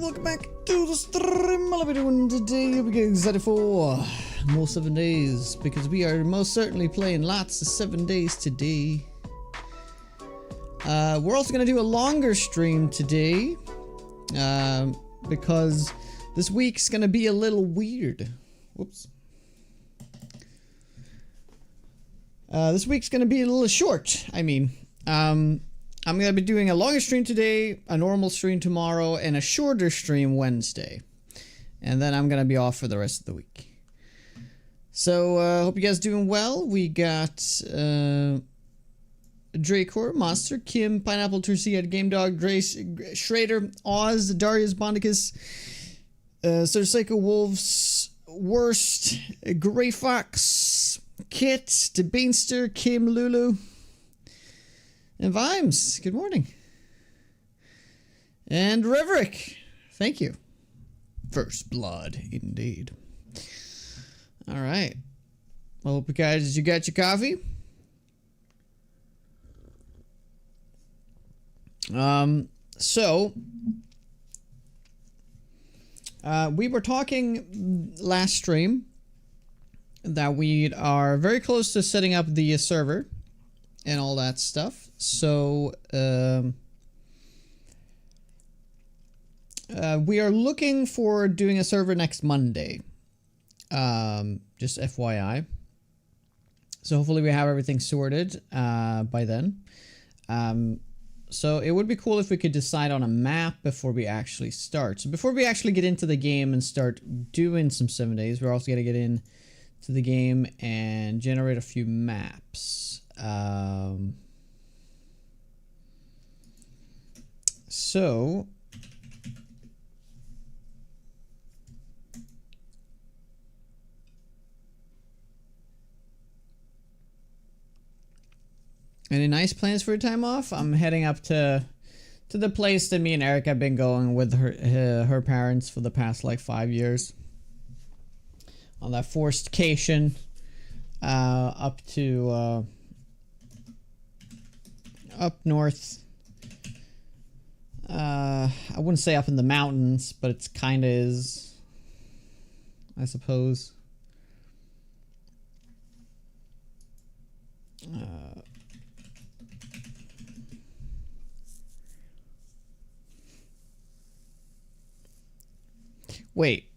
welcome back to the stream. How are we doing today? We're getting excited for more 7 days because we are most certainly playing lots of 7 days today. We're also going to do a longer stream today because this week's going to be a little weird. Whoops. This week's going to be a little short. I'm going to be doing a longer stream today, a normal stream tomorrow, and a shorter stream Wednesday. And then I'm going to be off for the rest of the week. So, hope you guys are doing well. We got Dracor, Monster, Kim, Pineapple, Turcia, Game Dog, Grace, Schrader, Oz, Darius, Bondicus, Sir Psycho Wolves, Worst, Grey Fox, Kit, DeBainster, Kim, Lulu, and Vimes. Good morning. And Reverick. Thank you. First blood, indeed. Alright. I hope you guys, you got your coffee. We were talking last stream that we are very close to setting up the server and all that stuff. So, we are looking for doing a server next Monday. Just FYI. So hopefully we have everything sorted, by then. So it would be cool if we could decide on a map before we actually start. So before we actually get into the game and start doing some 7 days, we're also going to get into the game and generate a few maps. So any nice plans for your time off? I'm heading up to the place that me and Eric have been going with her parents for the past like 5 years. On that forstcation, up to up north. I wouldn't say up in the mountains, but it's kind of is, I suppose. Wait,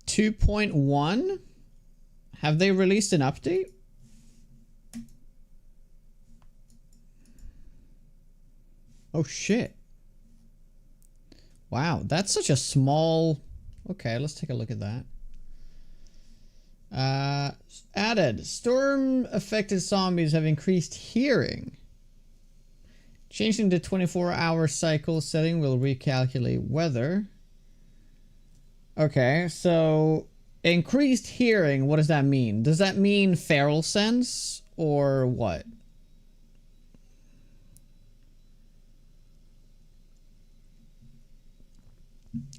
2.1? Have they released an update? Oh shit. Wow, that's such a small... Okay, let's take a look at that. Added. Storm-affected zombies have increased hearing. Changing the 24-hour cycle setting will recalculate weather. Okay, so... Increased hearing, what does that mean? Does that mean feral sense? Or what?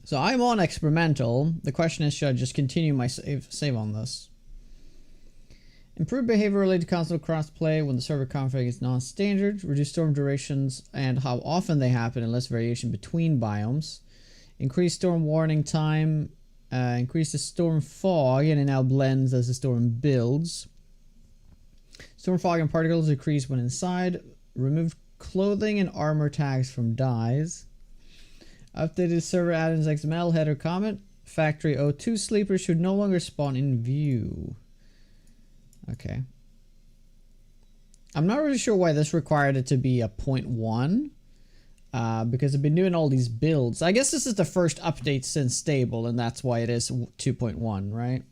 So I'm on experimental. The question is, should I just continue my save on this? Improve behavior related to console crossplay when the server config is non-standard. Reduce storm durations and how often they happen and less variation between biomes. Increase storm warning time. Increase the storm fog and it now blends as the storm builds. Storm fog and particles decrease when inside. Remove clothing and armor tags from dyes. Updated server add-ins XML header comment. Factory O2 sleepers should no longer spawn in view. Okay. I'm not really sure why this required it to be a 0.1. Because I've been doing all these builds. I guess this is the first update since stable, and that's why it is 2.1, right?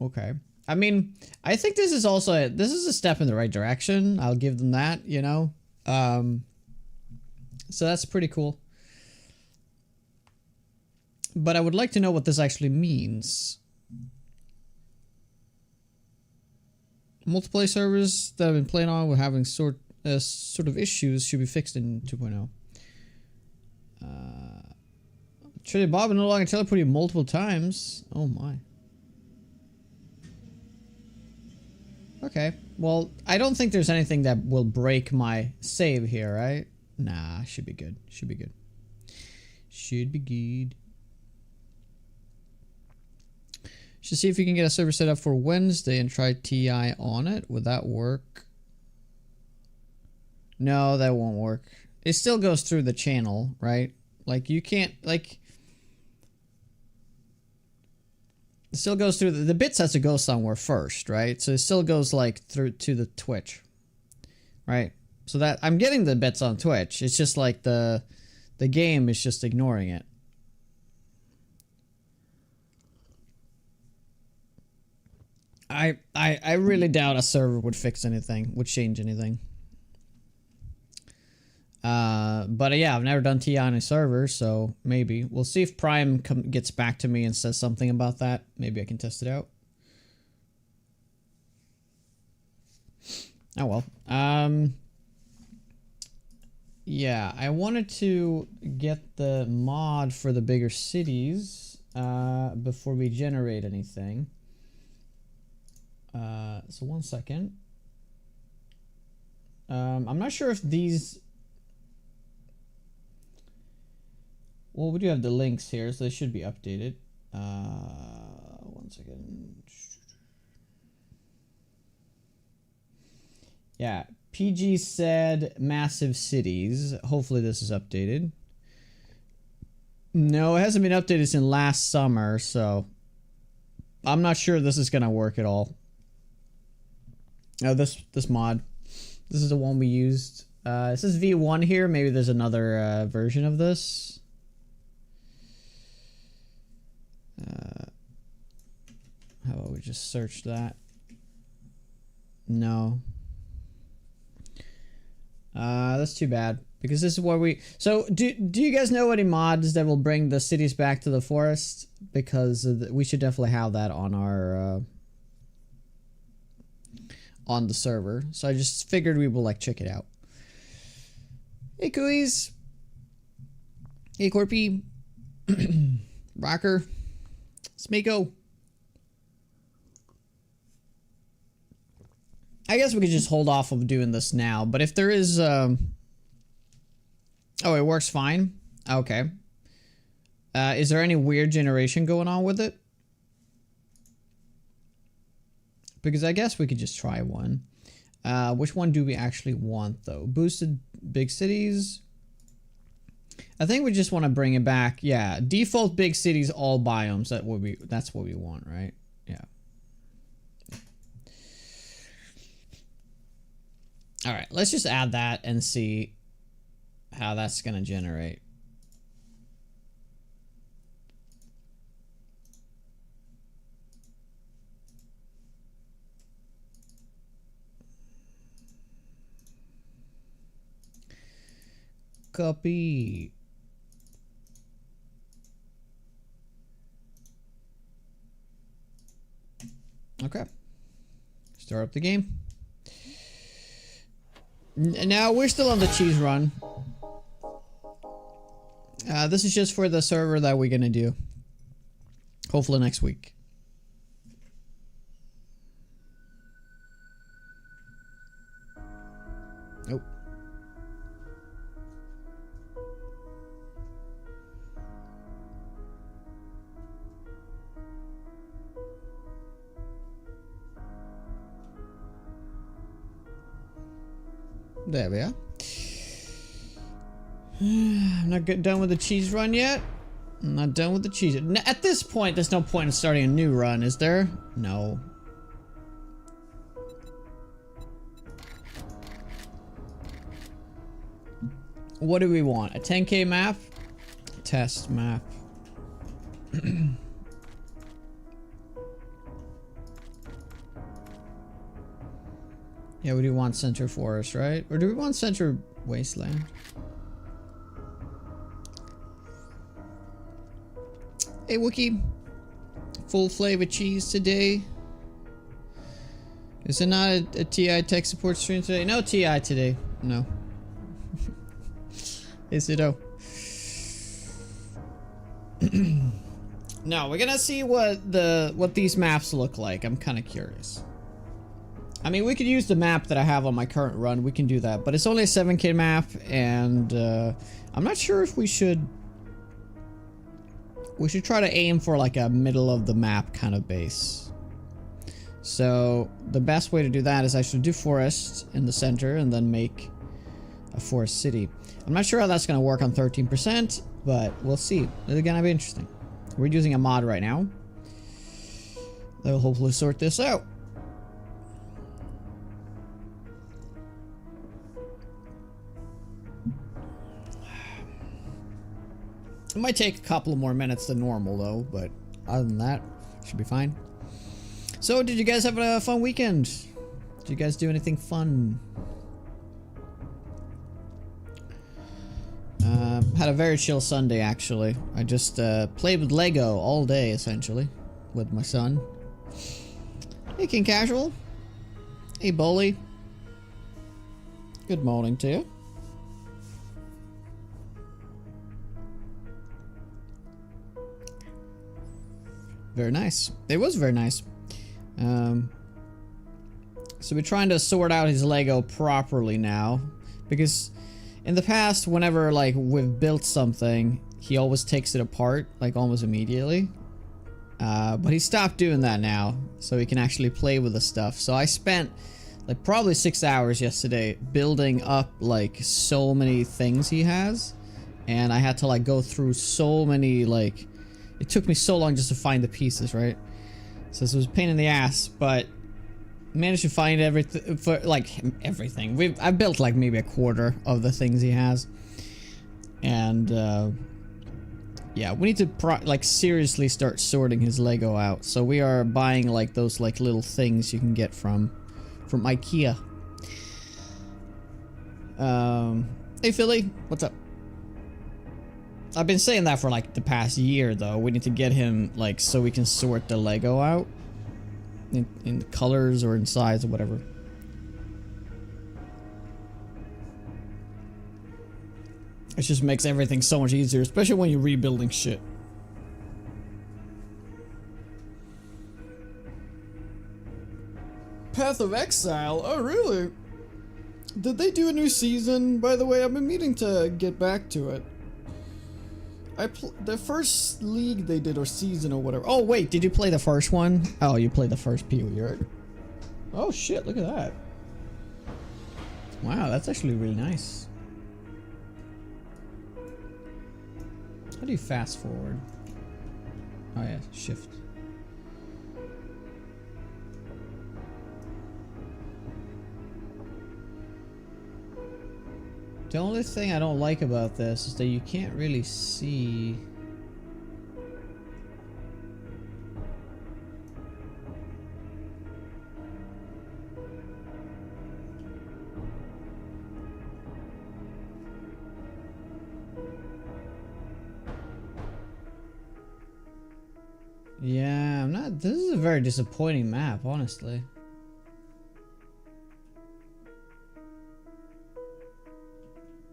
Okay. I mean, I think this is also this is a step in the right direction. I'll give them that, you know. So that's pretty cool. But I would like to know what this actually means. Multiplayer servers that I've been playing on were having sort of issues should be fixed in 2.0. Trinity Bob no longer teleport you multiple times. Oh my. Okay. Well, I don't think there's anything that will break my save here, right? Nah, should be good. Should be good. Should be good. Should see if we can get a server set up for Wednesday and try TI on it. Would that work? No, that won't work. It still goes through the channel, right? Like, you can't, like... It still goes through... The bits has to go somewhere first, right? So it still goes, like, through to the Twitch. Right? So that... I'm getting the bits on Twitch. It's just, like, the game is just ignoring it. I really doubt a server would fix anything, would change anything. But yeah, I've never done TI on a server, so maybe. We'll see if Prime gets back to me and says something about that. Maybe I can test it out. Oh well. Yeah, I wanted to get the mod for the bigger cities before we generate anything. So 1 second. I'm not sure if these... Well, we do have the links here, so they should be updated. 1 second. Yeah, PG said massive cities. Hopefully this is updated. No, it hasn't been updated since last summer, so I'm not sure this is gonna work at all. Oh, this mod. This is the one we used. It says V1 here. Maybe there's another version of this. How about we just search that? No. That's too bad. Because this is where we... So, do you guys know any mods that will bring the cities back to the forest? Because we should definitely have that on our... on the server. So I just figured we will, like, check it out. Hey, Kuis. Hey, Corpy. Rocker. Smeko. I guess we could just hold off of doing this now, but if there is... Oh, it works fine? Okay. Is there any weird generation going on with it? Because I guess we could just try one. Which one do we actually want, though? Boosted big cities? I think we just want to bring it back. Yeah, default big cities, all biomes. That's what we want, right? Yeah. All right, let's just add that and see how that's going to generate. Copy. Okay. Start up the game. Now we're still on the cheese run. This is just for the server that we're gonna do. Hopefully next week. Nope. There we are. I'm not done with the cheese run yet. I'm not done with the cheese. At this point, there's no point in starting a new run, is there? No. What do we want? A 10K map? Test map. Yeah, we do want Center Forest, right? Or do we want Center Wasteland? Hey, Wookie. Full flavor cheese today. Is it not a TI tech support stream today? No TI today. No. Is it? Oh. No, we're gonna see what these maps look like. I'm kind of curious. I mean, we could use the map that I have on my current run. We can do that, but it's only a 7K map, and I'm not sure if we should. We should try to aim for like a middle of the map kind of base. So the best way to do that is I should do forest in the center and then make a forest city. I'm not sure how that's going to work on 13%, but we'll see. It's going to be interesting. We're using a mod right now that will hopefully sort this out. It might take a couple of more minutes than normal though, but other than that, should be fine. So, did you guys have a fun weekend? Did you guys do anything fun? Had a very chill Sunday actually. I just played with Lego all day essentially with my son. Hey King Casual. Hey Bully. Good morning to you. Very nice. It was very nice. So we're trying to sort out his Lego properly now, because in the past, whenever like we've built something, he always takes it apart like almost immediately. But he stopped doing that now, so he can actually play with the stuff. So I spent like probably 6 hours yesterday building up like so many things he has, and I had to like go through so many like. It took me so long just to find the pieces, right? So this was a pain in the ass, but managed to find everything for like everything. I built like maybe a quarter of the things he has, and yeah, we need to like seriously start sorting his Lego out. So we are buying like those like little things you can get from IKEA. Hey Philly, what's up? I've been saying that for like the past year though. We need to get him like so we can sort the Lego out in colors or in size or whatever. It just makes everything so much easier, especially when you're rebuilding shit. Path of Exile? Oh really? Did they do a new season? By the way, I've been meaning to get back to it. The first league they did, or season or whatever. Oh wait, did you play the first one? Oh, you played the first PoE, right? Oh shit, look at that. Wow, that's actually really nice. How do you fast forward? Oh yeah, shift. The only thing I don't like about this is that you can't really see. Yeah, I'm not. This is a very disappointing map, honestly.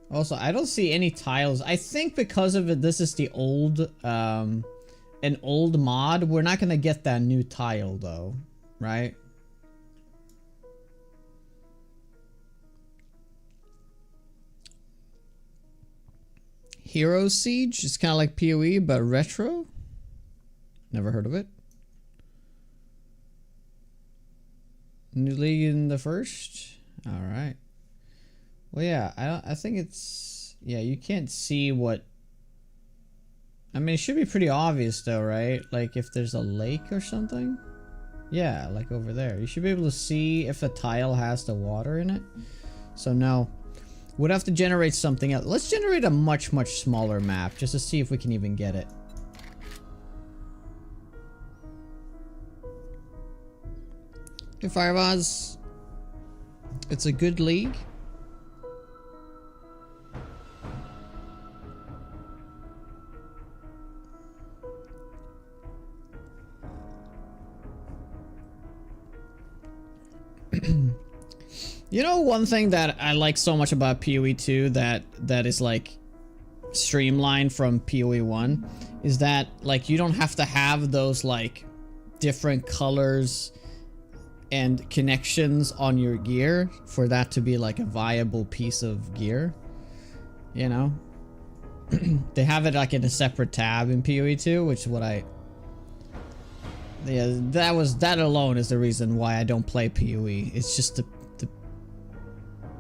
Also, I don't see any tiles. I think because of it, this is the old, an old mod. We're not gonna get that new tile though, right? Hero Siege is kind of like PoE, but retro. Never heard of it. New league in the first. All right. Well, yeah, I think it's, yeah, you can't see what, I mean, it should be pretty obvious though, right? Like if there's a lake or something. Yeah, like over there. You should be able to see if a tile has the water in it. So no, we'd have to generate something else. Let's generate a much, much smaller map just to see if we can even get it. Hey Fireboz. It's a good league. You know, one thing that I like so much about PoE 2 that is like streamlined from PoE 1 is that like you don't have to have those like different colors and connections on your gear for that to be like a viable piece of gear, you know. They have it like in a separate tab in PoE 2, which is what yeah, that alone is the reason why I don't play PoE. It's just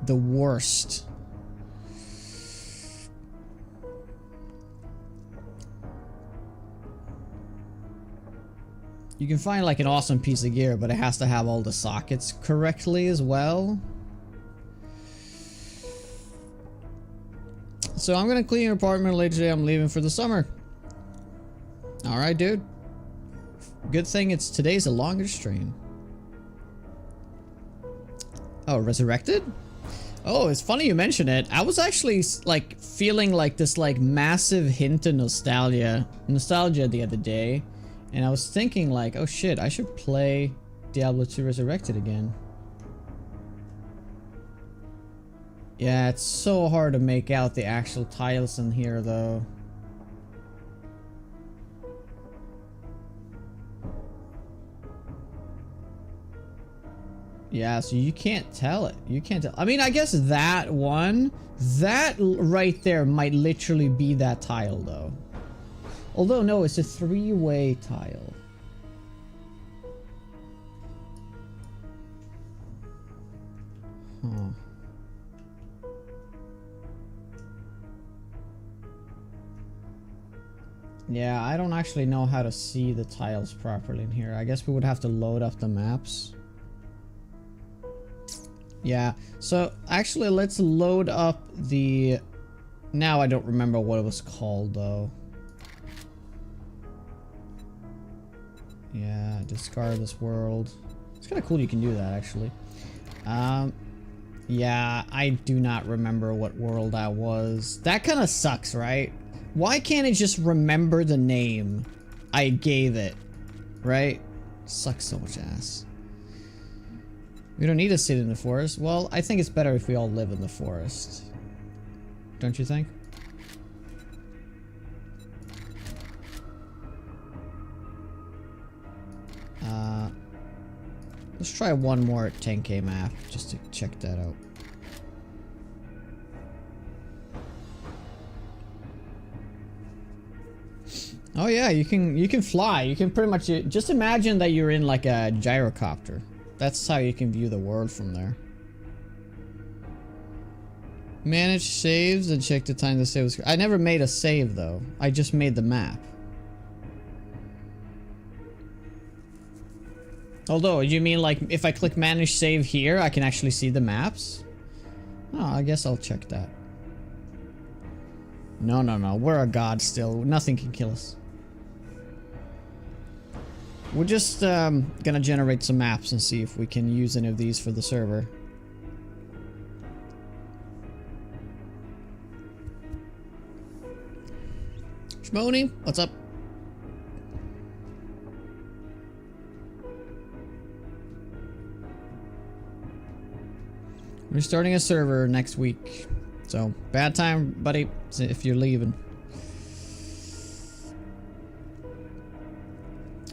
the worst. You can find like an awesome piece of gear, but it has to have all the sockets correctly as well. So I'm gonna clean your apartment later today. I'm leaving for the summer. Alright, dude. Good thing today's a longer stream. Oh, Resurrected? Oh, it's funny you mention it. I was actually like feeling like this like massive hint of nostalgia the other day. And I was thinking like, oh shit, I should play Diablo 2 Resurrected again. Yeah, it's so hard to make out the actual tiles in here though. Yeah, so you can't tell it. You can't tell. I mean, I guess that right there might literally be that tile though. Although, no, it's a three-way tile. Huh. Yeah, I don't actually know how to see the tiles properly in here. I guess we would have to load up the maps. Yeah, so actually let's load up the... Now I don't remember what it was called though. Yeah, discard this world. It's kind of cool you can do that actually. Yeah, I do not remember what world that was. That kind of sucks, right? Why can't it just remember the name I gave it, right? Sucks so much ass. We don't need to sit in the forest. Well, I think it's better if we all live in the forest. Don't you think? Let's try one more 10K map just to check that out. Oh yeah, you can fly. You can pretty much just imagine that you're in like a gyrocopter. That's how you can view the world from there. Manage saves and check the time the save was. I never made a save though. I just made the map. Although, you mean like if I click manage save here, I can actually see the maps? Oh, I guess I'll check that. No, no, no. We're a god still. Nothing can kill us. We're just gonna generate some maps and see if we can use any of these for the server. Shmoni, what's up? We're starting a server next week. So, bad time, buddy, if you're leaving.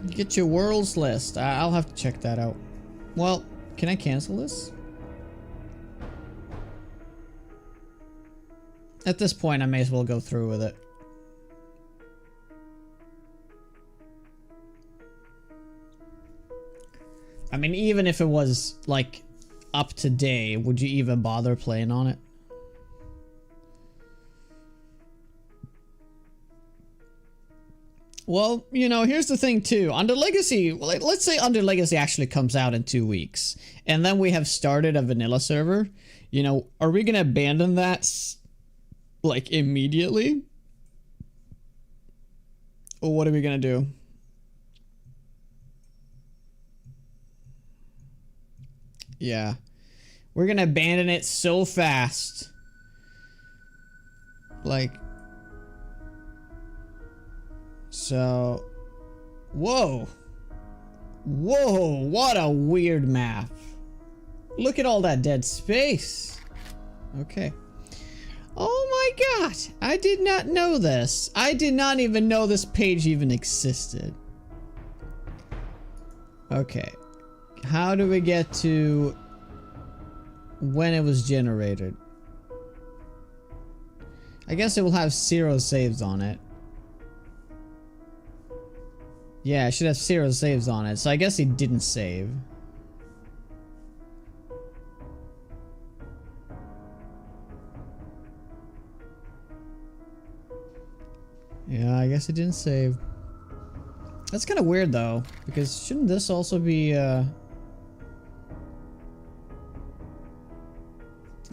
Get your worlds list. I'll have to check that out. Well, can I cancel this? At this point, I may as well go through with it. I mean, even if it was, like, up to date, would you even bother playing on it? Well, you know, here's the thing too. Under Legacy, let's say Under Legacy actually comes out in 2 weeks, and then we have started a vanilla server. You know, are we gonna abandon that, like, immediately? Or what are we gonna do? Yeah. We're gonna abandon it so fast. Like... So, whoa, whoa, what a weird map. Look at all that dead space. Okay. Oh my god, I did not know this. I did not even know this page even existed. Okay, How do we get to when it was generated? I guess it will have 0 saves on it. Yeah, it should have 0 saves on it, so I guess he didn't save. Yeah, I guess it didn't save. That's kind of weird though, because shouldn't this also be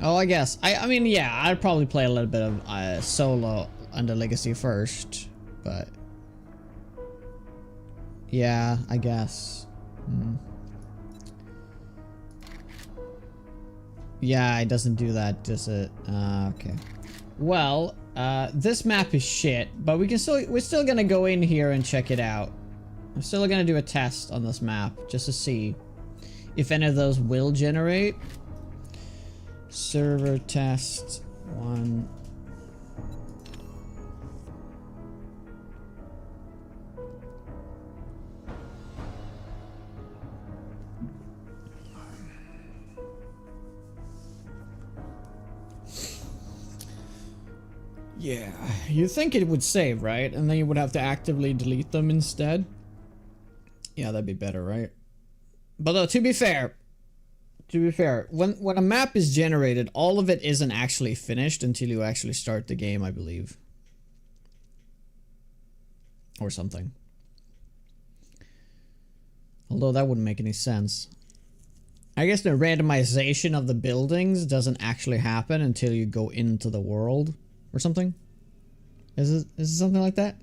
Oh, I guess. I mean, yeah, I'd probably play a little bit of solo under Legacy first, but yeah, I guess. Yeah, it doesn't do that, does it? Okay. Well, this map is shit, but we're still gonna go in here and check it out. I'm still gonna do a test on this map just to see if any of those will generate. Server test 1. Yeah, you think it would save, right? And then you would have to actively delete them instead. Yeah, that'd be better, right? But though, to be fair, when a map is generated, all of it isn't actually finished until you actually start the game, I believe. Or something. Although that wouldn't make any sense. I guess the randomization of the buildings doesn't actually happen until you go into the world. Or something? Is it something like that?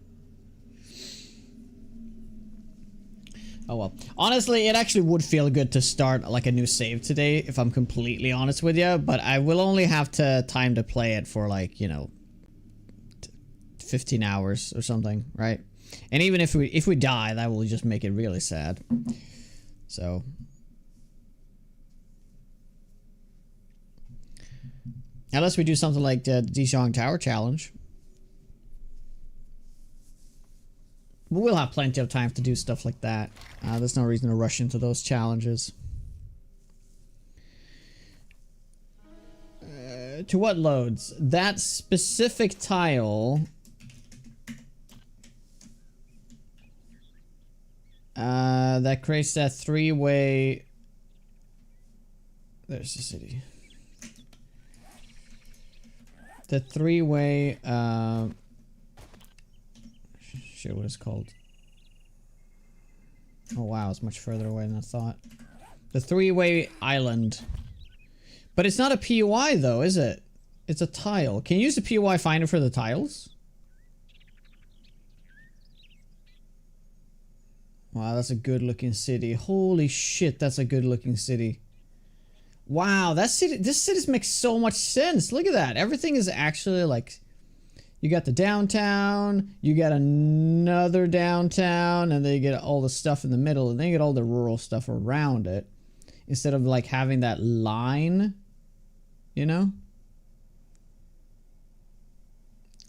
Oh well. Honestly, it actually would feel good to start like a new save today, if I'm completely honest with you, but I will only have time to play it for like, you know, 15 hours or something, right? And even if we die, that will just make it really sad. So unless we do something like the Dijon Tower Challenge. But we'll have plenty of time to do stuff like that. There's no reason to rush into those challenges. To what loads? That specific tile... that creates that 3-way... There's the city. The 3-way, shit, what it's called? Oh wow, it's much further away than I thought. The 3-way island. But it's not a POI though, is it? It's a tile. Can you use the POI finder for the tiles? Wow, that's a good looking city. Holy shit, that's a good looking city. Wow, this city makes so much sense. Look at that. Everything is actually like, you got the downtown, you got another downtown, and then you get all the stuff in the middle, and then you get all the rural stuff around it. Instead of like having that line, you know?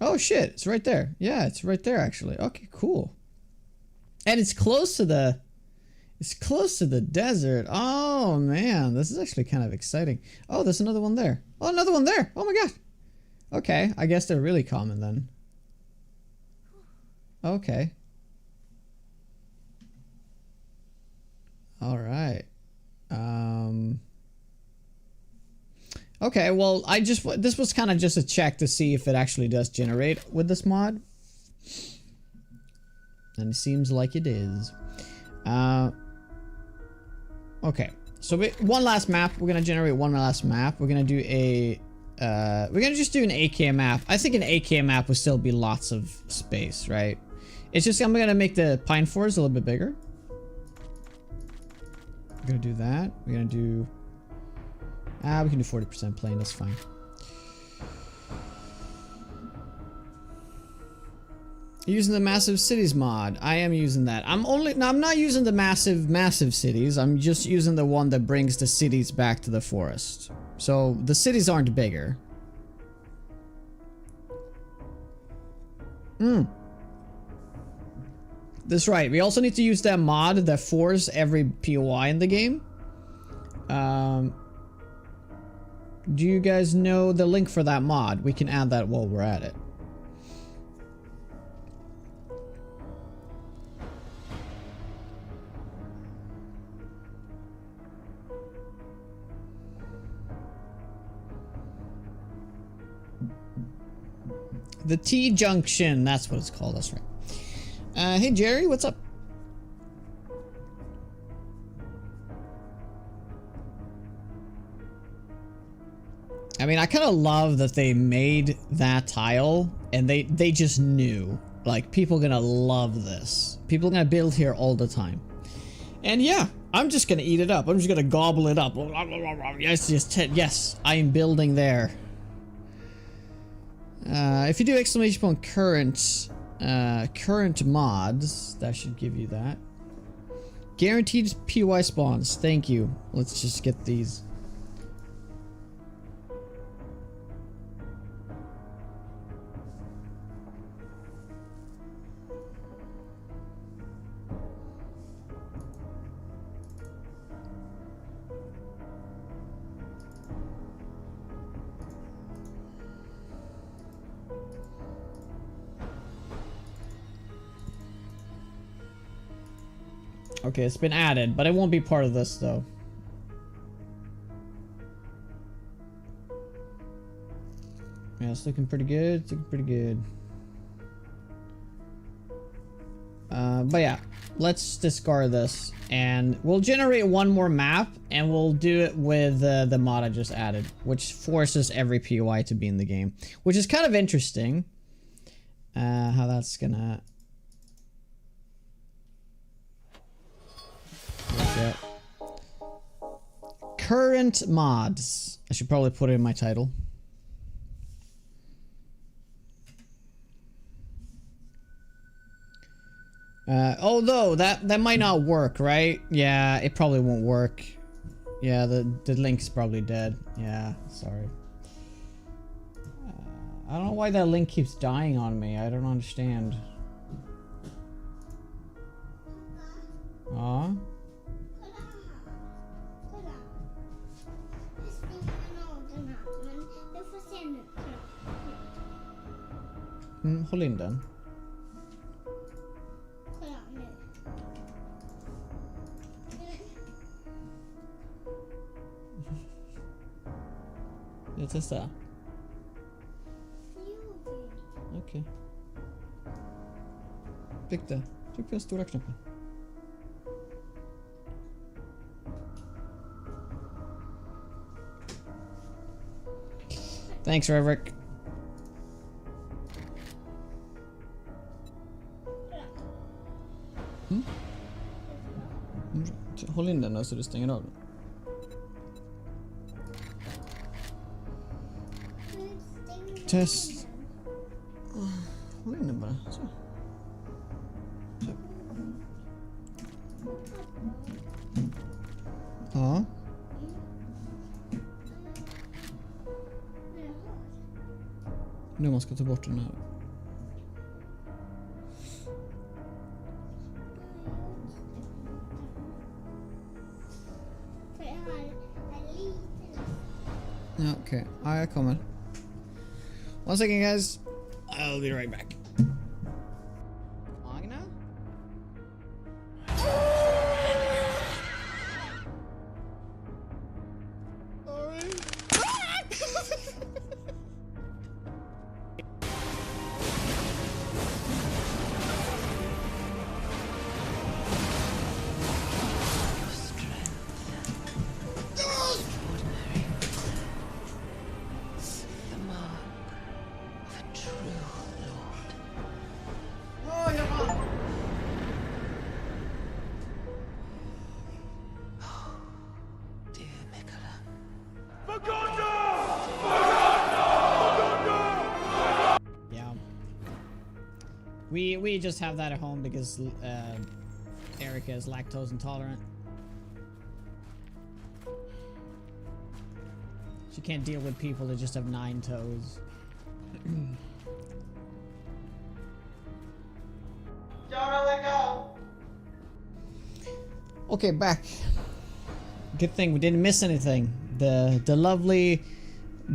Oh shit, it's right there. Yeah, it's right there actually. Okay, cool. And it's close to the... It's close to the desert. Oh, man. This is actually kind of exciting. Oh, there's another one there. Oh, another one there. Oh, my God. Okay. I guess they're really common then. Okay. All right. Okay, well, this was kind of just a check to see if it actually does generate with this mod. And it seems like it is. Okay, so one last map. We're gonna generate one last map. We're gonna do a we're gonna just do an AK map. I think an AK map would still be lots of space, right? It's just I'm gonna make the pine forest a little bit bigger. We're gonna do that. We're gonna do we can do 40% plain, that's fine. Using the massive cities mod. I am using that. I'm not using the massive cities. I'm just using the one that brings the cities back to the forest. So the cities aren't bigger. That's right. We also need to use that mod that forces every POI in the game. Do you guys know the link for that mod? We can add that while we're at it. The T-Junction, that's what it's called, that's right. Hey Jerry, what's up? I mean, I kind of love that they made that tile and they just knew, like, people gonna love this. People gonna build here all the time. And yeah, I'm just gonna eat it up. I'm just gonna gobble it up. Yes, yes, I am building there. If you do exclamation point current mods, that should give you that. Guaranteed PY spawns. Thank you. Let's just get these. Okay, it's been added, but it won't be part of this though. Yeah, it's looking pretty good. It's looking pretty good. But yeah, let's discard this and we'll generate one more map and we'll do it with the mod I just added, which forces every POI to be in the game, which is kind of interesting. How that's gonna... Yeah. Current mods. I should probably put it in my title. Although that might not work, right? Yeah, it probably won't work. Yeah, the link's probably dead. Yeah, sorry. I don't know why that link keeps dying on me. I don't understand. Aw. Håll in den. Jag testar. Okej. Fick det. Tryck på den stora knappen. Thanks, Reverick. Håll in den då så du stänger av den. Test. Håll in den bara. Så. Så. Ja. Nu man ska ta bort den här. Ja, okej. Ja, jag kommer. One second, guys. I'll be right back. Agna? Sorry. We just have that at home because Erica is lactose intolerant. She can't deal with people that just have 9 toes. Okay, back. Good thing we didn't miss anything. The lovely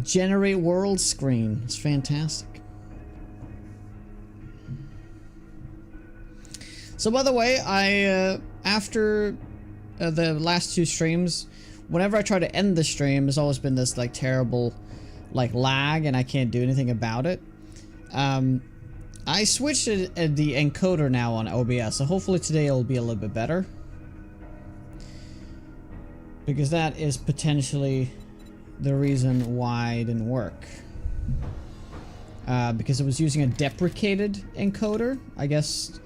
generate world screen. It's fantastic. So by the way, I after the last two streams, whenever I try to end the stream, there's always been this like terrible like lag and I can't do anything about it. I switched the encoder now on OBS, so hopefully today it'll be a little bit better. Because that is potentially the reason why it didn't work. Because it was using a deprecated encoder. I guess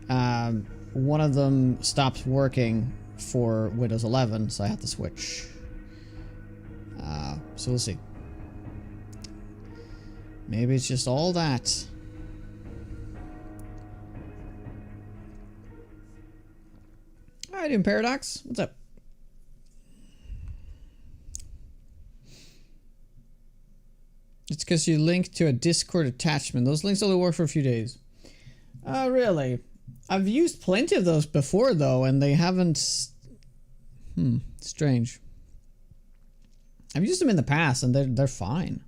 one of them stopped working for Windows 11, so I had to switch. So we'll see. Maybe it's just all that. Alright, Doom Paradox, what's up? It's because you link to a Discord attachment. Those links only work for a few days. Oh, really? I've used plenty of those before, though, and they haven't... strange. I've used them in the past, and they're fine.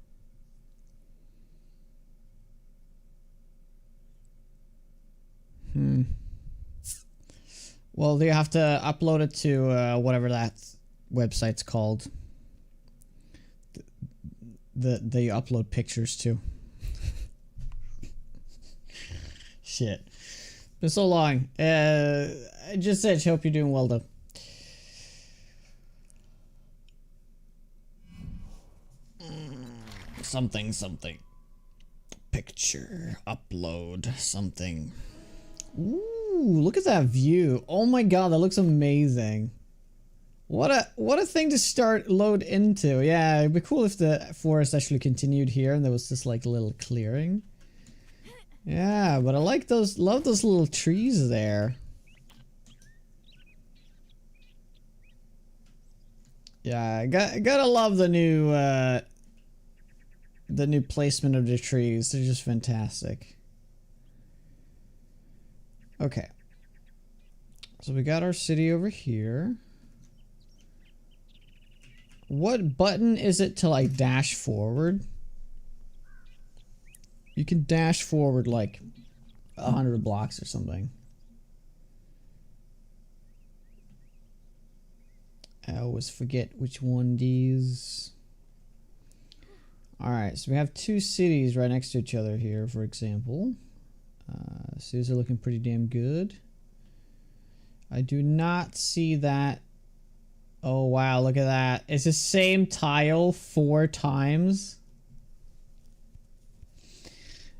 Well, you have to upload it to whatever that website's called. They upload pictures to. Shit. Been so long. I just said, hope you're doing well though. Something. Picture. Upload. Something. Ooh, look at that view. Oh my god, that looks amazing. What a thing to start load into. Yeah, it'd be cool if the forest actually continued here and there was this like little clearing. Yeah, but I like those, love those little trees there. Yeah, gotta love the new placement of the trees. They're just fantastic. Okay. So we got our city over here. What button is it to like dash forward? You can dash forward like 100 blocks or something. I always forget which one these. Alright, so we have two cities right next to each other here, for example. Cities are looking pretty damn good. I do not see that. Oh wow, look at that. It's the same tile 4 times.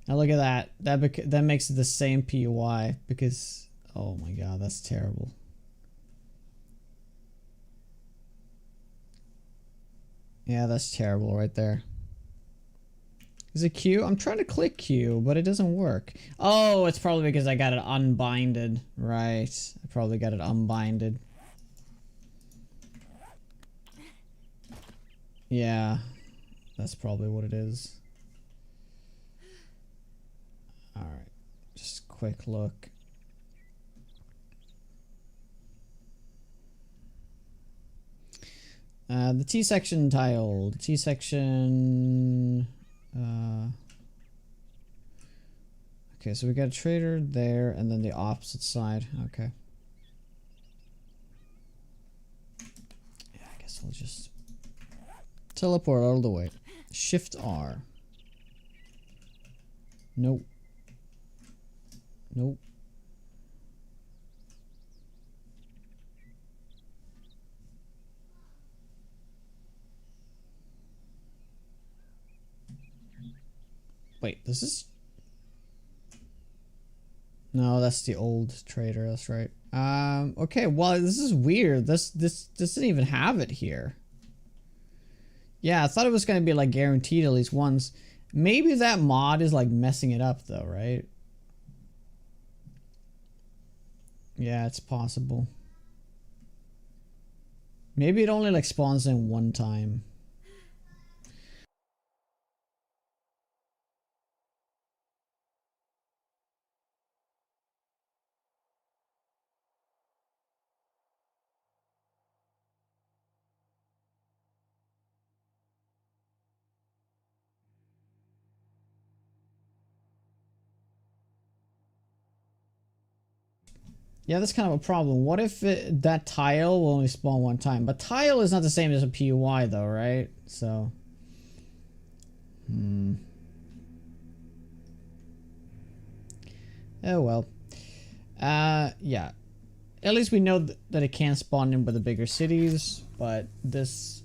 Now look at that. That makes it the same PUI because, oh my god, that's terrible. Yeah, that's terrible right there. Is it Q? I'm trying to click Q, but it doesn't work. Oh, it's probably because I got it unbinded. Right. I probably got it unbinded. Yeah, that's probably what it is. Alright, just a quick look. The T section tile. The T section... okay, so we got a trader there, and then the opposite side. Okay. Yeah, I guess I'll just... teleport all the way. Shift R. Nope. Nope. Wait, this is... no, that's the old trader, that's right. Okay, well, this is weird. This doesn't even have it here. Yeah, I thought it was going to be like guaranteed at least once. Maybe that mod is like messing it up though, right? Yeah, it's possible. Maybe it only like spawns in one time. Yeah, that's kind of a problem. What if that tile will only spawn one time? But tile is not the same as a POI though, right? So... Oh well. Yeah. At least we know that it can spawn in with the bigger cities, but this...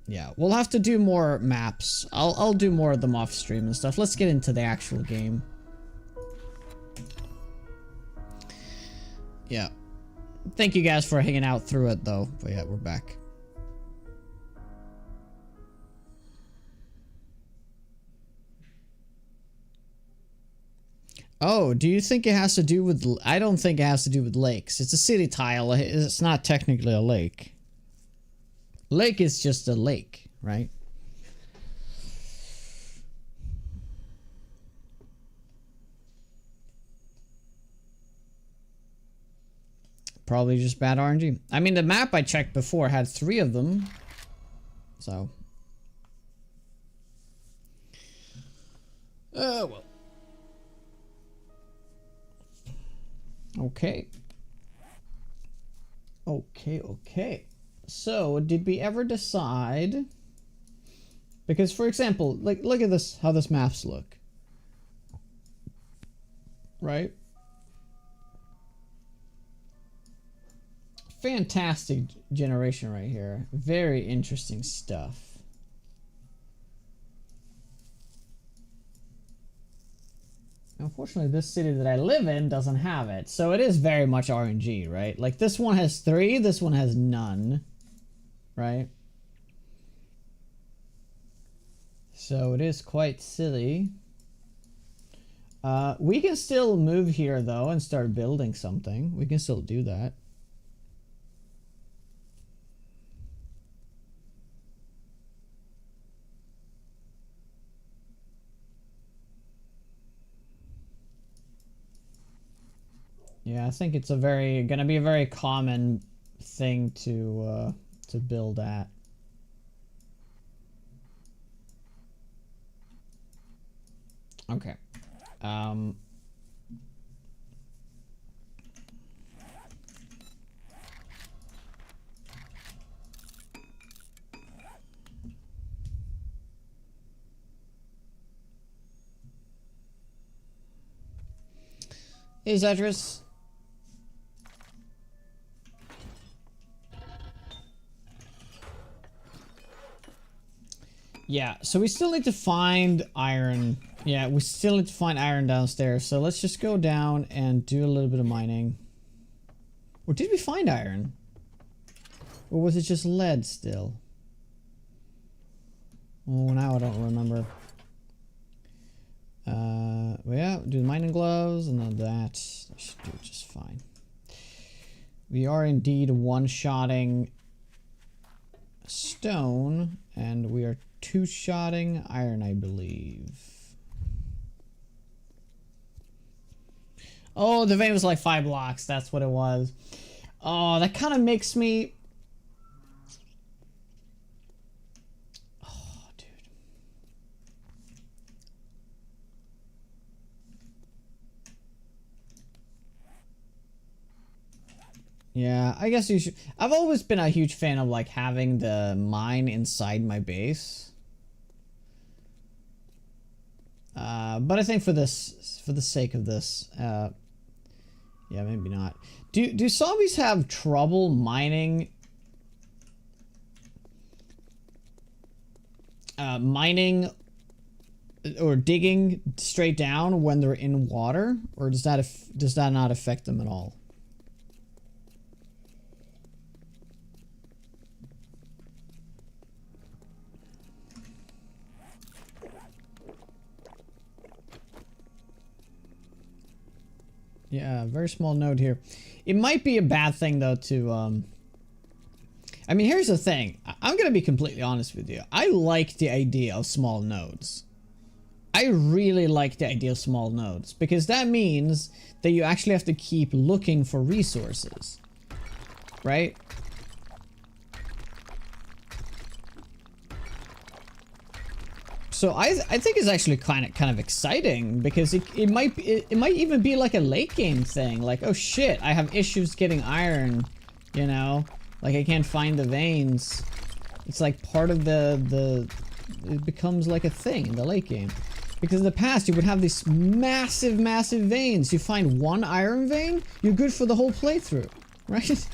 Yeah, we'll have to do more maps. I'll do more of them off stream and stuff. Let's get into the actual game. Yeah. Thank you guys for hanging out through it though. But yeah, we're back. Oh, do you think it has to do with... I don't think it has to do with lakes. It's a city tile. It's not technically a lake. Lake is just a lake, right? Probably just bad RNG. I mean, the map I checked before had 3 of them. So. Oh, well. Okay. Okay. So, did we ever decide... Because, for example, like, look at this, how this maps look. Right? Fantastic generation right here. Very interesting stuff. Unfortunately, this city that I live in doesn't have it. So it is very much RNG, right? Like, this one has 3, this one has none. Right? So it is quite silly. We can still move here, though, and start building something. We can still do that. Yeah, I think it's gonna be a very common thing to build at. Okay. Hey, Zedrus. Yeah, so we still need to find iron. Yeah, we still need to find iron downstairs. So let's just go down and do a little bit of mining. Or did we find iron? Or was it just lead still? Oh, now I don't remember. Well, yeah, do the mining gloves and then that should do just fine. We are indeed one-shotting stone, and we are two-shotting iron, I believe. Oh, the vein was like 5 blocks. That's what it was. Oh, that kind of makes me... Oh, dude. Yeah, I guess you should... I've always been a huge fan of like having the mine inside my base. But I think for the sake of this, yeah, maybe not. Do zombies have trouble mining or digging straight down when they're in water, or does that not affect them at all? Yeah, very small node here. It might be a bad thing though to I mean, here's the thing. I'm gonna be completely honest with you. I like the idea of small nodes. I really like the idea of small nodes because that means that you actually have to keep looking for resources, right? So I think it's actually kind of exciting because it might even be like a late game thing. Like, oh shit, I have issues getting iron, you know, like I can't find the veins. It's like part of it becomes like a thing in the late game. Because in the past you would have these massive veins. You find one iron vein, you're good for the whole playthrough, right?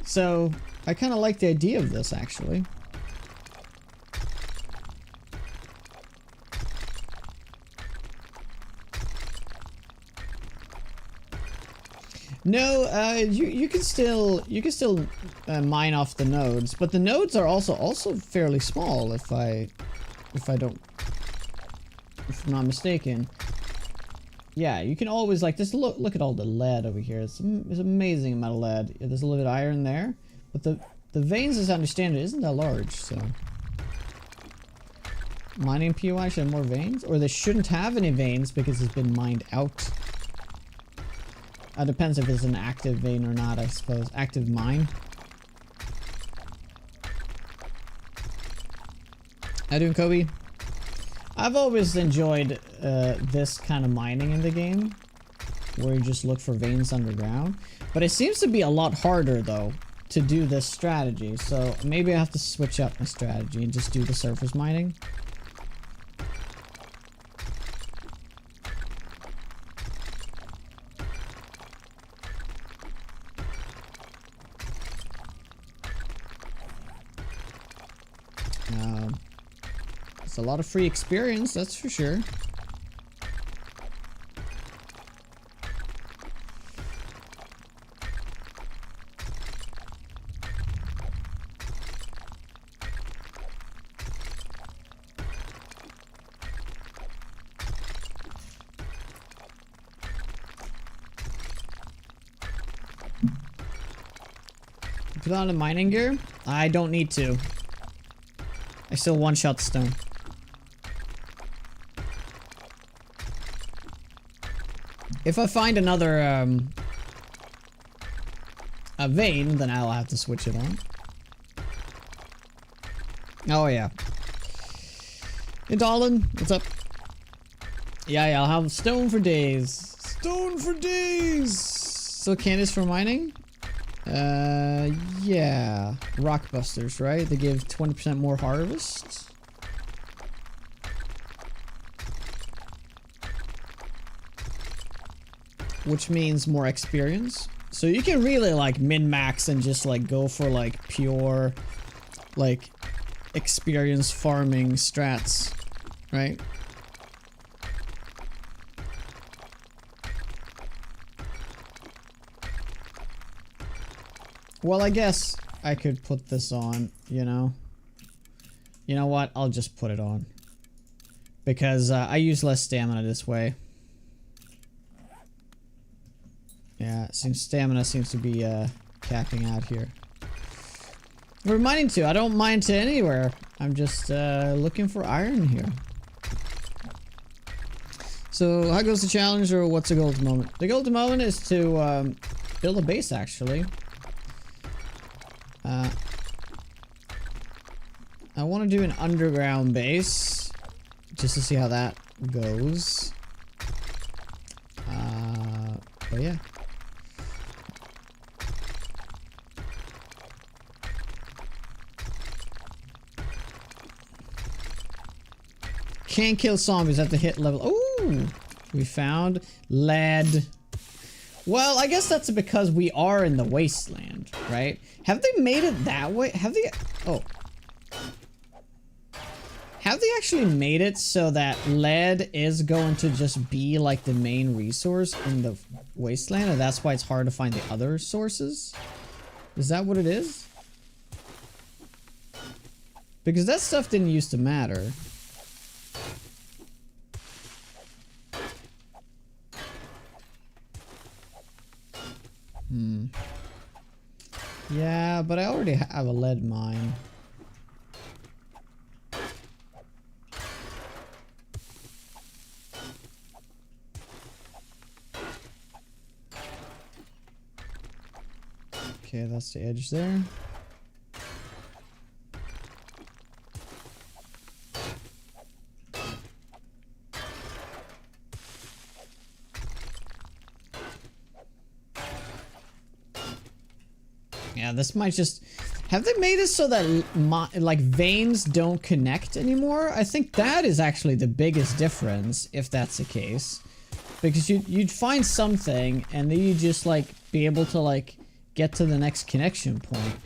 So I kind of like the idea of this actually. No, you can still mine off the nodes, but the nodes are also fairly small if I'm not mistaken. Yeah, you can always like just look at all the lead over here. It's amazing amount of lead. Yeah, there's a little bit of iron there, but the veins, as I understand it, isn't that large. So mining POI should have more veins, or they shouldn't have any veins because it's been mined out. Depends if it's an active vein or not, I suppose. Active mine. How doing, Kobe? I've always enjoyed this kind of mining in the game, where you just look for veins underground. But it seems to be a lot harder, though, to do this strategy. So maybe I have to switch up my strategy and just do the surface mining. It's a lot of free experience, that's for sure. Put on a mining gear? I don't need to. I still one-shot stone. If I find another a vein, then I'll have to switch it on. Oh yeah. Hey Dolan, what's up? Yeah, I'll have stone for days. Stone for days! So Candice for mining? Yeah. Rockbusters, right? They give 20% more harvest. Which means more experience. So you can really like min-max and just like go for like pure like experience farming strats, right? Well, I guess I could put this on, you know? You know what? I'll just put it on. Because I use less stamina this way. Yeah, it seems stamina seems to be capping out here. We're mining to. I don't mine to anywhere. I'm just looking for iron here. So how goes the challenge, or what's the goal at the moment? The goal at the moment is to build a base, actually. I want to do an underground base just to see how that goes. But yeah. Can't kill zombies at the hit level. Ooh, we found lead. Well, I guess that's because we are in the wasteland, right? Have they made it that way? Have they? Oh. Have they actually made it so that lead is going to just be like the main resource in the wasteland, and that's why it's hard to find the other sources? Is that what it is? Because that stuff didn't used to matter. Yeah, but I already have a lead mine. Okay, that's the edge there. Yeah, this might just... Have they made it so that like veins don't connect anymore? I think that is actually the biggest difference, if that's the case. Because you'd find something and then you'd just like be able to like get to the next connection point.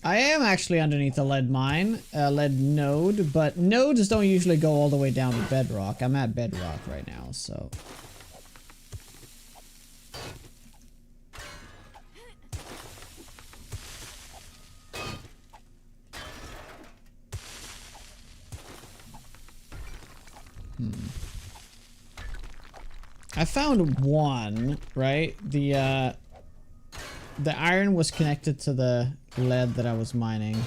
I am actually underneath a lead mine, a lead node, but nodes don't usually go all the way down to bedrock. I'm at bedrock right now, so. I found one, right? The iron was connected to the lead that I was mining.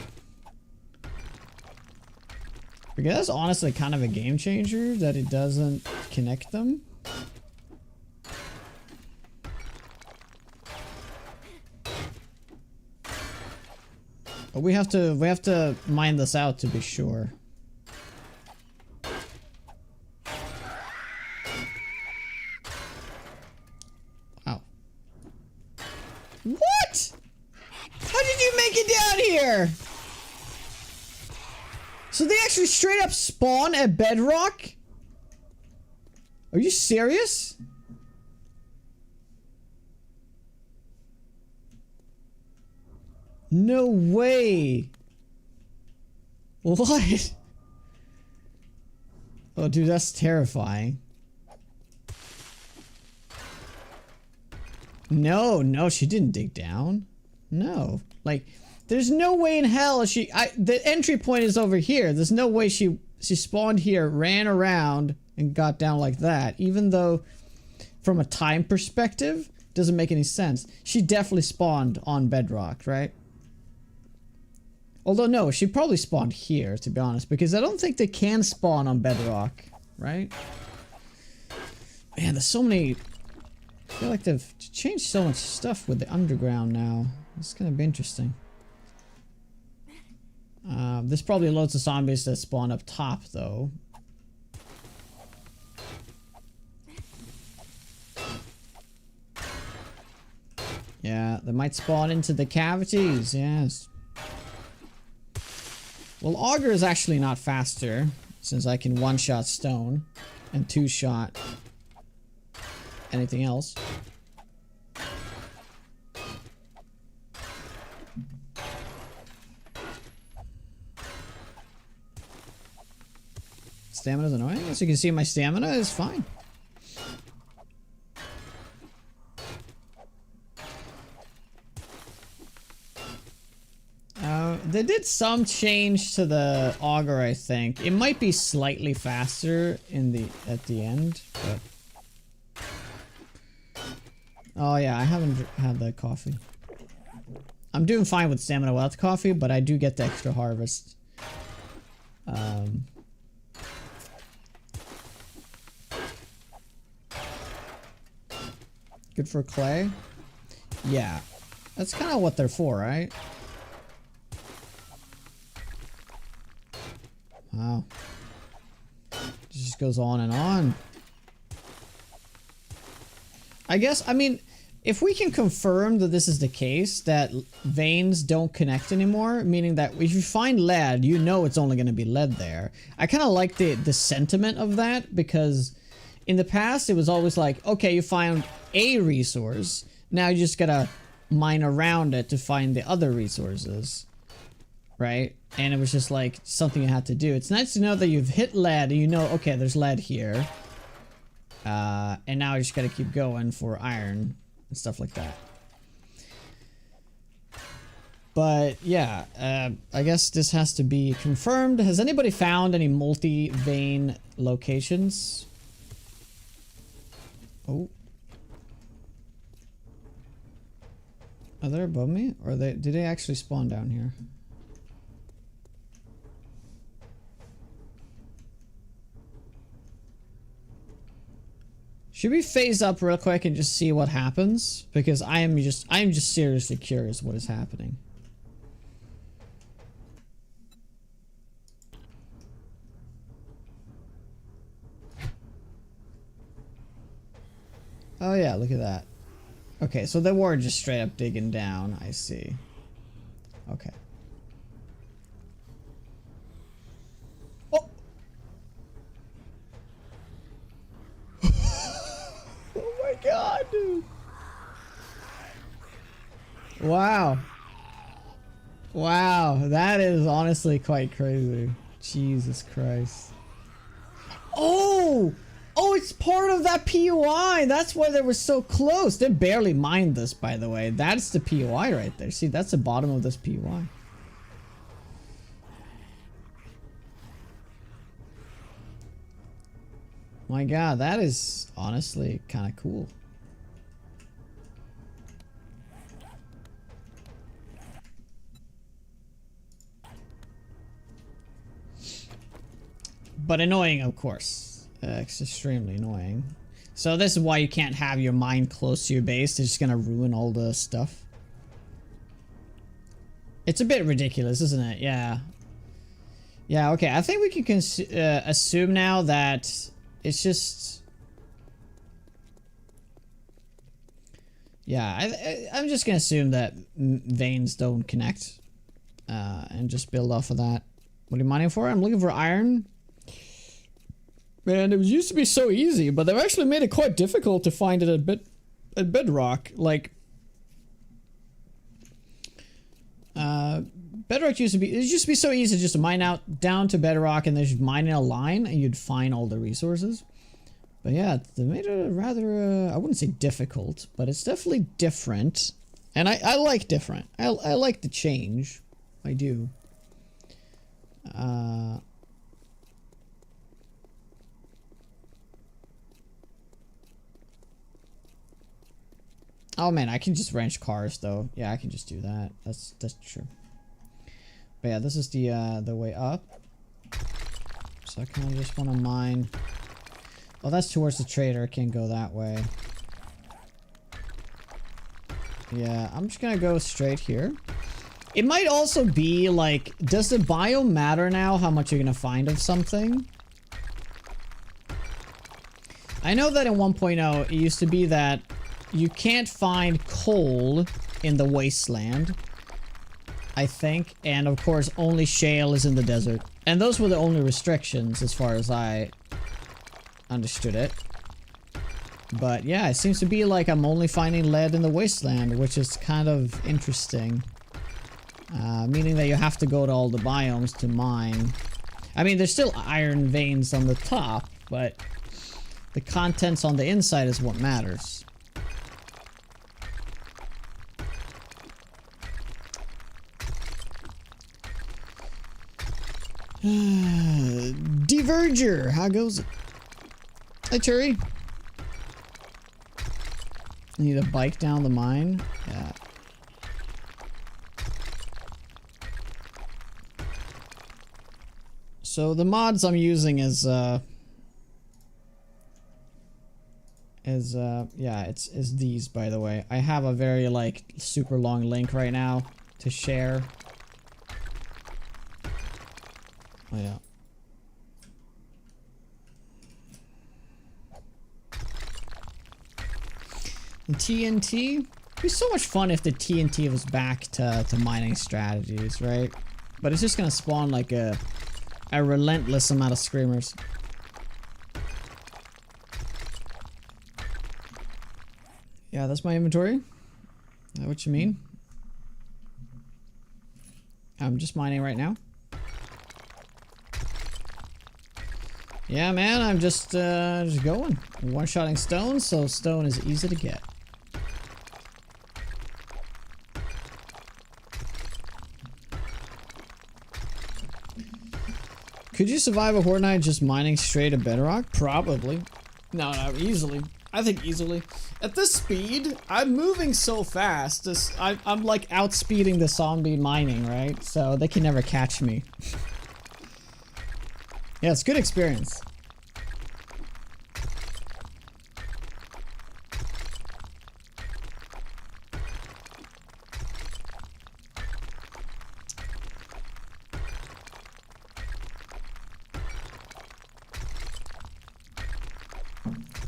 Because that's honestly kind of a game changer that it doesn't connect them. But we have to mine this out to be sure. Wow. What? How did you make it down here? So they actually straight up spawn at bedrock? Are you serious? No way. What? Oh, dude, that's terrifying. No, she didn't dig down. No. Like, there's no way in hell the entry point is over here. There's no way she spawned here, ran around, and got down like that. Even though, from a time perspective, doesn't make any sense. She definitely spawned on bedrock, right? Although, no, she probably spawned here, to be honest, because I don't think they can spawn on bedrock, right? Man, there's so many... I feel like they've changed so much stuff with the underground now. It's gonna be interesting. There's probably loads of zombies that spawn up top, though. Yeah, they might spawn into the cavities, yes. Well, Auger is actually not faster, since I can one-shot stone and two-shot anything else. Stamina's annoying. As you can see, my stamina is fine. They did some change to the auger, I think. It might be slightly faster at the end, but... Oh yeah, I haven't had the coffee. I'm doing fine with stamina without coffee, but I do get the extra harvest. Good for clay? Yeah. That's kind of what they're for, right? Wow. It just goes on and on. I guess, I mean, if we can confirm that this is the case, that veins don't connect anymore, meaning that if you find lead, you know it's only going to be lead there. I kind of like the sentiment of that, because in the past, it was always like, okay, you found a resource, now you just gotta mine around it to find the other resources, right? And it was just like something you had to do. It's nice to know that you've hit lead and you know, okay, there's lead here. And now you just gotta keep going for iron and stuff like that. But yeah, I guess this has to be confirmed. Has anybody found any multi-vein locations? Oh. Are they above me? Or did they actually spawn down here? Should we phase up real quick and just see what happens? Because I am just seriously curious what is happening. Oh yeah, look at that. Okay, so they were just straight up digging down. I see. Okay. Oh! Oh my god, dude! Wow. Wow, that is honestly quite crazy. Jesus Christ. Oh! Oh, it's part of that POI! That's why they were so close. They barely mined this, by the way. That's the POI right there. See, that's the bottom of this POI. My god, that is honestly kind of cool. But annoying, of course. It's extremely annoying. So this is why you can't have your mine close to your base. It's just gonna ruin all the stuff. It's a bit ridiculous, isn't it? Yeah. Yeah, okay. I think we can assume now that it's just... Yeah, I'm just gonna assume that veins don't connect. And just build off of that. What are you mining for? I'm looking for iron. Man, it used to be so easy, but they've actually made it quite difficult to find it at Bedrock. Like, Bedrock used to be so easy just to mine out down to Bedrock and then just mine in a line and you'd find all the resources. But yeah, they made it rather, I wouldn't say difficult, but it's definitely different. And I like different. I like the change. I do. Oh man, I can just wrench cars though. Yeah, I can just do that. That's true. But yeah, this is the way up. So I kind of just want to mine. Oh, that's towards the trader. I can't go that way. Yeah, I'm just gonna go straight here. It might also be like, does the biome matter now? How much you're gonna find of something? I know that in 1.0 it used to be that you can't find coal in the wasteland, I think, and of course only shale is in the desert. And those were the only restrictions as far as I understood it. But yeah, it seems to be like I'm only finding lead in the wasteland, which is kind of interesting. Meaning that you have to go to all the biomes to mine. I mean, there's still iron veins on the top, but the contents on the inside is what matters. Diverger, how goes it? Hi, Turi. Need a bike down the mine? Yeah. So the mods I'm using is yeah, it's these, by the way. I have a very like super long link right now to share. Oh yeah. The TNT? It'd be so much fun if the TNT was back to mining strategies, right? But it's just gonna spawn like a relentless amount of screamers. Yeah, that's my inventory. Is that what you mean? I'm just mining right now. Yeah, man, I'm just going. One-shotting stone, so stone is easy to get. Could you survive a horde night just mining straight at Bedrock? Probably. No, easily. I think easily. At this speed, I'm moving so fast. I'm like outspeeding the zombie mining, right? So they can never catch me. Yeah, it's good experience.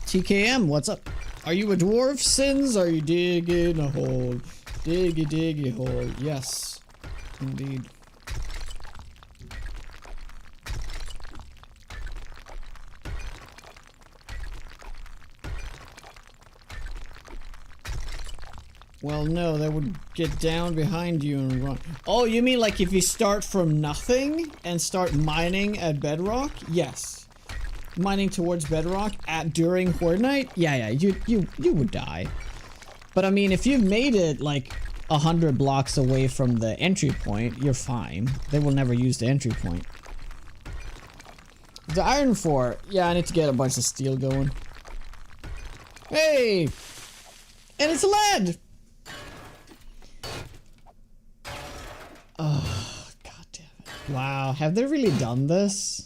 TKM, what's up? Are you a dwarf, Sins? Are you digging a hole? Diggy diggy hole. Yes, indeed. Well, no, that would get down behind you and run. Oh, you mean like if you start from nothing and start mining at bedrock? Yes. Mining towards bedrock during Horde Night? Yeah, you would die. But I mean, if you've made it like 100 blocks away from the entry point, you're fine. They will never use the entry point. The iron 4. Yeah, I need to get a bunch of steel going. Hey! And it's lead! Oh, god damn it. Wow, have they really done this?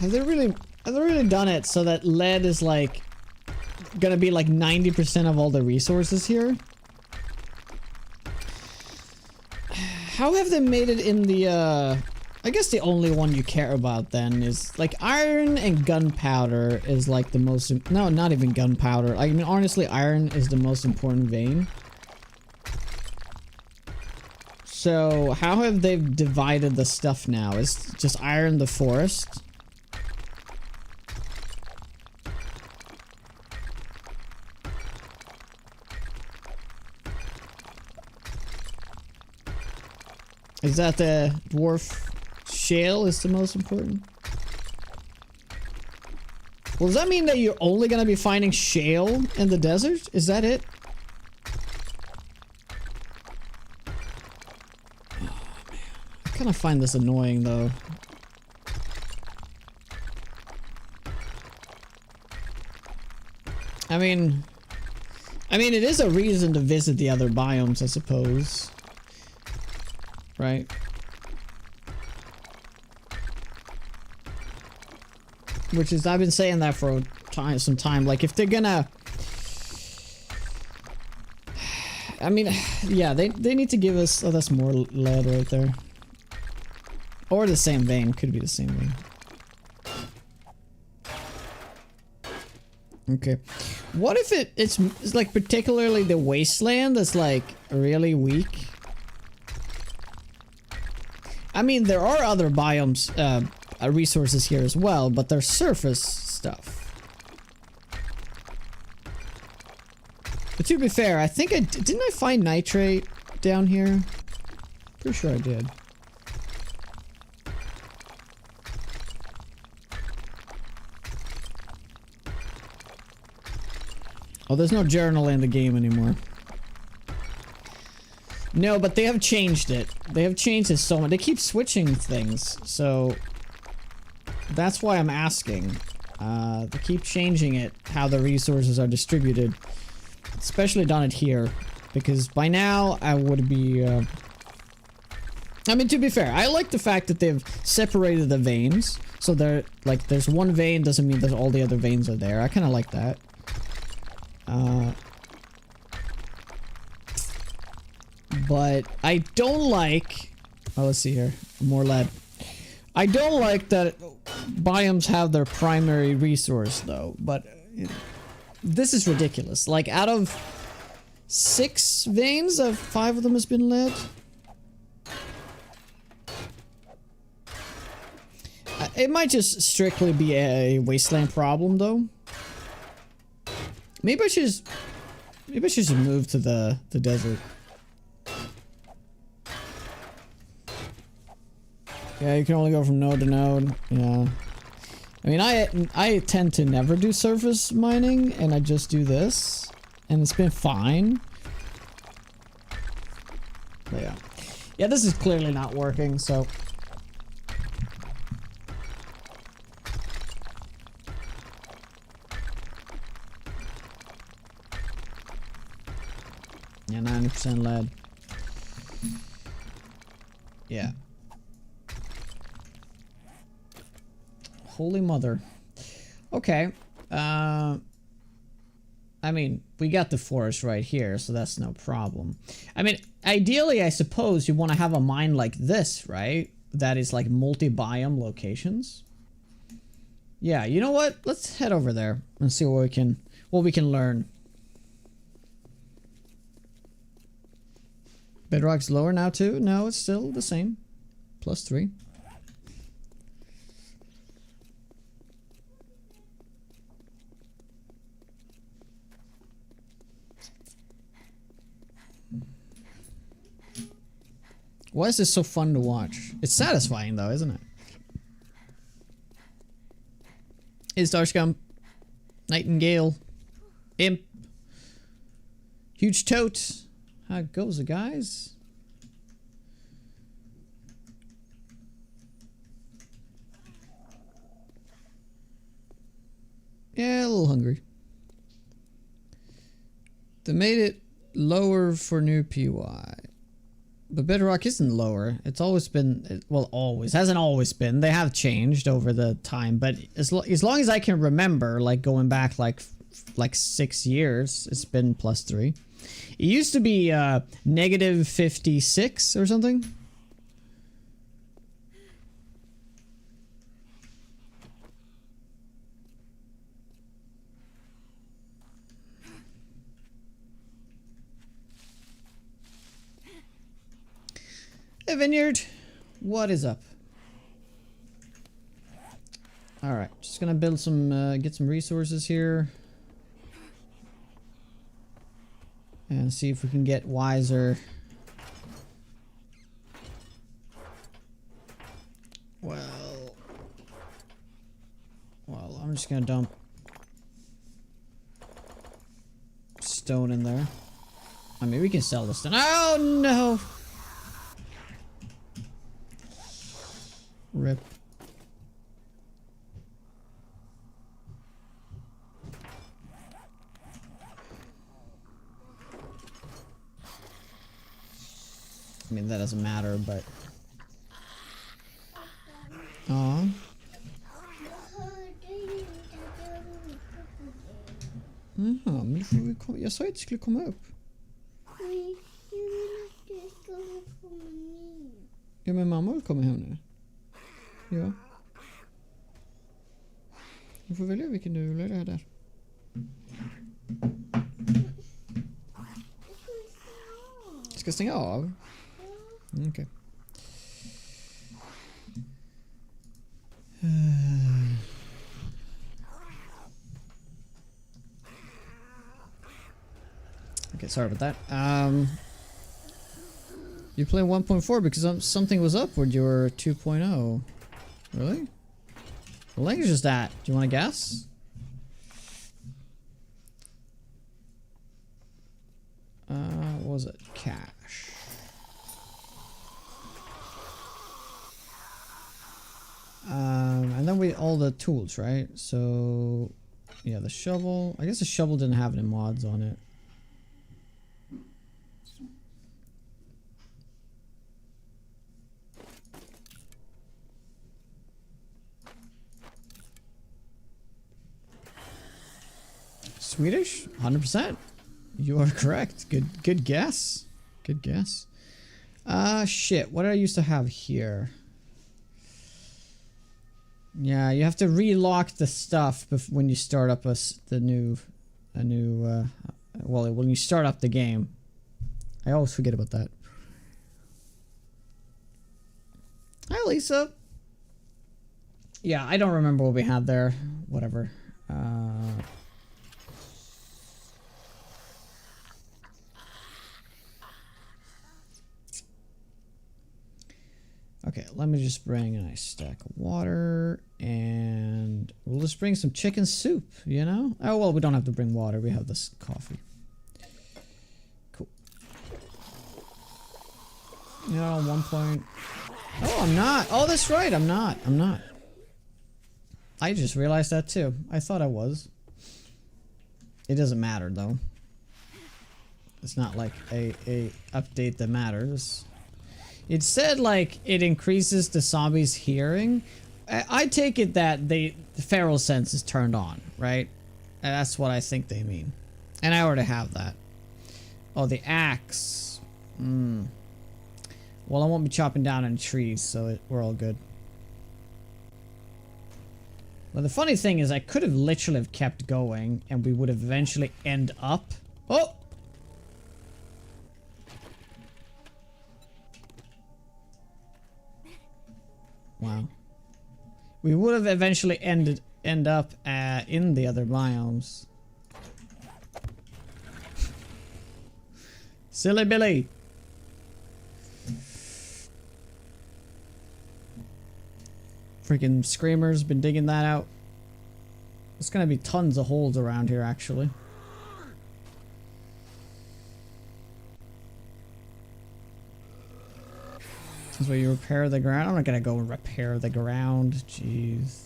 Have they really done it so that lead is like gonna be like 90% of all the resources here? How have they made it in the I guess the only one you care about then is like iron and gunpowder is like the most, no, not even gunpowder. I mean, honestly, iron is the most important vein. So how have they divided the stuff now? Is just iron the forest? Is that the dwarf? Shale is the most important? Well, does that mean that you're only gonna be finding shale in the desert? Is that it? Oh, man. I kind of find this annoying, though. I mean, it is a reason to visit the other biomes, I suppose. Right? Which is, I've been saying that for some time. Like, if they're gonna... I mean, yeah, they need to give us... Oh, that's more lead right there. Or the same vein. Could be the same vein. Okay. What if it's like particularly the wasteland that's like really weak? I mean, there are other biomes, resources here as well, but they're surface stuff. But to be fair, I think didn't I find nitrate down here? Pretty sure I did. Oh, there's no journal in the game anymore. No, but they have changed it. They have changed it so much. They keep switching things, so that's why I'm asking. They keep changing it, how the resources are distributed. Especially done it here, because by now I would be... I mean, to be fair, I like the fact that they've separated the veins. So they're like, there's one vein doesn't mean that all the other veins are there. I kind of like that. But I don't like... Oh, let's see here. More lead. I don't like that biomes have their primary resource, though. But this is ridiculous. Like, out of 6 veins, 5 of them has been lead. It might just strictly be a wasteland problem, though. Maybe I should just move to the desert. Yeah, you can only go from node to node. Yeah. I mean, I tend to never do surface mining, and I just do this, and it's been fine. But yeah. Yeah, this is clearly not working, so... Yeah, 90% lead. Yeah. Holy mother. Okay. I mean, we got the forest right here, so that's no problem. I mean, ideally, I suppose you want to have a mine like this, right? that is like multi-biome locations. Yeah, you know what? Let's head over there and see what we can learn. Bedrock's lower now too? No, it's still the same. +3. Why is this so fun to watch? It's satisfying though, isn't it? Is Starscum, Nightingale, Imp, Huge Tote. How goes it, guys? Yeah, a little hungry. They made it lower for new PY. But Bedrock isn't lower. It's always been, well, always. Hasn't always been. They have changed over the time. But as long as I can remember, like going back like 6 years, it's been +3. It used to be -56 or something. Hey Vineyard, what is up? Alright, just gonna build some, get some resources here. And see if we can get wiser. Well, I'm just gonna dump stone in there. I mean, we can sell this stone. Oh no! Rip. I mean, that doesn't matter, but... Aww. Jaha, men får vi komma... Jag sa att du skulle komma upp. Ja, men mamma vill komma hem nu. Ja. Du får välja vilken du vill ha där. Ska stänga av? Okej. Okay. Okay, sorry about that. You play 1.4 because something was up when you were 2.0. Really? What language is that? Do you want to guess? What was it? Cash. And then all the tools, right? So, yeah, the shovel. I guess the shovel didn't have any mods on it. Swedish? 100%. You are correct. Good guess. Good guess. Shit. What did I used to have here? Yeah, you have to relock the stuff when you start up when you start up the game. I always forget about that. Hi, Lisa. Yeah, I don't remember what we had there. Whatever. Okay, let me just bring a nice stack of water, and we'll just bring some chicken soup, you know? Oh, well, we don't have to bring water. We have this coffee. Cool. You know, 1 point... Oh, I'm not. Oh, that's right. I'm not. I just realized that too. I thought I was. It doesn't matter, though. It's not like a update that matters. It said like it increases the zombies' hearing. I take it that the feral sense is turned on, right? And that's what I think they mean. And I already have that. Oh, the axe. Well, I won't be chopping down any trees, so we're all good. Well, the funny thing is I could have literally have kept going and we would have eventually end up... Oh! Wow. We would have eventually end up in the other biomes. Silly Billy. Freaking Screamer's been digging that out. There's gonna be tons of holes around here, actually. This is where you repair the ground. I'm not gonna go and repair the ground. Jeez.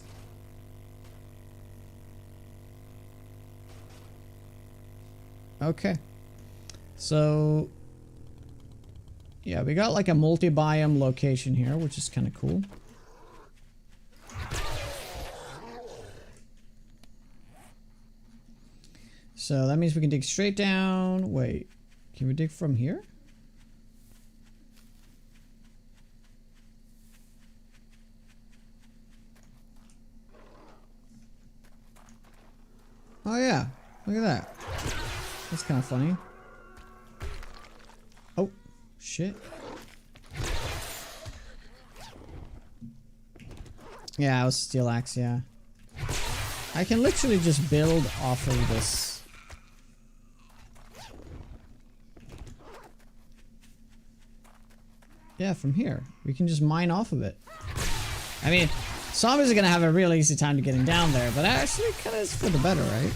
Okay. So... yeah, we got like a multi-biome location here, which is kind of cool. So that means we can dig straight down. Wait, can we dig from here? Oh yeah, look at that. That's kind of funny. Oh, shit. Yeah, it was steel axe, yeah. I can literally just build off of this. Yeah, from here. We can just mine off of it. I mean, zombies are gonna have a real easy time to getting down there, but actually it kinda is for the better, right?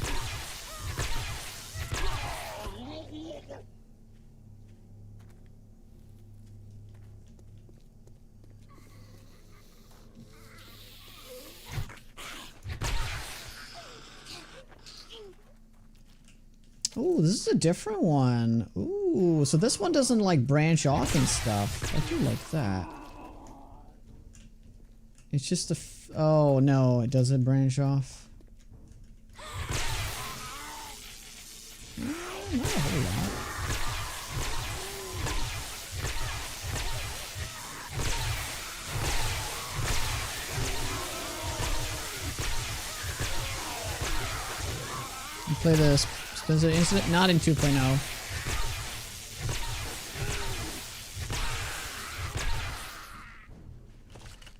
Ooh, this is a different one. Ooh, so this one doesn't like branch off and stuff. I do like that. It's just a oh no, it doesn't branch off. Not a whole lot. You play this. Does it incident? Not in 2.0.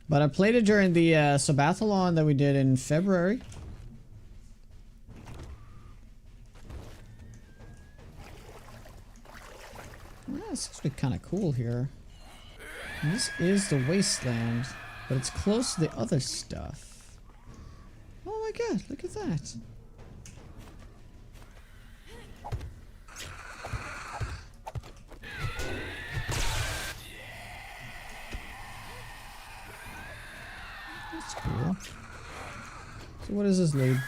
But I played it during the Sabathlon that we did in February. Well, it's actually kind of cool here. And this is the wasteland, but it's close to the other stuff. Oh my god, look at that. Cool. So what does this lead?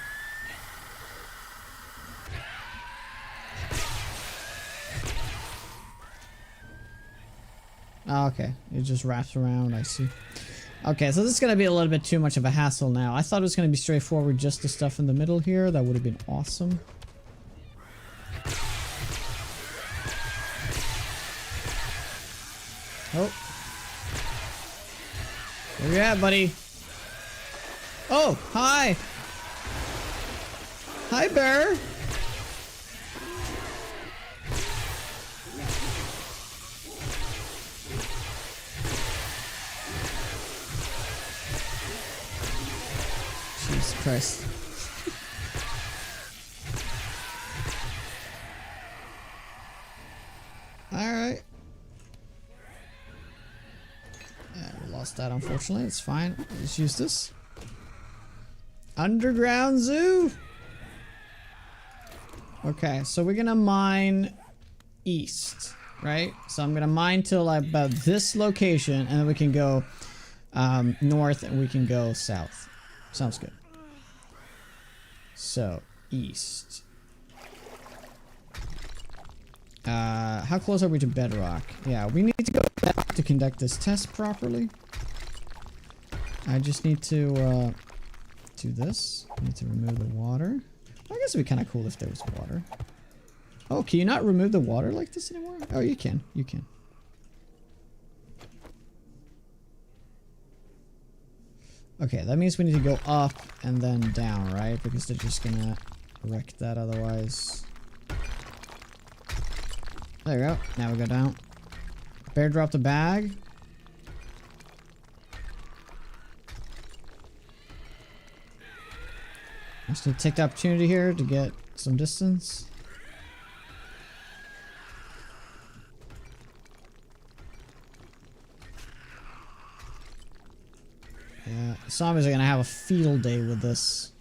Oh, okay. It just wraps around, I see. Okay, so this is going to be a little bit too much of a hassle now. I thought it was going to be straightforward, just the stuff in the middle here. That would have been awesome. Oh. Where you at, buddy? Oh, hi! Hi, bear! Jesus Christ. Alright. Yeah, we lost that, unfortunately. It's fine. Let's use this. Underground zoo. Okay, so we're gonna mine east, right? So I'm gonna mine till about this location, and then we can go north, and we can go south. Sounds good. So east. How close are we to bedrock? Yeah, we need to go back to conduct this test properly. I just need to do this. I need to remove the water. I guess it'd be kind of cool if there was water. Oh, can you not remove the water like this anymore? Oh, you can. You can. Okay, that means we need to go up and then down, right? Because they're just gonna wreck that otherwise. There we go. Now we go down. Bear dropped a bag. I'm just gonna take the opportunity here to get some distance. Yeah, zombies are gonna have a field day with this.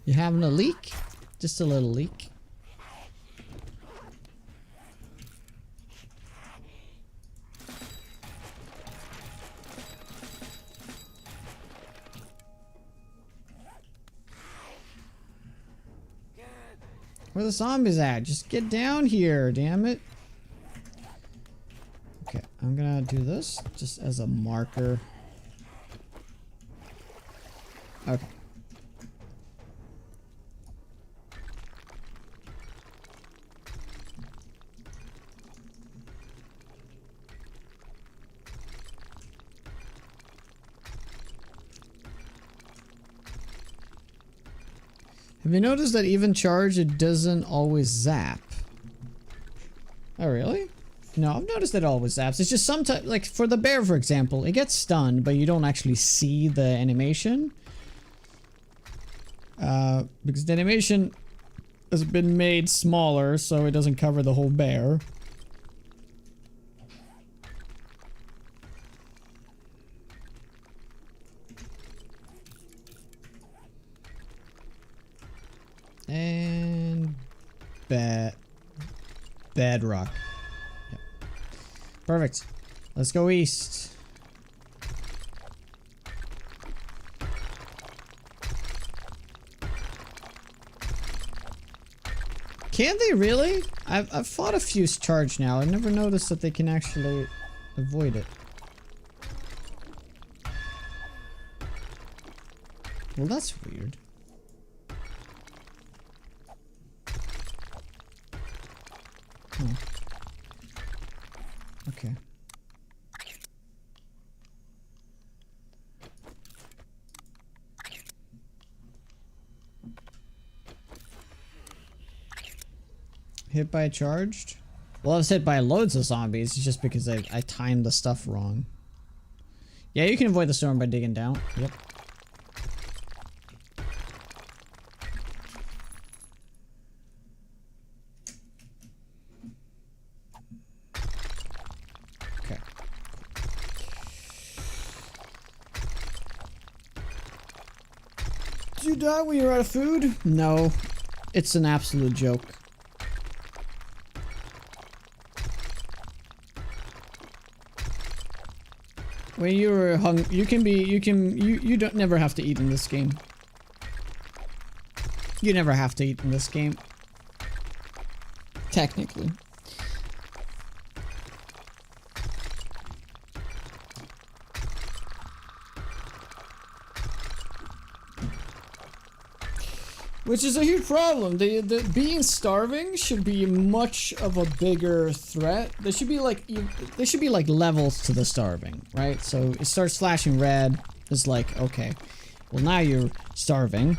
You having a leak? Just a little leak. Where the zombies at? Just get down here, damn it. Okay, I'm gonna do this just as a marker. Okay. Have you noticed that even charge, it doesn't always zap? Oh, really? No, I've noticed that it always zaps. It's just sometimes, like for the bear, for example, it gets stunned, but you don't actually see the animation. Because the animation has been made smaller, so it doesn't cover the whole bear. And bedrock. Yep. Perfect. Let's go east. Can they really? I've fought a few charge now. I've never noticed that they can actually avoid it. Well, that's weird. Oh. Okay. Hit by charged? Well, I was hit by loads of zombies. It's just because I timed the stuff wrong. Yeah, you can avoid the storm by digging down. Yep. Okay. Did you die when you're out of food? No. It's an absolute joke. When you're hungry, you don't never have to eat in this game. You never have to eat in this game. Technically. Which is a huge problem. The being starving should be much of a bigger threat. There should be like levels to the starving, right? So it starts flashing red. It's like, okay, well now you're starving.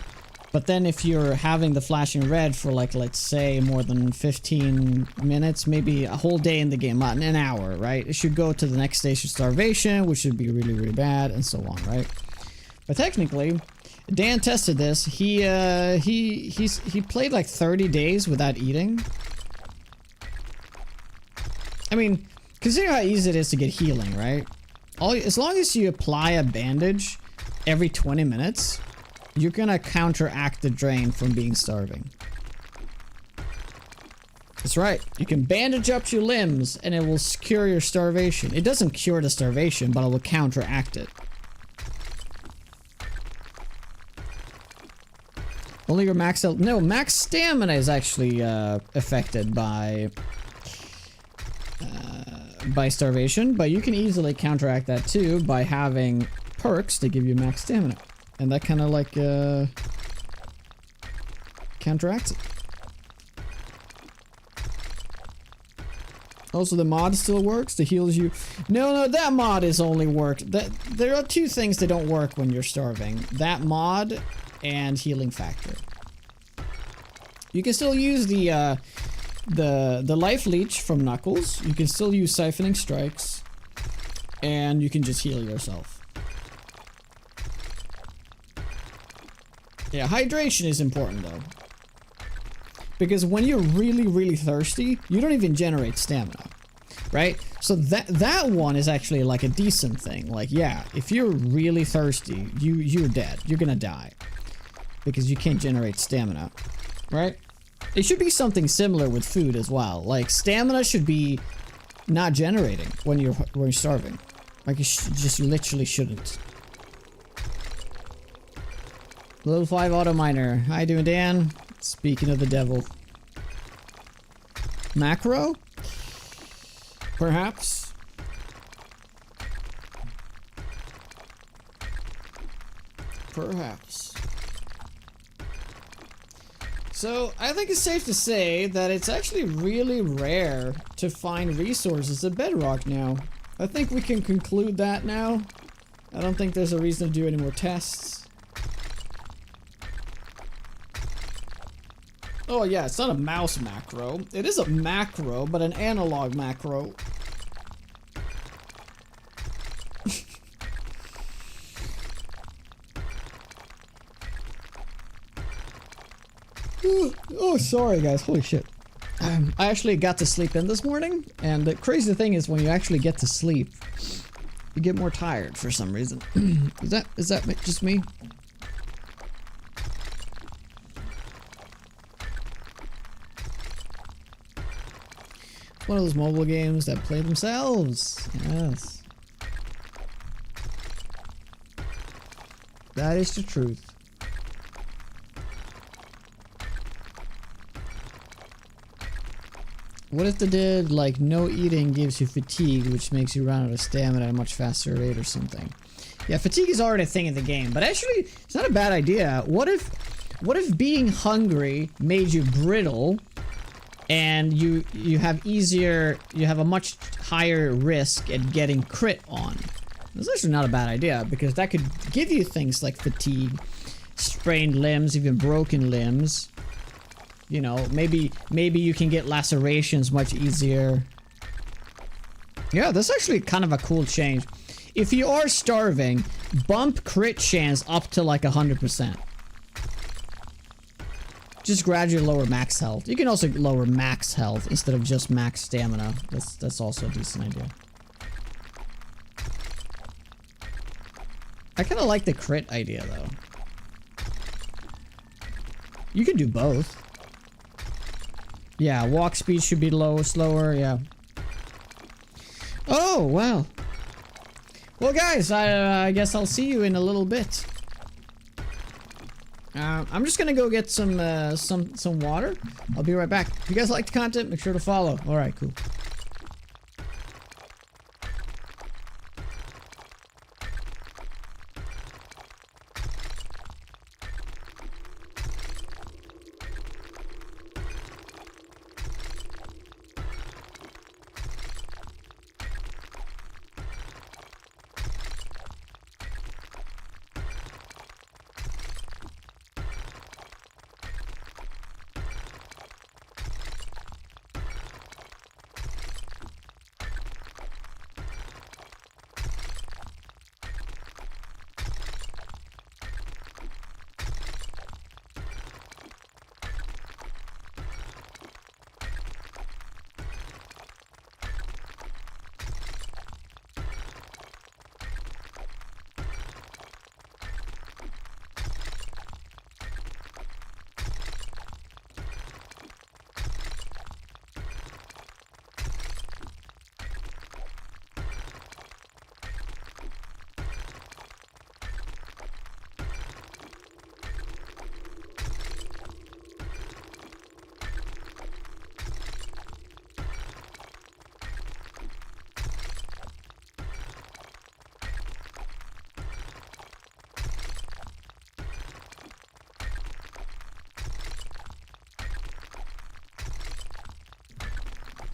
But then if you're having the flashing red for like, let's say more than 15 minutes, maybe a whole day in the game, not an hour, right? It should go to the next stage of starvation, which should be really, really bad, and so on, right? But technically, Dan tested this. He played like 30 days without eating. I mean, consider how easy it is to get healing, right? As long as you apply a bandage every 20 minutes, you're gonna counteract the drain from being starving. That's right. You can bandage up your limbs and it will cure your starvation. It doesn't cure the starvation, but it will counteract it. Only your max health. No, max stamina is actually affected by by starvation, but you can easily counteract that too by having perks that give you max stamina. And that kind of like counteracts it. Also, the mod still works. The heals you. No, that mod is only worked. There are two things that don't work when you're starving. That mod and healing factor. You can still use the life leech from Knuckles. You can still use siphoning strikes, and you can just heal yourself. Yeah, hydration is important though. Because when you're really, really thirsty, you don't even generate stamina, right? So that one is actually like a decent thing. Like, yeah, if you're really thirsty, you're dead. You're gonna die because you can't generate stamina, right? It should be something similar with food as well. Like, stamina should be not generating when you're starving. Like, you just literally shouldn't. Level 5 auto miner. How you doing, Dan? Speaking of the devil. Macro? Perhaps? Perhaps. So, I think it's safe to say that it's actually really rare to find resources at Bedrock now. I think we can conclude that now. I don't think there's a reason to do any more tests. Oh yeah, it's not a mouse macro. It is a macro, but an analog macro. Oh, sorry guys, holy shit. I actually got to sleep in this morning, and the crazy thing is when you actually get to sleep, you get more tired for some reason. Is that just me? One of those mobile games that play themselves. Yes. That is the truth. What if they did, like, no eating gives you fatigue, which makes you run out of stamina at a much faster rate or something? Yeah, fatigue is already a thing in the game, but actually, it's not a bad idea. What if being hungry made you brittle, and you have a much higher risk at getting crit on? That's actually not a bad idea, because that could give you things like fatigue, sprained limbs, even broken limbs. You know, maybe you can get lacerations much easier. Yeah, that's actually kind of a cool change. If you are starving, bump crit chance up to like 100%. Just gradually lower max health. You can also lower max health instead of just max stamina. That's also a decent idea. I kind of like the crit idea though. You can do both. Yeah, walk speed should be slower, yeah. Oh, wow. Well, guys, I guess I'll see you in a little bit. I'm just gonna go get some water. I'll be right back. If you guys like the content, make sure to follow. All right, cool.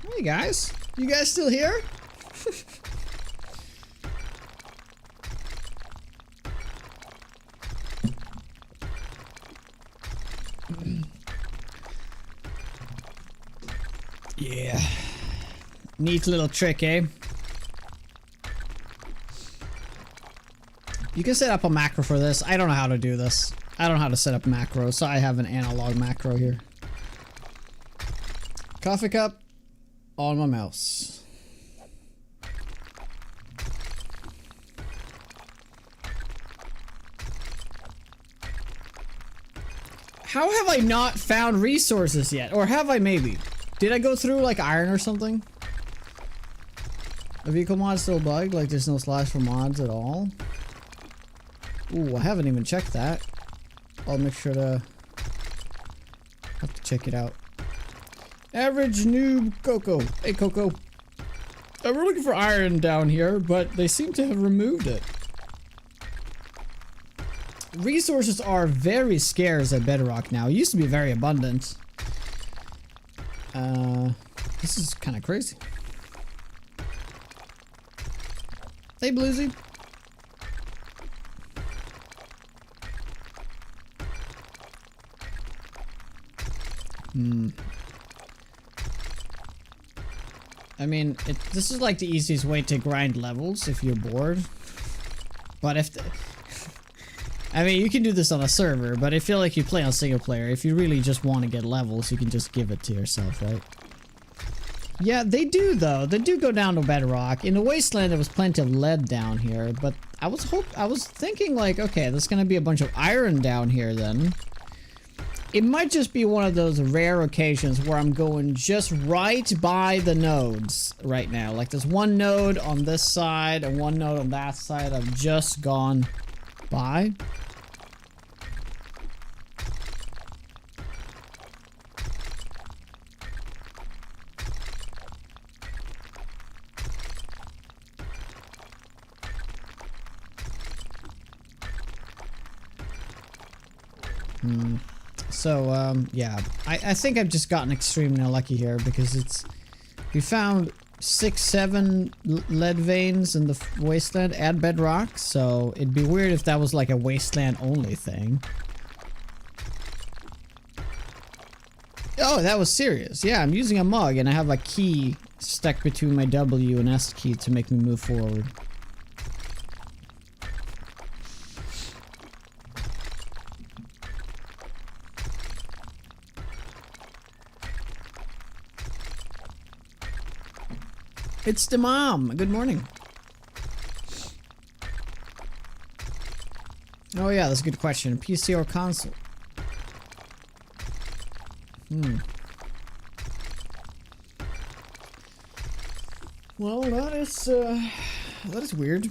Hey guys, you guys still here? Yeah. Neat little trick, eh? You can set up a macro for this. I don't know how to do this. I don't know how to set up macros, so I have an analog macro here. Coffee cup on my mouse. How have I not found resources yet? Or have I maybe? Did I go through like iron or something? The vehicle mod still bugged? Like there's no slash for mods at all? Ooh, I haven't even checked that. I'll make sure to have to check it out. Average noob Coco. Hey Coco. We're looking for iron down here, but they seem to have removed it. Resources are very scarce at Bedrock now. It used to be very abundant. This is kind of crazy. Hey Bluesy. I mean, this is like the easiest way to grind levels if you're bored. But if I mean, you can do this on a server, but I feel like you play on single player. If you really just want to get levels, you can just give it to yourself, right? Yeah, they do though. They do go down to Bedrock. In the Wasteland, there was plenty of lead down here, but I was thinking like, okay, there's gonna be a bunch of iron down here then. It might just be one of those rare occasions where I'm going just right by the nodes right now. Like there's one node on this side and one node on that side I've just gone by. So, yeah, I think I've just gotten extremely unlucky here because we found 6-7 lead veins in the Wasteland at Bedrock, so it'd be weird if that was like a Wasteland only thing. Oh, that was serious. Yeah, I'm using a mug and I have a key stuck between my W and S key to make me move forward. It's the mom. Good morning. Oh yeah, that's a good question. PC or console? Well, that is weird.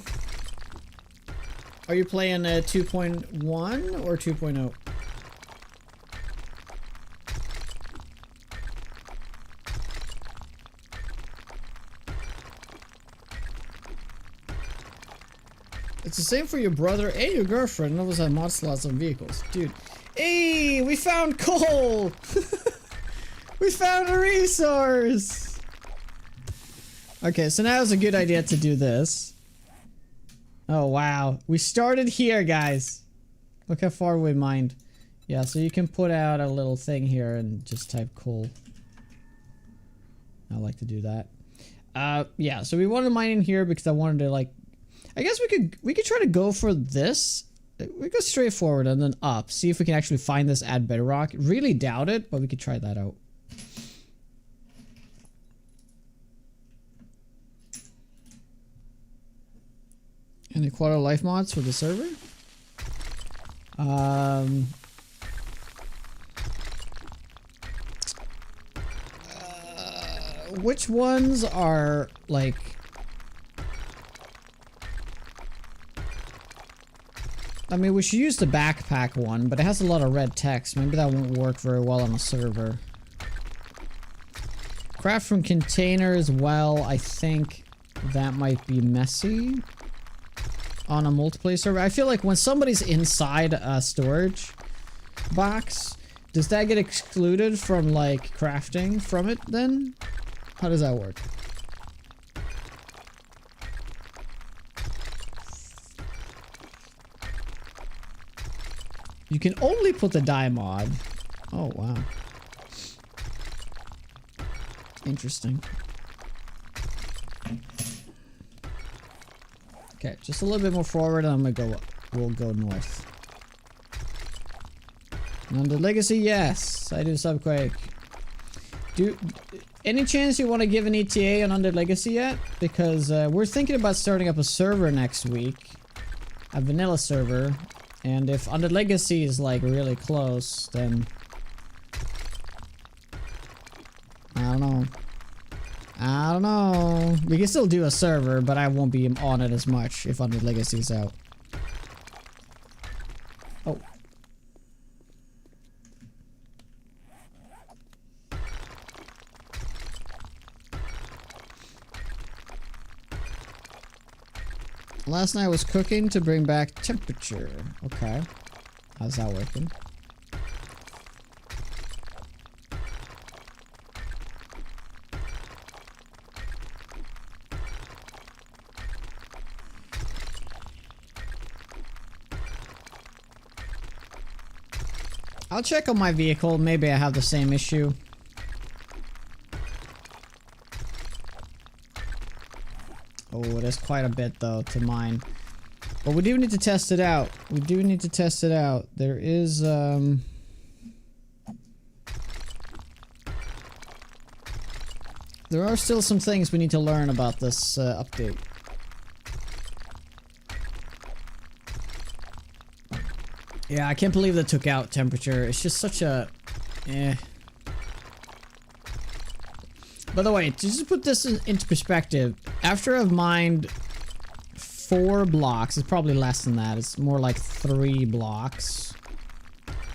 Are you playing 2.1 or 2.0? It's the same for your brother and your girlfriend. None of us have mod slots on vehicles. Dude. Hey, we found coal! We found a resource! Okay, so now it's a good idea to do this. Oh, wow. We started here, guys. Look how far we mined. Yeah, so you can put out a little thing here and just type coal. I like to do that. Yeah, so we wanted to mine in here because I wanted to, like, I guess we could try to go for this. We go straight forward and then up. See if we can actually find this at Bedrock. Really doubt it, but we could try that out. Any quarter life mods for the server? Which ones are like... I mean, we should use the backpack one, but it has a lot of red text. Maybe that won't work very well on a server. Craft from containers, well, I think that might be messy on a multiplayer server. I feel like when somebody's inside a storage box, does that get excluded from, like, crafting from it then? How does that work? You can only put the die mod. Oh, wow. Interesting. Okay, just a little bit more forward and I'm gonna go, we'll go north. Undead Legacy, yes, I do Subquake. Any chance you want to give an ETA on Undead Legacy yet? Because we're thinking about starting up a server next week. A vanilla server. And if Undead Legacy is like really close, then... I don't know. We can still do a server, but I won't be on it as much if Undead Legacy is out. Oh. Last night I was cooking to bring back temperature. Okay. How's that working? I'll check on my vehicle. Maybe I have the same issue. Oh, there's quite a bit though to mine. But we do need to test it out. We do need to test it out. There is there are still some things we need to learn about this update. Yeah, I can't believe they took out temperature. It's just such a... eh. By the way, just to put this into perspective, after I've mined 4 blocks, it's probably less than that. It's more like 3 blocks.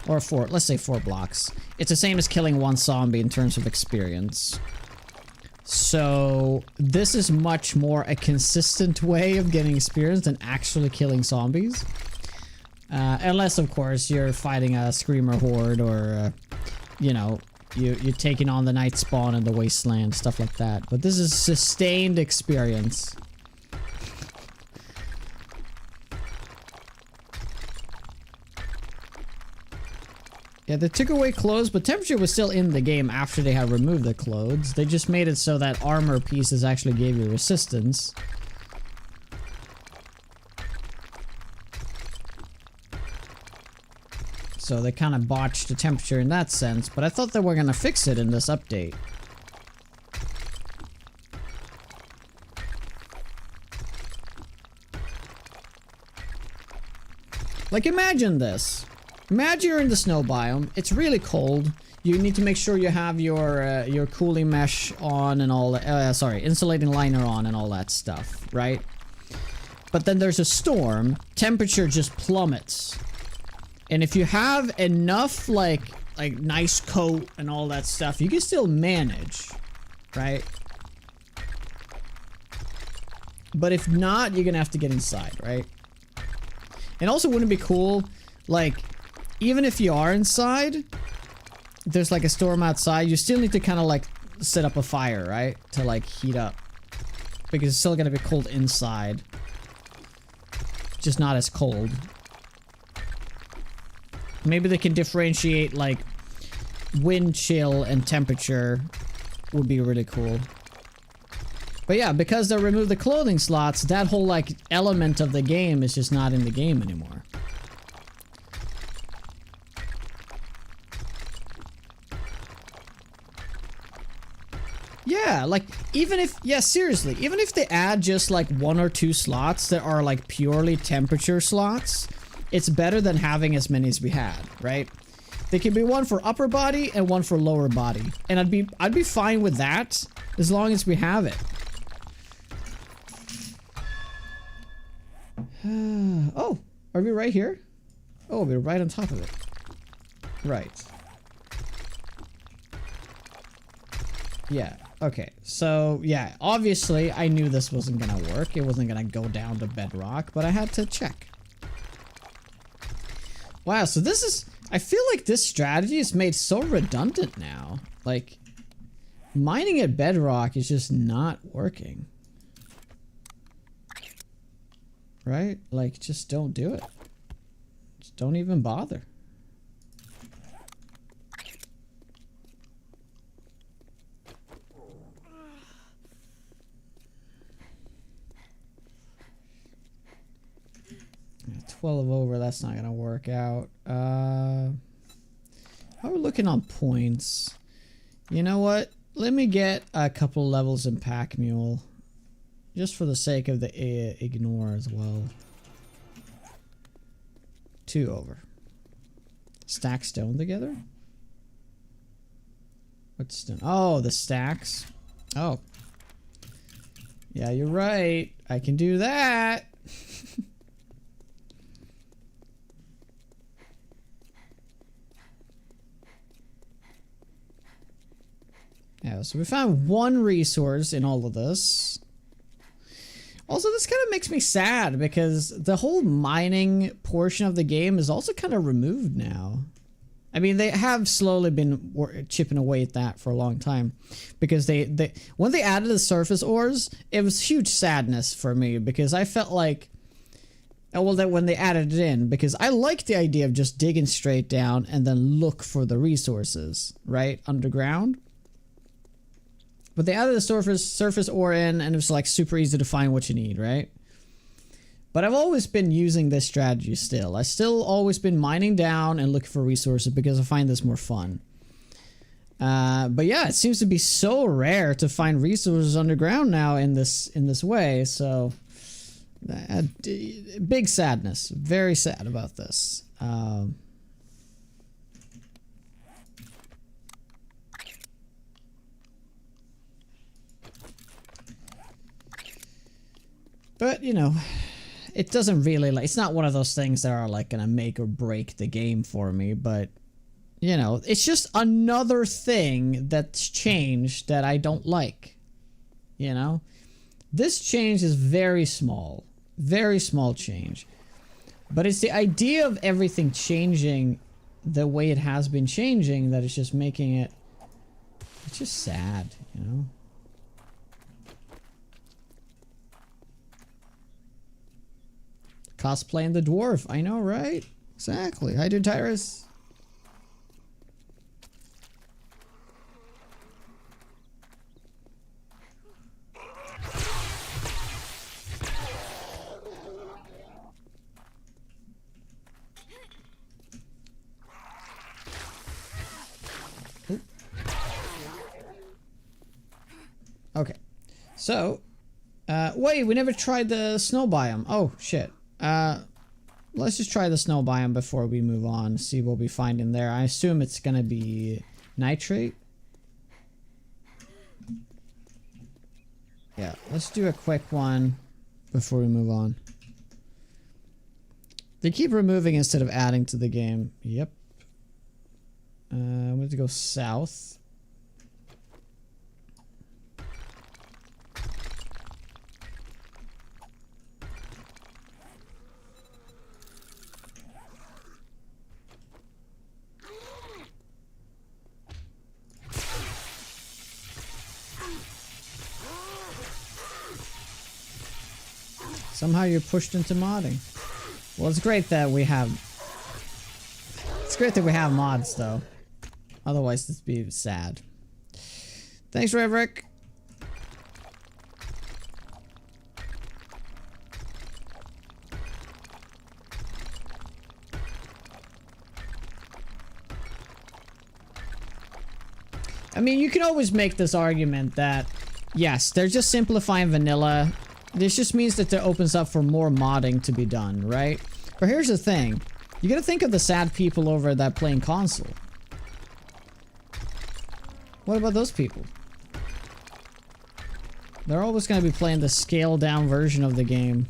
Or 4, let's say 4 blocks. It's the same as killing 1 zombie in terms of experience. So, this is much more a consistent way of getting experience than actually killing zombies. Unless, of course, you're fighting a screamer horde or, you know, you're taking on the night spawn in the wasteland, stuff like that. But this is sustained experience. Yeah, they took away clothes, but temperature was still in the game after they had removed the clothes. They just made it so that armor pieces actually gave you resistance. So they kind of botched the temperature in that sense, but I thought they were gonna fix it in this update. Like, imagine this. Imagine you're in the snow biome. It's really cold. You need to make sure you have your cooling mesh on and all that. Sorry, insulating liner on and all that stuff, right? But then there's a storm. Temperature just plummets. And if you have enough, like nice coat and all that stuff, you can still manage, right? But if not, you're gonna have to get inside, right? And also, wouldn't it be cool, like, even if you are inside, there's like a storm outside, you still need to kind of like set up a fire, right? To like heat up. Because it's still gonna be cold inside. Just not as cold. Maybe they can differentiate like wind chill and temperature would be really cool. But yeah, because they removed the clothing slots, that whole like element of the game is just not in the game anymore. Yeah, like even if, yeah, seriously, even if they add just like 1 or 2 slots that are like purely temperature slots, it's better than having as many as we had, right? There can be one for upper body and one for lower body. And I'd be fine with that as long as we have it. Oh, are we right here? Oh, we're right on top of it. Right. Yeah, okay. So, yeah, obviously I knew this wasn't gonna work. It wasn't gonna go down to bedrock, but I had to check. Wow, so this is... I feel like this strategy is made so redundant now. Like, mining at bedrock is just not working. Right? Like, just don't do it. Just don't even bother. Yeah, 12 over, that's not gonna work out. How are we looking on points? You know what? Let me get a couple levels in Pack Mule. Just for the sake of the ignore as well. 2 over. Stack stone together? What's stone? Oh, the stacks. Oh. Yeah, you're right. I can do that. Yeah, so we found 1 resource in all of this. Also, this kind of makes me sad because the whole mining portion of the game is also kind of removed now. I mean, they have slowly been chipping away at that for a long time because when they added the surface ores, it was huge sadness for me because I felt like, well, that when they added it in, because I liked the idea of just digging straight down and then look for the resources, right, underground. But they added the surface ore in, and it was like super easy to find what you need, right? But I've always been using this strategy still. I still always been mining down and looking for resources because I find this more fun. But yeah, it seems to be so rare to find resources underground now in this way. So big sadness. Very sad about this. But, you know, it doesn't really, like, it's not one of those things that are, like, gonna make or break the game for me, but, you know, it's just another thing that's changed that I don't like, you know? This change is very small change, but it's the idea of everything changing the way it has been changing that is just making it, it's just sad, you know? Cosplaying the dwarf. I know, right? Exactly. Hi, dude, Tyrus. Oop. Okay. So, wait, we never tried the snow biome. Oh, shit. Let's just try the snow biome before we move on. See what we find in there. I assume it's gonna be nitrate. Yeah, let's do a quick one before we move on. They keep removing instead of adding to the game. Yep. I'm going to go south. Somehow you're pushed into modding. Well, it's great that we have... It's great that we have mods, though. Otherwise, this would be sad. Thanks, Reverick. I mean, you can always make this argument that, yes, they're just simplifying vanilla. This just means that it opens up for more modding to be done, right? But here's the thing. You gotta think of the sad people over that playing console. What about those people? They're always gonna be playing the scaled down version of the game.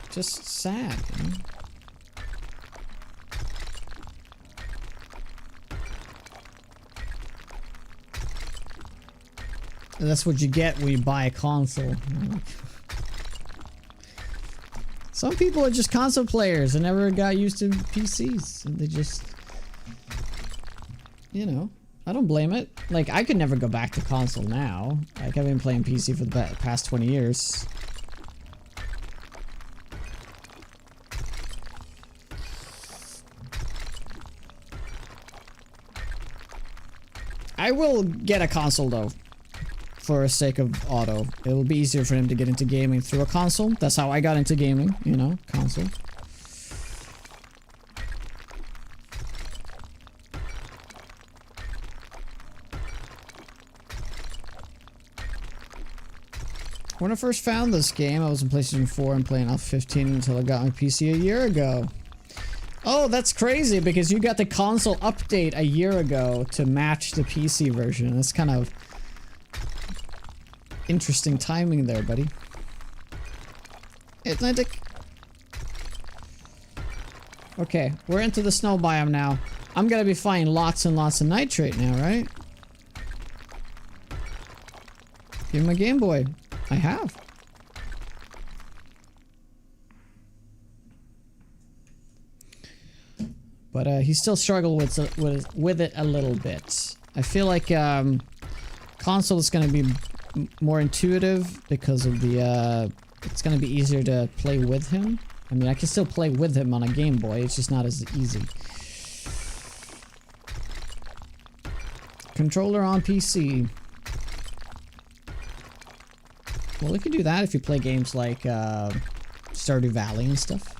Just sad, you know? That's what you get when you buy a console. Some people are just console players and never got used to PCs. And they just... You know, I don't blame it. Like, I could never go back to console now. Like, I've been playing PC for the past 20 years. I will get a console though, for the sake of Otto. It will be easier for him to get into gaming through a console. That's how I got into gaming, you know, console. When I first found this game, I was in PlayStation 4 and playing Alpha 15 until I got my PC a year ago. Oh, that's crazy because you got the console update a year ago to match the PC version. That's kind of interesting timing there, buddy. Atlantic. Okay, we're into the snow biome now. I'm gonna be finding lots and lots of nitrate now, right? Give me my Game Boy. I have. But he still struggled with it a little bit. I feel like console is going to be more intuitive because of the it's going to be easier to play with him. I mean, I can still play with him on a Game Boy. It's just not as easy. Controller on PC. Well, you can do that if you play games like Stardew Valley and stuff.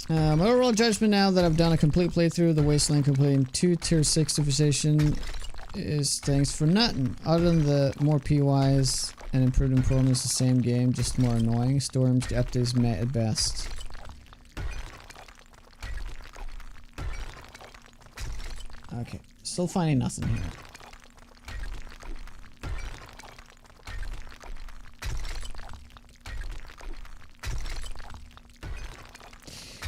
My overall judgment now that I've done a complete playthrough of the Wasteland, completing 2 tier 6 civilization is thanks for nothing. Other than the more PYs and improved performance, the same game, just more annoying. Storms, the updates met at best. Okay, still finding nothing here.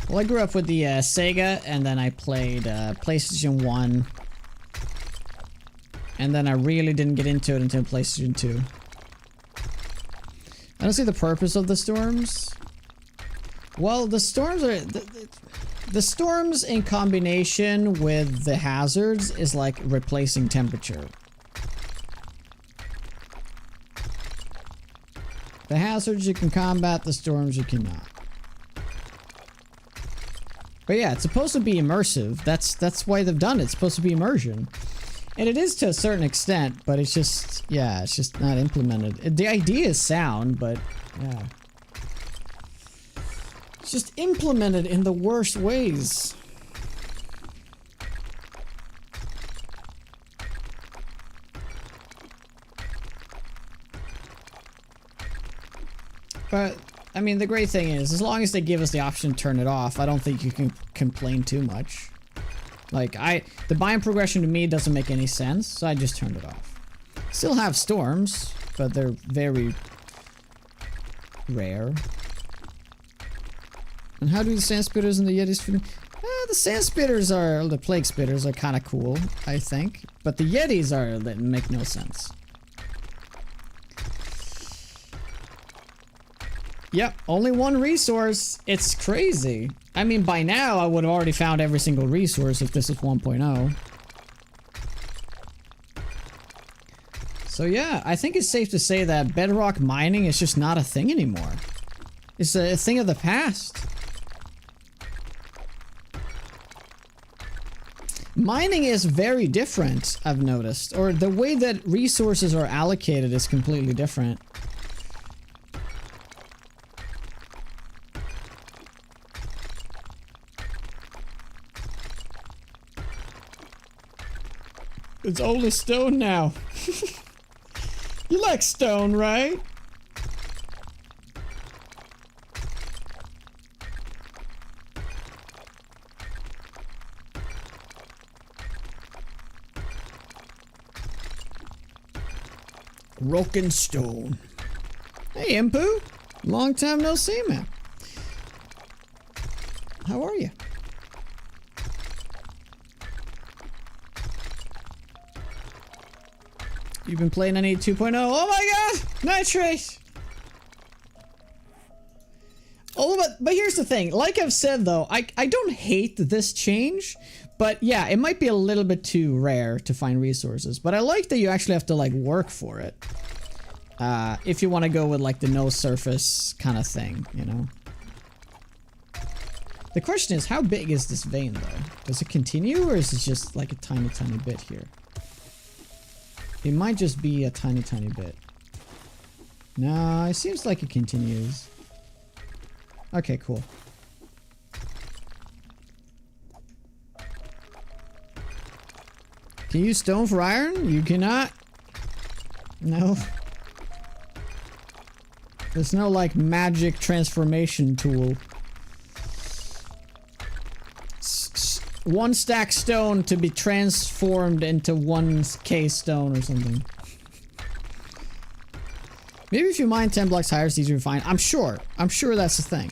Well, I grew up with the Sega, and then I played PlayStation 1. And then I really didn't get into it until PlayStation 2. I don't see the purpose of the storms. Well, the storms are... The storms in combination with the hazards is like replacing temperature. The hazards you can combat, the storms you cannot. But yeah, it's supposed to be immersive. That's why they've done it. It's supposed to be immersion. And it is to a certain extent, but it's just, yeah, it's just not implemented. The idea is sound, but yeah. It's just implemented in the worst ways. But, I mean, the great thing is, as long as they give us the option to turn it off, I don't think you can complain too much. Like, the biome progression to me doesn't make any sense, so I just turned it off. Still have storms, but they're very rare. And how do the sand spitters and the yetis fit? The sand spitters are, the plague spitters are kind of cool, I think. But the yetis are, that make no sense. Yep, only one resource. It's crazy. I mean, by now, I would have already found every single resource if this is 1.0. So yeah, I think it's safe to say that bedrock mining is just not a thing anymore. It's a thing of the past. Mining is very different, I've noticed. Or the way that resources are allocated is completely different. It's only stone now. You like stone, right? Broken stone. Hey, Impu. Long time no see, man. How are you? You've been playing any 2.0? Oh my god! Nitrate! Oh, but here's the thing. Like I've said though, I don't hate this change, but yeah, it might be a little bit too rare to find resources. But I like that you actually have to like work for it. If you want to go with like the no surface kind of thing, you know. The question is, how big is this vein though? Does it continue or is it just like a tiny bit here? It might just be a tiny bit. No, it seems like it continues. Okay, cool. Can you use stone for iron? You cannot. No. There's no like magic transformation tool. One stack stone to be transformed into 1k stone or something. Maybe if you mine 10 blocks higher, it's easier to find. I'm sure that's the thing.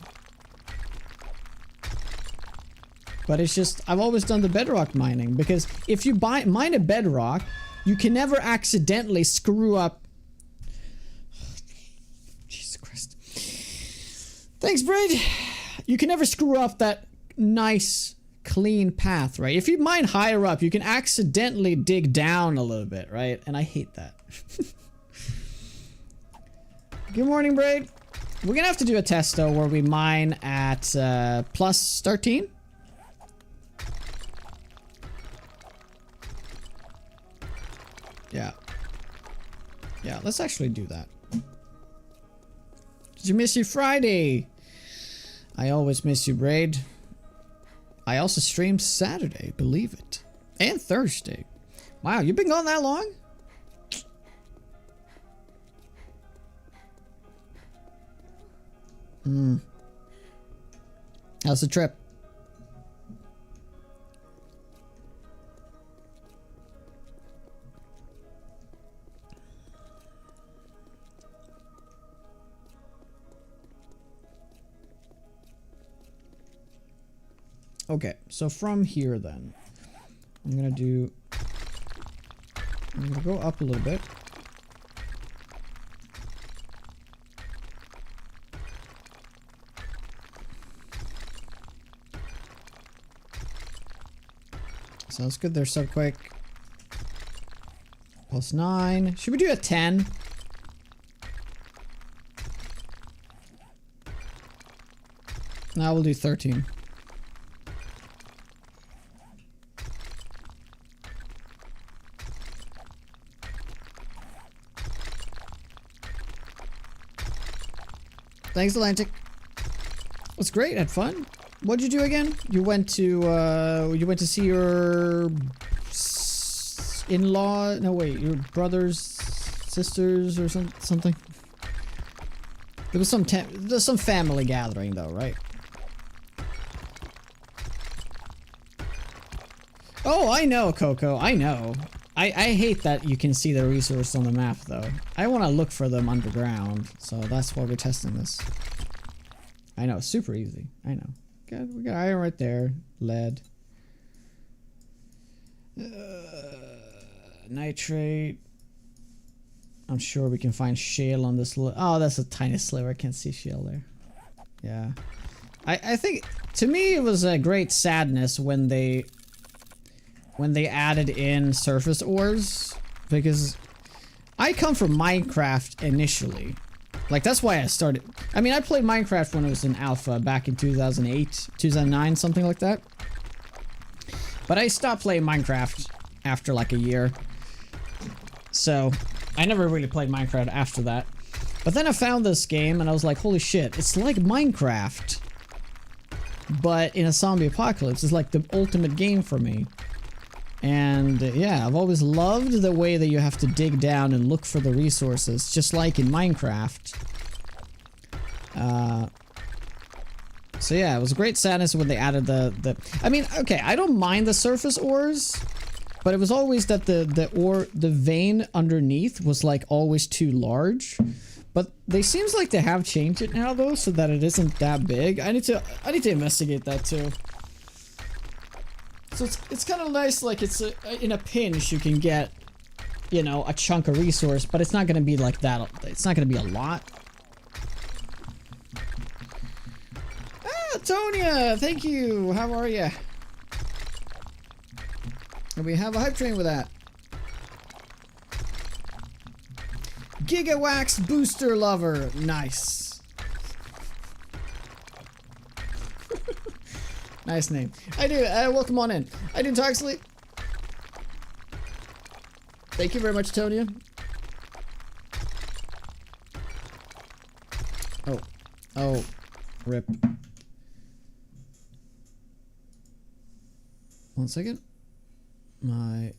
But it's just, I've always done the bedrock mining because if you mine a bedrock, you can never accidentally screw up. Jesus Christ. Thanks, Braid. You can never screw up that nice clean path, right? If you mine higher up, you can accidentally dig down a little bit, right? And I hate that. Good morning, Braid. We're gonna have to do a test though where we mine at plus 13. Yeah. Yeah, let's actually do that. Did you miss you Friday? I always miss you, Braid. I also streamed Saturday, believe it. And Thursday. Wow, you've been gone that long? How's the trip? Okay, so from here then, I'm gonna go up a little bit. Sounds good there, Subquake. Plus 9. Should we do a 10? No, we'll do 13. Thanks, Atlantic. That's great. Had fun. What'd you do again? You went to see your in-law. No, wait, your brothers, sisters, or something. There was some family gathering though, right? Oh, I know, Coco. I know. I hate that you can see the resource on the map though. I want to look for them underground, so that's why we're testing this. I know, super easy. I know. We got iron right there. Lead. Nitrate. I'm sure we can find shale on this. Oh, that's a tiny sliver. I can't see shale there. Yeah. I think, to me, it was a great sadness when they added in surface ores, because I come from Minecraft initially. Like, that's why I started. I mean, I played Minecraft when it was in alpha back in 2008, 2009, something like that. But I stopped playing Minecraft after like a year. So, I never really played Minecraft after that. But then I found this game and I was like, holy shit, it's like Minecraft. But in a zombie apocalypse. It's like the ultimate game for me. And yeah, I've always loved the way that you have to dig down and look for the resources, just like in Minecraft. So yeah, it was a great sadness when they added the I mean, okay, I don't mind the surface ores, but it was always that the vein underneath was like always too large. But they seems like they have changed it now though, so that it isn't that big. I need to investigate that too. So it's kind of nice, like it's in a pinch you can get you know, a chunk of resource, but it's not going to be like that. It's not going to be a lot. Ah, Tonya, thank you. How are you? And we have a hype train with that. Gigawax Booster Lover. Nice. Nice name. I do. Welcome on in. I do Toxley. Thank you very much, Tonya. Oh. Oh. Rip. 1 second. My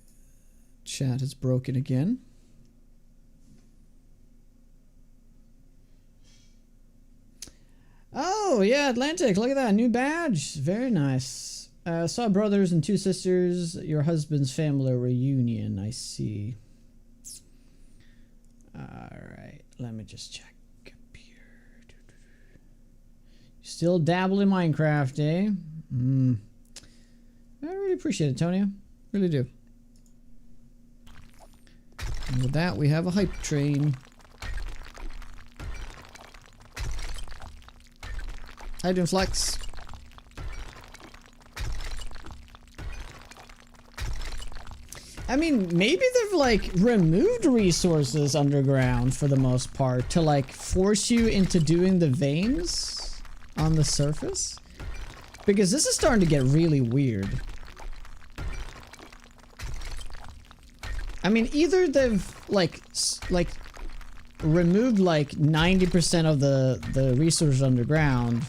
chat is broken again. Oh, yeah, Atlantic. Look at that. New badge. Very nice. Saw brothers and two sisters. Your husband's family reunion. I see. Alright. Let me just check up here. Still dabble in Minecraft, eh? I really appreciate it, Tonya. Really do. And with that, we have a hype train. How you doing, Flex? I mean, maybe they've like removed resources underground for the most part to like force you into doing the veins on the surface. Because this is starting to get really weird. I mean, either they've like removed like 90% of the resources underground.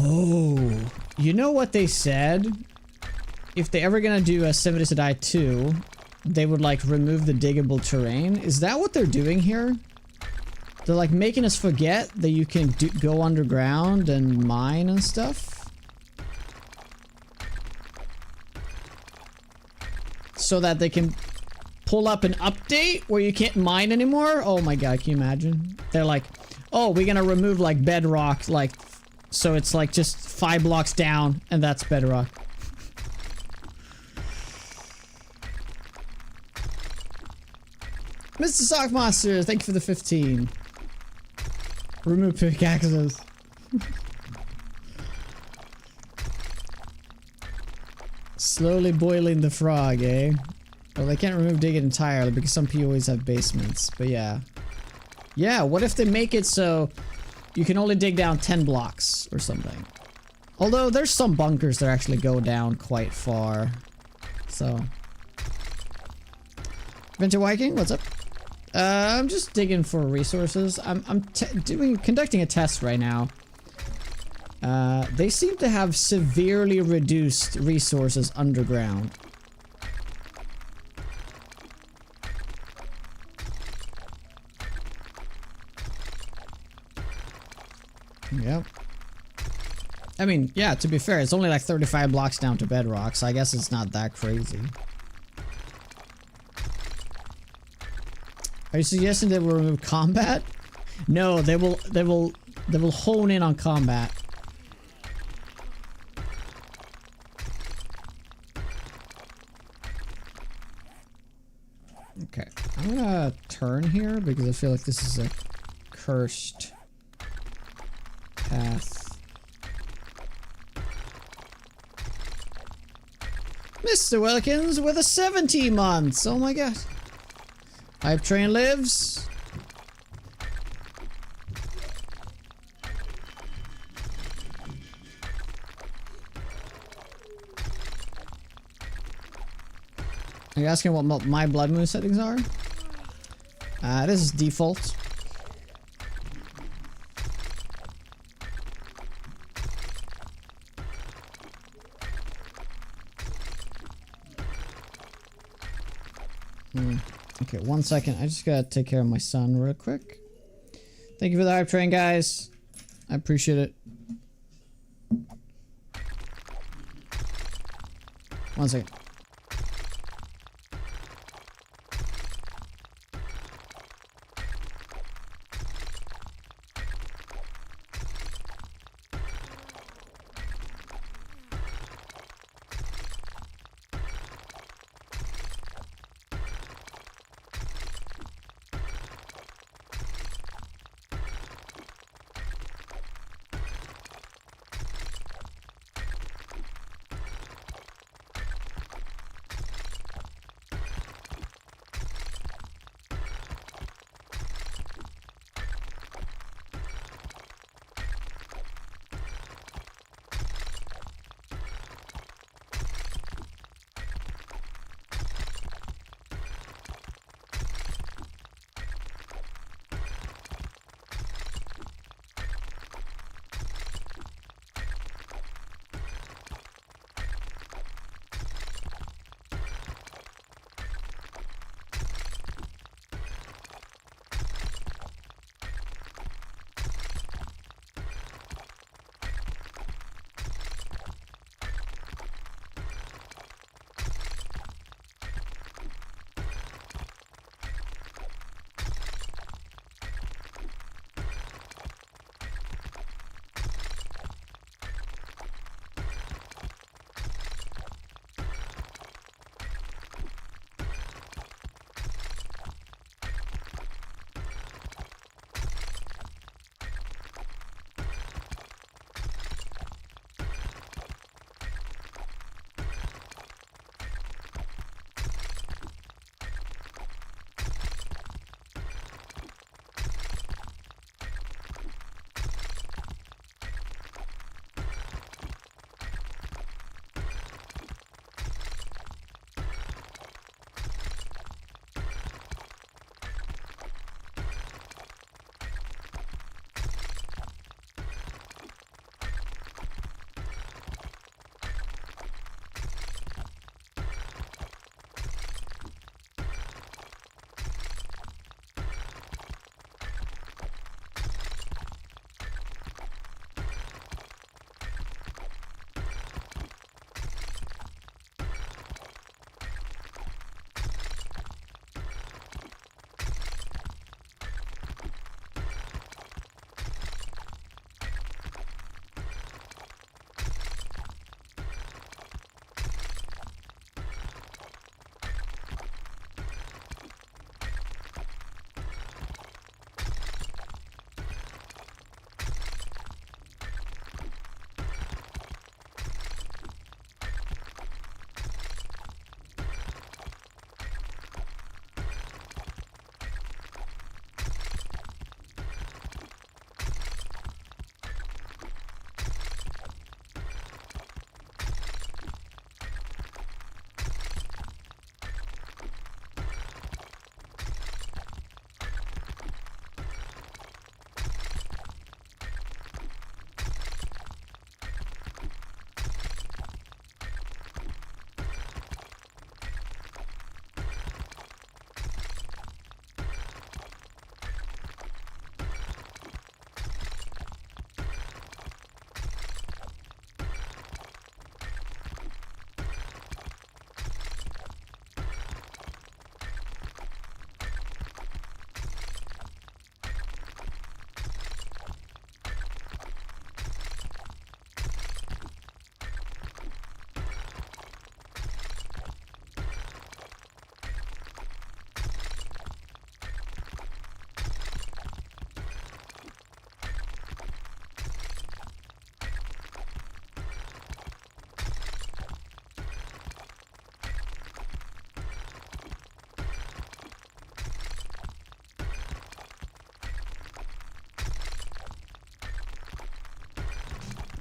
Oh, you know what they said? If they ever gonna do a 7 Days to Die 2, they would like remove the diggable terrain. Is that what they're doing here? They're like making us forget that you can go underground and mine and stuff? So that they can pull up an update where you can't mine anymore? Oh my god, can you imagine? They're like, oh, we're gonna remove like bedrock, like, so it's like just 5 blocks down and that's bedrock. Mr. Sockmaster, thank you for the 15. Remove pickaxes. Slowly boiling the frog, eh? Well, they can't remove dig it entirely because some POEs have basements, but yeah. Yeah, what if they make it so you can only dig down 10 blocks or something? Although there's some bunkers that actually go down quite far. So. Venture Viking, what's up? I'm just digging for resources. I'm conducting a test right now. They seem to have severely reduced resources underground. Yep. I mean, yeah, to be fair, it's only like 35 blocks down to bedrock, so I guess it's not that crazy. Are you suggesting they will remove combat? No, they will hone in on combat. Okay, I'm gonna turn here because I feel like this is a cursed path. Mr. Wilkins with a 70 months. Oh my god. Hype train lives. Are you asking what my Blood Moon settings are? This is default. Okay, 1 second. I just gotta take care of my son real quick. Thank you for the hype train, guys. I appreciate it. 1 second.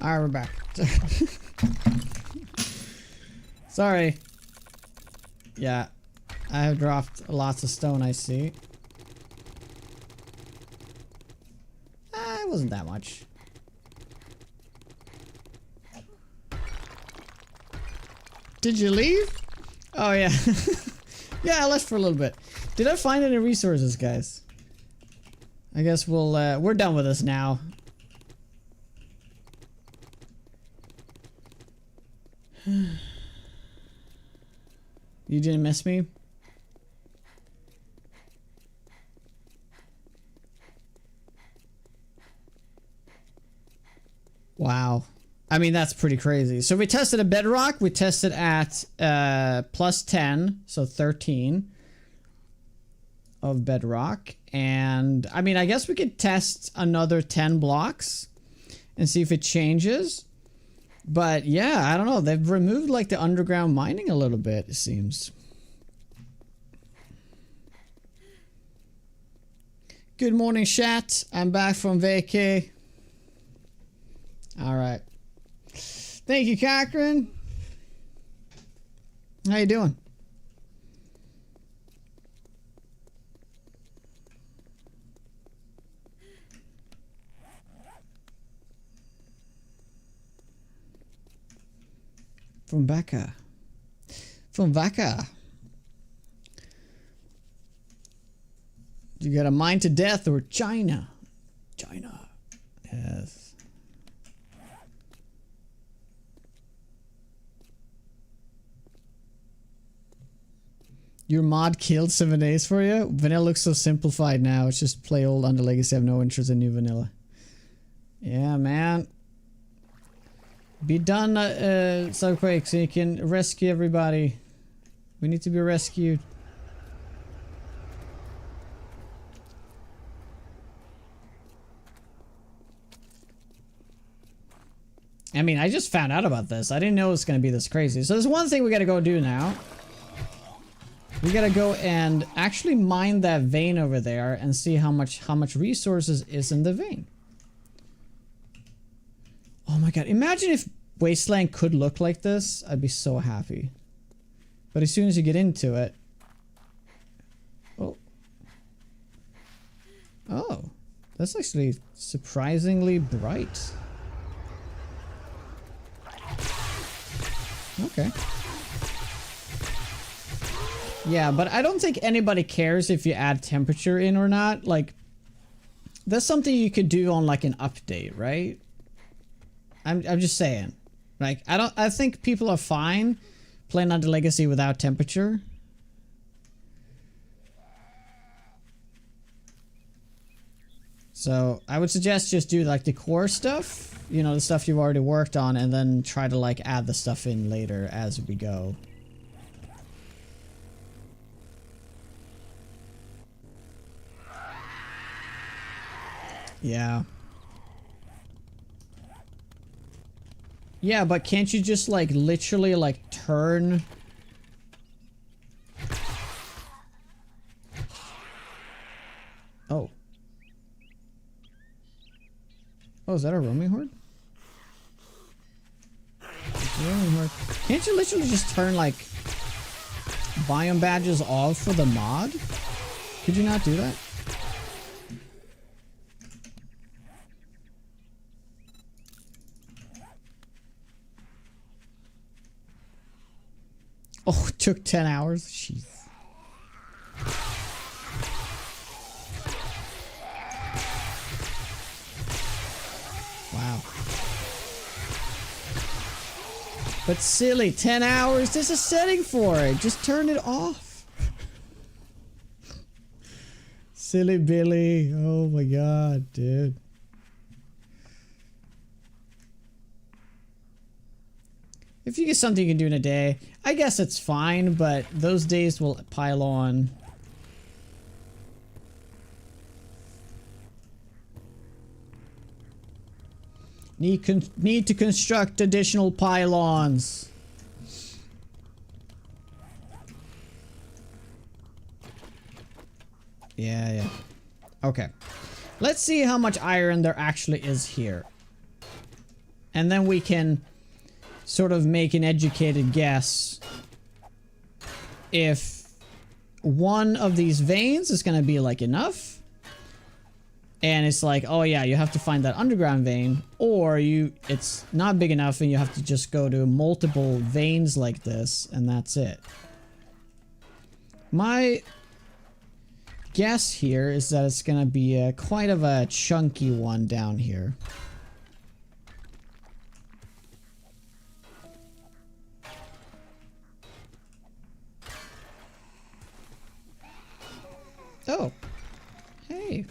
Alright, we're back. Sorry. Yeah, I have dropped lots of stone, I see. It wasn't that much. Did you leave? Oh yeah. Yeah, I left for a little bit. Did I find any resources, guys? I guess we're done with this now. You didn't miss me? Wow. I mean, that's pretty crazy. So we tested a bedrock. We tested at plus 10, so 13 of bedrock. And I mean, I guess we could test another 10 blocks and see if it changes. But yeah, I don't know. They've removed like the underground mining a little bit, it seems. Good morning, chat. I'm back from vacay. All right. Thank you, Cochran. How you doing? From Becca. From Vaca. You got a mine to death or China? China. Yes. Your mod killed 7 days for you? Vanilla looks so simplified now. It's just play old Under Legacy. I have no interest in new vanilla. Yeah, man. Be done, Subquake, so you can rescue everybody. We need to be rescued. I mean, I just found out about this. I didn't know it was going to be this crazy. So there's one thing we got to go do now. We got to go and actually mine that vein over there and see how much resources is in the vein. Oh my god, imagine if Wasteland could look like this. I'd be so happy. But as soon as you get into it... Oh, that's actually surprisingly bright. Okay. Yeah, but I don't think anybody cares if you add temperature in or not. Like, that's something you could do on like an update, right? I'm just saying. Like, I think people are fine playing Under Legacy without temperature. So I would suggest just do like the core stuff, you know, the stuff you've already worked on, and then try to like add the stuff in later as we go. Yeah. Yeah, but can't you just like literally like turn... Oh. Oh, is that a roaming horde? Roaming horde. Can't you literally just turn like biome badges off for the mod? Could you not do that? Oh, it took 10 hours? Jeez. Wow. But silly, 10 hours? There's a setting for it. Just turn it off. Silly Billy. Oh my god, dude. If you get something you can do in a day, I guess it's fine, but those days will pile on. Need to construct additional pylons. Yeah. Okay. Let's see how much iron there actually is here. And then we can sort of make an educated guess if one of these veins is going to be like enough. And it's like, oh yeah, you have to find that underground vein, or it's not big enough and you have to just go to multiple veins like this and that's it. My guess here is that it's going to be quite of a chunky one down here. Oh, hey.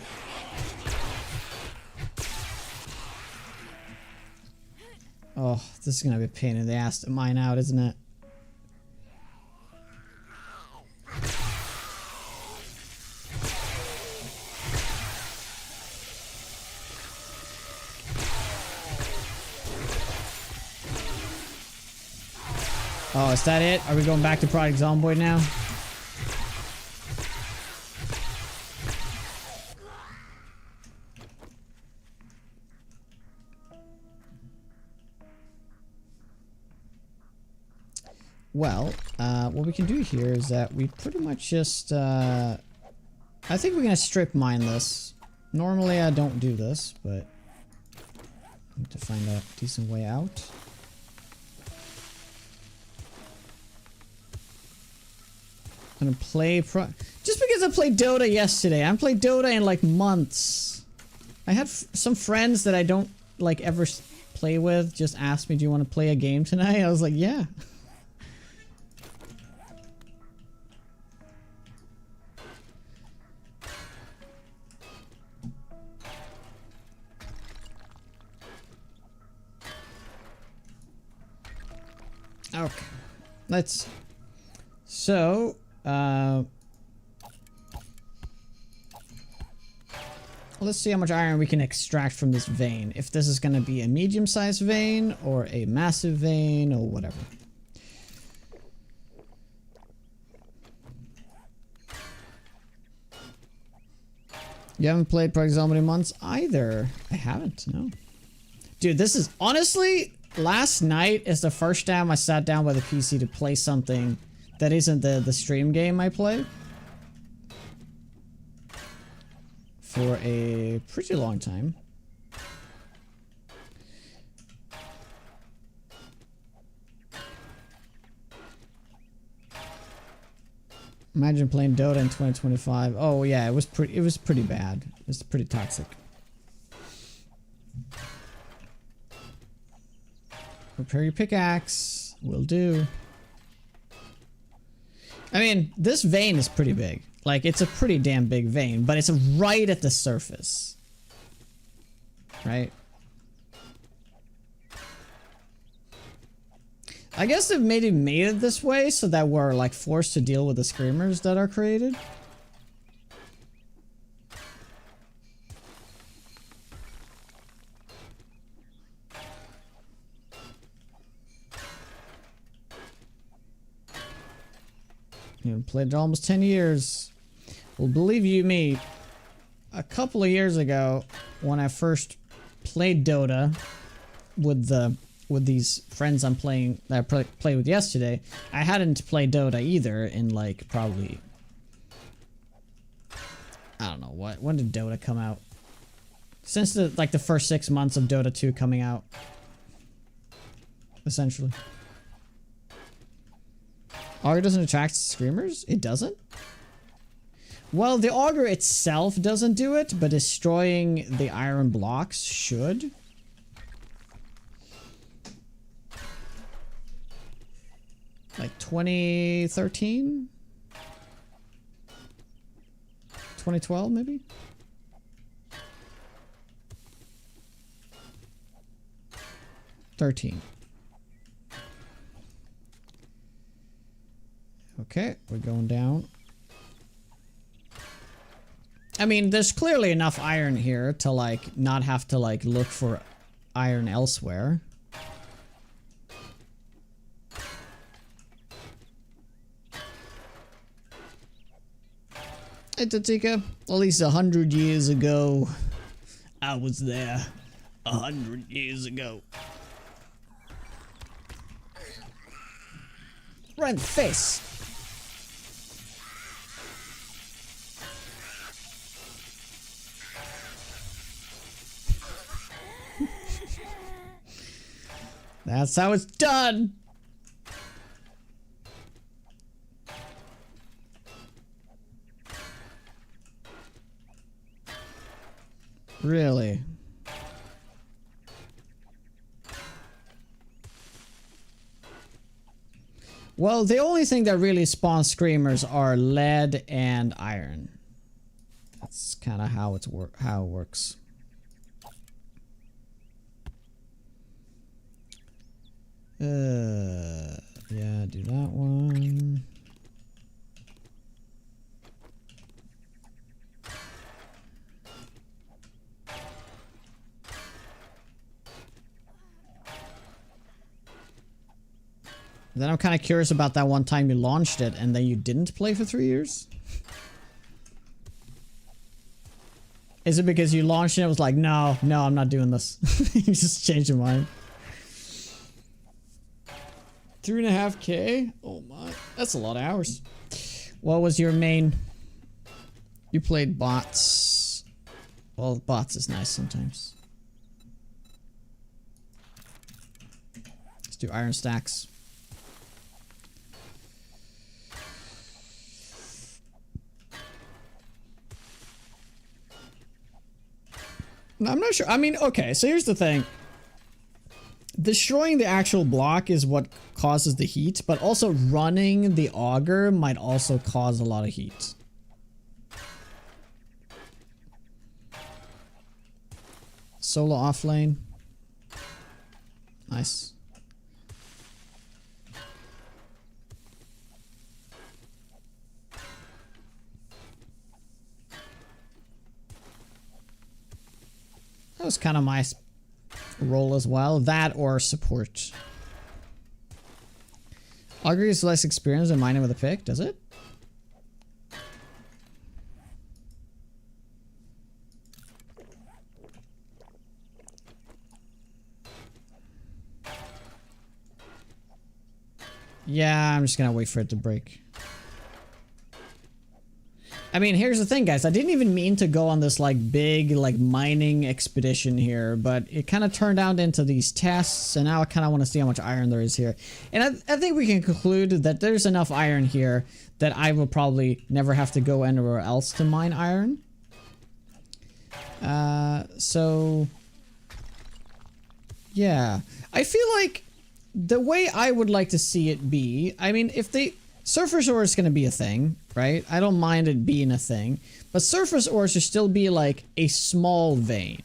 Oh, this is gonna be a pain in the ass to mine out, isn't it? Oh, is that it? Are we going back to Project Zomboid now? Well, what we can do here is that we pretty much just, I think we're gonna strip mine this. Normally I don't do this, but I need to find a decent way out. I'm gonna play just because I played Dota yesterday. I haven't played Dota in like months. I had some friends that I don't like ever play with just asked me, do you want to play a game tonight? I was like, yeah. Okay, let's see how much iron we can extract from this vein. If this is going to be a medium-sized vein or a massive vein or whatever. You haven't played Project Zomboid in months either. I haven't, no. Dude, this is honestly, last night is the first time I sat down with a PC to play something that isn't the stream game I play. For a pretty long time. Imagine playing Dota in 2025. Oh yeah, it was pretty bad. It was pretty toxic. Prepare your pickaxe. Will do. I mean, this vein is pretty big. Like, it's a pretty damn big vein, but it's right at the surface. Right? I guess they've maybe made it this way so that we're, like, forced to deal with the screamers that are created. You know, played it almost 10 years. Well, believe you me, a couple of years ago, when I first played Dota with these friends I'm playing that I played with yesterday, I hadn't played Dota either in like probably, I don't know when did Dota come out? Since the first 6 months of Dota 2 coming out, essentially. Augur doesn't attract screamers? It doesn't? Well, the auger itself doesn't do it, but destroying the iron blocks should. Like 2013? 2012 maybe? $13. Okay, we're going down. I mean, there's clearly enough iron here to like not have to like look for iron elsewhere. Hey Tatika, at least 100 years ago, I was there. 100 years ago. Right in the face. That's how it's done. Really? Well, the only thing that really spawns screamers are lead and iron. That's kind of how it works. Yeah, do that one. Then I'm kind of curious about that one time you launched it and then you didn't play for 3 years. Is it because you launched it and it was like, no, I'm not doing this. You just changed your mind. 3.5K? Oh my, that's a lot of hours. What was your main? You played bots. Well, bots is nice sometimes. Let's do iron stacks. I'm not sure. I mean, okay, so here's the thing. Destroying the actual block is what causes the heat, but also running the auger might also cause a lot of heat. Solo off lane. Nice. That was kind of my role as well. That or support. Augur is less experienced than mining with a pick, does it? Yeah, I'm just gonna wait for it to break. I mean, here's the thing, guys. I didn't even mean to go on this, like, big, like, mining expedition here, but it kind of turned out into these tests, and now I kind of want to see how much iron there is here. And I think we can conclude that there's enough iron here that I will probably never have to go anywhere else to mine iron. So... yeah. I feel like the way I would like to see it be, I mean, if they... Surface ore is going to be a thing, right? I don't mind it being a thing. But surface ore should still be like a small vein.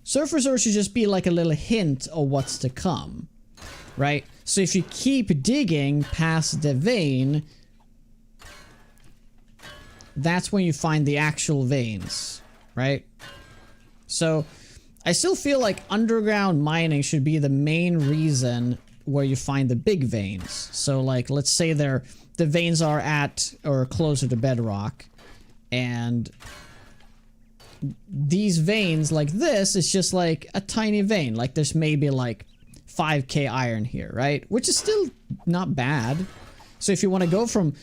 Surface ore should just be like a little hint of what's to come, right? So if you keep digging past the vein, that's when you find the actual veins, right? So I still feel like underground mining should be the main reason where you find the big veins. So like, let's say the veins are at or closer to bedrock, and these veins like this is just like a tiny vein. Like there's maybe like 5k iron here, right? Which is still not bad. So if you want to go from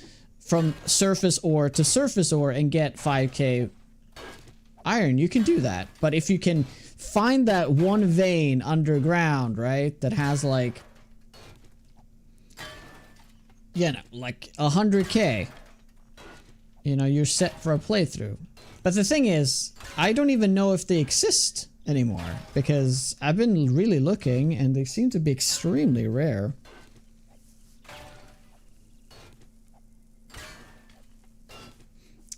surface ore to surface ore and get 5k iron, you can do that. But if you can find that one vein underground, right, that has like, you know, like 100k, you know, you're set for a playthrough. But the thing is, I don't even know if they exist anymore, because I've been really looking and they seem to be extremely rare.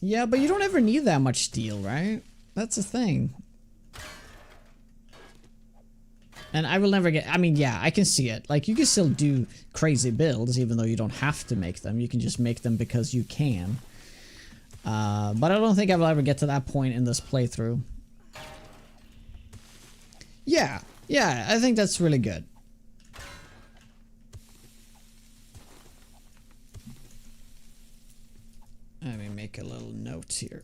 Yeah, but you don't ever need that much steel, right? That's the thing. And I will never get... I mean, yeah, I can see it. Like, you can still do crazy builds, even though you don't have to make them. You can just make them because you can. But I don't think I will ever get to that point in this playthrough. Yeah, I think that's really good. Let me make a little note here.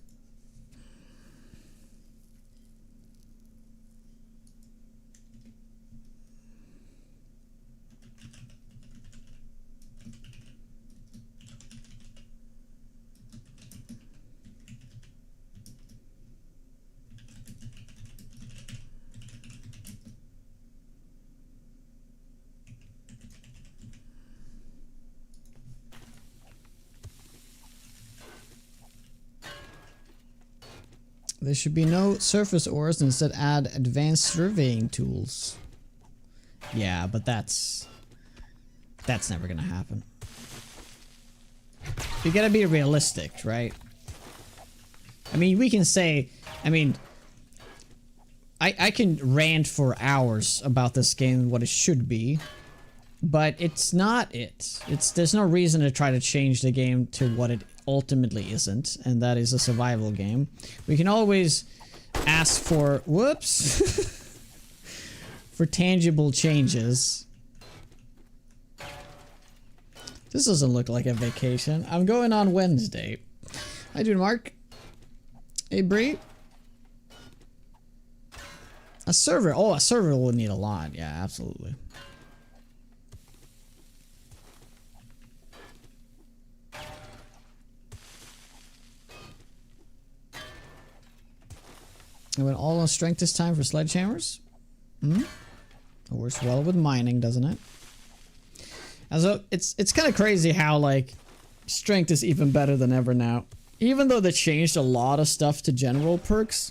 There should be no surface ores, instead add advanced surveying tools. Yeah, but that's never gonna happen. You gotta be realistic, right? I mean, we can say, I mean, I can rant for hours about this game, what it should be, but it's not it. There's no reason to try to change the game to what it ultimately isn't, and that is a survival game. We can always ask for, whoops, for tangible changes. This doesn't look like a vacation. I'm going on Wednesday. How you doing, Mark? Hey, Bree. A server. Oh, a server will need a lot. Yeah, absolutely. I went all on strength this time for sledgehammers. Hmm? It works well with mining, doesn't it? And so it's kind of crazy how like strength is even better than ever now. Even though they changed a lot of stuff to general perks,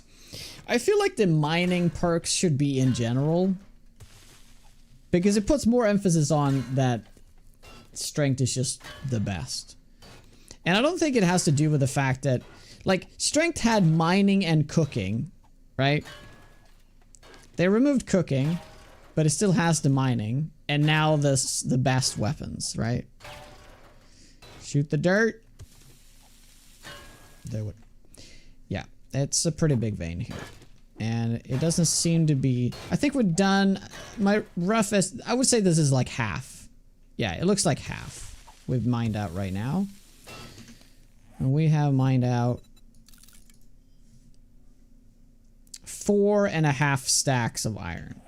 I feel like the mining perks should be in general, because it puts more emphasis on that strength is just the best. And I don't think it has to do with the fact that, like, strength had mining and cooking, right? They removed cooking, but it still has the mining, and now the best weapons, right? Shoot the dirt. Do it. Yeah, it's a pretty big vein here. And it doesn't seem to be... I think we're done... My roughest... I would say this is like half. Yeah, it looks like half. We've mined out right now. And we have mined out 4.5 stacks of iron.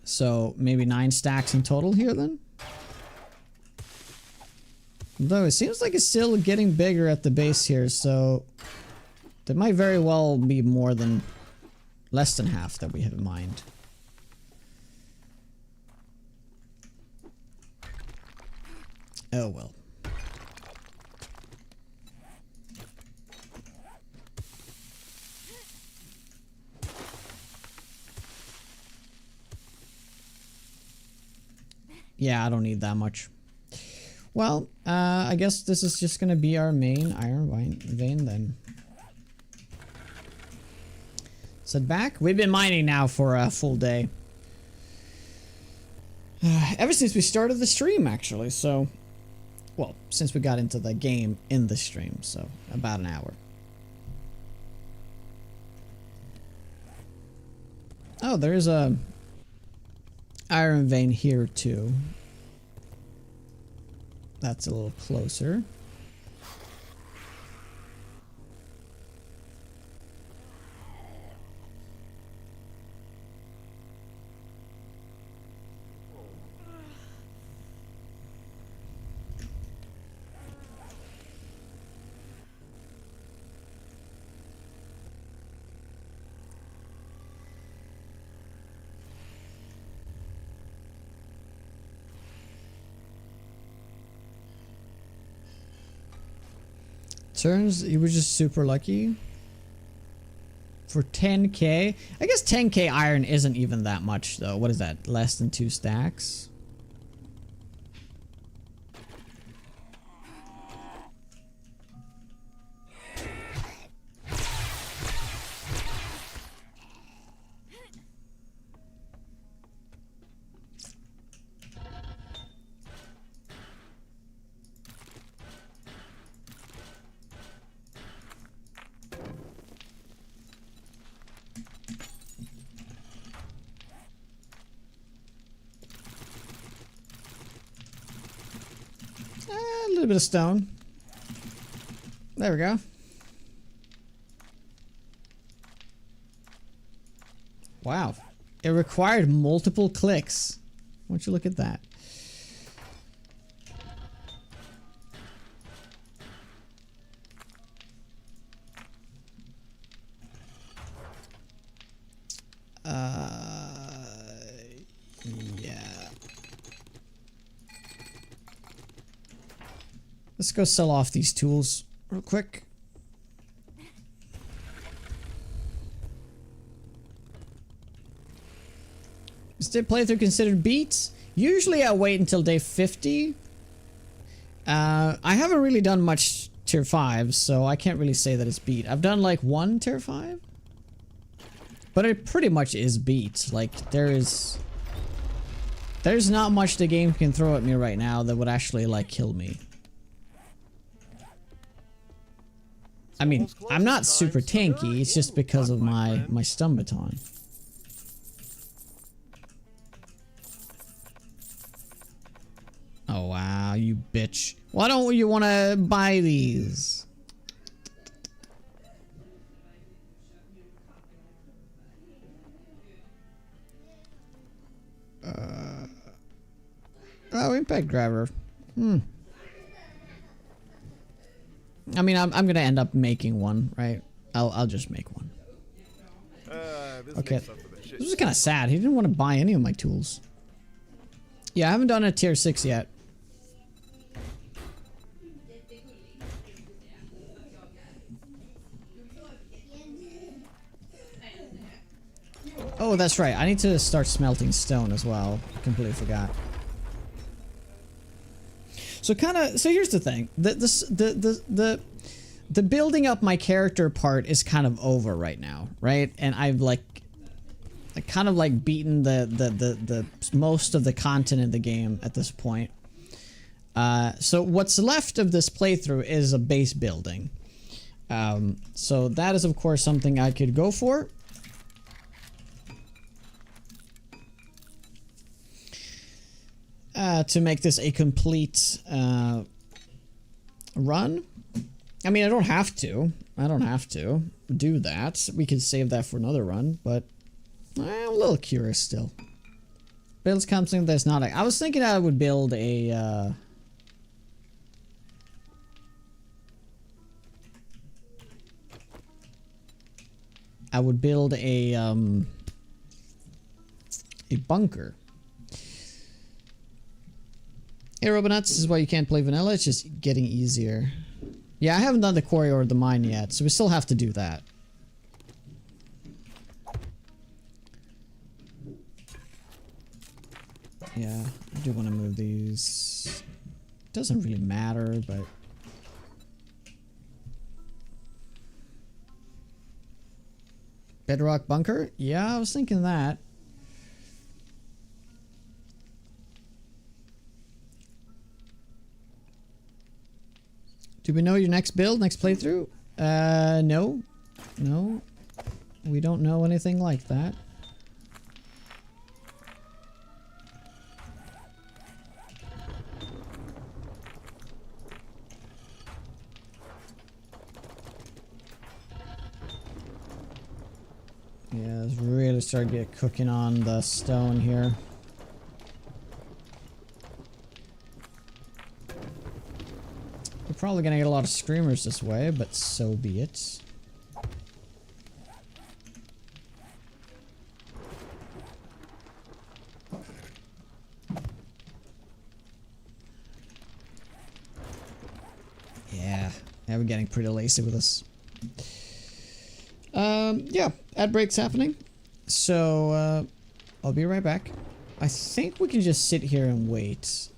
So maybe 9 stacks in total here then? Though it seems like it's still getting bigger at the base here, so there might very well be more than less than half that we have mined. Oh well. Yeah, I don't need that much. Well, I guess this is just gonna be our main iron vein then. Sit back. We've been mining now for a full day. Ever since we started the stream, actually, so... Well, since we got into the game in the stream, so about an hour. Oh, there's a iron vein here too. That's a little closer. Turns, you were just super lucky. For 10k? I guess 10k iron isn't even that much though. What is that? Less than 2 stacks? A little bit of stone. There we go. Wow. It required multiple clicks. Why don't you look at that? Yeah. Let's go sell off these tools real quick. Is the playthrough considered beat? Usually I wait until day 50. I haven't really done much tier 5, so I can't really say that it's beat. I've done like 1 tier 5. But it pretty much is beat. Like, there's not much the game can throw at me right now that would actually, like, kill me. I mean, I'm not super tanky, it's just because of my stun baton. Oh wow, you bitch. Why don't you want to buy these? Oh, impact grabber. I mean, I'm gonna end up making one, right? I'll just make one. Okay. This was kind of sad. He didn't want to buy any of my tools. Yeah, I haven't done a tier 6 yet. Oh, that's right. I need to start smelting stone as well. Completely forgot. So here's the thing. The building up my character part is kind of over right now, right? And I've kind of like beaten the most of the content in the game at this point. So what's left of this playthrough is a base building. So that is of course something I could go for. To make this a complete run. I mean, I don't have to. I don't have to do that. We could save that for another run, but I'm a little curious still. Build something that's not. I was thinking I would build a. I would build a bunker. Hey, Robonuts, this is why you can't play vanilla. It's just getting easier. Yeah, I haven't done the quarry or the mine yet, so we still have to do that. Yeah, I do want to move these. Doesn't really matter, but... Bedrock bunker? Yeah, I was thinking that. Do we know your next build, next playthrough? No. No. We don't know anything like that. Yeah, let's really start get cooking on the stone here. We're probably gonna get a lot of screamers this way, but so be it. Yeah, we're getting pretty lazy with this. Yeah, ad break's happening. So, I'll be right back. I think we can just sit here and wait.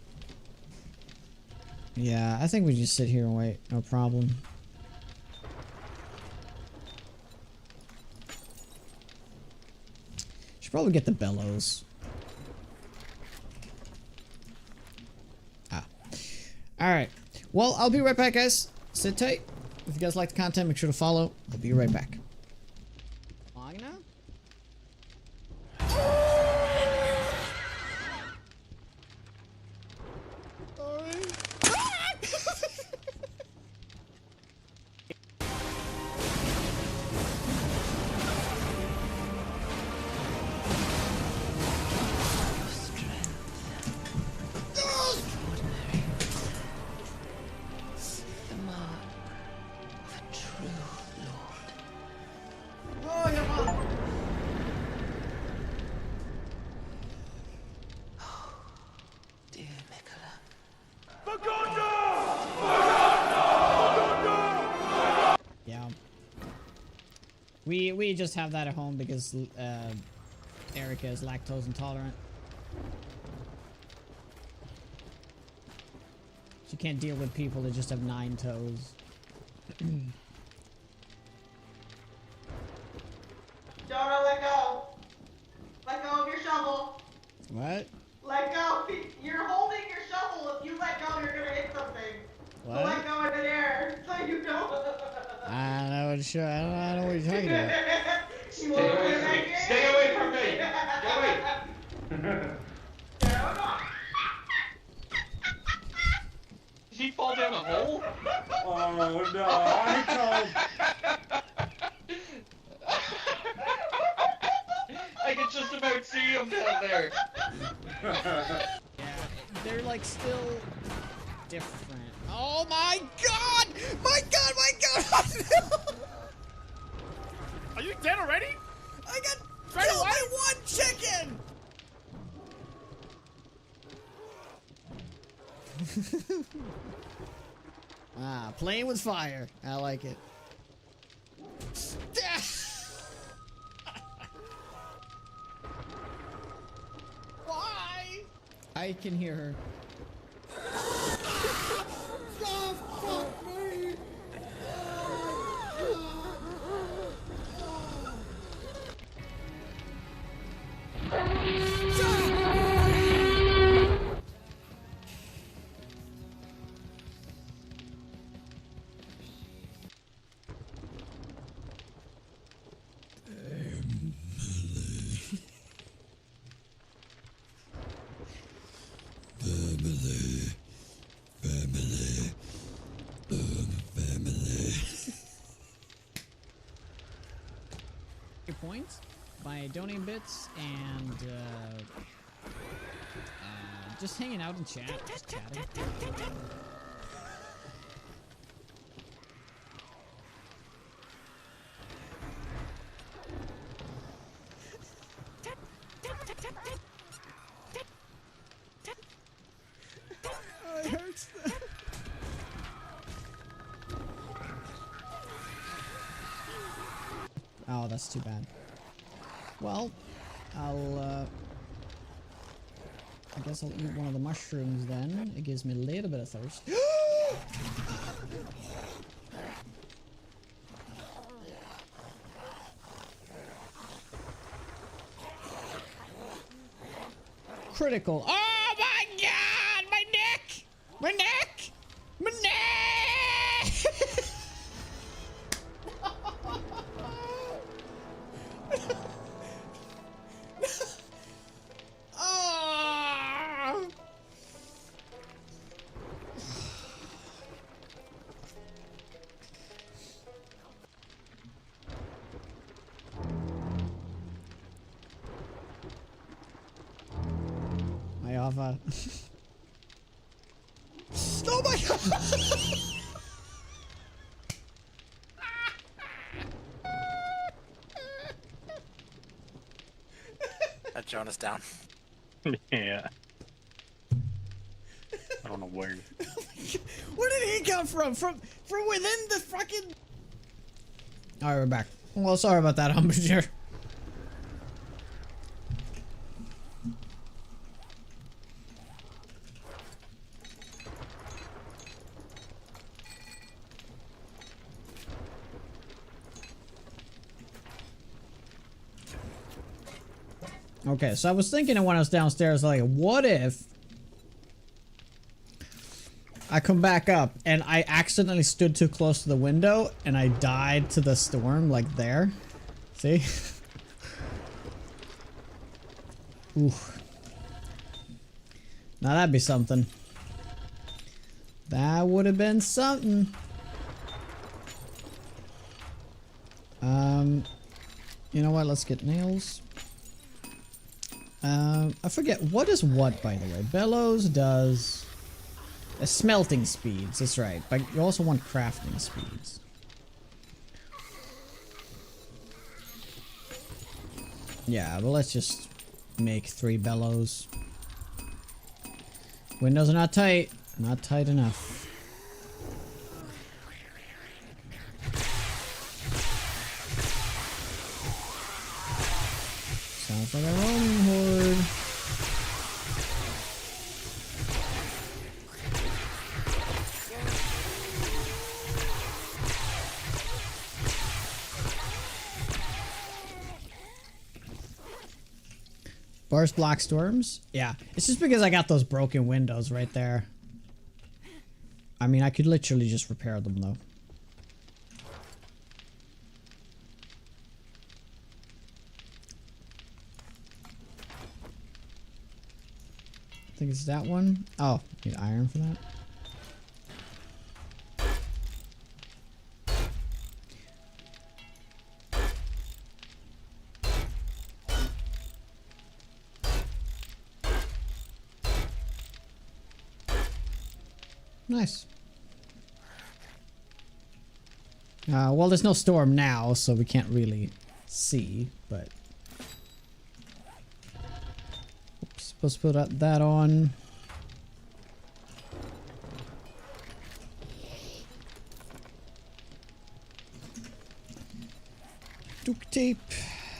Yeah, I think we just sit here and wait. No problem. Should probably get the bellows. Ah. Alright. Well, I'll be right back, guys. Sit tight. If you guys like the content, make sure to follow. I'll be right back. Long now? We just have that at home because Erica is lactose intolerant. She can't deal with people that just have 9 toes. Jonah, let go. Let go of your shovel. What? Let go. You're holding your shovel. If you let go, you're gonna hit something. What? So let go in the air, so you know. I don't know what you're, I don't know what you're talking about. Stay away from me. Get away. Did he fall down a hole? Oh no, I I can just about see him down there. Yeah, they're like still different. Oh my god! My god, my god! Are you dead already? I got Right killed away? by one chicken! Ah, playing with fire. I like it. Why? I can hear her. Your points by donating bits and just hanging out in chat, just chatting. Oh, it hurts. Oh, that's too bad. Well, I guess I'll eat one of the mushrooms then. It gives me a little bit of thirst. Critical. Oh my god! My neck! My neck! My neck! Ah! My Ava. Oh my god! That Jonah's down. Yeah. I don't know where. Where did he come from? From within the fucking. Alright, we're back. Well, sorry about that, Humberger. Okay, so I was thinking when I was downstairs, like, what if I come back up and I accidentally stood too close to the window and I died to the storm, like there? See? Oof. Now that'd be something. That would have been something. You know what? Let's get nails. I forget what is what, by the way. Bellows does smelting speeds. That's right, but you also want crafting speeds. Yeah, but let's just make 3 bellows. Windows are not tight. Not tight enough. Sounds like a Roaming horde. Burst block storms? Yeah. It's just because I got those broken windows right there. I mean, I could literally just repair them though. I think it's that one. Oh, need iron for that. Nice. Well, there's no storm now, so we can't really see, but... Oops, supposed to put that on. Duct tape.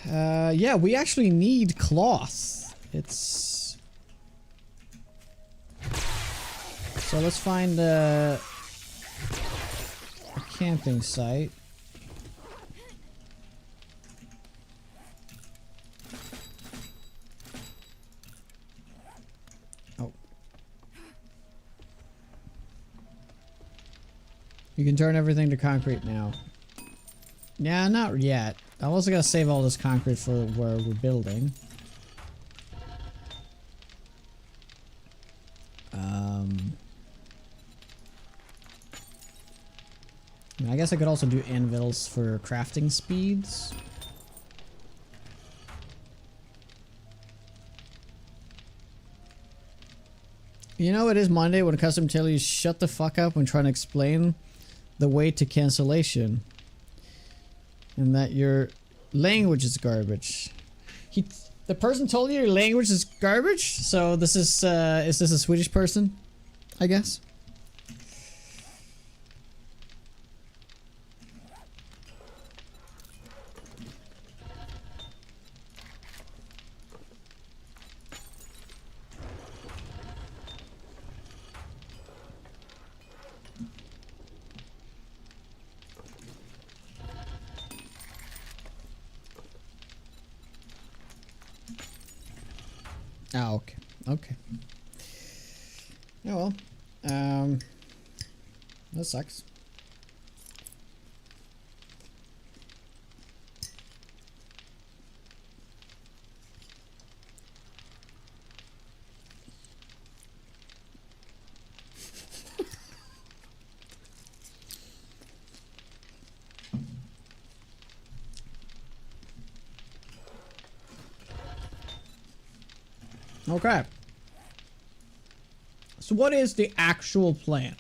Yeah, we actually need cloth. It's... So let's find a camping site. Oh. You can turn everything to concrete now. Yeah, not yet. I also gotta save all this concrete for where we're building. I guess I could also do anvils for crafting speeds. You know, it is Monday when Custom tell you shut the fuck up when trying to explain the way to cancellation. And that your language is garbage. The person told you your language is garbage? So this is this a Swedish person? I guess. Oh, okay. Okay. Oh well. That sucks. Okay. So what is the actual plan?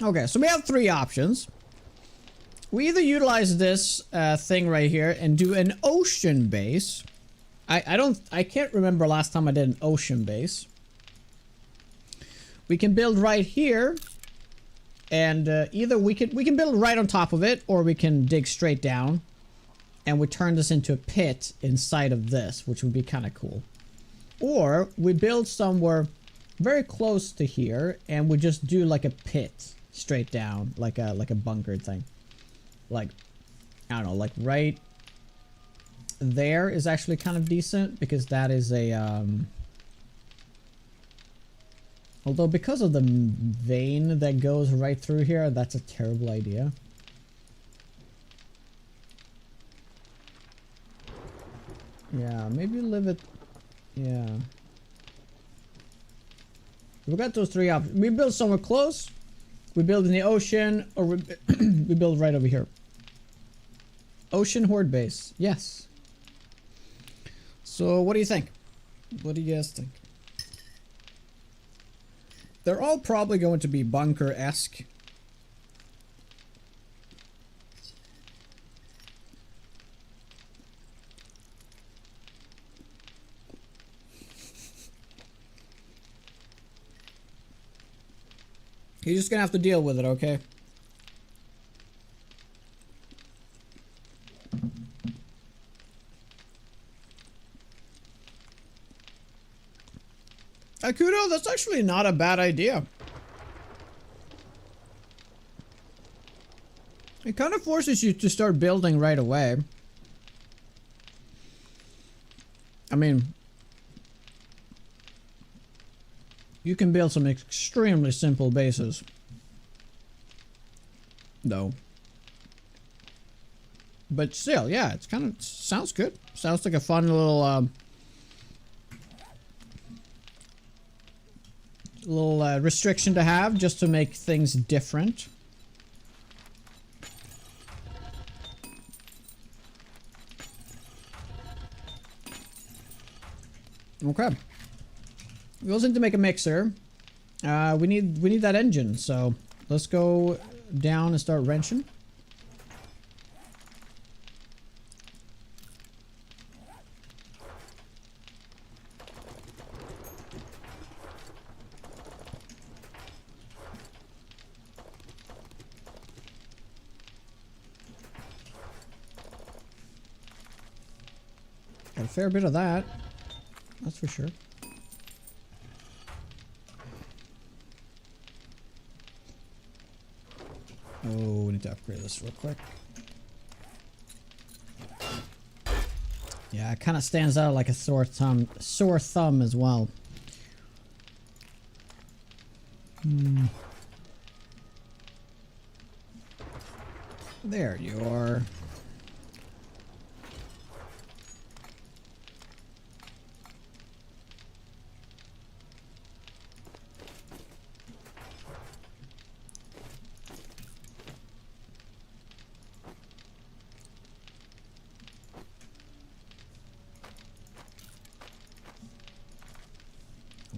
Okay, so we have three options. We either utilize this thing right here and do an ocean base. I can't remember last time I did an ocean base. We can build right here. And either we can build right on top of it, or we can dig straight down, and we turn this into a pit inside of this, which would be kind of cool. Or we build somewhere very close to here, and we just do like a pit straight down, like a bunker thing. Like, I don't know, like right there is actually kind of decent because that is a although because of the vein that goes right through here, that's a terrible idea. Yeah, maybe live it. Yeah. We got those three options. We build somewhere close, we build in the ocean, or we, we build right over here. Ocean horde base. Yes. So what do you think? What do you guys think? They're all probably going to be bunker-esque. You're just gonna have to deal with it, okay? Akudo, that's actually not a bad idea. It kind of forces you to start building right away. I mean, you can build some extremely simple bases, though. But still, yeah, it's kind of sounds good. Sounds like a fun little restriction to have, just to make things different. Okay. We also need to make a mixer. We need that engine, so let's go down and start wrenching. Got a fair bit of that. That's for sure. Oh, we need to upgrade this real quick. Yeah, it kind of stands out like a sore thumb as well. There you are.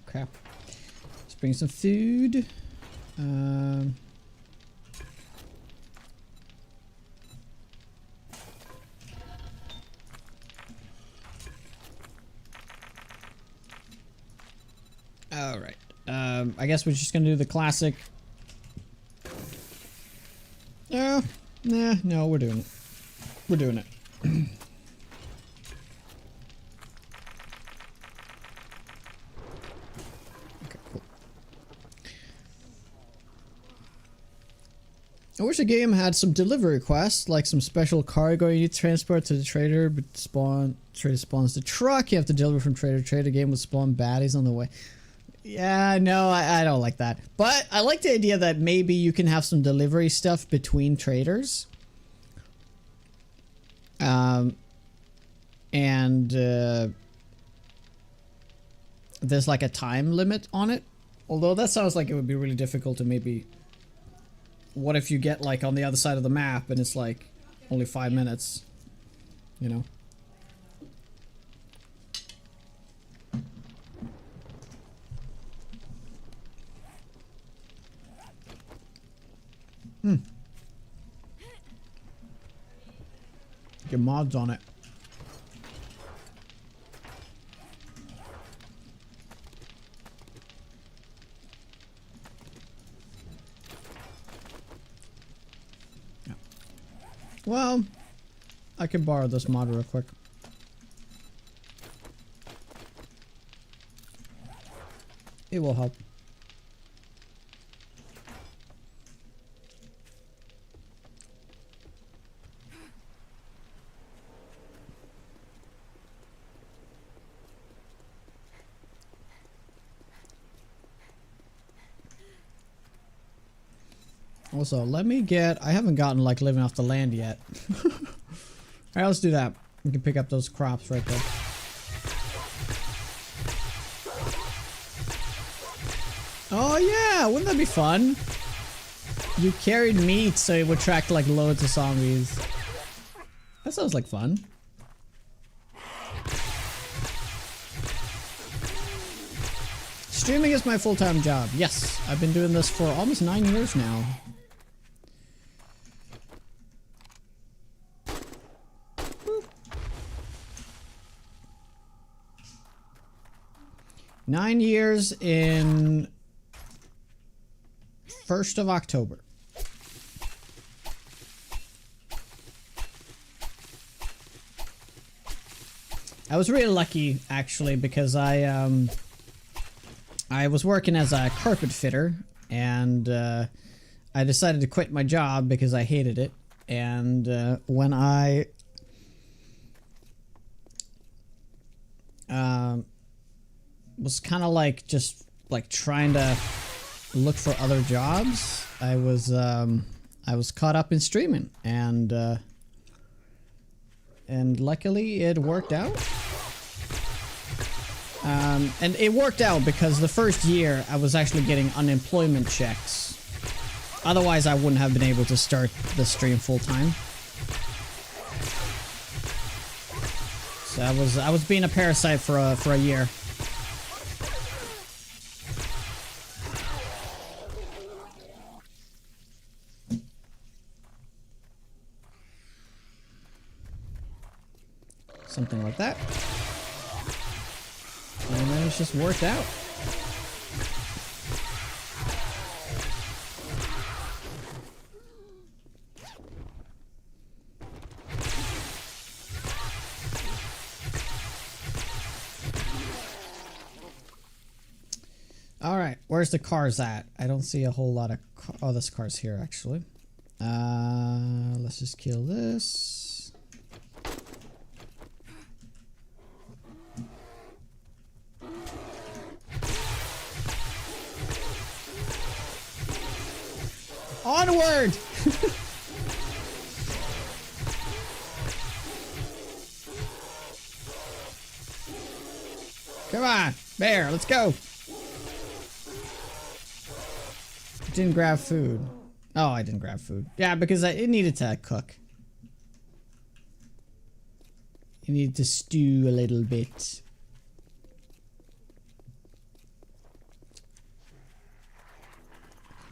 Okay. Let's bring some food. All right. I guess we're just gonna do the classic. No, we're doing it. We're doing it. Okay, cool. I wish the game had some delivery quests, like some special cargo you need to transport to the trader, but trader spawns the truck, you have to deliver from trader to trader. Game would spawn baddies on the way. Yeah, no, I don't like that. But I like the idea that maybe you can have some delivery stuff between traders. There's like a time limit on it. Although that sounds like it would be really difficult to maybe... What if you get like on the other side of the map and it's like only 5 minutes, you know? Get mods on it. Yeah. Well, I can borrow this mod real quick. It will help. Also, let me get... I haven't gotten, like, living off the land yet. Alright, let's do that. We can pick up those crops right there. Oh, yeah! Wouldn't that be fun? You carried meat, so it would attract, like, loads of zombies. That sounds like fun. Streaming is my full-time job. Yes, I've been doing this for almost 9 years now. Woo. 9 years in 1st of October. I was really lucky actually because I was working as a carpet fitter and I decided to quit my job because I hated it. And when I was kind of like just like trying to look for other jobs, I was caught up in streaming, and luckily it worked out. And it worked out because the first year I was actually getting unemployment checks. Otherwise, I wouldn't have been able to start the stream full time. So I was being a parasite for a year. Something like that. And then it's just worked out. Alright, where's the cars at? I don't see a whole lot of oh, this car's here actually. Let's just kill this. Onward! Come on, Bear, let's go. Didn't grab food. Oh, I didn't grab food. Yeah, because it needed to cook. You need to stew a little bit.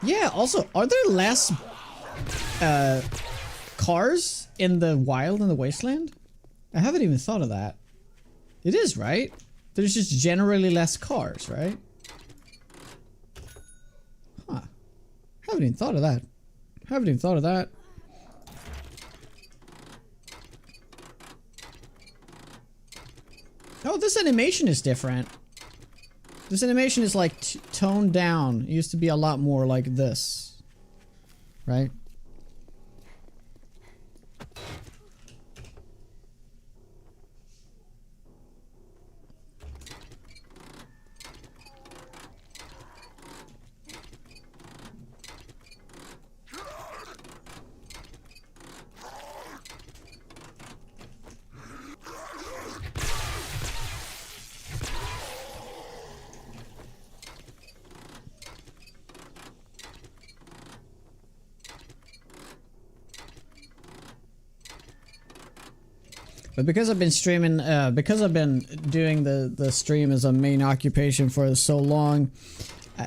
Yeah, also, are there less cars in the wild in the wasteland? I haven't even thought of that. It is, right? There's just generally less cars, right? Huh. Haven't even thought of that. Haven't even thought of that. Oh, this animation is different. This animation is like toned down. It used to be a lot more like this. Right? But because I've been streaming, because I've been doing the stream as a main occupation for so long,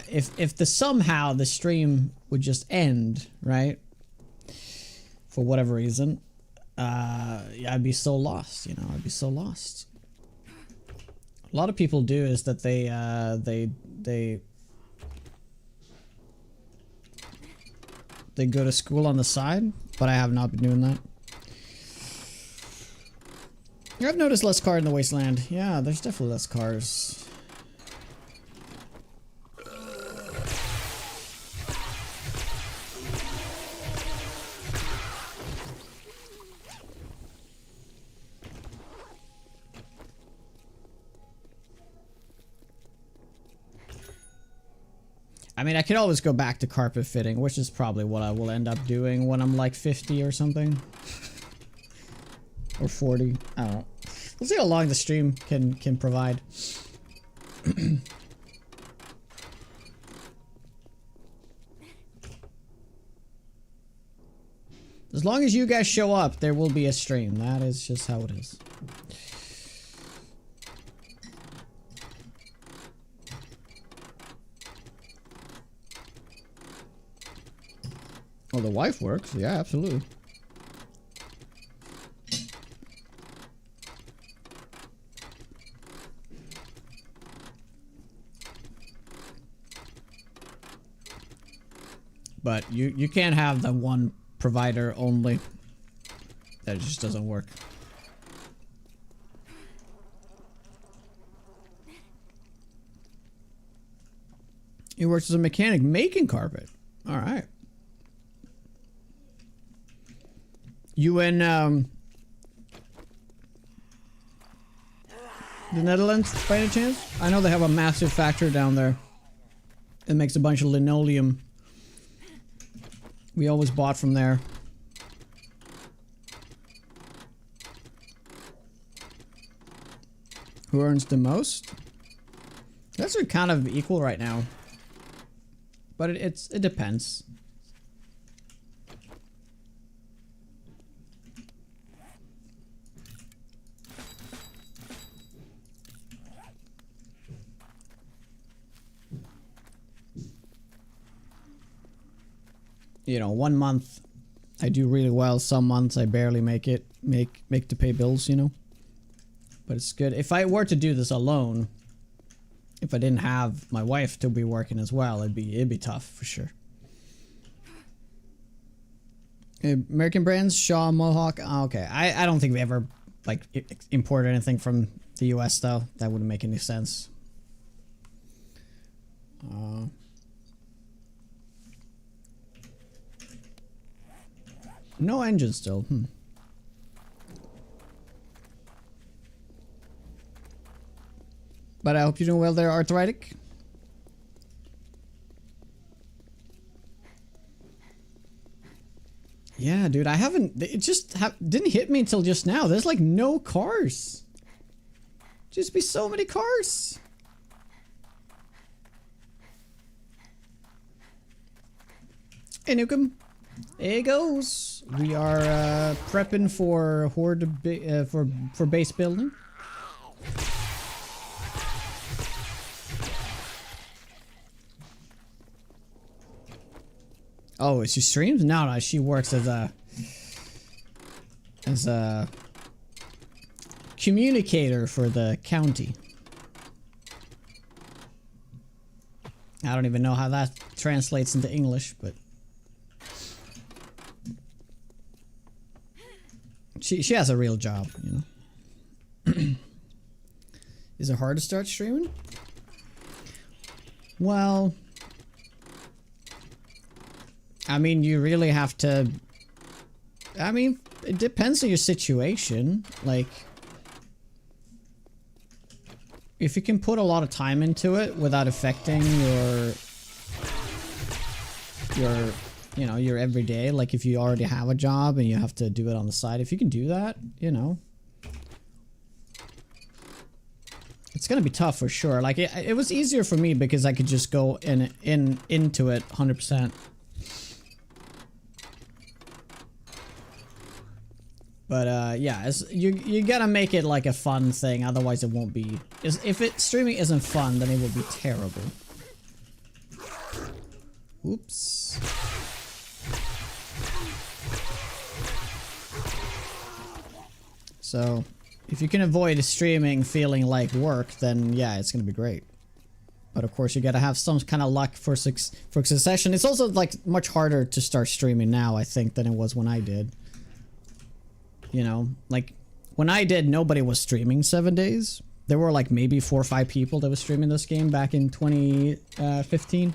if somehow the stream would just end, right? For whatever reason, I'd be so lost, you know, I'd be so lost. A lot of people do is that they go to school on the side, but I have not been doing that. I've noticed less car in the wasteland. Yeah, there's definitely less cars. I mean, I could always go back to carpet fitting, which is probably what I will end up doing when I'm like 50 or something. Or 40. I don't know. We'll see how long the stream can provide. As long as you guys show up, there will be a stream. That is just how it is. Oh, the wife works. Yeah, absolutely. but you can't have the one provider only. That just doesn't work. He works as a mechanic making carpet. All right. You in the Netherlands by any chance? I know they have a massive factory down there. It makes a bunch of linoleum. We always bought from there. Who earns the most? That's kind of equal right now. But it depends. You know, 1 month I do really well, some months I barely make to pay bills, you know. But it's good. If I were to do this alone, if I didn't have my wife to be working as well, it'd be tough for sure. American brands, Shaw, Mohawk. Oh, okay, I don't think we ever like imported anything from the US though. That wouldn't make any sense. No engine still. But I hope you're doing well there, Arthritic. Yeah, dude, I haven't... It just didn't hit me until just now. There's like no cars. Just be so many cars. Hey, Nukem. There he goes. We are prepping for horde for base building. Oh, she streams? No, she works as a communicator for the county. I don't even know how that translates into English, but she has a real job, you know. Is it hard to start streaming? Well, I mean, you really have to... I mean, it depends on your situation. Like, if you can put a lot of time into it without affecting you know, your everyday, like if you already have a job and you have to do it on the side, if you can do that, you know, it's gonna be tough for sure. Like, it was easier for me because I could just go into it 100%. But yeah, you gotta make it like a fun thing, otherwise it won't be. If streaming isn't fun, then it will be terrible. Oops. So, if you can avoid streaming feeling like work, then yeah, it's gonna be great. But of course, you gotta have some kind of luck for succession. It's also like much harder to start streaming now, I think, than it was when I did. You know, like when I did, nobody was streaming 7 days. There were like maybe 4 or 5 people that was streaming this game back in 2016.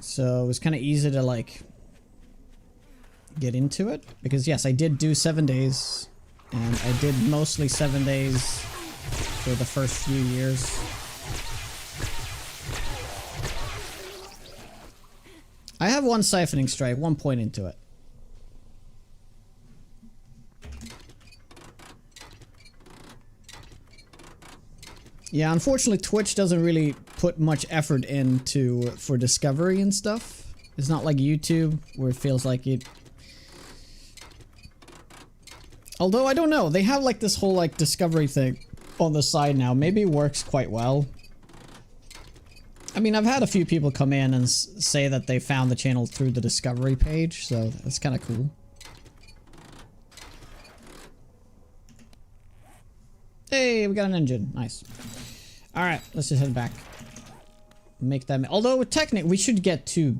So it was kind of easy to like get into it because yes, I did do 7 days, and I did mostly 7 days for the first few years. I have one siphoning strike, 1 point into it. Yeah, unfortunately Twitch doesn't really put much effort into for discovery and stuff. It's not like YouTube where it feels like it... Although, I don't know, they have like this whole like discovery thing on the side now. Maybe it works quite well. I mean, I've had a few people come in and say that they found the channel through the discovery page, so that's kind of cool. Hey, Hey, we got an engine. Nice. All right, let's just head back. Make that. Although technically, we should get two.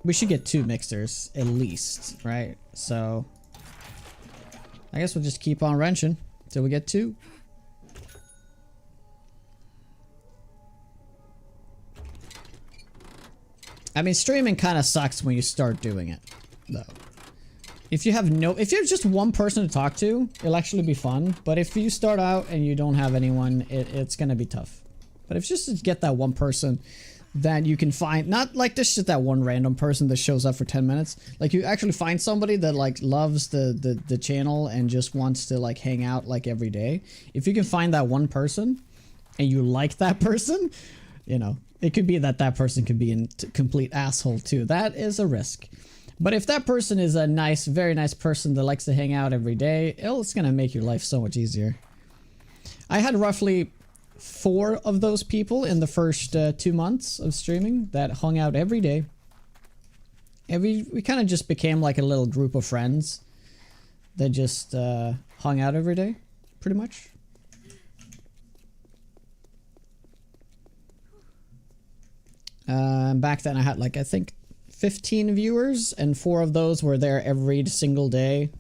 We should get 2 mixers at least, right? So I guess we'll just keep on wrenching till we get 2. I mean, streaming kind of sucks when you start doing it, though. If you're just one person to talk to, it'll actually be fun. But if you start out and you don't have anyone, it's gonna be tough. But if you just get that one person that you can find, not like this, just that one random person that shows up for 10 minutes. Like you actually find somebody that like loves the channel and just wants to like hang out like every day. If you can find that one person and you like that person, you know, it could be that that person could be a complete asshole too. That is a risk. But if that person is a nice, very nice person that likes to hang out every day, it's gonna make your life so much easier. I had roughly 4 of those people in the first 2 months of streaming that hung out every day. And we kind of just became like a little group of friends that just hung out every day, pretty much. Back then I had like, I think 15 viewers, and 4 of those were there every single day.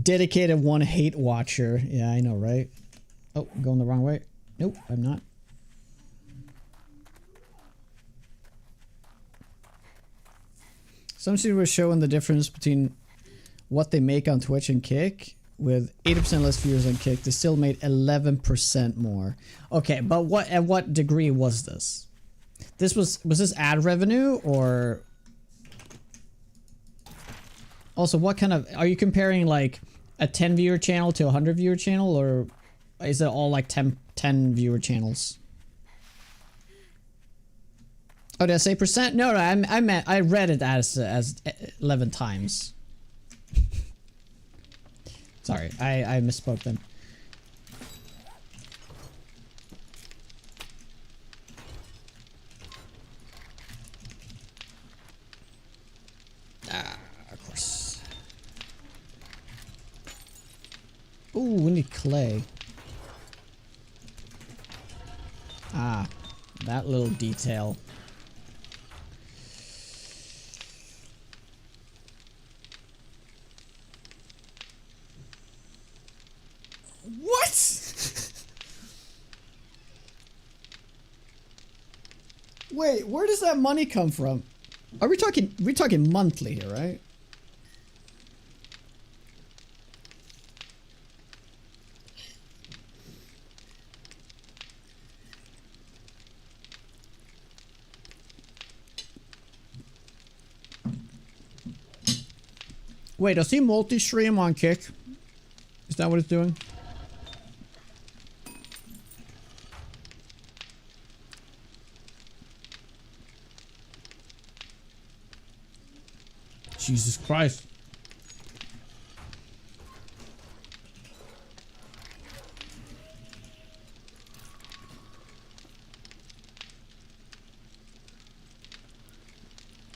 Dedicated one hate watcher. Yeah, I know, right? Oh, I'm going the wrong way. Nope, I'm not. Some people were showing the difference between what they make on Twitch and Kick. With 80% less viewers on Kick, they still made 11% more. Okay, but at what degree was this? Was this ad revenue, or also what kind of, are you comparing like a 10 viewer channel to a 100 viewer channel, or is it all like 10 viewer channels? Oh, did I say percent? No, I read it as 11 times. Sorry, I misspoke then. Of course. Ooh, we need clay. Ah, that little detail. What? Wait, where does that money come from? Are we talking monthly here, right? Wait, does he multi-stream on Kick? Is that what it's doing? Jesus Christ.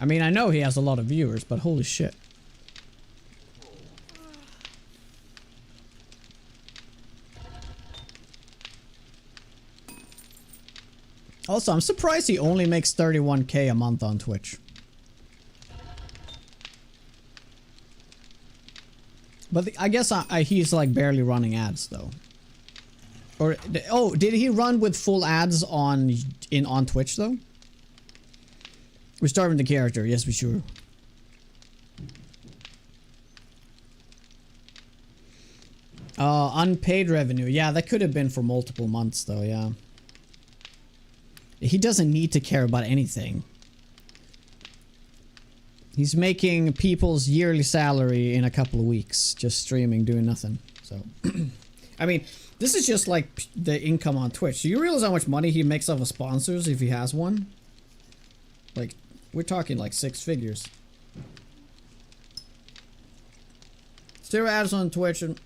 I mean, I know he has a lot of viewers, but holy shit. Also, I'm surprised he only makes 31K a month on Twitch. But I guess he's like barely running ads though. Or oh, did he run with full ads on Twitch though? We're starving the character. Yes, we sure. Unpaid revenue. Yeah, that could have been for multiple months though. Yeah. He doesn't need to care about anything. He's making people's yearly salary in a couple of weeks, just streaming, doing nothing. So, I mean, this is just like the income on Twitch. Do you realize how much money he makes off of sponsors if he has one? Like, we're talking like 6 figures. Zero ads on Twitch and...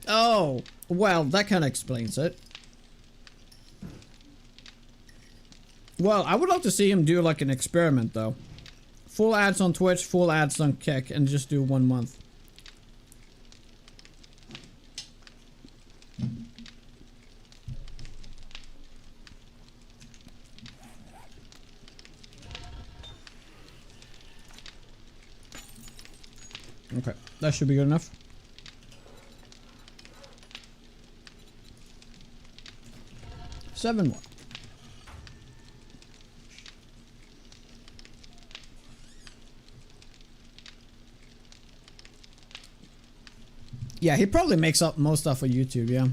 Oh, well, that kind of explains it. Well, I would love to see him do like an experiment though. Full ads on Twitch, full ads on Kick, and just do 1 month. Okay, that should be good enough. Seven more. Yeah, he probably makes up most stuff on YouTube, yeah.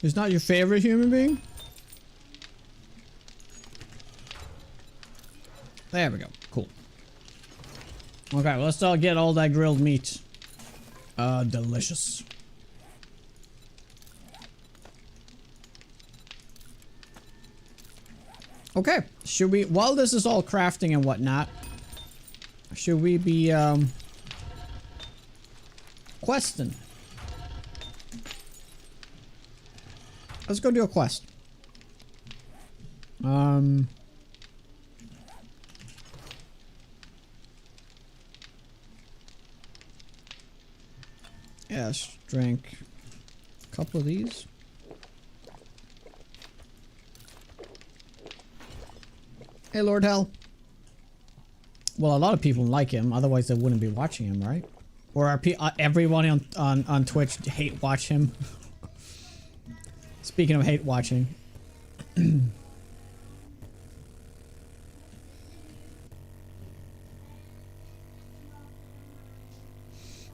He's not your favorite human being? There we go. Cool. Okay, well, let's all get all that grilled meat. Delicious. Okay, should we, while this is all crafting and whatnot, should we be, questing? Let's go do a quest. Yes, drink a couple of these. Hey, Lord Hell. Well, a lot of people like him, otherwise they wouldn't be watching him, right? Or are everyone on Twitch hate watch him? Speaking of hate watching.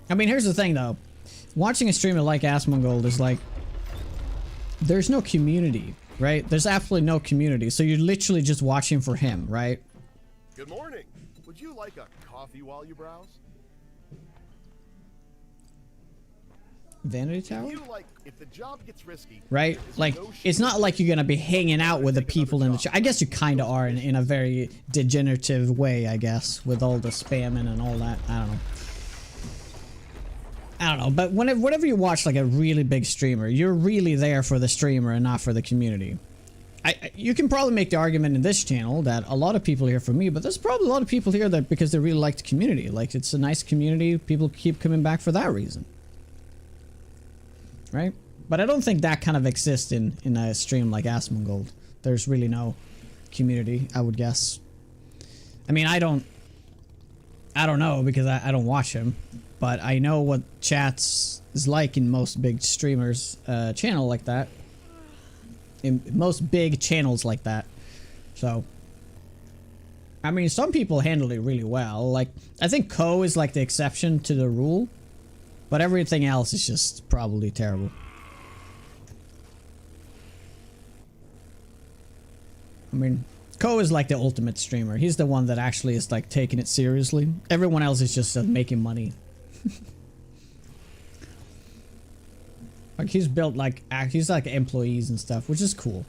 I mean, here's the thing though. Watching a streamer like Asmongold is like, there's no community, right? There's absolutely no community. So you're literally just watching for him, right? Good morning. Would you like a coffee while you browse? Vanity Tower? If the job gets risky, right? Like, it's not like you're gonna be hanging out with the people in the chat. I guess you kind of are in a very degenerative way, I guess, with all the spamming and all that. I don't know, but whenever you watch like a really big streamer, you're really there for the streamer and not for the community. You can probably make the argument in this channel that a lot of people here for me, but there's probably a lot of people here that because they really like the community. Like, it's a nice community, people keep coming back for that reason. Right? But I don't think that kind of exists in a stream like Asmongold. There's really no community, I would guess. I mean, I don't know because I don't watch him, but I know what chats is like in most big streamers channel like that. In most big channels like that. So, I mean, some people handle it really well. Like, I think Ko is like the exception to the rule. But everything else is just probably terrible. I mean, Ko is like the ultimate streamer. He's the one that actually is like taking it seriously. Everyone else is just making money. Like, he's built like, he's like employees and stuff, which is cool.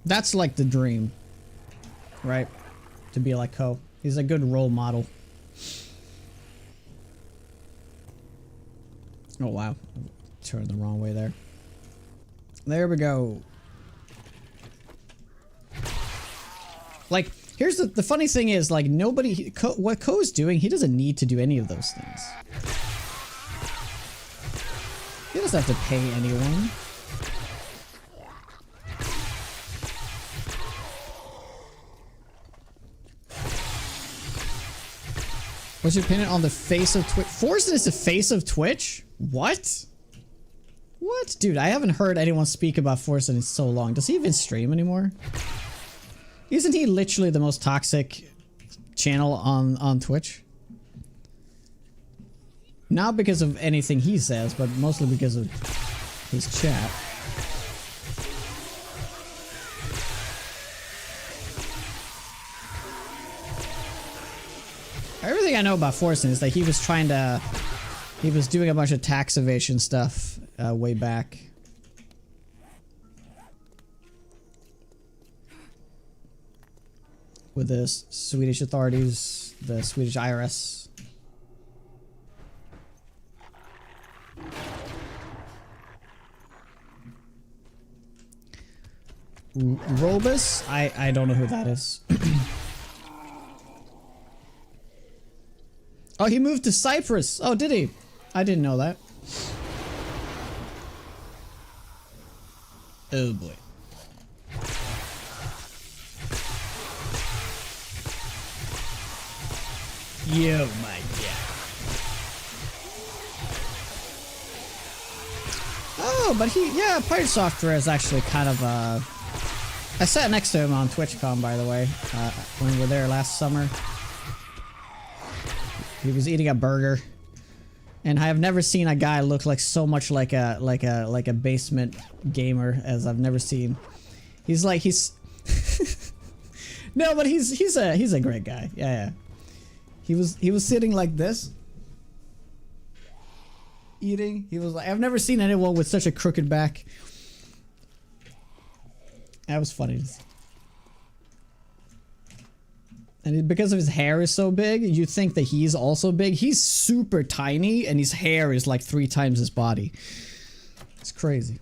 That's like the dream, right? To be like Ko. He's a good role model. Oh wow, turned the wrong way there. There we go. Like, here's the funny thing is, like, nobody, what Ko is doing, he doesn't need to do any of those things. He doesn't have to pay anyone. What's your opinion on the face of Twitch? Forsen is the face of Twitch? What? What? Dude, I haven't heard anyone speak about Forsen in so long. Does he even stream anymore? Isn't he literally the most toxic channel on Twitch? Not because of anything he says, but mostly because of his chat. Everything I know about Forsen is that he was trying to... He was doing a bunch of tax evasion stuff way back. With the Swedish authorities, the Swedish IRS. Robus? I don't know who that is. he moved to Cyprus. Oh, did he? I didn't know that. Oh boy. Yo, my God. Oh, but yeah, Pirate Software is actually kind of I sat next to him on TwitchCon, by the way, when we were there last summer. He was eating a burger, and I have never seen a guy look like so much like a basement gamer as I've never seen. He's no, but he's a great guy. Yeah. He was sitting like this, eating. He was like, I've never seen anyone with such a crooked back. That was funny. And because of his hair is so big, you think that he's also big. He's super tiny, and his hair is like 3 times his body. It's crazy.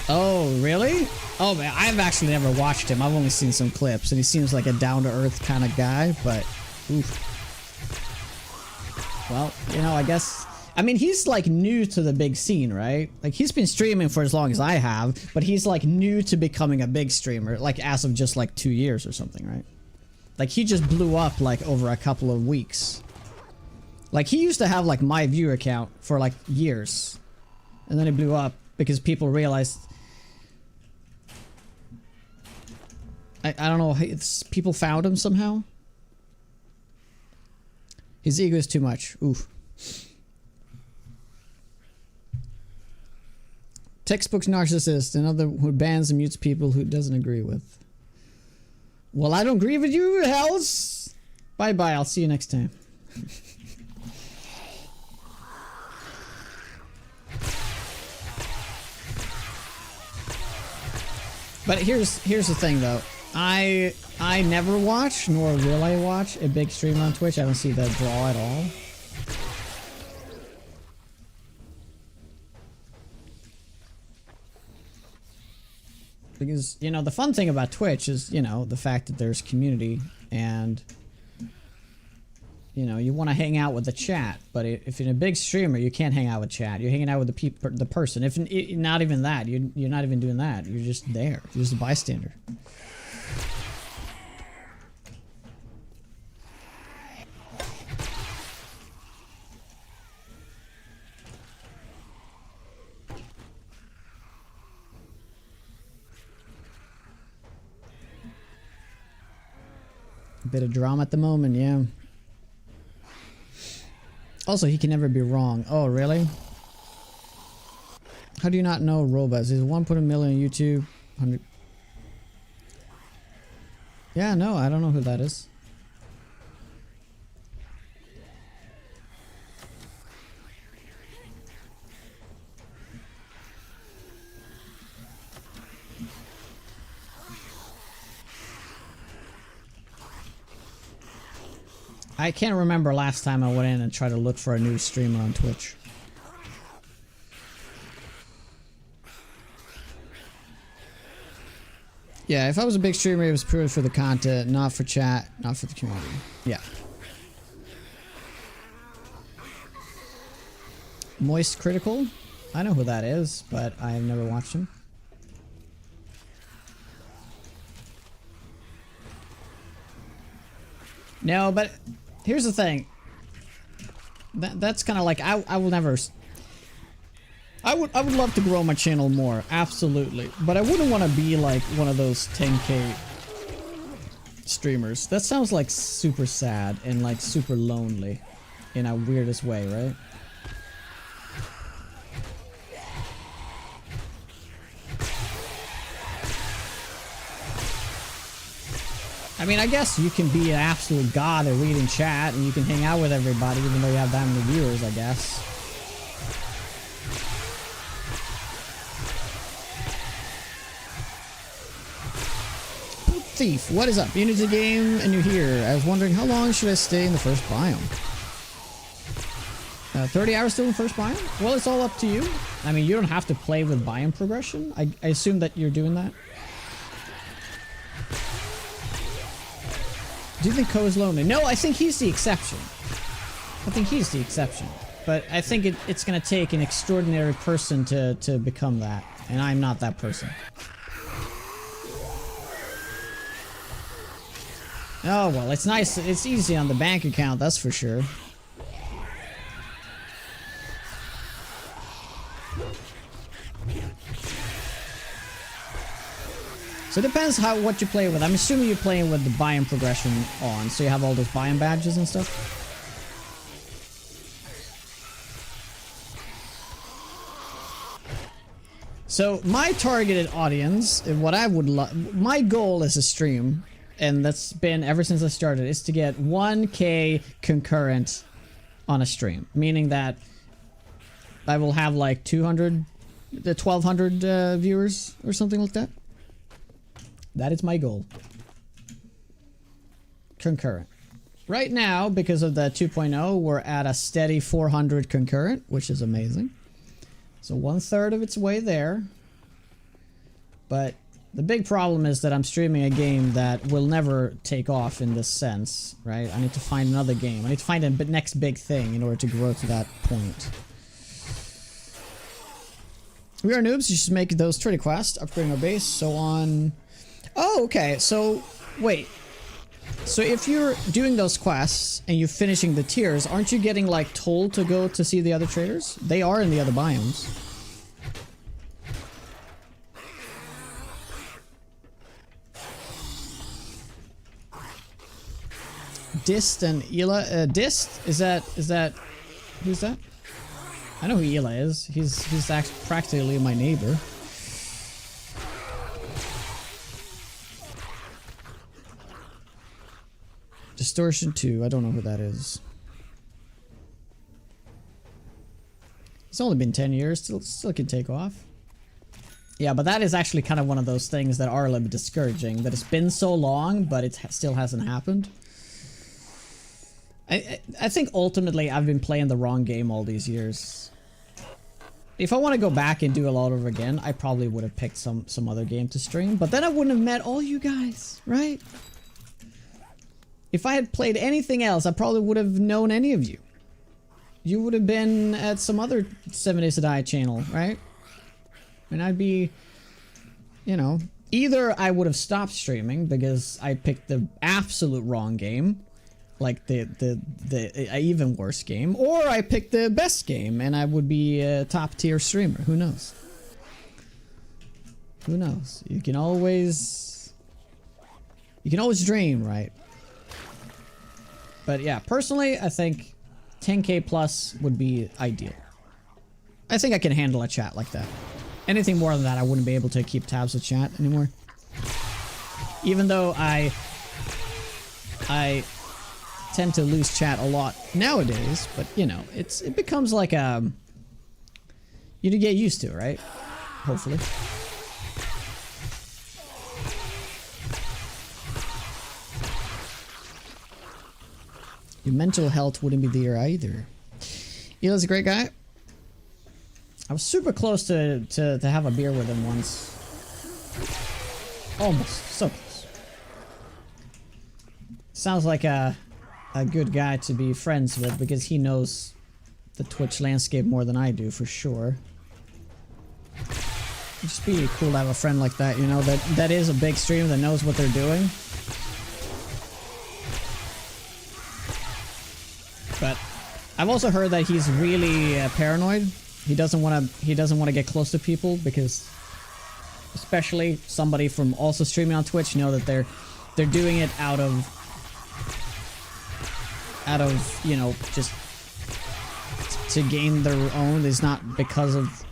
Oh, really? Oh, man, I've actually never watched him. I've only seen some clips, and he seems like a down-to-earth kind of guy, but... Oof. Well, you know, I guess... I mean, he's, like, new to the big scene, right? Like, he's been streaming for as long as I have, but he's, like, new to becoming a big streamer, like, as of just, like, 2 years or something, right? Like, he just blew up, like, over a couple of weeks. Like, he used to have, like, my viewer account for, like, years. And then it blew up because people realized... I don't know, people found him somehow? His ego is too much. Oof. Textbook narcissist, another who bans and mutes people who doesn't agree with. Well, I don't agree with you, hells! Bye-bye, I'll see you next time. But here's the thing, though. I never watch, nor will I watch, a big streamer on Twitch. I don't see the draw at all. Because, you know, the fun thing about Twitch is, you know, the fact that there's community and, you know, you want to hang out with the chat. But if you're a big streamer, you can't hang out with chat. You're hanging out with the person. If not even that, you're not even doing that. You're just there. You're just a bystander. A bit of drama at the moment, yeah. Also, he can never be wrong. Oh, really? How do you not know Robuz? He's 1.1 million on YouTube. 100. Yeah, no, I don't know who that is. I can't remember last time I went in and tried to look for a new streamer on Twitch. Yeah, if I was a big streamer, it was purely for the content, not for chat, not for the community. Yeah. Moist Critical? I know who that is, but I have never watched him. No, but here's the thing. That's kind of like I will never. I would love to grow my channel more, absolutely, but I wouldn't want to be like one of those 10K streamers. That sounds like super sad and like super lonely, in a weirdest way, right? I mean, I guess you can be an absolute god at reading chat and you can hang out with everybody even though you have that many viewers, I guess. Poop Thief, what is up? You're new to the game and you're here. I was wondering how long should I stay in the first biome? 30 hours still in first biome? Well, it's all up to you. I mean, you don't have to play with biome progression. I assume that you're doing that. Do you think Ko is lonely? No, I think he's the exception. I think he's the exception. But I think it's going to take an extraordinary person to become that. And I'm not that person. Oh, well, it's nice. It's easy on the bank account, that's for sure. So it depends what you play with. I'm assuming you're playing with the biome progression on, so you have all those biome badges and stuff. So my targeted audience, and what I would my goal as a stream, and that's been ever since I started, is to get 1K concurrent on a stream. Meaning that I will have like 1,200 viewers or something like that. That is my goal. Concurrent. Right now, because of the 2.0, we're at a steady 400 concurrent, which is amazing. So 1/3 of its way there. But the big problem is that I'm streaming a game that will never take off in this sense, right? I need to find another game. I need to find a next big thing in order to grow to that point. We are noobs. You should make those 30 quests, upgrading our base, so on. Oh, okay. So, wait. So if you're doing those quests and you're finishing the tiers, aren't you getting like told to go to see the other traders? They are in the other biomes. Dist and Ela. Dist? Is that who's that? I know who Ela is. He's actually practically my neighbor. Distortion 2, I don't know who that is. It's only been 10 years, still can take off. Yeah, but that is actually kind of one of those things that are a little bit discouraging. That it's been so long, but it still hasn't happened. I think ultimately I've been playing the wrong game all these years. If I want to go back and do a lot over again, I probably would have picked some other game to stream. But then I wouldn't have met all you guys, right? If I had played anything else, I probably would have known any of you. You would have been at some other 7 Days to Die channel, right? And I'd be, you know, either I would have stopped streaming because I picked the absolute wrong game, like the even worse game, or I picked the best game and I would be a top tier streamer. Who knows? Who knows? You can always dream, right? But yeah, personally, I think 10K plus would be ideal. I think I can handle a chat like that. Anything more than that, I wouldn't be able to keep tabs of chat anymore. Even though I tend to lose chat a lot nowadays, but you know, it becomes like you get used to, right? Hopefully. Your mental health wouldn't be there either. Ela's a great guy. I was super close to have a beer with him once. Almost. So close. Sounds like a good guy to be friends with because he knows the Twitch landscape more than I do, for sure. It'd just be cool to have a friend like that, you know, that is a big streamer that knows what they're doing. But I've also heard that he's really paranoid. He doesn't want to get close to people because, especially somebody from also streaming on Twitch, know that they're doing it out of you know, just to gain their own. It's not because of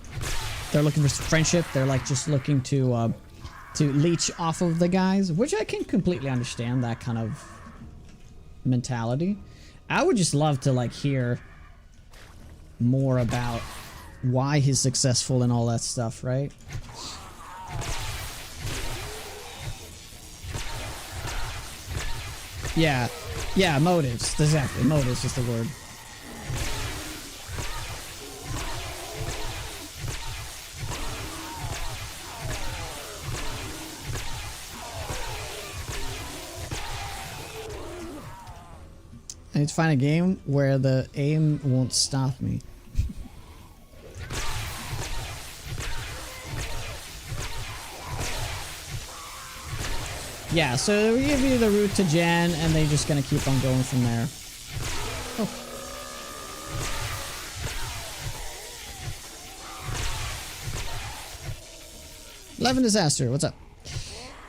they're looking for friendship. They're like just looking to leech off of the guys, which I can completely understand that kind of mentality. I would just love to like hear more about why he's successful and all that stuff, right? Yeah, motives. Exactly, motives is the word. I need to find a game where the aim won't stop me. Yeah, so we give you the route to Jen, and they're just gonna keep on going from there. Oh. Levin Disaster, what's up?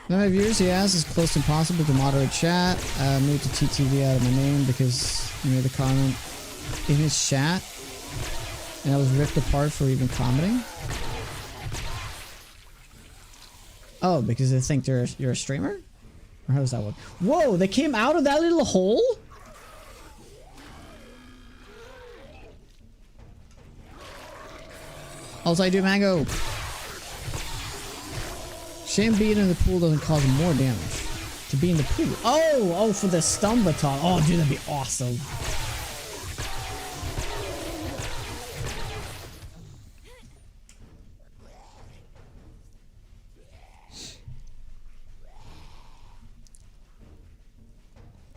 None of my viewers, he asks, as close as possible to moderate chat. Moved to TTV out of my name because you made a comment in his chat, and I was ripped apart for even commenting. Oh, because they think you're a streamer? Or how does that work? Whoa, they came out of that little hole? Also, I do mango. Shame being in the pool doesn't cause more damage. To be in the pool. Oh, for the stun baton. Oh, dude, that'd be awesome.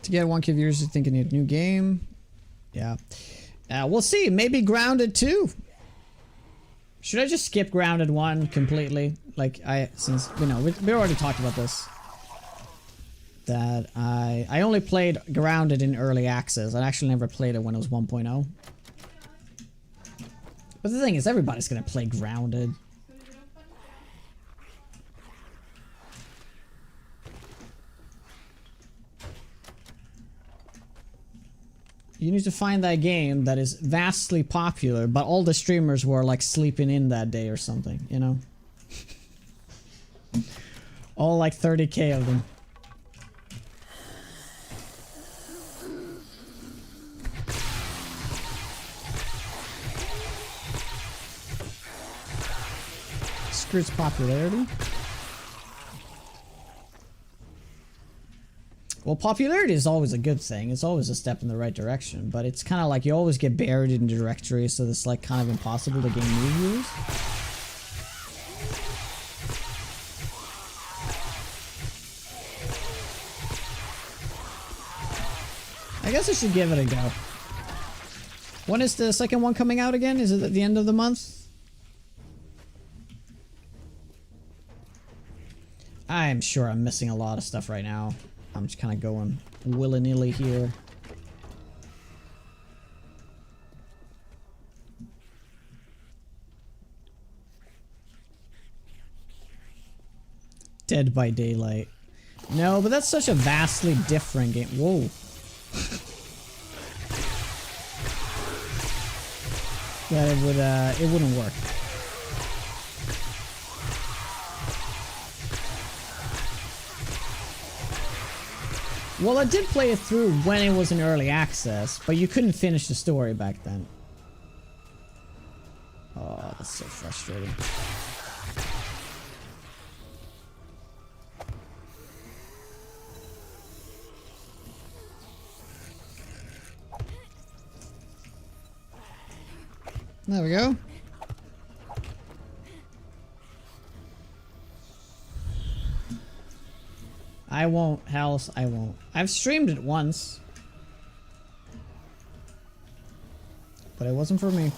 To get 1K viewers, you think I need a new game? Yeah. We'll see. Maybe Grounded 2. Should I just skip Grounded 1 completely? Like, since, you know, we already talked about this. That I only played Grounded in early access. I actually never played it when it was 1.0. But the thing is, everybody's gonna play Grounded. You need to find that game that is vastly popular, but all the streamers were like sleeping in that day or something, you know? All like 30k of them. Screw its popularity. Well, popularity is always a good thing. It's always a step in the right direction, but it's kind of like you always get buried in the directory, so it's like kind of impossible to gain new viewers. I guess I should give it a go. When is the second one coming out again? Is it at the end of the month? I'm sure I'm missing a lot of stuff right now. I'm just kind of going willy-nilly here. Dead by Daylight. No, but that's such a vastly different game. Whoa. That it wouldn't work. Well, I did play it through when it was in early access, but you couldn't finish the story back then. Oh, that's so frustrating. There we go. I won't, House, I won't. I've streamed it once. But it wasn't for me.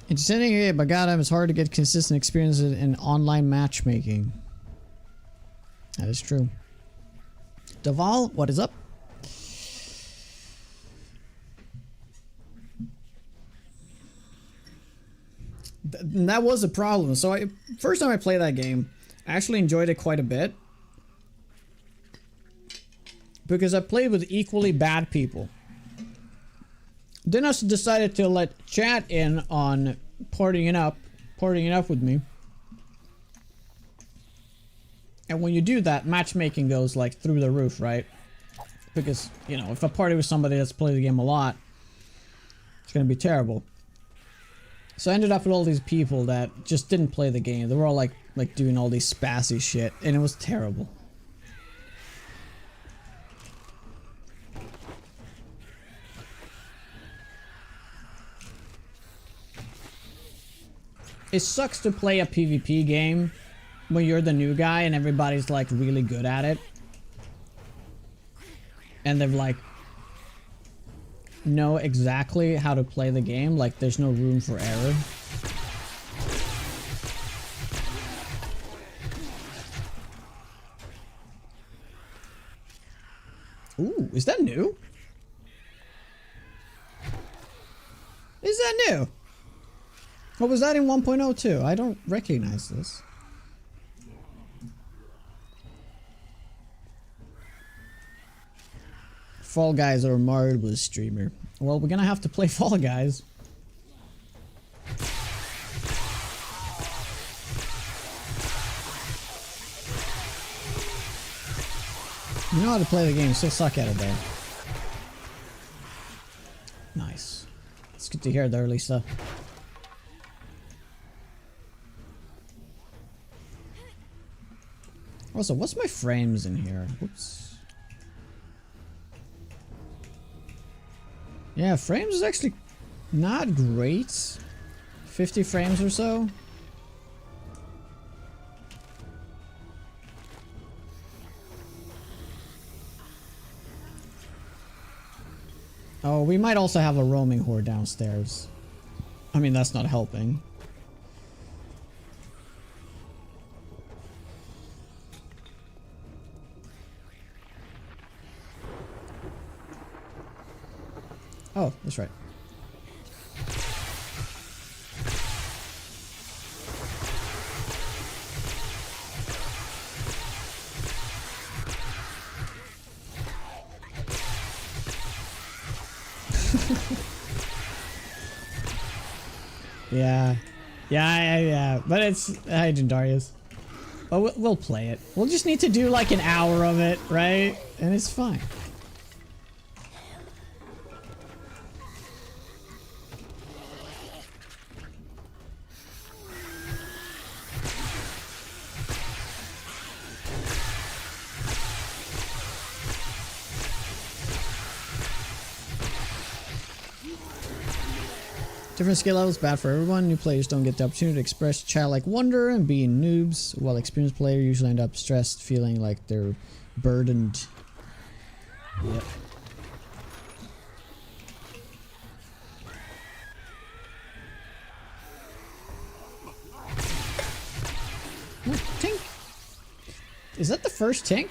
Interesting, yeah, but goddamn, it's hard to get consistent experience in online matchmaking. That is true. Deval, what is up? That was a problem. So first time I played that game, I actually enjoyed it quite a bit. Because I played with equally bad people. Then I decided to let chat in on partying up with me. And when you do that, matchmaking goes like through the roof, right? Because, you know, if I party with somebody that's played the game a lot, it's gonna be terrible. So I ended up with all these people that just didn't play the game. They were all like doing all these spassy shit, and it was terrible. It sucks to play a PvP game when you're the new guy and everybody's like really good at it. And they've like know exactly how to play the game, like there's no room for error. Ooh, is that new? Is that new? What was that in 1.02? I don't recognize this. Fall Guys or Mario Bros streamer. Well, we're gonna have to play Fall Guys. You know how to play the game, still suck at it though. Nice. It's good to hear there, Lisa. Also, what's my frames in here? Whoops. Yeah, frames is actually not great. 50 frames or so. Oh, we might also have a roaming horde downstairs. I mean, that's not helping. Oh, that's right. Yeah. But it's hi, Darius. But we'll play it. We'll just need to do like an hour of it, right? And it's fine. Different skill levels, bad for everyone. New players don't get the opportunity to express childlike wonder and being noobs, while experienced players usually end up stressed, feeling like they're burdened. Yep. Oh, Tink! Is that the first Tink?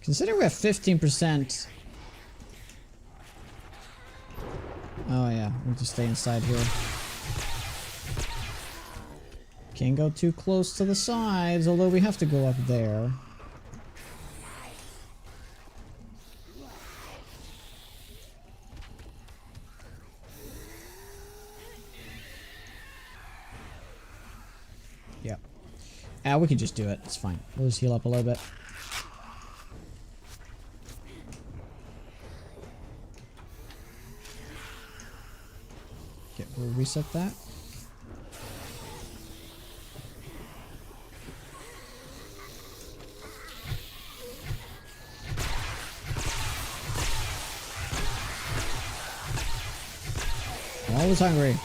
Considering we have 15%. Oh yeah, we'll just stay inside here. Can't go too close to the sides, although we have to go up there. Yeah. We can just do it. It's fine. We'll just heal up a little bit. Okay, we'll reset that. I'm always hungry.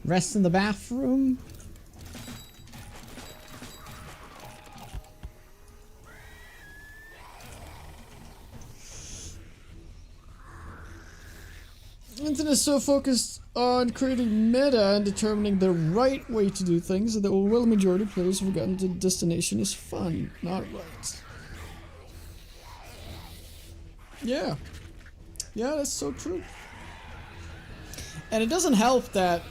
Rest in the bathroom. Internet is so focused on creating meta and determining the right way to do things that the overwhelming majority of players have forgotten the destination is fun, not right. Yeah. Yeah, that's so true. And it doesn't help that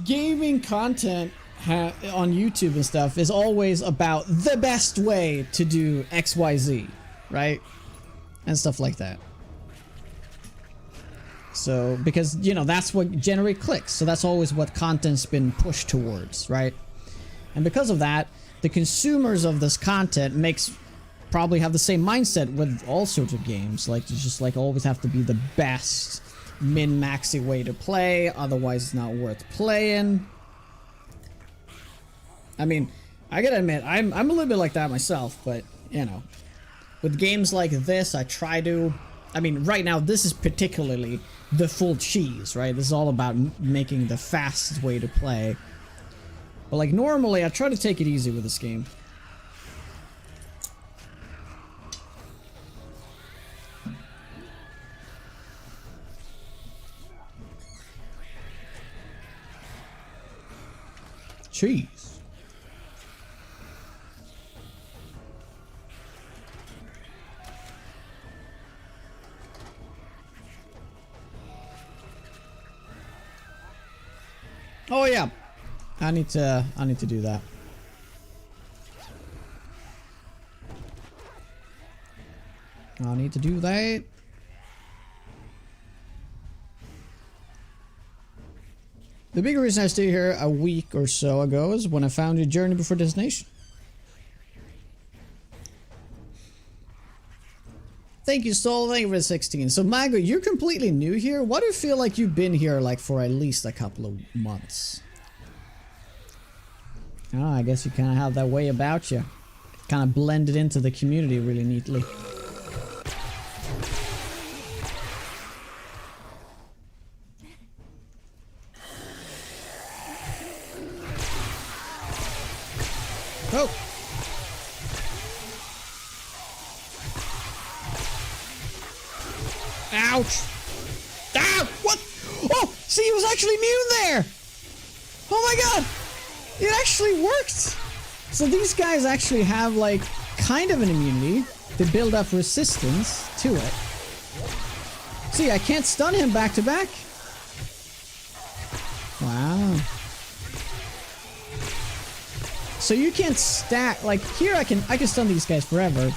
gaming content on YouTube and stuff is always about the best way to do XYZ, right? And stuff like that. So, because, you know, that's what generate clicks. So that's always what content's been pushed towards, right? And because of that, the consumers of this content probably have the same mindset with all sorts of games. Like, you just like always have to be the best min-maxy way to play, otherwise it's not worth playing. I mean, I gotta admit, I'm a little bit like that myself, but, you know, with games like this, I try to... I mean, right now, this is particularly the full cheese, right? This is all about making the fastest way to play. But, like, normally, I try to take it easy with this game. Cheese. Oh yeah, I need to do that. I need to do that. The big reason I stayed here a week or so ago is when I found your Journey Before Destination. Thank you, Soul. Thank you for the 16. So, Mago, you're completely new here. Why do you feel like you've been here like for at least a couple of months? Oh, I guess you kind of have that way about you. Kind of blended into the community really neatly. Oh! Ouch! Ah! What? Oh! See, he was actually immune there! Oh my god! It actually worked! So these guys actually have, like, kind of an immunity. They build up resistance to it. See, I can't stun him back to back. Wow. So you can't stack, like, here I can stun these guys forever.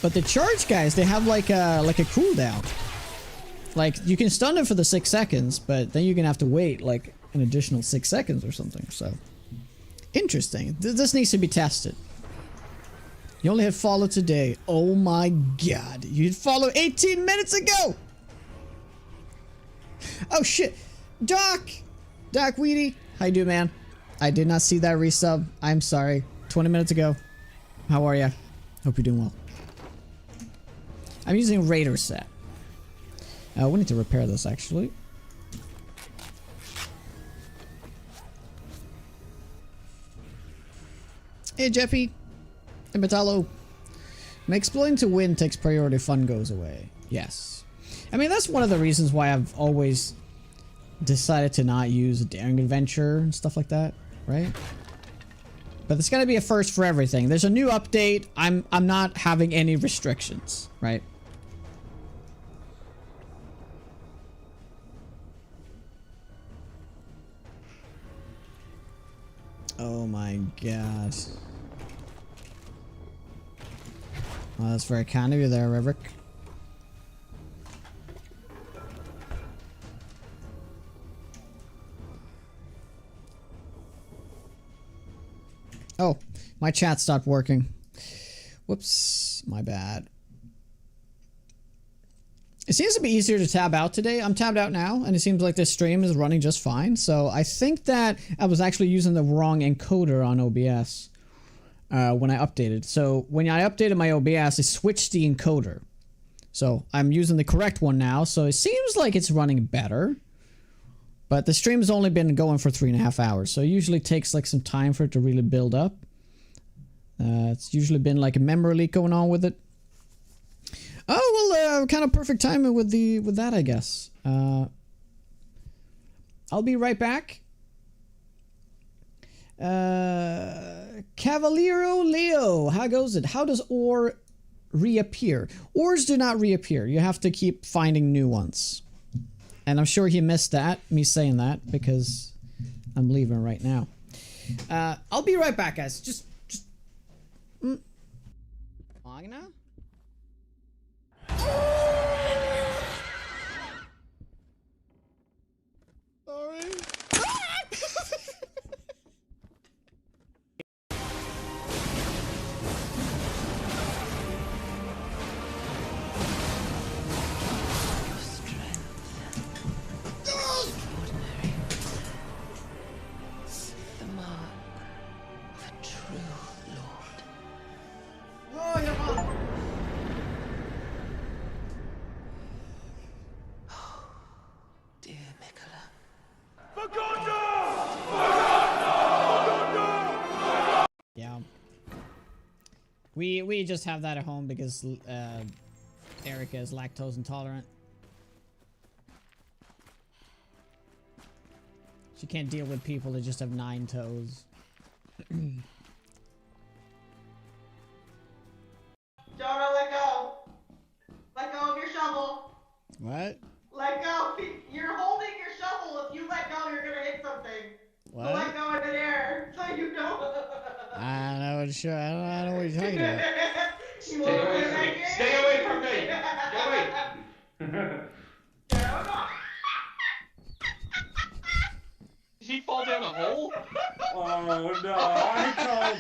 But the charge guys, they have like a cooldown. Like, you can stun them for the 6 seconds, but then you're gonna have to wait like an additional 6 seconds or something. So, interesting. This needs to be tested. You only had follow today. Oh my god. You had follow 18 minutes ago! Oh shit. Doc! Doc Weedy. How you doing, man? I did not see that resub. I'm sorry. 20 minutes ago. How are ya? Hope you're doing well. I'm using Raider set. We need to repair this actually. Hey Jeffy. Hey Metallo. Exploring to win takes priority, fun goes away. Yes. I mean, that's one of the reasons why I've always decided to not use Daring Adventure and stuff like that, right? But there's gotta be a first for everything. There's a new update. I'm not having any restrictions, right? Oh my god. Well, that's very kind of you there, Riverick. Oh, my chat stopped working. Whoops, my bad. It seems to be easier to tab out today. I'm tabbed out now, and it seems like this stream is running just fine. So I think that I was actually using the wrong encoder on OBS when I updated. So when I updated my OBS, it switched the encoder. So I'm using the correct one now. So it seems like it's running better. But the stream has only been going for 3.5 hours. So it usually takes like some time for it to really build up. It's usually been like a memory leak going on with it. Oh, well, kind of perfect timing with that, I guess. I'll be right back. Cavaliero Leo, how goes it? How does ore reappear? Ores do not reappear. You have to keep finding new ones. And I'm sure he missed that, me saying that, because I'm leaving right now. I'll be right back, guys. Just... Magna? Yeah. We just have that at home because Erica is lactose intolerant. She can't deal with people that just have 9 toes. Jonah, let go. Let go of your shovel. What? Let go. You're holding your shovel. If you let go, you're gonna hit something. So let What? go in midair, so you know. I don't know what sure. I don't know what you're talking about. You won't away do from that me. again? Stay away from me. Get away. Jonah. Did he fall down a hole? Oh no, I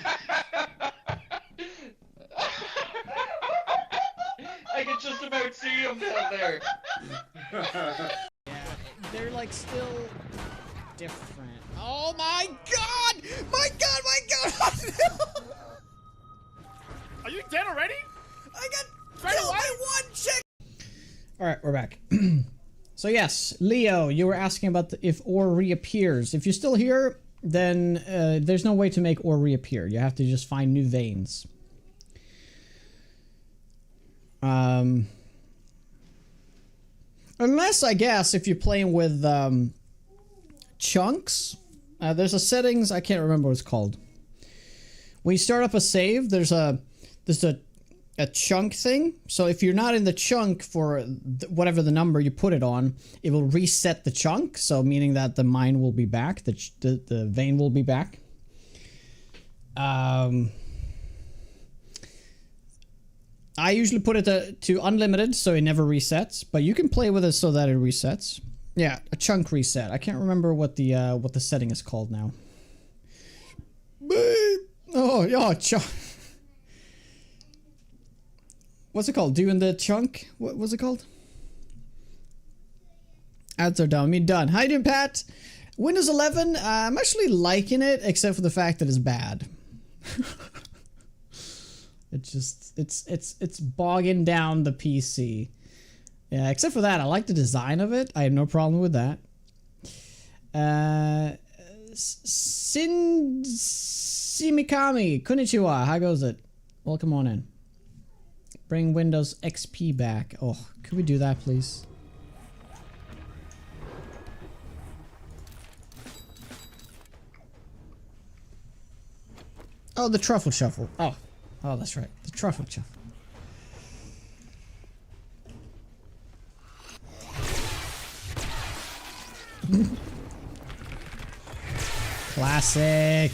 I can just about see him down there. Yeah, they're like still different. Oh my god! My god! My god! Are you dead already? I got Right killed away? by one chick. All right, we're back. So yes, Leo, you were asking about if ore reappears. If you're still here, then there's no way to make ore reappear. You have to just find new veins. Unless, I guess, if you're playing with chunks, there's a settings, I can't remember what it's called. When you start up a save, there's a chunk thing. So if you're not in the chunk for whatever the number you put it on, it will reset the chunk. So meaning that the mine will be back, the vein will be back. I usually put it to unlimited, so it never resets. But you can play with it so that it resets. Yeah, a chunk reset. I can't remember what the setting is called now. Oh yeah, chunk. What's it called? Doing the chunk? What was it called? Ads are done. I mean, done. How you doing, Pat? Windows 11. I'm actually liking it, except for the fact that it's bad. It's bogging down the PC. Yeah, except for that, I like the design of it. I have no problem with that. Simikami, konnichiwa. How goes it? Welcome on in. Bring Windows XP back. Oh, could we do that, please? Oh, the truffle shuffle. Oh, that's right. The truffle shuffle. Classic.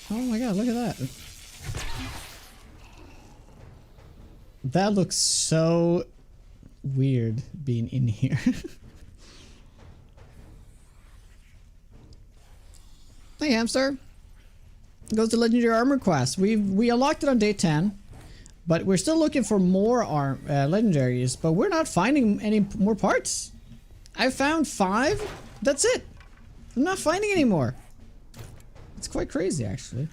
Oh my god, look at that. That looks so weird being in here. Hey hamster. Goes to legendary armor quest. We unlocked it on day 10, but we're still looking for more legendaries, but we're not finding any more parts. I found 5. That's it. I'm not finding any more. It's quite crazy, actually.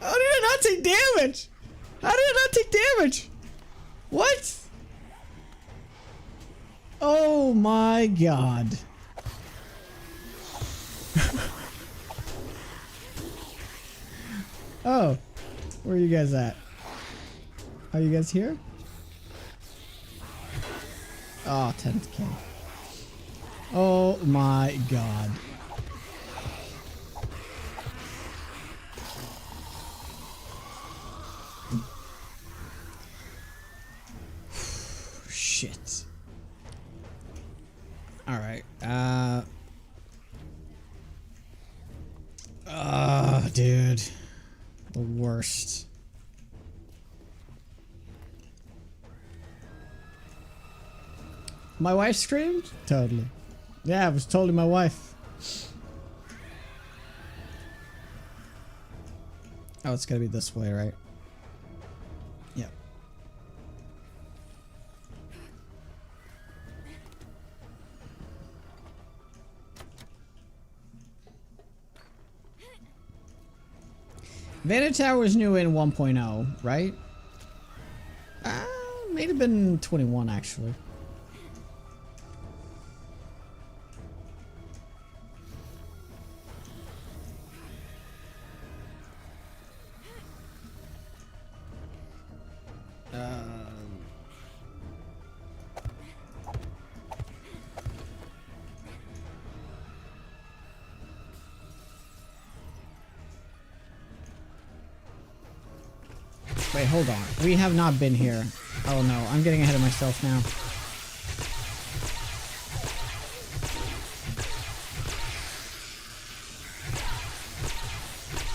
How did I not take damage? How did I not take damage? What? Oh my god. Oh, where are you guys at? Are you guys here? Oh, 10th K. Oh my god. Shit. Alright, dude. The worst. My wife screamed? Totally. Yeah, it was totally my wife. Oh, it's gotta be this way, right? Yep. Vantage Tower was new in 1.0, right? May have been 21 actually. Wait, hold on. We have not been here. Oh no, I'm getting ahead of myself now.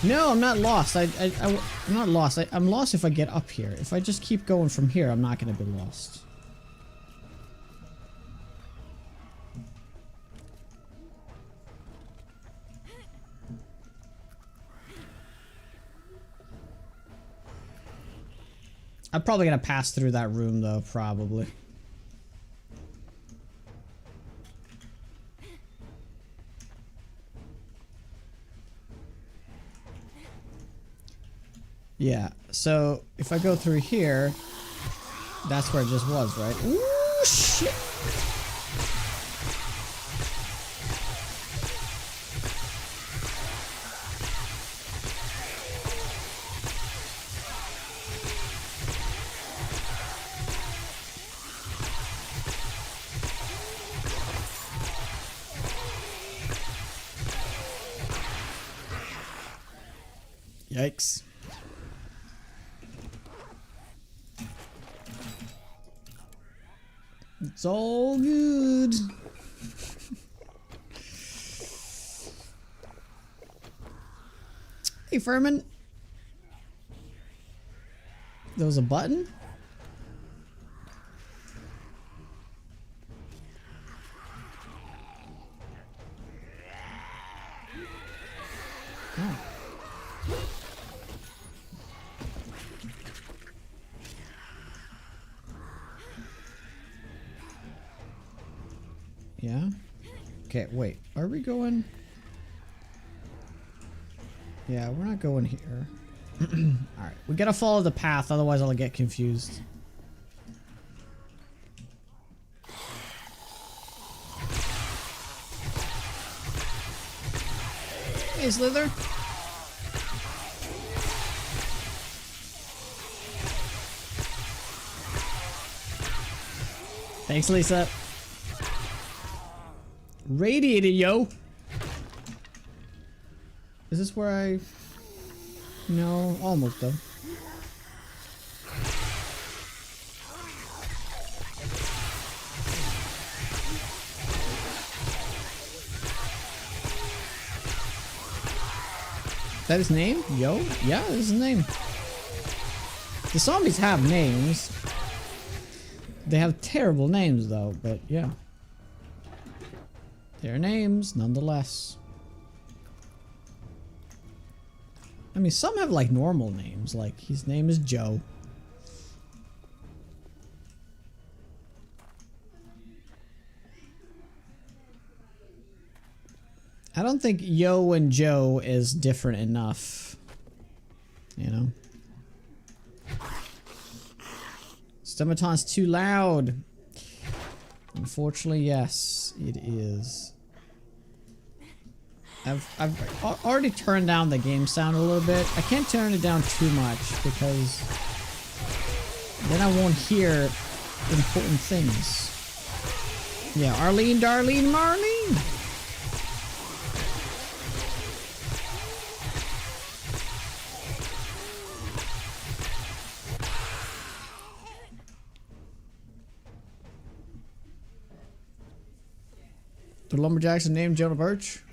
No, I'm not lost. I'm not lost. I'm lost if I get up here. If I just keep going from here, I'm not going to be lost. I'm probably going to pass through that room though, probably. Yeah, so if I go through here, that's where it just was, right? Ooh, shit! Yikes. It's all good. Hey, Furman. There was a button? Oh. Yeah? Okay, wait. Are we going? Yeah, we're not going here. Alright, we gotta follow the path, otherwise I'll get confused. Hey, Slither. Thanks, Lisa. Radiated, yo. Is this where I... No, almost though. Is that his name? Yo? Yeah, that's his name. The zombies have names. They have terrible names though, but yeah. Their names, nonetheless. I mean, some have like normal names, like his name is Joe. I don't think Yo and Joe is different enough. You know? Stomaton's too loud. Unfortunately, yes, it is. I've already turned down the game sound a little bit. I can't turn it down too much because then I won't hear important things. Yeah, Arlene, Darlene, Marlene. The Lumberjacks are named Jonah Birch.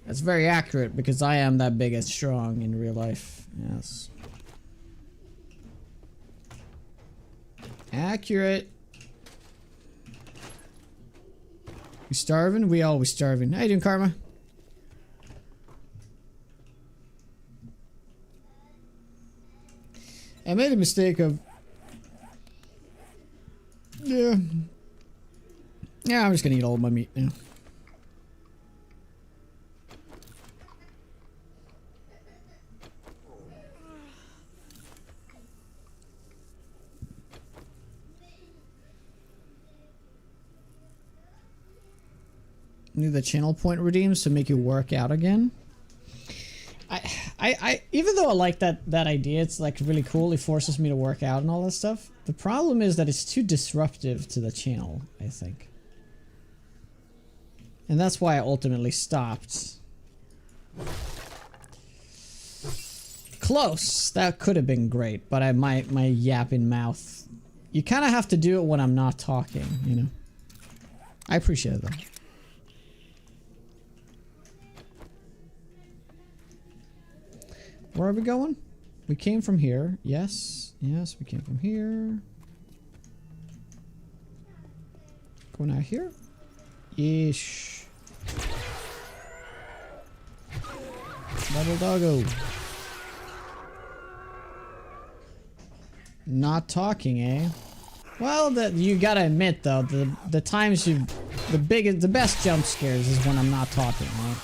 That's very accurate because I am that big and strong in real life. Yes. Accurate. You starving? We always starving. How you doing, Karma? I made a mistake of... Yeah. Yeah, I'm just gonna eat all of my meat now. Need the channel point redeems to make you work out again. I even though I like that idea, it's like really cool. It forces me to work out and all that stuff. The problem is that it's too disruptive to the channel, I think. And that's why I ultimately stopped. Close. That could have been great, but my yapping mouth. You kind of have to do it when I'm not talking, you know. I appreciate it though. Where are we going? We came from here. Yes. Yes, we came from here. Going out here? Ish. Double doggo. Not talking, eh? Well, you gotta admit though, the times the best jump scares is when I'm not talking, right?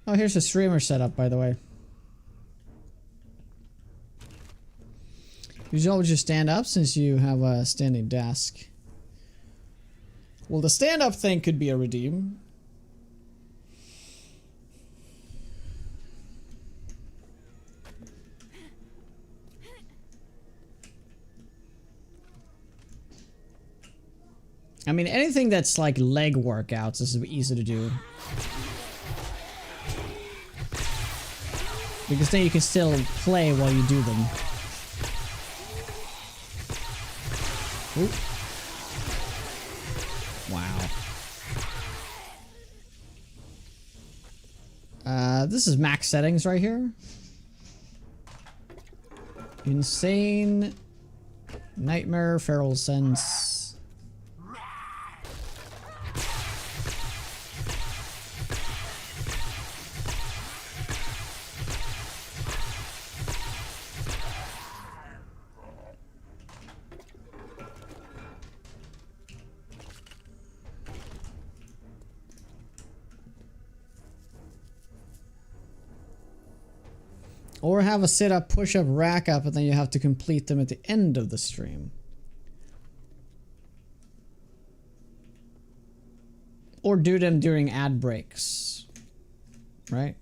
Oh, here's a streamer setup, by the way. You should always just stand up since you have a standing desk. Well, the stand-up thing could be a redeem. I mean, anything that's like leg workouts is easy to do. Because then you can still play while you do them. Ooh. Wow. This is max settings right here. Insane. Nightmare, feral sense. Or have a sit-up, push-up, rack-up, and then you have to complete them at the end of the stream. Or do them during ad breaks. Right?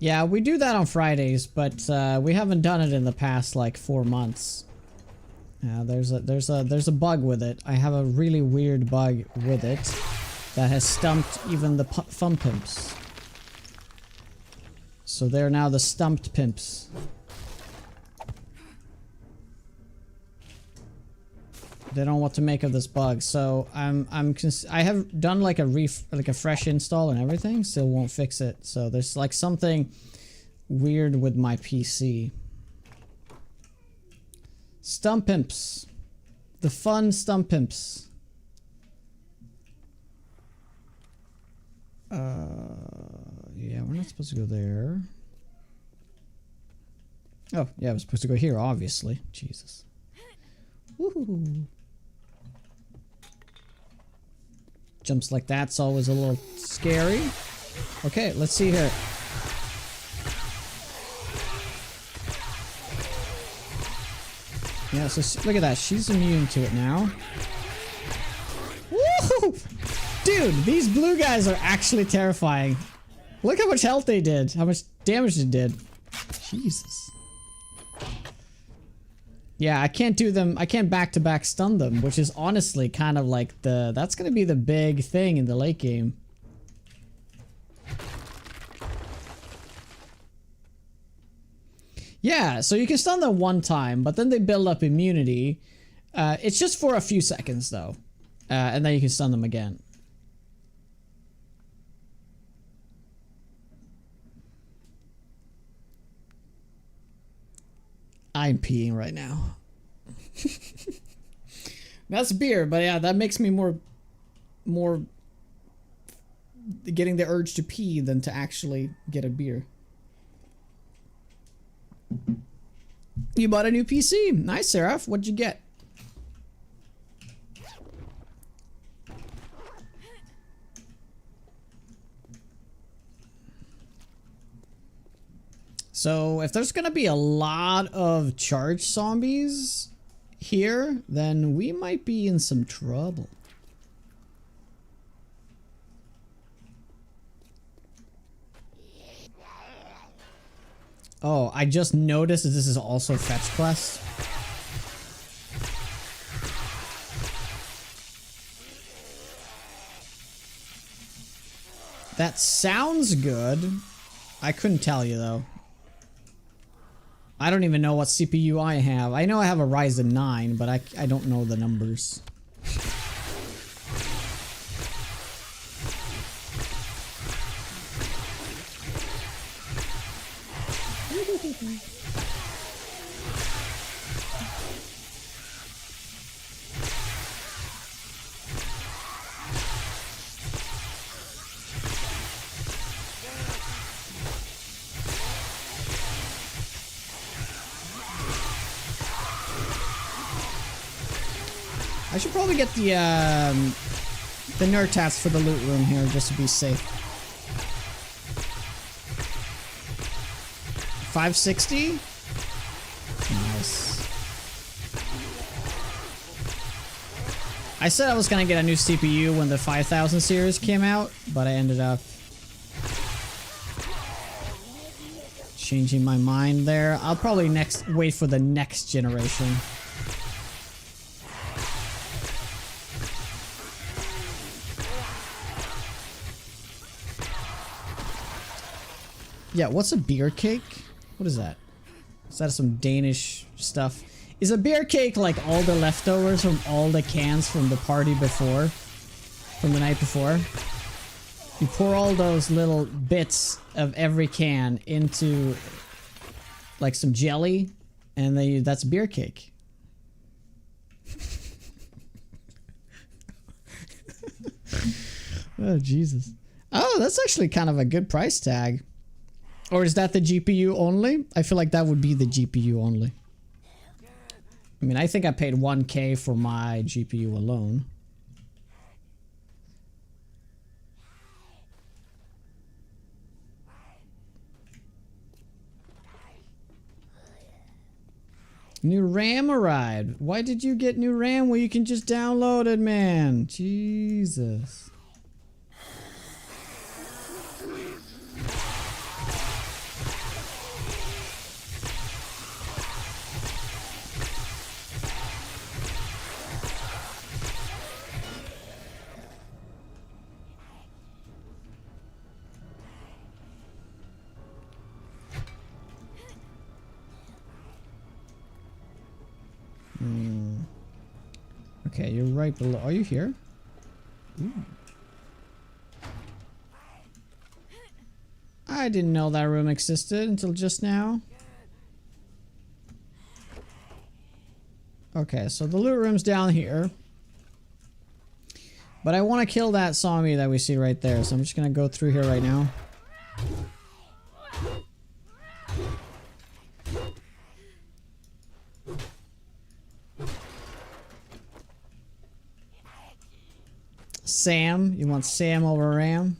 Yeah, we do that on Fridays, but we haven't done it in the past like 4 months. There's a bug with it. I have a really weird bug with it that has stumped even the fun pimps. So they're now the stumped pimps. They don't know what to make of this bug. So I have done like a fresh install and everything, still won't fix it. So there's like something weird with my PC. Stump pimps. The fun stump pimps. Yeah, we're not supposed to go there. Oh, yeah, we're supposed to go here, obviously. Jesus. Woohoo. Jumps like that's always a little scary. Okay, let's see here. Yeah, so look at that. She's immune to it now. Woo! Dude, these blue guys are actually terrifying. Look how much health they did. How much damage they did. Jesus. Yeah, I can't do them. I can't back-to-back stun them, which is honestly kind of like that's going to be the big thing in the late game. Yeah, so you can stun them one time, but then they build up immunity. It's just for a few seconds, though. And then you can stun them again. I'm peeing right now. That's beer, but yeah, that makes me more getting the urge to pee than to actually get a beer. You bought a new PC. Nice, Seraph. What'd you get? So if there's gonna be a lot of charged zombies here, then we might be in some trouble. Oh, I just noticed that this is also fetch quest. That sounds good. I couldn't tell you though. I don't even know what CPU I have. I know I have a Ryzen 9, but I don't know the numbers. I should probably get the nerd tats for the loot room here just to be safe. 560? Nice. I said I was gonna get a new CPU when the 5000 series came out, but I ended up changing my mind there. I'll probably wait for the next generation. Yeah, what's a beer cake? What is that? Is that some Danish stuff? Is a beer cake like all the leftovers from all the cans from the party before? From the night before? You pour all those little bits of every can into like some jelly, and then that's beer cake. Oh, Jesus. Oh, that's actually kind of a good price tag. Or is that the GPU only? I feel like that would be the GPU only. I mean, I think I paid 1K for my GPU alone. New RAM arrived. Why did you get new RAM where you can just download it, man? Jesus. Okay, you're right below. Are you here? Ooh. I didn't know that room existed until just now. Okay, so the loot room's down here. But I want to kill that zombie that we see right there, so I'm just gonna go through here right now. Sam, you want Sam over Ram?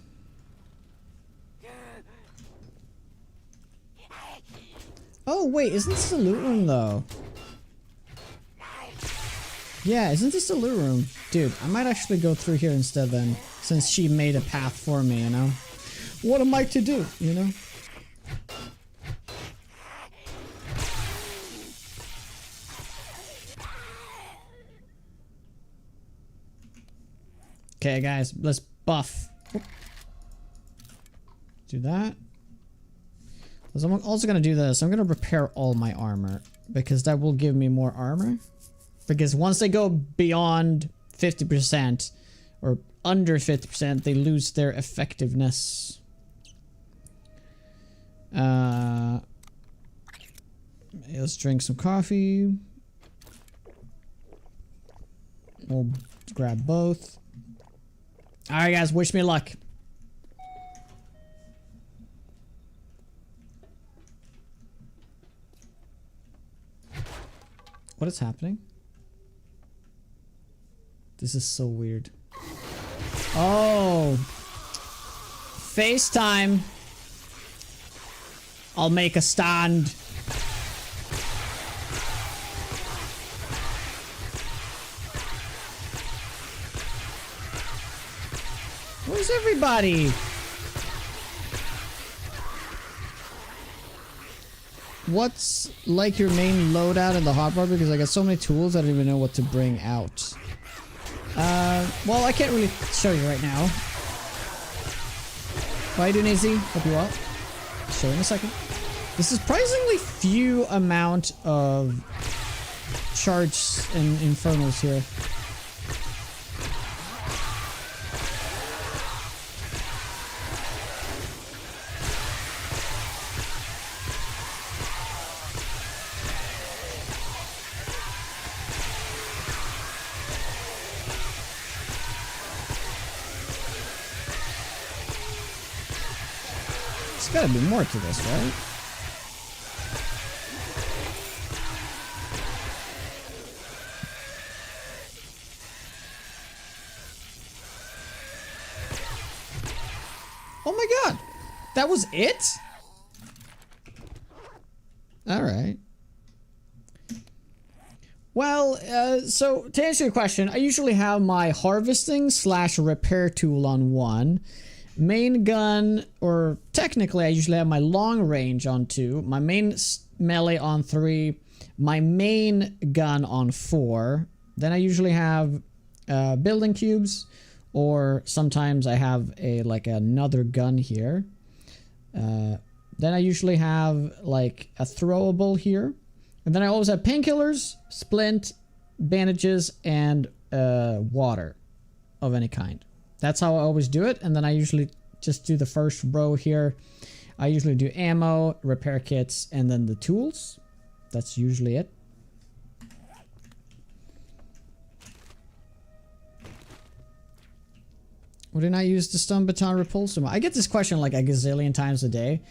Oh wait, isn't this the loot room though? Yeah, isn't this the loot room? Dude, I might actually go through here instead then, since she made a path for me, you know? What am I to do, you know? Okay, guys, let's buff. Do that. So I'm also gonna do this. I'm gonna repair all my armor because that will give me more armor. Because once they go beyond 50% or under 50%, they lose their effectiveness. Let's drink some coffee. We'll grab both. Alright guys, wish me luck. What is happening? This is so weird. Oh. FaceTime. I'll make a stand. Where's everybody? What's like your main loadout in the hotbar? Because I got so many tools I don't even know what to bring out. Well, I can't really show you right now. How you doing, Izzy? Hope you're well. Show you in a second. This is surprisingly few amount of charged and infernals here. There's gotta be more to this, right? Oh my god! That was it? Alright. Well, so to answer your question, I usually have my harvesting / repair tool on 1. Main gun, or technically I usually have my long range on 2, my main melee on 3, my main gun on 4. Then I usually have building cubes, or sometimes I have another gun here. Then I usually have like a throwable here. And then I always have painkillers, splint, bandages, and water of any kind. That's how I always do it. And then I usually just do the first row here. I usually do ammo, repair kits, and then the tools. That's usually it. Would I not use the stun baton repulsor? I get this question like a gazillion times a day.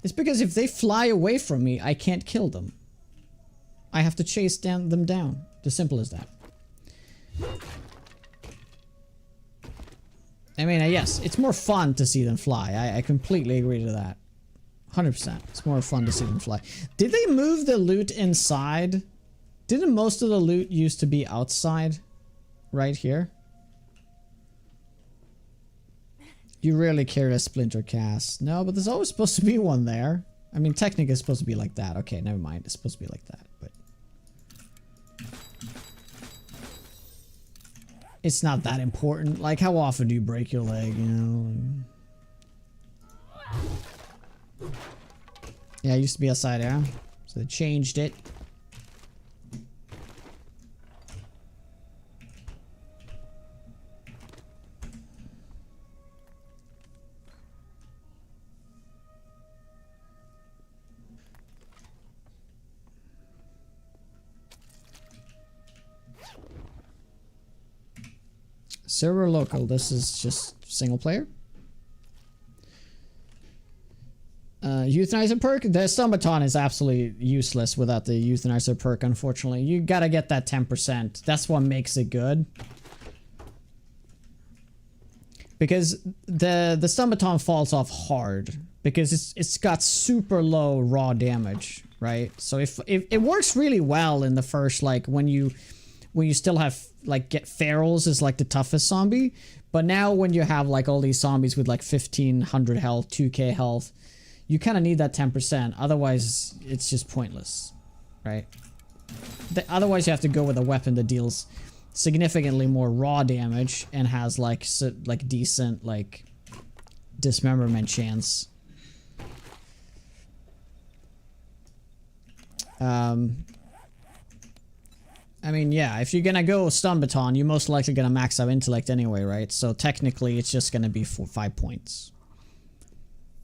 It's because if they fly away from me, I can't kill them. I have to chase them down. As simple as that. I mean, yes, it's more fun to see them fly. I completely agree to that. 100%. It's more fun to see them fly. Did they move the loot inside? Didn't most of the loot used to be outside? Right here? You rarely carry a splinter cast. No, but there's always supposed to be one there. I mean, technically it's supposed to be like that. Okay, never mind. It's supposed to be like that, but... it's not that important. Like, how often do you break your leg, you know? Yeah, it used to be outside there. So they changed it. Server local, this is just single player. Euthanizer perk? The stun baton is absolutely useless without the euthanizer perk, unfortunately. You gotta get that 10%. That's what makes it good. Because the stun baton falls off hard. Because it's got super low raw damage, right? So if it works really well in the first, like, when you still have, like, get ferals is like the toughest zombie, but now when you have like all these zombies with like 1500 health, 2k health, you kind of need that 10%, otherwise it's just pointless, right? Otherwise you have to go with a weapon that deals significantly more raw damage and has like decent like dismemberment chance. I mean, yeah, if you're gonna go stun baton, you're most likely gonna max out intellect anyway, right? So technically, it's just gonna be 5 points.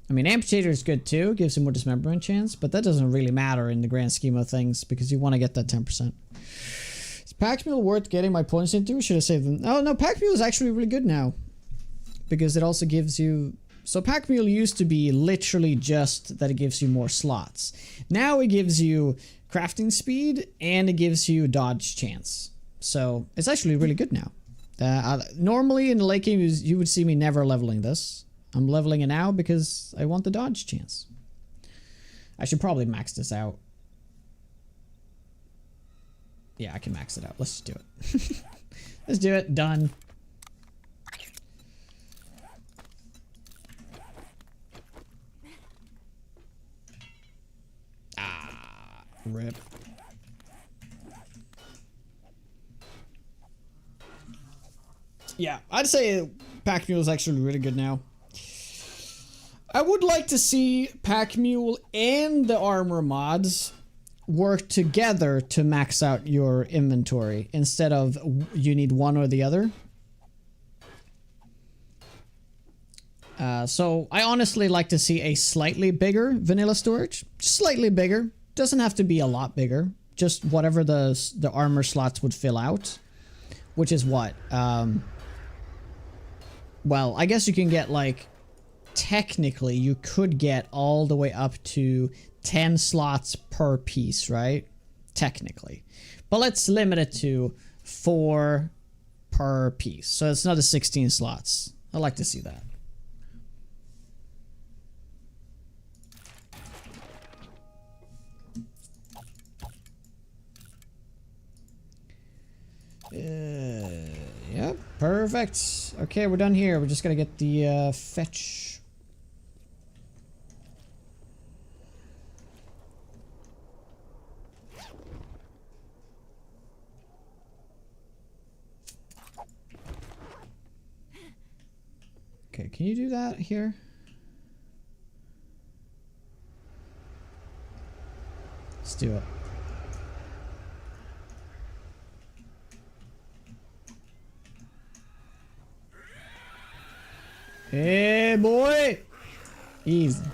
I mean, amputator is good too, gives you more dismemberment chance, but that doesn't really matter in the grand scheme of things because you want to get that 10%. Is Pack Mule worth getting my points into? Should I save them? Oh no, Pack Mule is actually really good now because it also gives you So Pack Mule used to be literally just that it gives you more slots. Now it gives you crafting speed and it gives you dodge chance. So it's actually really good now. Normally in the late game you would see me never leveling this. I'm leveling it now because I want the dodge chance. I should probably max this out. Yeah, I can max it out. Let's just do it. Let's do it. Done. Ah, rip. Yeah, I'd say Pack Mule is actually really good now. I would like to see Pack Mule and the armor mods work together to max out your inventory instead of you need one or the other. So I honestly like to see a slightly bigger vanilla storage. Slightly bigger. Doesn't have to be a lot bigger. Just whatever the armor slots would fill out. Which is what? Well, I guess you can get like... Technically, you could get all the way up to 10 slots per piece, right? Technically. But let's limit it to 4 per piece. So it's not a 16 slots. I like to see that. Yep, perfect. Okay, we're done here. We're just gonna get the fetch. Okay, can you do that here? Let's do it. Hey, boy! Easy.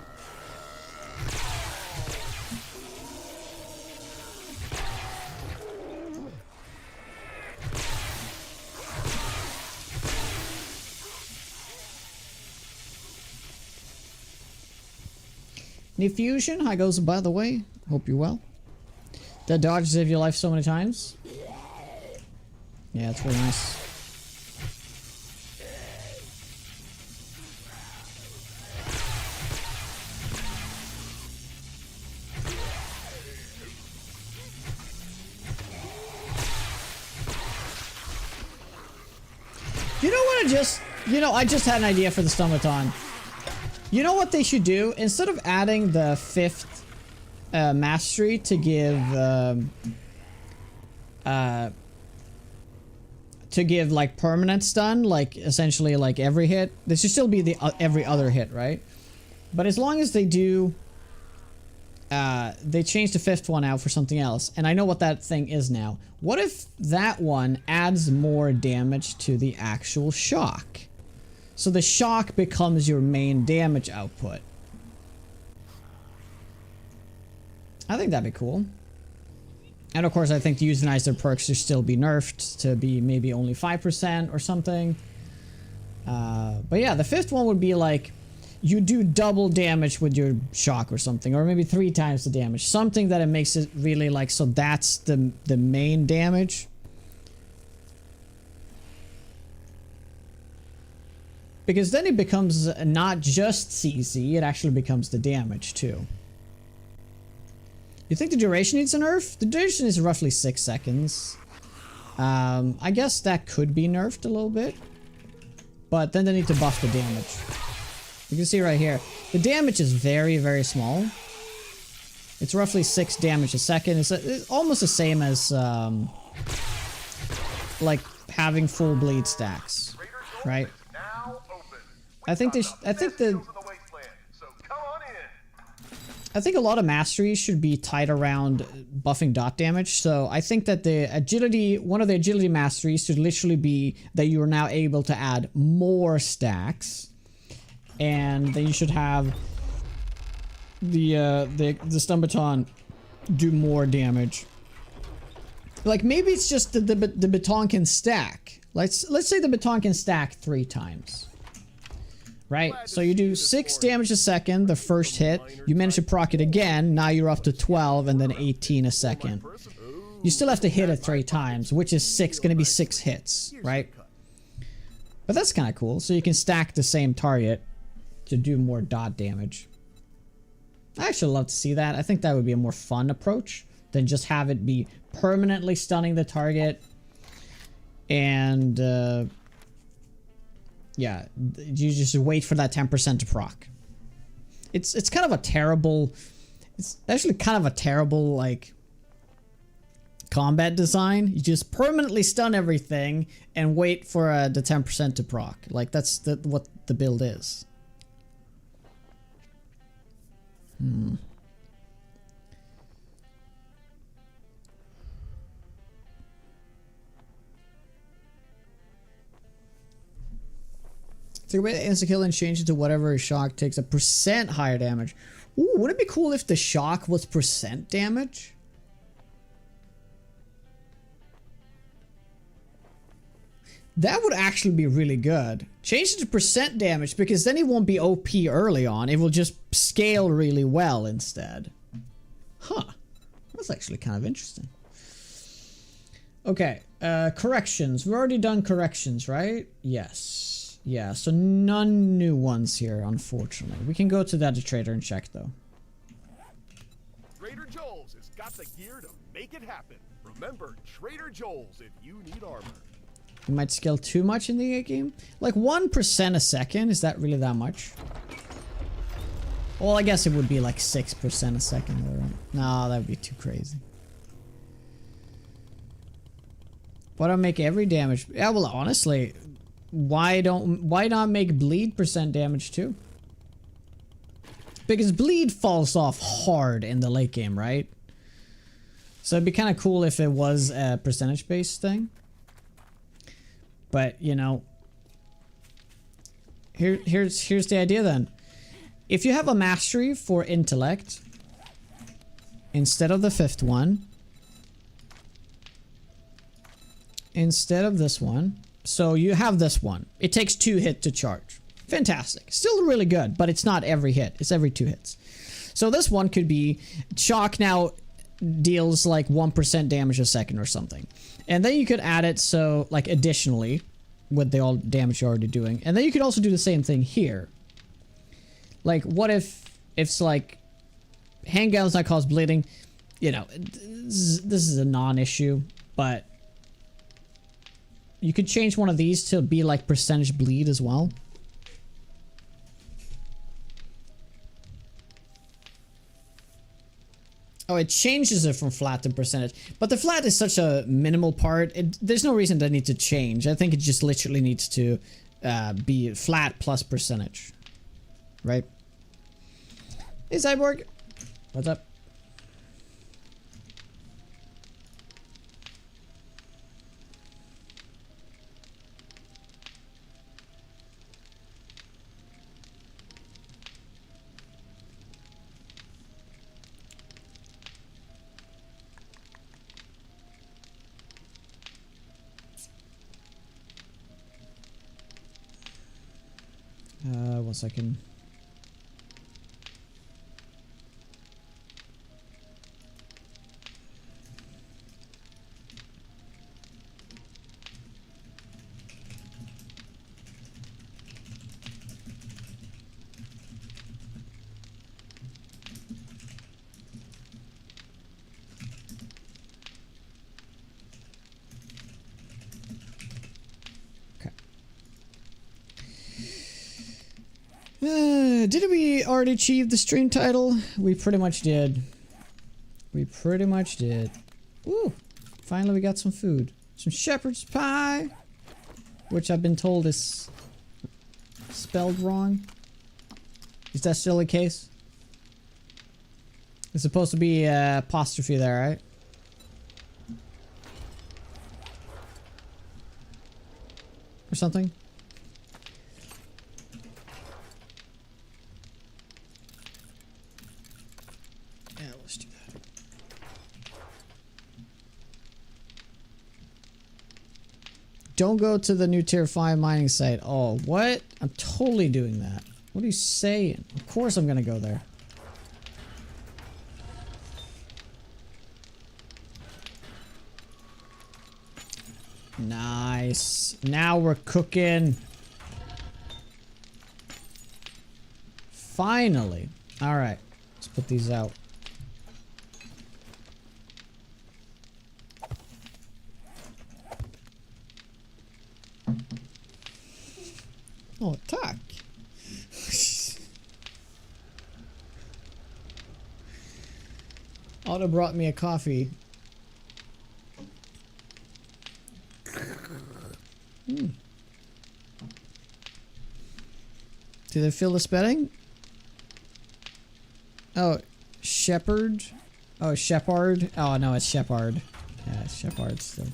Need fusion? How goes, by the way? Hope you're well. That dodge saved your life so many times. Yeah, it's really nice. You know what I just had an idea for the Stumpaton. You know what they should do? Instead of adding the 5th mastery to give like permanent stun, like essentially like every hit. This should still be the every other hit, right? But as long as they do, they change the 5th one out for something else, and I know what that thing is now. What if that one adds more damage to the actual shock? So the shock becomes your main damage output. I think that'd be cool. And of course, I think the Euthanizer perks should still be nerfed to be maybe only 5% or something. But yeah, the 5th one would be like, you do double damage with your shock or something, or maybe 3 times the damage. Something that it makes it really like, so that's the main damage. Because then it becomes not just CC, it actually becomes the damage too. You think the duration needs a nerf? The duration is roughly 6 seconds. I guess that could be nerfed a little bit. But then they need to buff the damage. You can see right here, the damage is very, very small. It's roughly 6 damage a second. It's almost the same as like having full bleed stacks, right? I think a lot of masteries should be tied around buffing dot damage. So I think that the agility, one of the agility masteries should literally be that you are now able to add more stacks, and then you should have the Stumpaton do more damage. Like maybe it's just the baton can stack. Let's say the baton can stack 3 times. right? So you do 6 damage a second, the first hit. You manage to proc it again. Now you're up to 12 and then 18 a second. You still have to hit it 3 times, which is going to be 6 hits, right? But that's kind of cool. So you can stack the same target to do more dot damage. I actually love to see that. I think that would be a more fun approach than just have it be permanently stunning the target. And yeah, you just wait for that 10% to proc. It's kind of a terrible, it's actually kind of a terrible like combat design. You just permanently stun everything and wait for the 10% to proc. Like that's what the build is. Take away the insta-kill and change it to whatever shock takes a % higher damage. Ooh, wouldn't it be cool if the shock was % damage? That would actually be really good. Change it to % damage because then it won't be OP early on. It will just scale really well instead. Huh. That's actually kind of interesting. Okay, corrections. We've already done corrections, right? Yes. Yeah, so none new ones here, unfortunately. We can go to the trader and check, though. Trader Joel's has got the gear to make it happen. Remember, Trader Joel's if you need armor. You might scale too much in the game. Like 1% a second, is that really that much? Well, I guess it would be like 6% a second, though, right? No, that would be too crazy. Why don't make every damage? Yeah, well, honestly, why not make bleed % damage too? Because bleed falls off hard in the late game, right? So it'd be kind of cool if it was a percentage based thing. But, you know, here's the idea then. If you have a mastery for intellect instead of the 5th one, instead of this one, so you have this one. It takes 2 hits to charge. Fantastic. Still really good, but it's not every hit. It's every 2 hits. So this one could be shock now deals like 1% damage a second or something. And then you could add it so like additionally with the all damage you're already doing. And then you could also do the same thing here. Like what if it's like handguns that cause bleeding, you know, this is a non-issue, but you could change one of these to be like percentage bleed as well. Oh, it changes it from flat to percentage. But the flat is such a minimal part. There's no reason that needs to change. I think it just literally needs to be flat plus percentage. Right? Hey, Cyborg. What's up? One second. Did we already achieve the stream title? We pretty much did. We pretty much did. Ooh, finally we got some food. Some shepherd's pie, which I've been told is spelled wrong. Is that still the case? It's supposed to be apostrophe there, right? Or something? don't go to the new tier 5 mining site. Oh, what? I'm totally doing that. What are you saying? Of course I'm gonna go there. Nice. Now we're cooking. Finally. Alright. Let's put these out. Oh, tack. Otto brought me a coffee. Do they feel the spelling? Oh, Shepherd. Oh, Shepard. Oh no, it's Shepard. Yeah, it's Shepard still.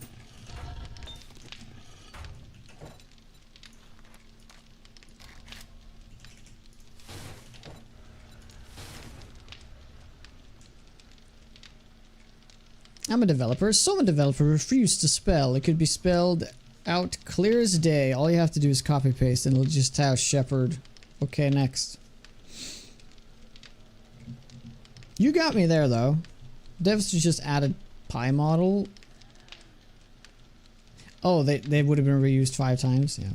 I'm a developer. Some developer refused to spell. It could be spelled out clear as day. All you have to do is copy paste and it'll just have Shepherd. Okay, next. You got me there though. Devs just added Pi model. Oh, they would have been reused 5 times. Yeah.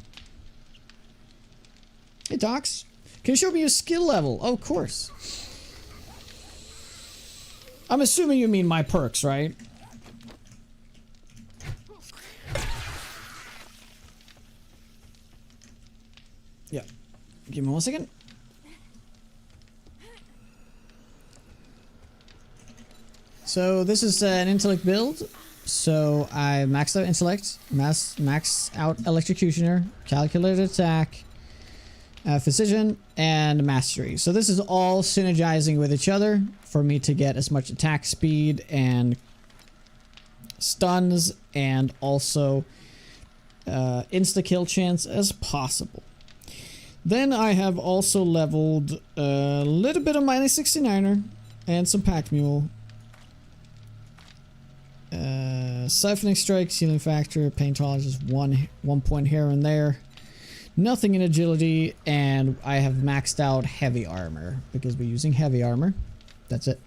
Hey Docs, can you show me your skill level? Oh, of course. I'm assuming you mean my perks, right? Yeah. Give me 1 second. So this is an intellect build. So I maxed out intellect, maxed out electrocutioner, calculated attack, precision, and mastery. So this is all synergizing with each other for me to get as much attack speed and stuns and also insta kill chance as possible. Then I have also leveled a little bit of minus 69er and some pack mule. Siphoning strike, healing factor, pain tolerance is one point here and there. Nothing in agility, and I have maxed out heavy armor because we're using heavy armor. That's it.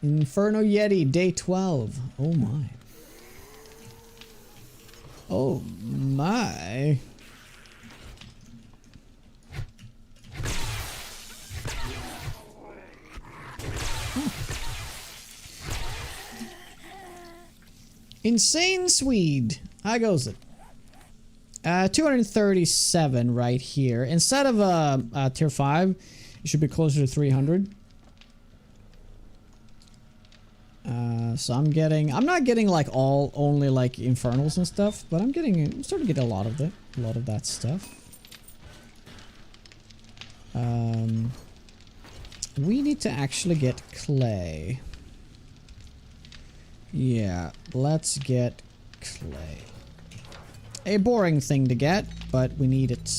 Inferno Yeti, day 12. Oh my. Oh my. Insane Swede. How goes it? 237 right here. Instead of tier 5, it should be closer to 300. So I'm not getting like only like infernals and stuff, but I'm starting to get a lot of that stuff. We need to actually get clay. Yeah, let's get clay. A boring thing to get, but we need it.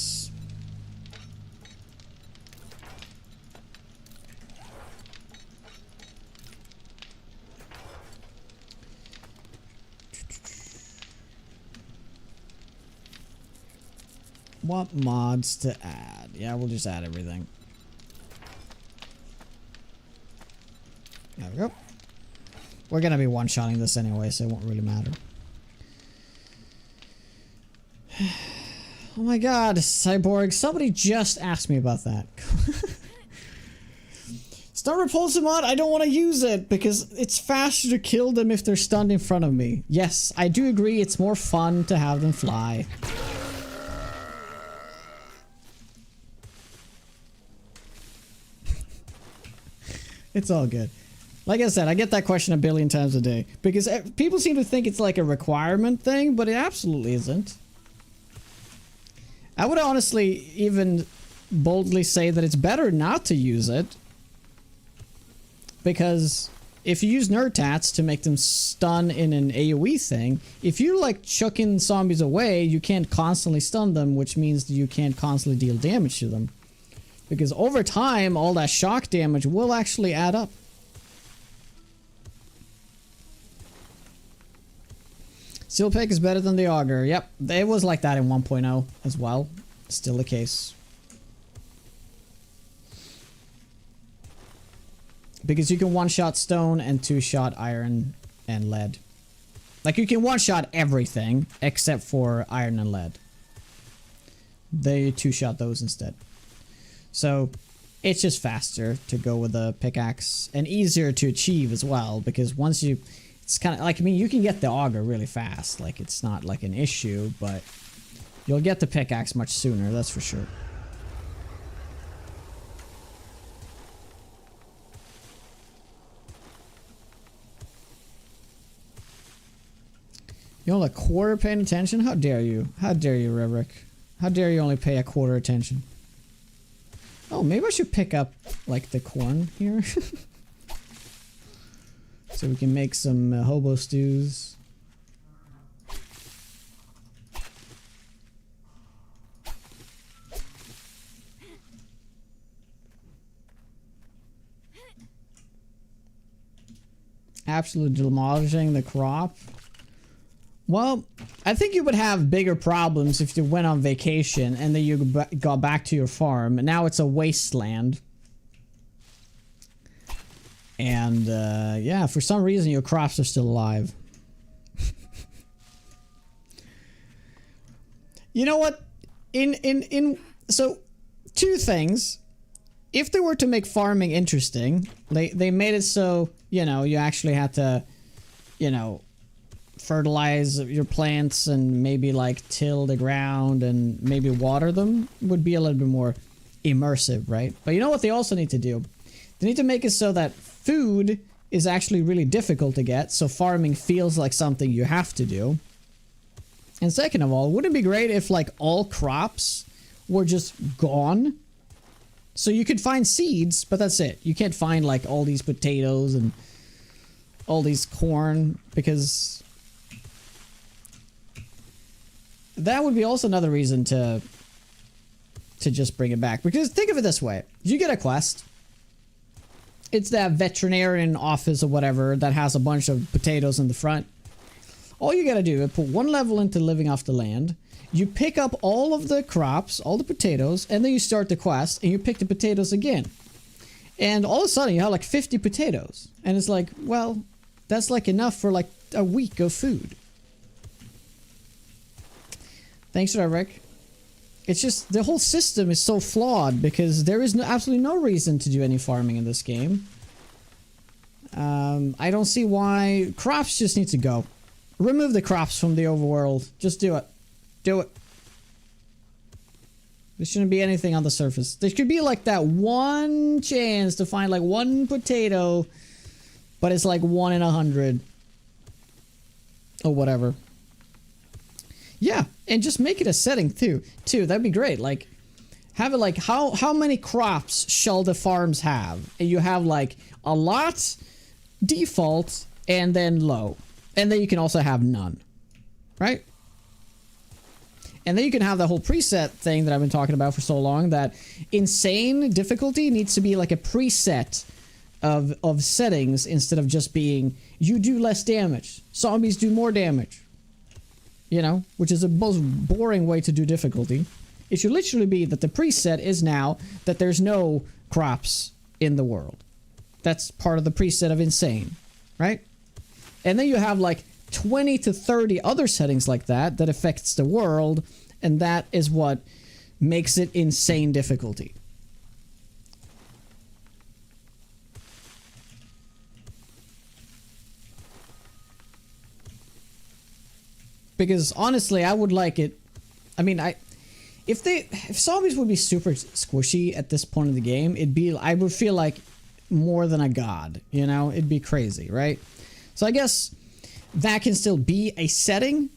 What mods to add? Yeah, we'll just add everything. There we go. We're gonna be one-shotting this anyway, so it won't really matter. Oh my god, Cyborg, somebody just asked me about that. Stun repulsive mod, I don't want to use it because it's faster to kill them if they're stunned in front of me. Yes, I do agree it's more fun to have them fly. It's all good. Like I said, I get that question a billion times a day because people seem to think it's like a requirement thing, but it absolutely isn't. I would honestly even boldly say that it's better not to use it because if you use nerd tats to make them stun in an AoE thing, if you like chucking zombies away, you can't constantly stun them, which means that you can't constantly deal damage to them. Because over time, all that shock damage will actually add up. Steel pick is better than the auger. Yep, it was like that in 1.0 as well. Still the case. Because you can one-shot stone and two-shot iron and lead. Like, you can one-shot everything except for iron and lead. They two-shot those instead. So, it's just faster to go with a pickaxe. And easier to achieve as well. Because once you... It's kind of like, I mean, you can get the auger really fast. Like, it's not like an issue, but... You'll get the pickaxe much sooner, that's for sure. You're only a quarter paying attention? How dare you? How dare you, Revrick? How dare you only pay a quarter attention? Oh, maybe I should pick up, like, the corn here. So we can make some hobo stews. Absolutely demolishing the crop. Well, I think you would have bigger problems if you went on vacation and then you got back to your farm. And now it's a wasteland. And, yeah, for some reason your crops are still alive. You know what? So, two things. If they were to make farming interesting, they made it so, you know, you actually had to, you know, fertilize your plants and maybe like till the ground and maybe water them, would be a little bit more immersive, right? But you know what they also need to do? They need to make it so that food is actually really difficult to get, so farming feels like something you have to do. And second of all, wouldn't it be great if like all crops were just gone? So you could find seeds, but that's it. You can't find like all these potatoes and all these corn, because that would be also another reason to just bring it back. Because think of it this way. You get a quest. It's that veterinarian office or whatever that has a bunch of potatoes in the front. All you gotta do is put one level into living off the land. You pick up all of the crops, all the potatoes, and then you start the quest and you pick the potatoes again. And all of a sudden you have like 50 potatoes. And it's like, well, that's like enough for like a week of food. Thanks for that, Rick. It's just the whole system is so flawed because there is absolutely no reason to do any farming in this game. I don't see why. Crops just need to go. Remove the crops from the overworld. Just do it. Do it. There shouldn't be anything on the surface. There should be like that one chance to find like one potato, but it's like 1 in 100 or whatever. Yeah, and just make it a setting too. That'd be great. Like, have it like how many crops shall the farms have? And you have like a lot, default, and then low, and then you can also have none, right? And then you can have the whole preset thing that I've been talking about for so long, that insane difficulty needs to be like a preset of settings instead of just being, you do less damage, zombies do more damage. You know, which is the most boring way to do difficulty. It should literally be that the preset is now that there's no crops in the world. That's part of the preset of insane, right? And then you have like 20 to 30 other settings like that that affects the world, and that is what makes it insane difficulty. Because honestly, I would like it. I mean, if zombies would be super squishy at this point of the game, I would feel like more than a god, you know? It'd be crazy, right? So I guess that can still be a setting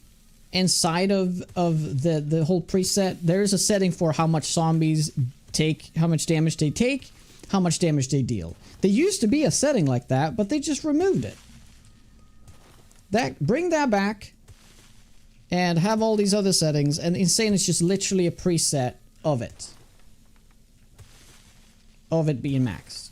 inside of the whole preset. There is a setting for how much zombies take, how much damage they take, how much damage they deal. There used to be a setting like that, but they just removed it. Bring that back. And have all these other settings, and insane is just literally a preset of it. of it being maxed.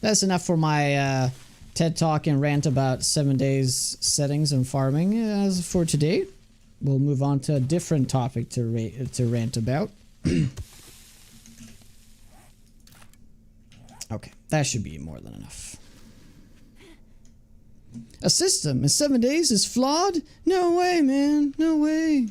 That's enough for my TED Talk and rant about 7 days settings and farming. As for today, we'll move on to a different topic to rant about. Okay, that should be more than enough. A system in 7 days is flawed? No way, man. No way.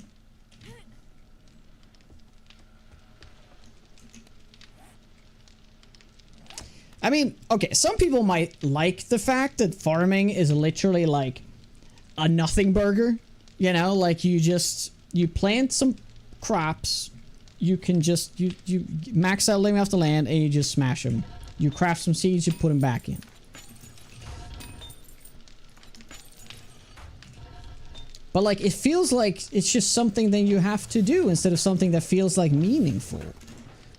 I mean, okay, some people might like the fact that farming is literally like a nothing burger. You know, like you plant some crops, you can just, you max out living off the land and you just smash them. You craft some seeds, you put them back in. But like, it feels like it's just something that you have to do instead of something that feels like meaningful.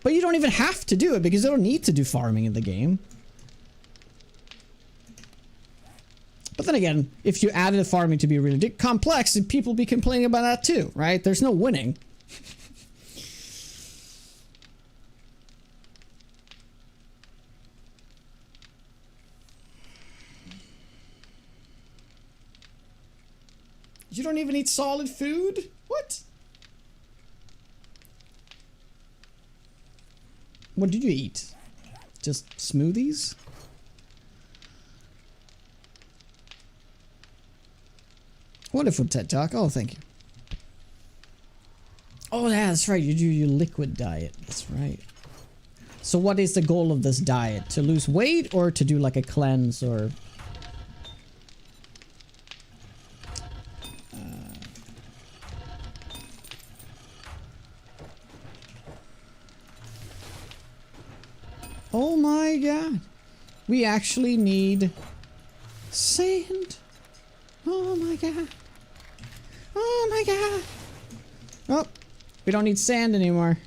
But you don't even have to do it because you don't need to do farming in the game. But then again, if you added the farming to be really complex, people would be complaining about that too, right? There's no winning. You don't even eat solid food? What? What did you eat? Just smoothies? Wonderful TED Talk. Oh, thank you. Oh, yeah, that's right. You do your liquid diet. That's right. So what is the goal of this diet? To lose weight or to do like a cleanse or... Oh my god. We actually need sand. Oh my god. Oh my god. Oh, we don't need sand anymore.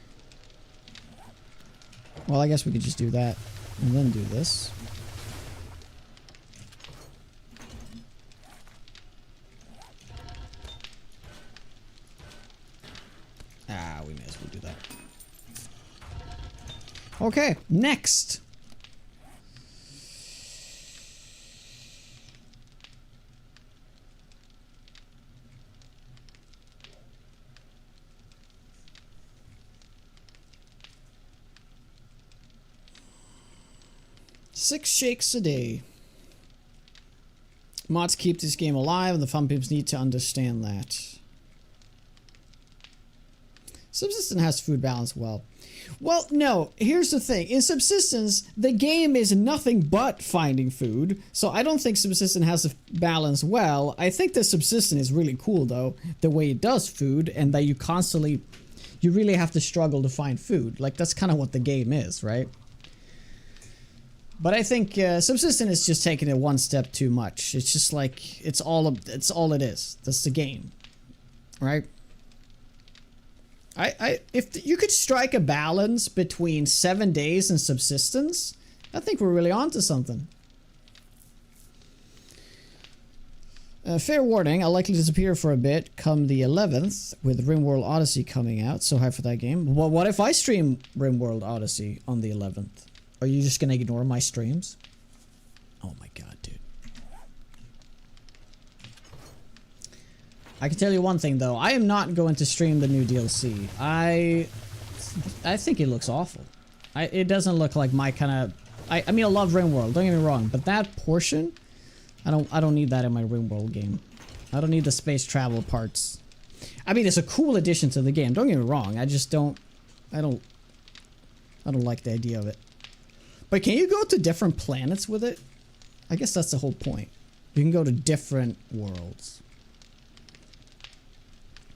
Well, I guess we could just do that and then do this. Ah, we may as well do that. Okay, next. Six shakes a day. Mods keep this game alive, and the fun peeps need to understand that. Subsistence has food balance well. Well, no, here's the thing. In Subsistence, the game is nothing but finding food, so I don't think Subsistence has a balance well. I think the Subsistence is really cool, though, the way it does food, and that you really have to struggle to find food. Like, that's kind of what the game is, right? But I think Subsistence is just taking it one step too much. It's just like, it's all it is. That's the game, right? If you could strike a balance between 7 days and Subsistence, I think we're really onto something. Fair warning, I'll likely disappear for a bit come the 11th with RimWorld Odyssey coming out. So hyped for that game. Well, what if I stream RimWorld Odyssey on the 11th? Are you just gonna ignore my streams? Oh my god, dude. I can tell you one thing though, I am not going to stream the new DLC. I think it looks awful. It doesn't look like my kind of... I mean, I love RimWorld, don't get me wrong, but that portion, I don't need that in my RimWorld game. I don't need the space travel parts. I mean, it's a cool addition to the game, don't get me wrong. I just don't... I don't like the idea of it. But can you go to different planets with it? I guess that's the whole point. You can go to different worlds.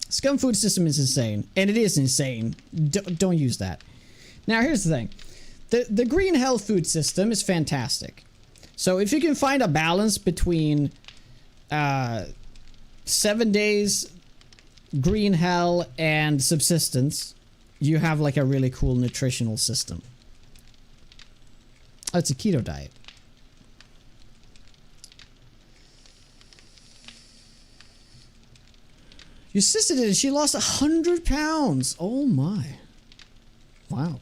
Scum food system is insane, and it is insane. Don't use that. Now, here's the thing. The green hell food system is fantastic. So if you can find a balance between 7 days, green hell, and subsistence, you have like a really cool nutritional system. Oh, it's a keto diet. You assisted it and she lost 100 pounds. Oh my. Wow.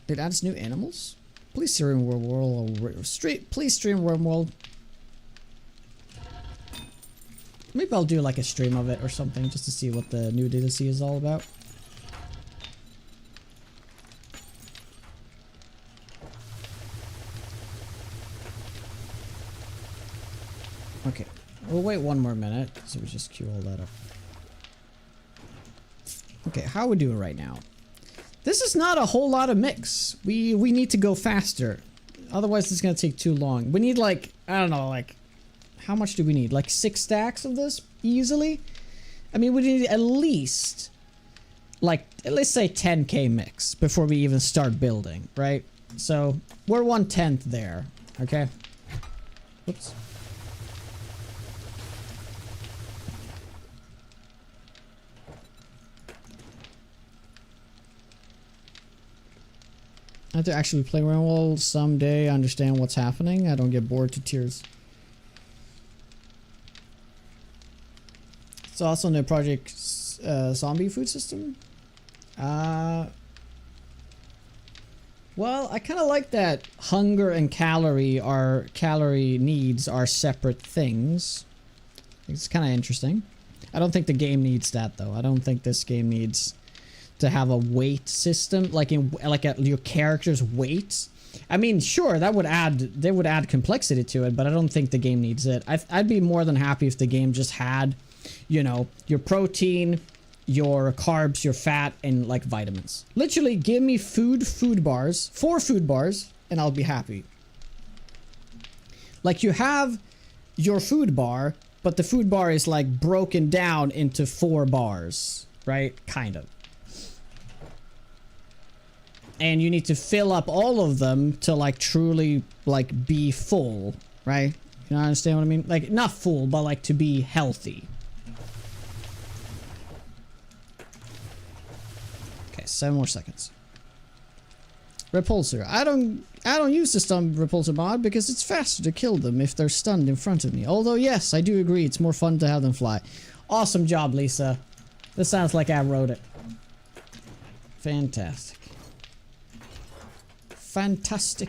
It adds new animals? Please stream Wormworld. Please stream Wormworld. Maybe I'll do like a stream of it or something just to see what the new DLC is all about. Okay, we'll wait one more minute so we just queue all that up. Okay, how are we doing right now? This is not a whole lot of mix. We need to go faster. Otherwise it's gonna take too long. We need like, I don't know, like, how much do we need? Like 6 stacks of this easily? I mean, we need at least, like, let's say 10k mix before we even start building, right? So we're 1/10 there, okay? Whoops. I have to actually play Wormworld someday, understand what's happening. I don't get bored to tears. It's also in the Project Zombie food system. Well, I kind of like that hunger and calorie needs are separate things. It's kind of interesting. I don't think the game needs that though. I don't think this game needs to have a weight system, like in your character's weight. I mean, sure, they would add complexity to it, but I don't think the game needs it. I'd be more than happy if the game just had, you know, your protein, your carbs, your fat, and like vitamins. Literally, give me food bars, 4 food bars, and I'll be happy. Like you have your food bar, but the food bar is like broken down into 4 bars, right? Kind of. And you need to fill up all of them to like truly like be full, right? You understand what I mean? Like not full, but like to be healthy. Okay, 7 more seconds. Repulsor. I don't use the stun repulsor mod because it's faster to kill them if they're stunned in front of me. Although yes, I do agree it's more fun to have them fly. Awesome job, Lisa. This sounds like I wrote it. Fantastic. Fantastic.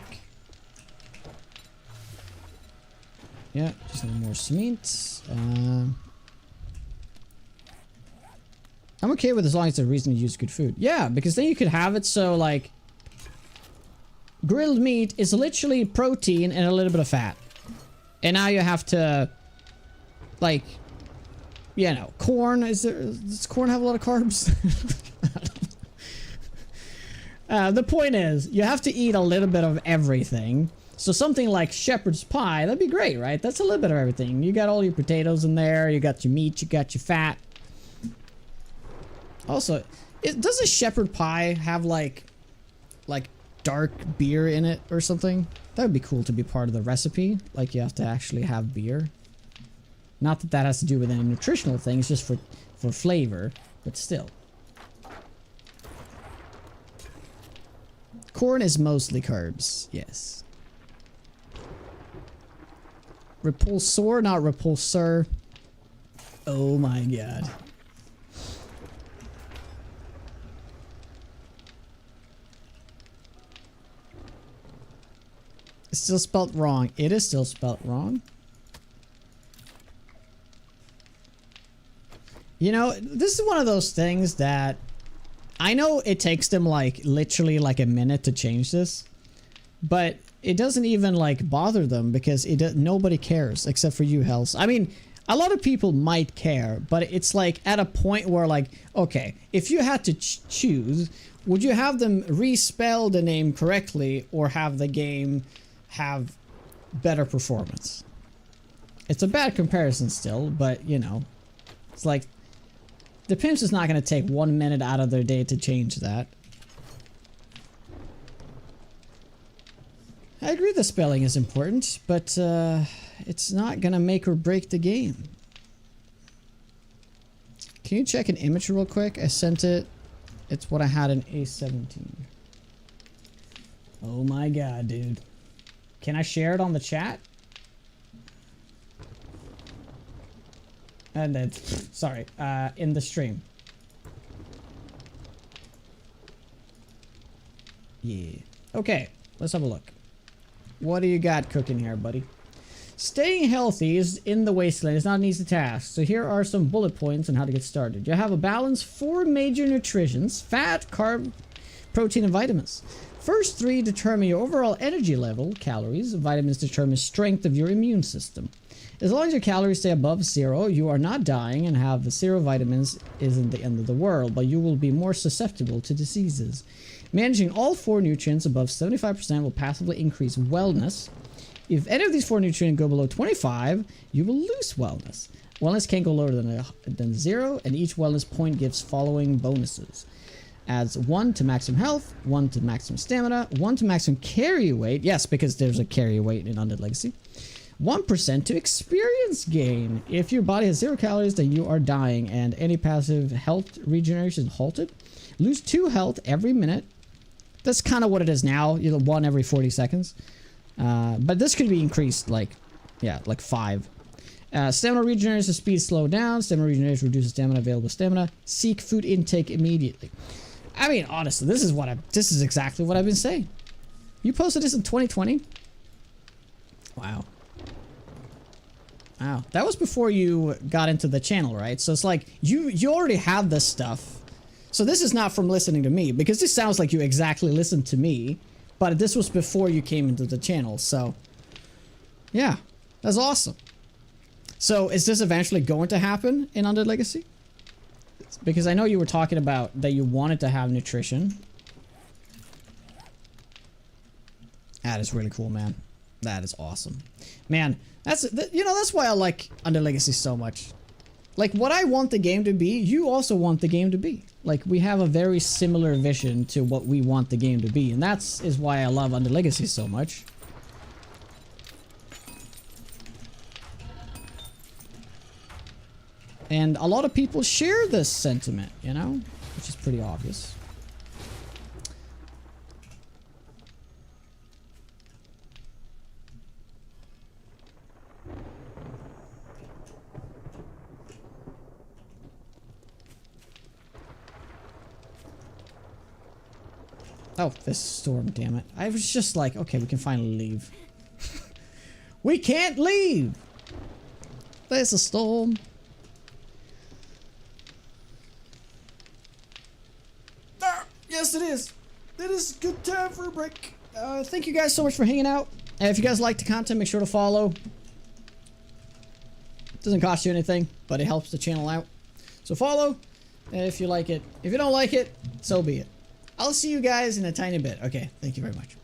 Yeah, just need more cement. I'm okay with as long as there's a reason to use good food. Yeah, because then you could have it so like grilled meat is literally protein and a little bit of fat. And now you have to like, you know, corn. Does corn have a lot of carbs? The point is, you have to eat a little bit of everything. So something like shepherd's pie, that'd be great, right? That's a little bit of everything. You got all your potatoes in there, you got your meat, you got your fat. Also, does a shepherd pie have like dark beer in it or something? That would be cool to be part of the recipe. Like you have to actually have beer. Not that that has to do with any nutritional things, just for flavor, but still. Corn is mostly carbs, yes. Repulsor, not repulsor. Oh my god. It's still spelt wrong. It is still spelt wrong. You know, this is one of those things that I know it takes them like literally like a minute to change this, but it doesn't even like bother them because nobody cares except for you, Hells. I mean, a lot of people might care, but it's like at a point where like, okay, if you had to choose, would you have them respell the name correctly or have the game have better performance? It's a bad comparison still, but you know, it's like the pimps is not going to take 1 minute out of their day to change that. I agree the spelling is important, but it's not going to make or break the game. Can you check an image real quick? I sent it. It's what I had in A17. Oh my god, dude. Can I share it on the chat? And then, sorry, in the stream. Yeah. Okay, let's have a look. What do you got cooking here, buddy? Staying healthy is in the wasteland is not an easy task, so here are some bullet points on how to get started. You have a balanced 4 major nutritions: fat, carb, protein, and vitamins. First 3 determine your overall energy level, calories. Vitamins determine strength of your immune system. As long as your calories stay above 0, you are not dying, and have 0 vitamins isn't the end of the world, but you will be more susceptible to diseases. Managing all 4 nutrients above 75% will passively increase wellness. If any of these 4 nutrients go below 25, you will lose wellness. Wellness can't go lower than 0, and each wellness point gives following bonuses. Adds 1 to maximum health, 1 to maximum stamina, 1 to maximum carry weight. Yes, because there's a carry weight in Undead Legacy. 1% to experience gain. If your body has 0 calories, then you are dying, and any passive health regeneration is halted. Lose 2 health every minute. That's kind of what it is now. You know, 1 every 40 seconds. But this could be increased like 5. Stamina regenerates, speed slow down. Stamina regenerates, reduces stamina, available stamina. Seek food intake immediately. I mean, honestly, this is exactly what I've been saying. You posted this in 2020? Wow. Wow. That was before you got into the channel, right? So it's like you already have this stuff. So this is not from listening to me, because this sounds like you exactly listened to me, but this was before you came into the channel. So yeah, that's awesome. So is this eventually going to happen in Undead Legacy? Because I know you were talking about that you wanted to have nutrition. That is really cool, man. That is awesome. Man, that's why I like Undead Legacy so much. Like, what I want the game to be, you also want the game to be. Like, we have a very similar vision to what we want the game to be, and is why I love Undead Legacy so much. And a lot of people share this sentiment, you know? Which is pretty obvious. Oh, this storm, damn it. I was just like, okay, we can finally leave. We can't leave! There's a storm. Yes, it is. It is a good time for a break. Thank you guys so much for hanging out. And if you guys like the content, make sure to follow. It doesn't cost you anything, but it helps the channel out. So follow if you like it. If you don't like it, so be it. I'll see you guys in a tiny bit. Okay, thank you very much.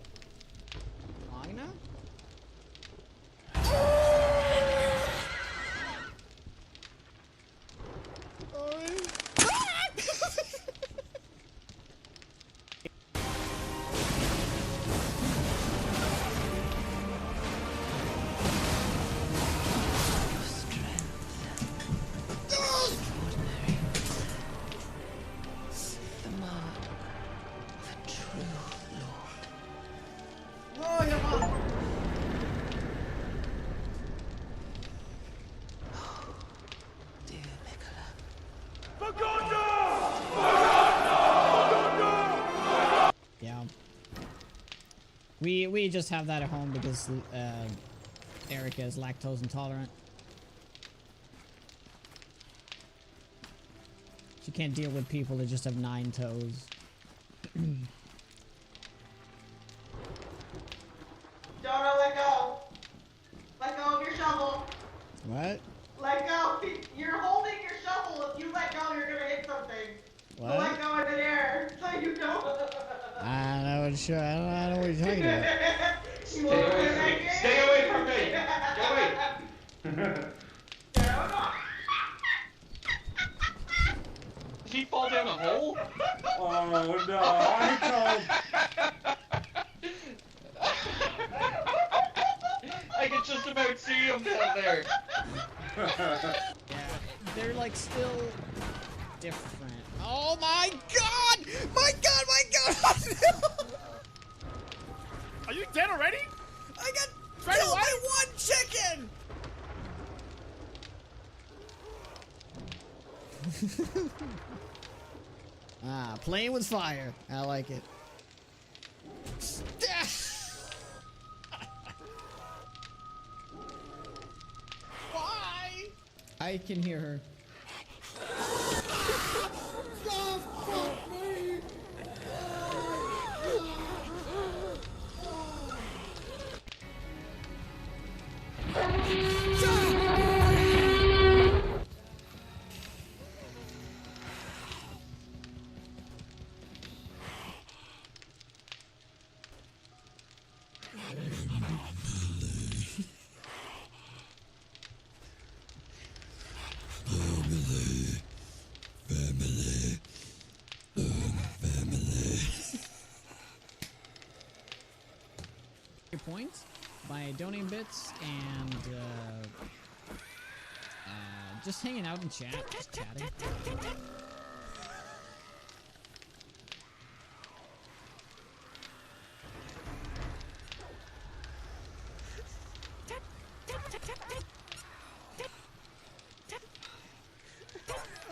We just have that at home because Erica is lactose intolerant. She can't deal with people that just have 9 toes. Jonah, let go. Let go of your shovel. What? Let go. You're holding your shovel. If you let go, you're gonna hit something. What? So let go in midair, so you don't. I don't know what you're talking about. Stay away from me! Get away! Did he fall down a hole? Oh no, I I can just about see him down there. Yeah, they're like still different. Oh my god! My god, my god! Are you dead already? I got Right killed away? by 1 chicken! Playing with fire. I like it. I can hear her. Points by donating bits and just hanging out in chat, just chatting.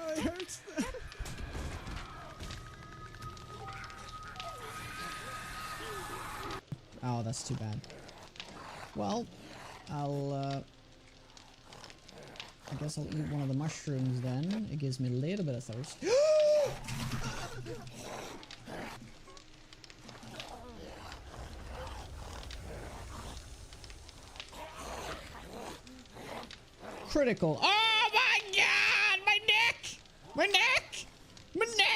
Oh, it hurts. Oh, that's too bad. Well, I guess I'll eat one of the mushrooms then. It gives me a little bit of thirst. Critical. Oh my god! My neck! My neck! My neck!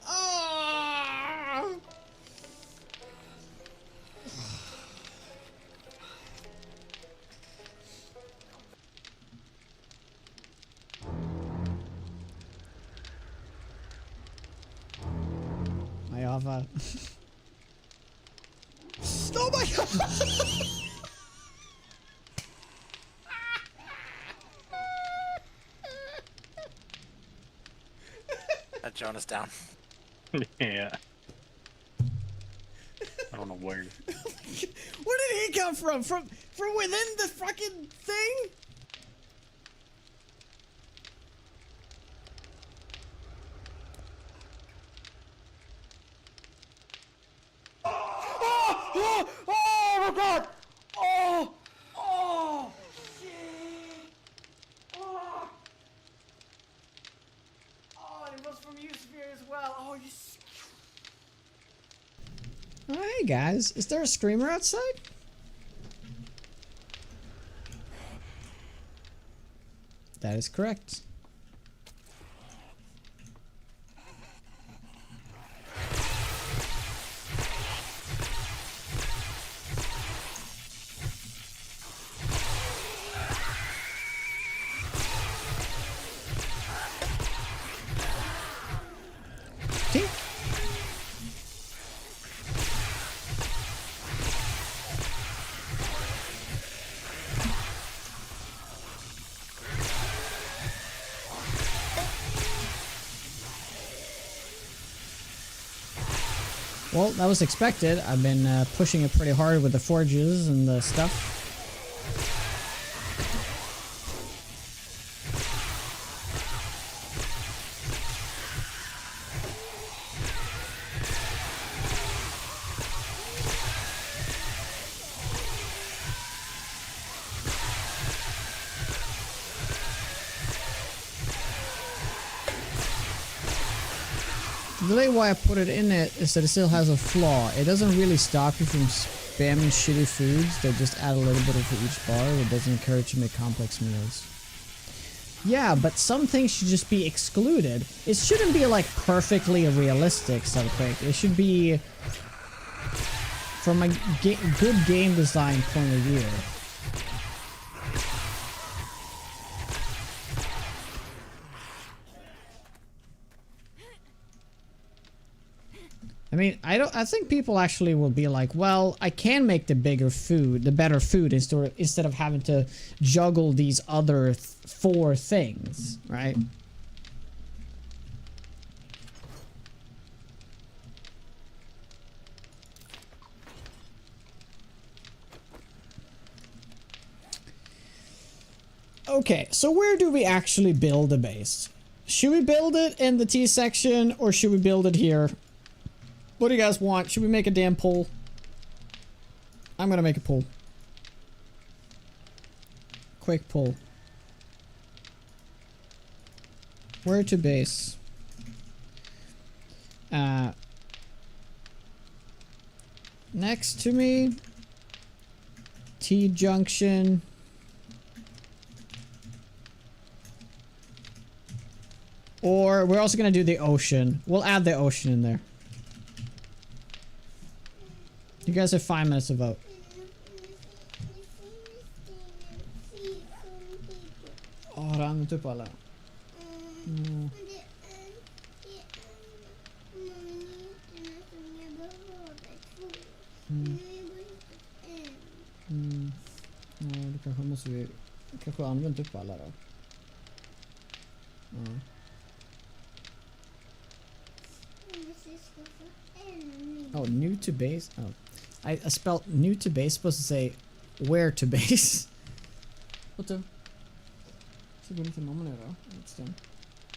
Oh! My Ava. Oh my god! That Jonas down. Yeah. I don't know where. Where did he come from? From within the fucking thing? Oh my god! Oh, shit! Oh, and it was from you, Sphere, as well. Oh, you. Oh, hey guys, is there a screamer outside? That is correct. Tink. Well, that was expected. I've been pushing it pretty hard with the forges and the stuff. The way why I put it in it is that it still has a flaw. It doesn't really stop you from spamming shitty foods. They just add a little bit for each bar. It doesn't encourage you to make complex meals. Yeah, but some things should just be excluded. It shouldn't be like perfectly realistic something. It should be from a good game design point of view. I mean, I think people actually will be like, well, I can make the better food instead of having to juggle these other 4 things, right? Okay, so where do we actually build a base? Should we build it in the T section or should we build it here? What do you guys want? Should we make a damn poll? I'm gonna make a poll. Quick poll. Where to base? Next to me, T Junction, or we're also gonna do the ocean. We'll add the ocean in there. You guys have 5 minutes to vote. Har han använt upp alla? Mm. Ja, då kanske måste vi kanske ha använt upp alla då. Ja. Oh, new to base. Oh, I spelled new to base. Supposed to say where to base. What the? Så går lite mamma nu då.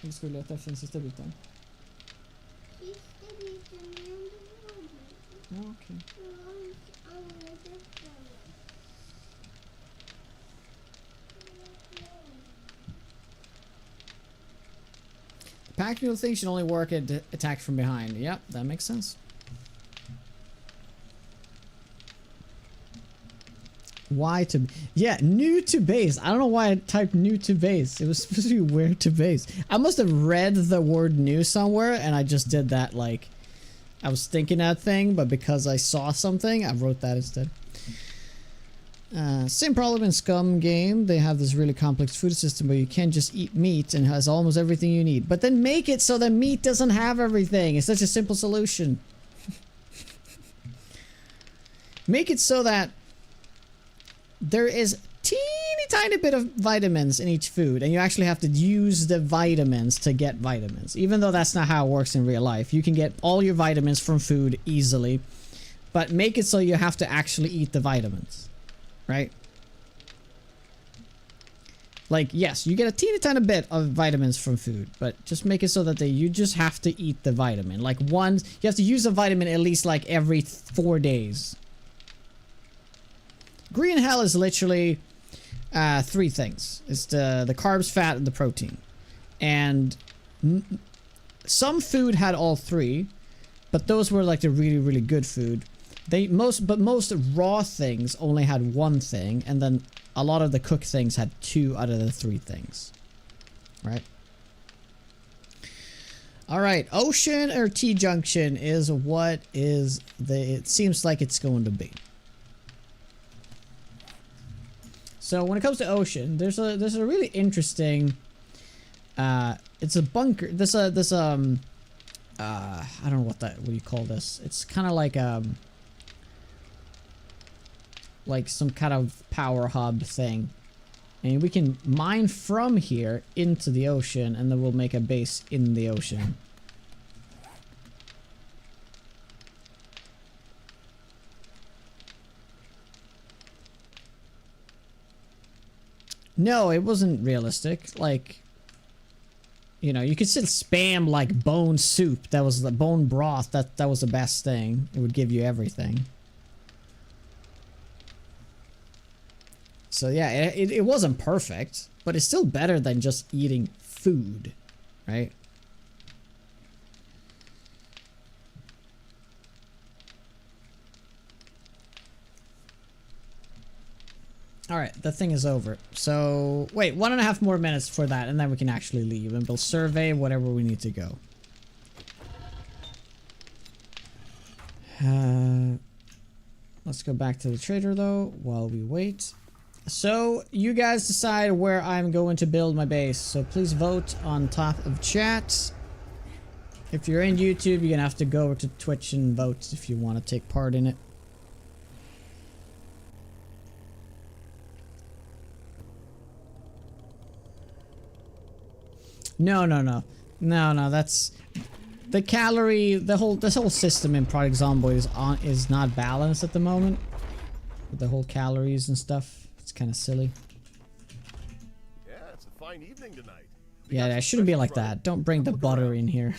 Jag skulle leta efter den sista biten. Ja, okej. Pack mule thing should only work at attack from behind. Yep, that makes sense. Why to... Yeah, new to base. I don't know why I typed new to base. It was supposed to be where to base. I must have read the word new somewhere and I just did that like... I was thinking that thing, but because I saw something, I wrote that instead. Same problem in Scum game. They have this really complex food system where you can't just eat meat and it has almost everything you need. But then make it so that meat doesn't have everything. It's such a simple solution. Make it so that there is teeny tiny bit of vitamins in each food and you actually have to use the vitamins to get vitamins. Even though that's not how it works in real life. You can get all your vitamins from food easily. But make it so you have to actually eat the vitamins. Right? Like, yes, you get a teeny tiny bit of vitamins from food, but just make it so that you just have to eat the vitamin. Like you have to use a vitamin at least like every 4 days. Green hell is literally 3 things. It's the carbs, fat, and the protein. And some food had all 3, but those were like the really, really good food. Most raw things only had 1 thing, and then a lot of the cooked things had 2 out of the 3 things. Right? Alright, ocean or T-junction is what is it seems like it's going to be. So when it comes to ocean, there's a really interesting it's a bunker. I don't know what do you call this? It's kind of like some kind of power hub thing. And we can mine from here into the ocean and then we'll make a base in the ocean. No, it wasn't realistic. Like, you know, you could still spam like bone soup. That was the bone broth. That was the best thing. It would give you everything. So yeah, it wasn't perfect, but it's still better than just eating food, right? Alright, the thing is over. So, wait, 1.5 more minutes for that, and then we can actually leave, and we'll survey whatever we need to go. Let's go back to the trader, though, while we wait. So, you guys decide where I'm going to build my base, so please vote on top of chat. If you're in YouTube, you're gonna have to go over to Twitch and vote if you want to take part in it. No, that's the calorie. This whole system in Project Zomboid is not balanced at the moment. With the whole calories and stuff, it's kind of silly. Yeah, it's a fine evening tonight. Yeah, it shouldn't be like that. Don't bring the butter in here.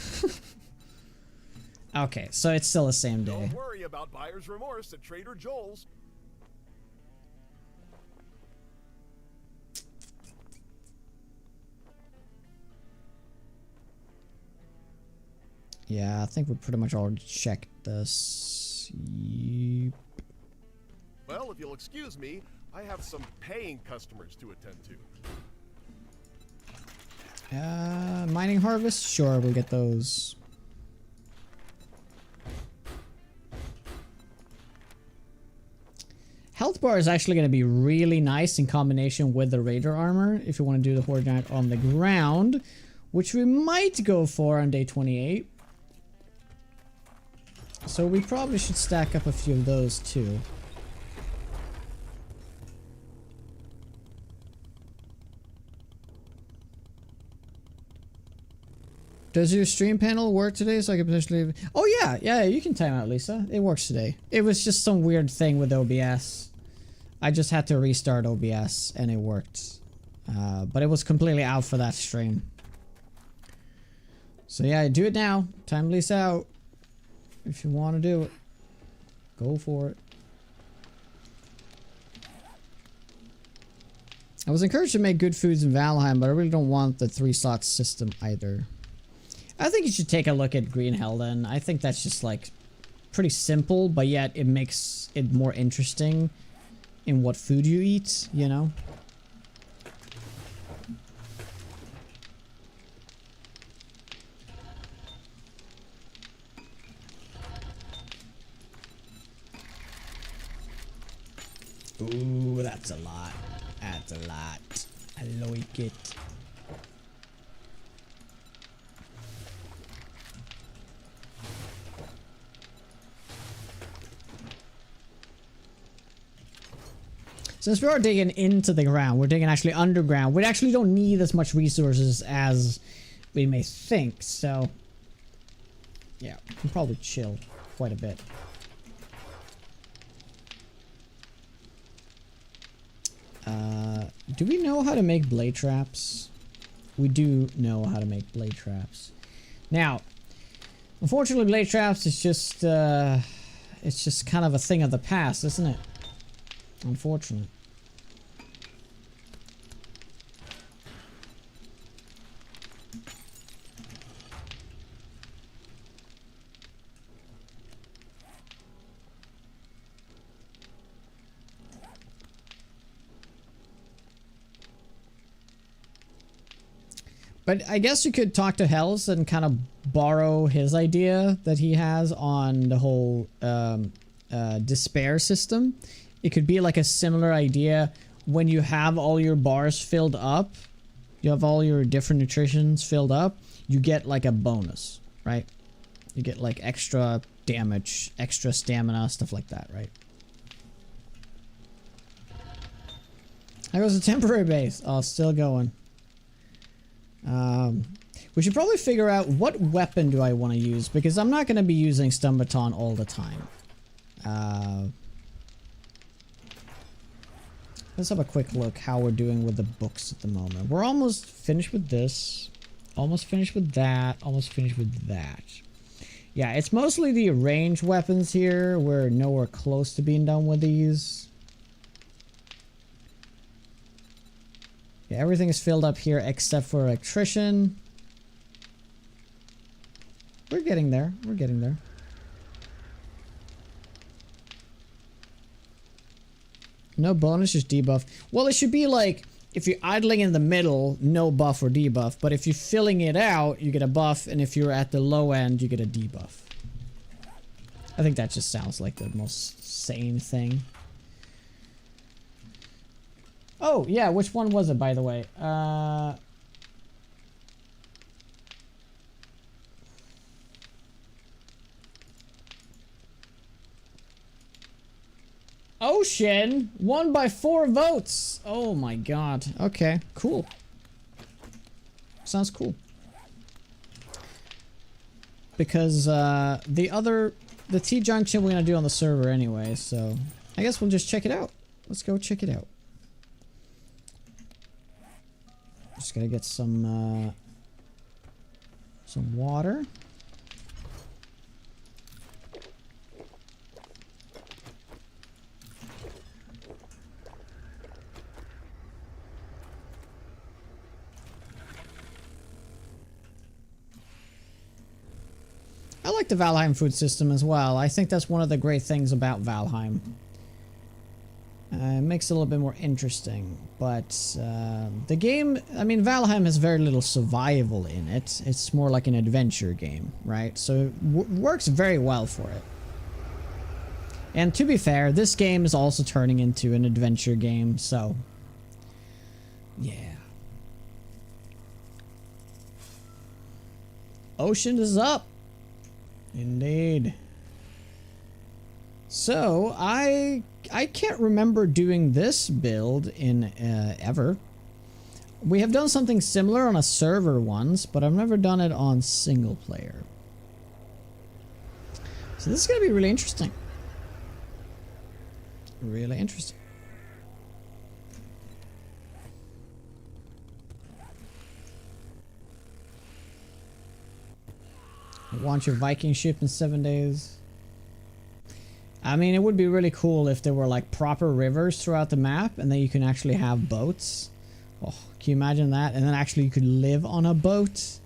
Okay, so it's still the same day. Don't worry about buyer's remorse at Trader Joel's. Yeah, I think we pretty much already checked this. Yep. Well, if you'll excuse me, I have some paying customers to attend to. Mining harvest? Sure, we'll get those. Health bar is actually going to be really nice in combination with the Raider armor if you want to do the Horde Giant on the ground, which we might go for on day 28. So we probably should stack up a few of those too. Does your stream panel work today so I can potentially... Oh yeah, you can time out, Lisa. It works today. It was just some weird thing with OBS. I just had to restart OBS and it worked. But it was completely out for that stream. So yeah, do it now. Time Lisa out. If you want to do it. Go for it. I was encouraged to make good foods in Valheim, but I really don't want the 3-slot system either. I think you should take a look at Green Hell then. I think that's just like pretty simple, but yet it makes it more interesting in what food you eat, you know? Ooh, that's a lot. That's a lot. I like it. Since we are digging into the ground, we're digging actually underground. We actually don't need as much resources as we may think, so yeah, we can probably chill quite a bit. Do we know how to make blade traps? We do know how to make blade traps. Now, unfortunately, blade traps is just it's just kind of a thing of the past, isn't it? Unfortunate. But I guess you could talk to Hells and kind of borrow his idea that he has on the whole despair system. It could be like a similar idea when you have all your bars filled up, you have all your different nutritions filled up, you get like a bonus, right? You get like extra damage, extra stamina, stuff like that, right? There goes a temporary base. Oh, still going. We should probably figure out what weapon do I want to use, because I'm not going to be using stun baton all the time. Let's have a quick look how we're doing with the books at the moment. We're almost finished with this. Almost finished with that. Almost finished with that. Yeah, it's mostly the ranged weapons here. We're nowhere close to being done with these. Yeah, everything is filled up here except for electrician. We're getting there. We're getting there. No bonus, just debuff. Well, it should be like, if you're idling in the middle, no buff or debuff. But if you're filling it out, you get a buff. And if you're at the low end, you get a debuff. I think that just sounds like the most sane thing. Oh, yeah, which one was it, by the way? Ocean won by 4 votes. Oh my god. Okay, cool. Sounds cool. Because the T-Junction we're gonna do on the server anyway, so I guess we'll just check it out. Let's go check it out. Just gotta get some water. the Valheim food system as well. I think that's one of the great things about Valheim. It makes it a little bit more interesting, but the game, I mean, Valheim has very little survival in it. It's more like an adventure game, right? So it works very well for it. And to be fair, this game is also turning into an adventure game, so yeah. Ocean is up. Indeed. So, I can't remember doing this build in ever. We have done something similar on a server once, but I've never done it on single player. So this is going to be really interesting. Really interesting. Launch your Viking ship in 7 days. I mean, it would be really cool if there were like proper rivers throughout the map and then you can actually have boats. Oh, can you imagine that? And then actually you could live on a boat.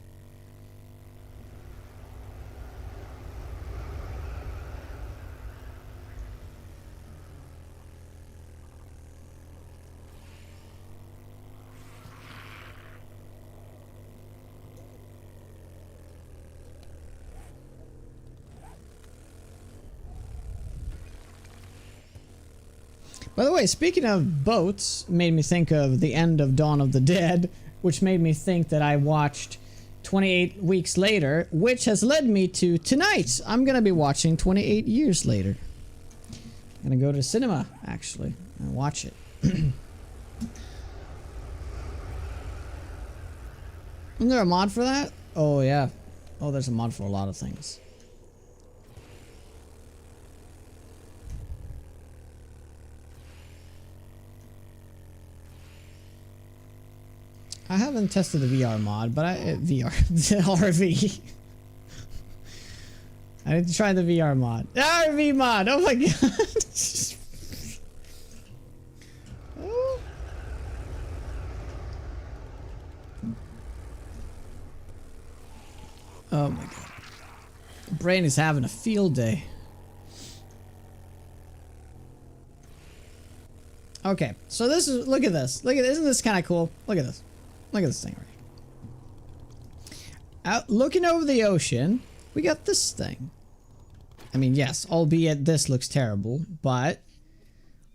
By the way, speaking of boats, made me think of the end of Dawn of the Dead, which made me think that I watched 28 Weeks Later, which has led me to tonight. I'm going to be watching 28 Years Later. I'm going to go to the cinema, actually, and watch it. Isn't there a mod for that? Oh, yeah. Oh, there's a mod for a lot of things. I haven't tested the VR mod, but VR, the RV. I need to try the VR mod. RV mod! Oh my god! Oh. Oh my god. Brain is having a field day. Okay, so this is, look at this. Look at, isn't this kind of cool? Look at this. Look at this thing right here. Out looking over the ocean, we got this thing. I mean, yes, albeit this looks terrible, but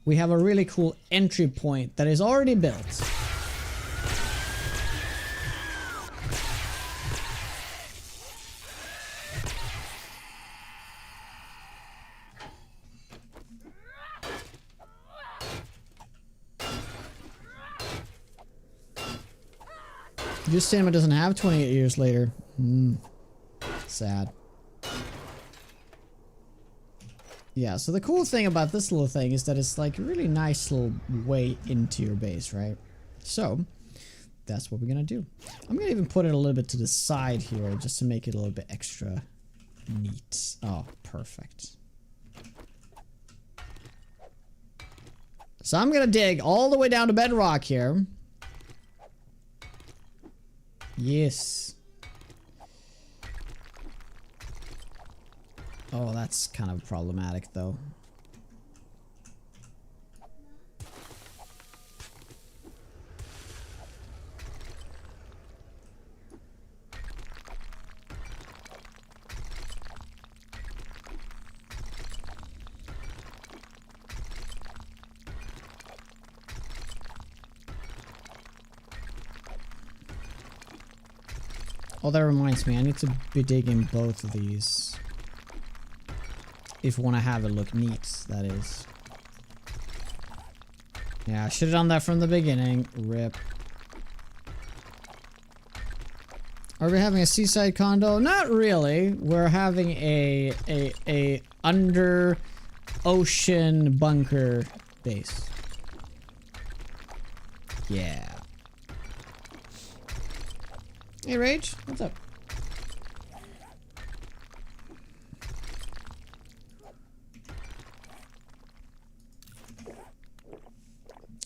we have a really cool entry point that is already built. This cinema doesn't have 28 years later. Sad. Yeah, so the cool thing about this little thing is that it's like a really nice little way into your base, right? So, that's what we're gonna do. I'm gonna even put it a little bit to the side here just to make it a little bit extra neat. Oh, perfect. So I'm gonna dig all the way down to bedrock here. Yes. Oh, that's kind of problematic though. Oh, that reminds me, I need to be digging both of these. If we want to have it look neat, that is. Yeah, I should have done that from the beginning. RIP. Are we having a seaside condo? Not really. We're having a under ocean bunker base. Yeah. Hey Rage, what's up?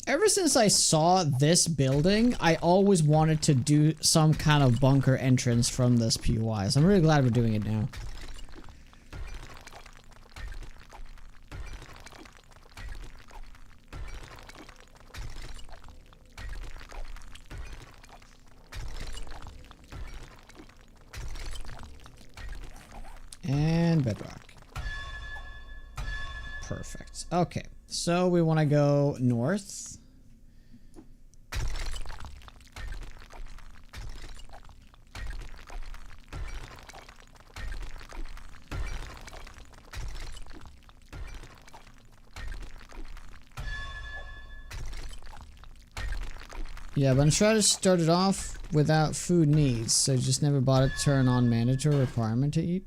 Ever since I saw this building, I always wanted to do some kind of bunker entrance from this POI, so I'm really glad we're doing it now. And bedrock. Perfect. Okay, so we want to go north. Yeah, but I'm trying to start it off without food needs, so just never bothered to turn on mandatory requirement to eat.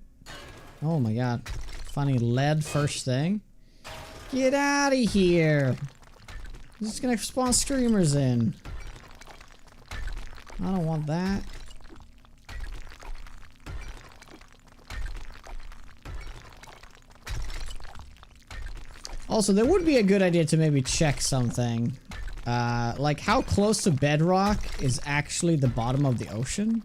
Oh my god. Finding lead first thing? Get out of here! This is gonna spawn streamers in. I don't want that. Also, there would be a good idea to maybe check something. Like how close to bedrock is actually the bottom of the ocean?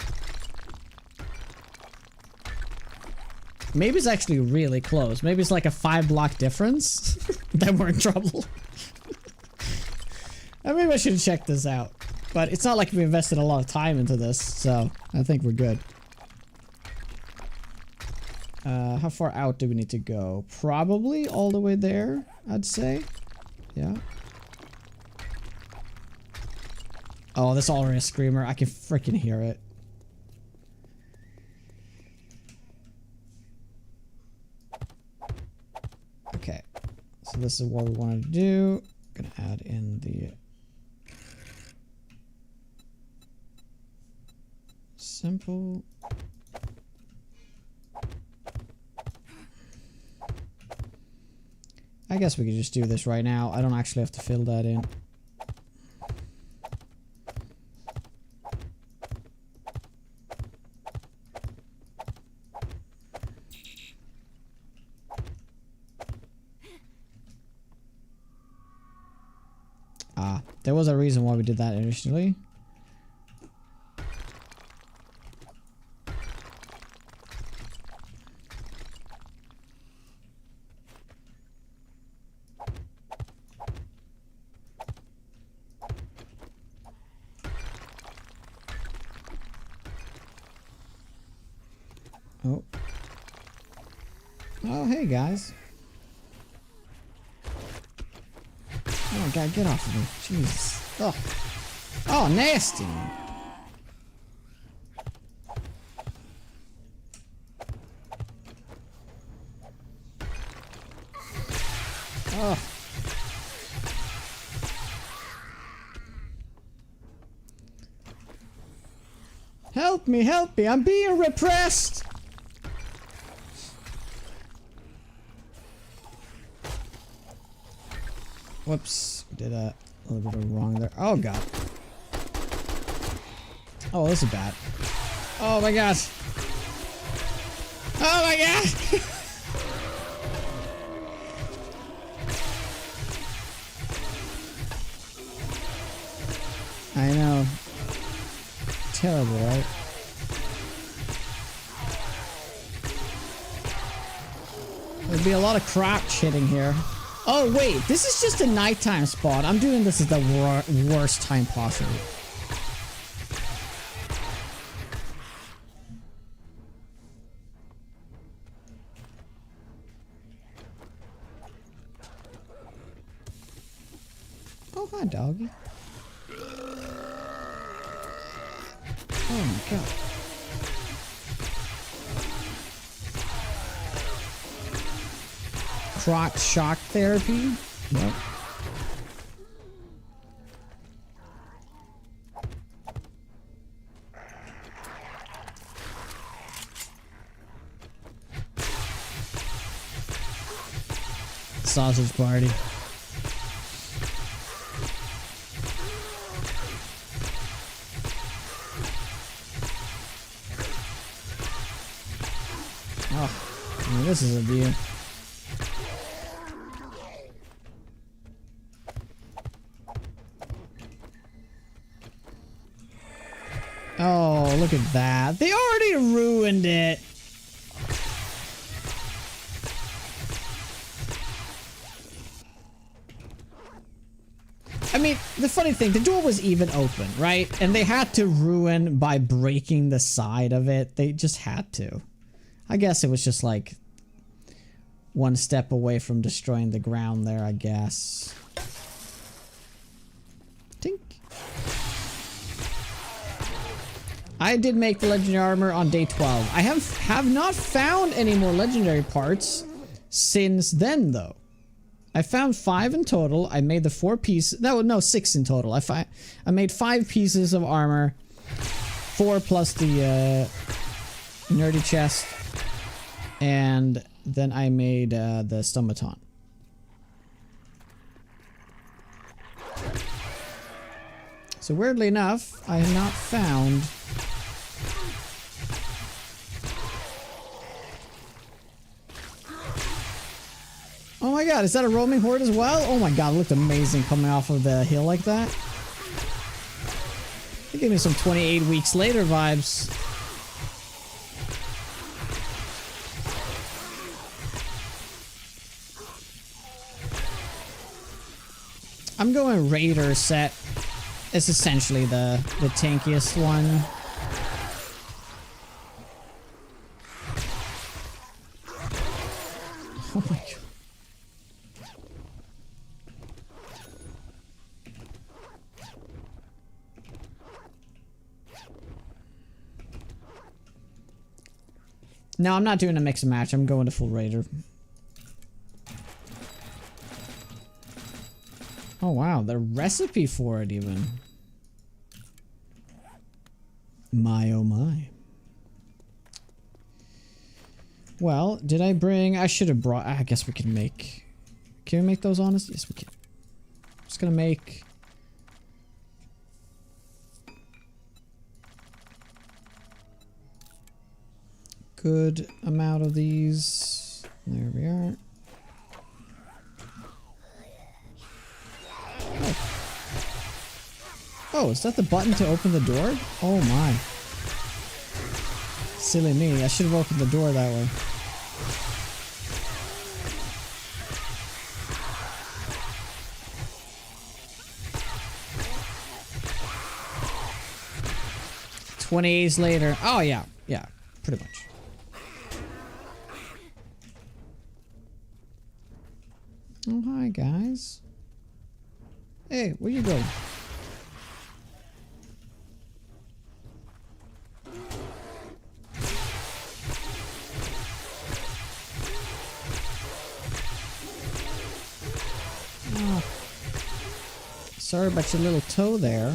Maybe it's actually really close. Maybe it's like a 5-block difference. Then we're in trouble. Maybe I should check this out. But it's not like we invested a lot of time into this, so I think we're good. How far out do we need to go? Probably all the way there, I'd say. Yeah. Oh, that's already a screamer. I can freaking hear it. Okay. So this is what we wanted to do. Gonna add in the simple. I guess we could just do this right now. I don't actually have to fill that in. There was a reason why we did that initially. Oh. Oh, hey guys. Oh god, get off of me. Jesus. Oh. Oh, nasty. Oh. Help me, I'm being repressed. Whoops, did a little bit of wrong there. Oh god. Oh, this is bad. Oh my god. Oh my god. I know. Terrible, right? There'd be a lot of crouch hitting here. Oh wait, this is just a nighttime spot. I'm doing this at the worst time possible. Oh, hi, doggy. Oh my god. Crotch shock therapy? Yep. Sausage party. Oh, I mean, this is a view. Oh, look at that. They already ruined it. I mean, the funny thing, the door was even open, right? And they had to ruin by breaking the side of it. They just had to. I guess it was just like one step away from destroying the ground there, I guess. Tink. I did make the legendary armor on day 12. I have not found any more legendary parts since then, though. I found 5 in total. I made the 4 pieces. No, 6 in total. I made 5 pieces of armor. 4 plus the nerdy chest. And then I made the stomaton. So weirdly enough, I have not found... Oh my god, is that a roaming horde as well? Oh my god, it looked amazing coming off of the hill like that. It gave me some 28 weeks later vibes. I'm going Raider set. It's essentially the tankiest one. Oh my god. No, I'm not doing a mix and match. I'm going to full Raider. Oh wow, the recipe for it even. My oh my. Well, did I bring... I should have brought... I guess we can make... Can we make those honest? Yes, we can. I'm just gonna make... good amount of these. There we are. Oh, is that the button to open the door? Oh my. Silly me. I should have opened the door that way. $20 later. Oh yeah. Yeah, pretty much. Oh, hi, guys. Hey, where you going? Oh. Sorry about your little toe there.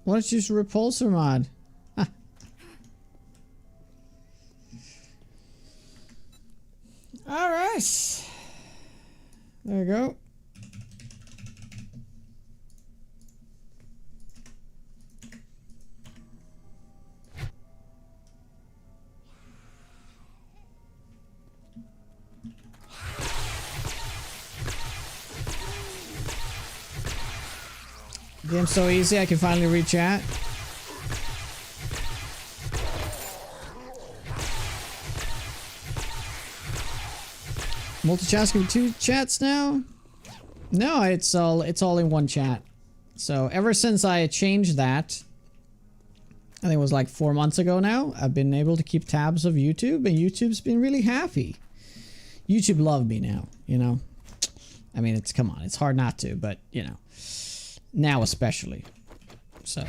Why don't you use repulsor mod? Huh. All right. There you go. Game's so easy, I can finally read chat. Multi-chat's gonna be 2 chats now? No, it's all in one chat. So ever since I changed that, I think it was like 4 months ago now, I've been able to keep tabs of YouTube, and YouTube's been really happy. YouTube loved me now, you know? I mean, come on, it's hard not to, but, you know. Now especially. So.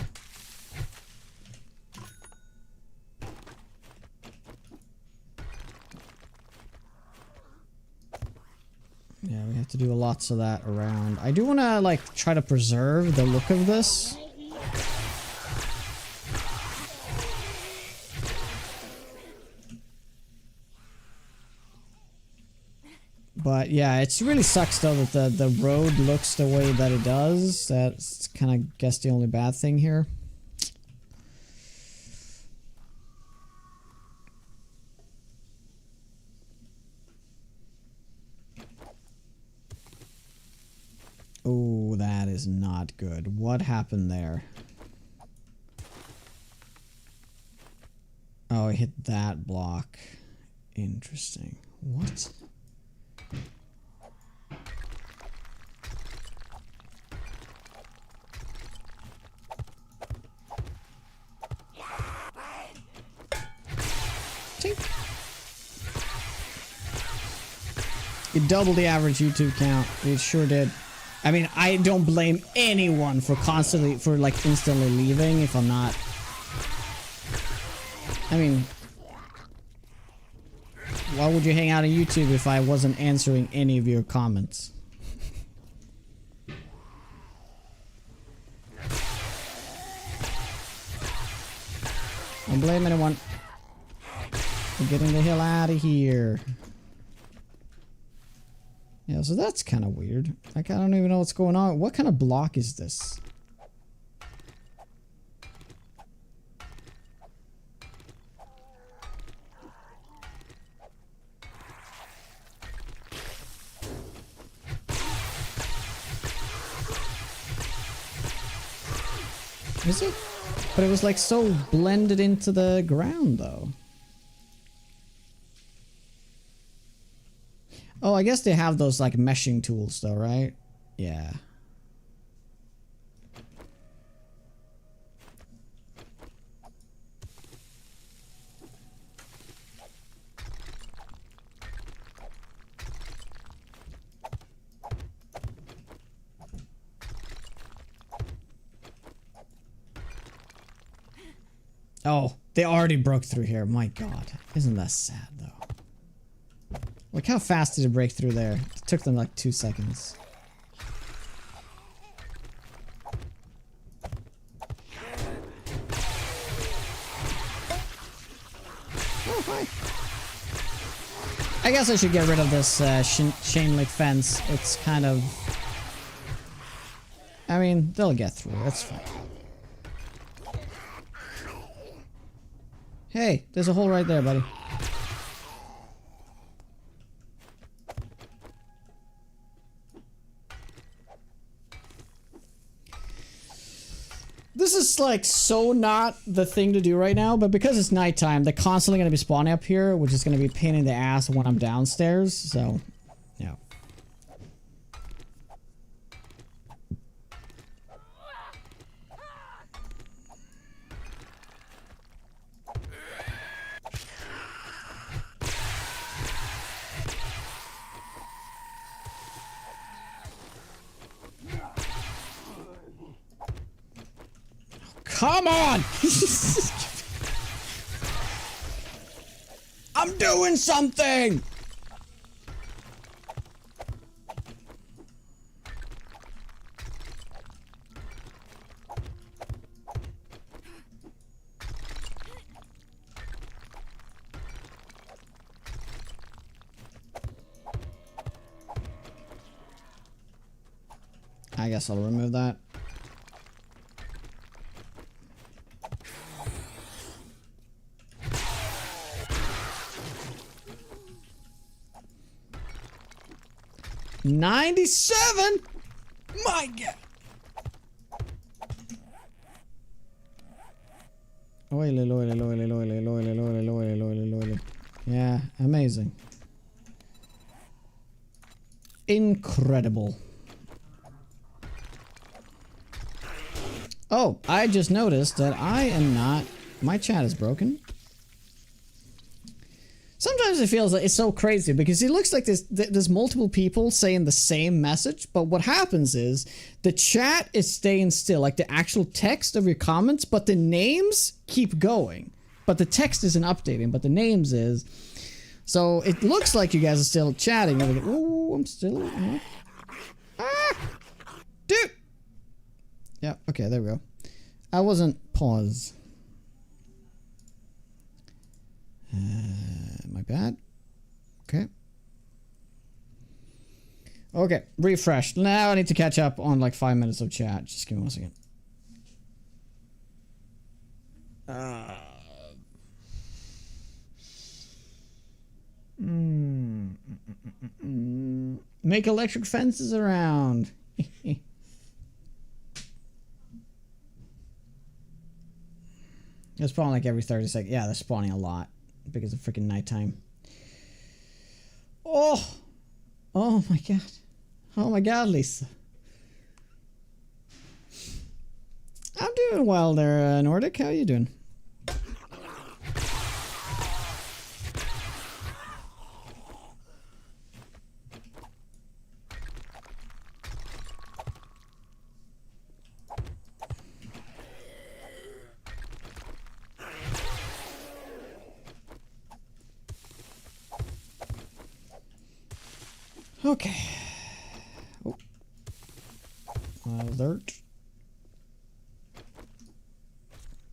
Yeah, we have to do lots of that around. I do want to, like, try to preserve the look of this. But yeah, it really sucks though that the road looks the way that it does. That's kind of, guess, the only bad thing here. Oh, that is not good. What happened there? Oh, I hit that block. Interesting. What? It doubled the average YouTube count. It sure did. I mean, I don't blame anyone for like instantly leaving if I'm not. I mean, why would you hang out on YouTube if I wasn't answering any of your comments? Don't blame anyone. We're getting the hell out of here. Yeah, so that's kind of weird. Like, I don't even know what's going on. What kind of block is this? Is it? But it was like so blended into the ground though. Oh, I guess they have those like meshing tools though, right? Yeah. Oh, they already broke through here. My God. Isn't that sad though? Look how fast did it break through there. It took them like 2 seconds. Oh, hi. I guess I should get rid of this chain link fence. It's kind of... I mean, they'll get through. That's fine. Hey, there's a hole right there, buddy. This is like so not the thing to do right now, but because it's nighttime, they're constantly going to be spawning up here, which is going to be a pain in the ass when I'm downstairs, so, yeah. Come on! I'm doing something! I guess I'll remove that. $97? My God. Oily, oily, oily, oily, oily, oily, oily, oily, oily. Yeah, amazing. Incredible. Oh, I just noticed that I am not... My chat is broken. Sometimes it feels like it's so crazy because it looks like there's multiple people saying the same message, but what happens is the chat is staying still, like the actual text of your comments, but the names keep going. But the text isn't updating, but the names is. So it looks like you guys are still chatting. Oh, I'm still... Ah! Dude! Yeah, okay, there we go. I wasn't pause. My bad. Okay. Okay, refresh. Now I need to catch up on like 5 minutes of chat. Just give me 1 second. Make electric fences around. It's spawning like every 30 seconds. Yeah, they're spawning a lot because of freaking nighttime. Oh! Oh my God. Oh my God, Lisa. I'm doing well there, Nordic. How are you doing? Okay. Oh. Alert.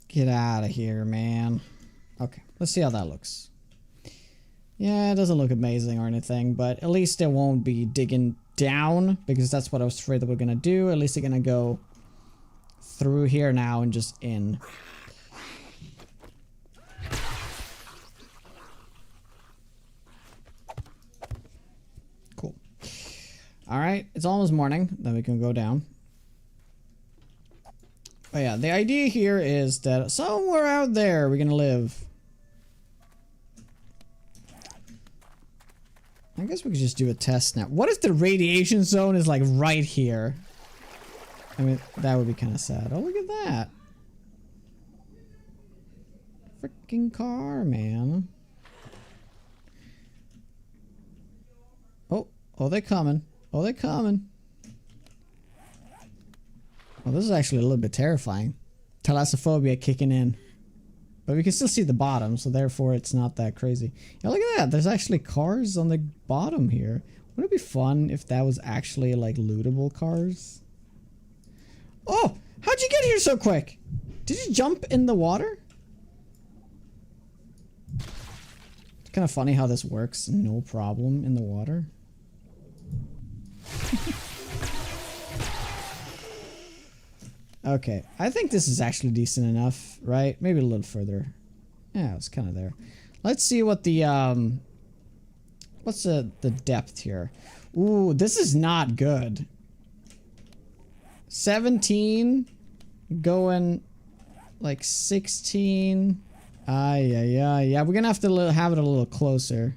Get out of here, man. Okay, let's see how that looks. Yeah, it doesn't look amazing or anything, but at least it won't be digging down, because that's what I was afraid that we're gonna do. At least they're gonna go through here now and just in. Cool. Alright, it's almost morning. Then we can go down. Oh yeah, the idea here is that somewhere out there we're gonna live. I guess we could just do a test now. What if the radiation zone is like right here? I mean, that would be kind of sad. Oh, look at that. Freaking car, man. Oh, they're coming. Oh, they're coming. Well, this is actually a little bit terrifying. Thalassophobia kicking in. But we can still see the bottom, so therefore it's not that crazy. Yeah, look at that. There's actually cars on the bottom here. Wouldn't it be fun if that was actually like lootable cars? Oh! How'd you get here so quick? Did you jump in the water? It's kind of funny how this works. No problem in the water. Okay, I think this is actually decent enough, right? Maybe a little further. Yeah, it's kind of there. Let's see what the, what's the depth here? Ooh, this is not good. 17, going like 16. Yeah, we're gonna have to have it a little closer.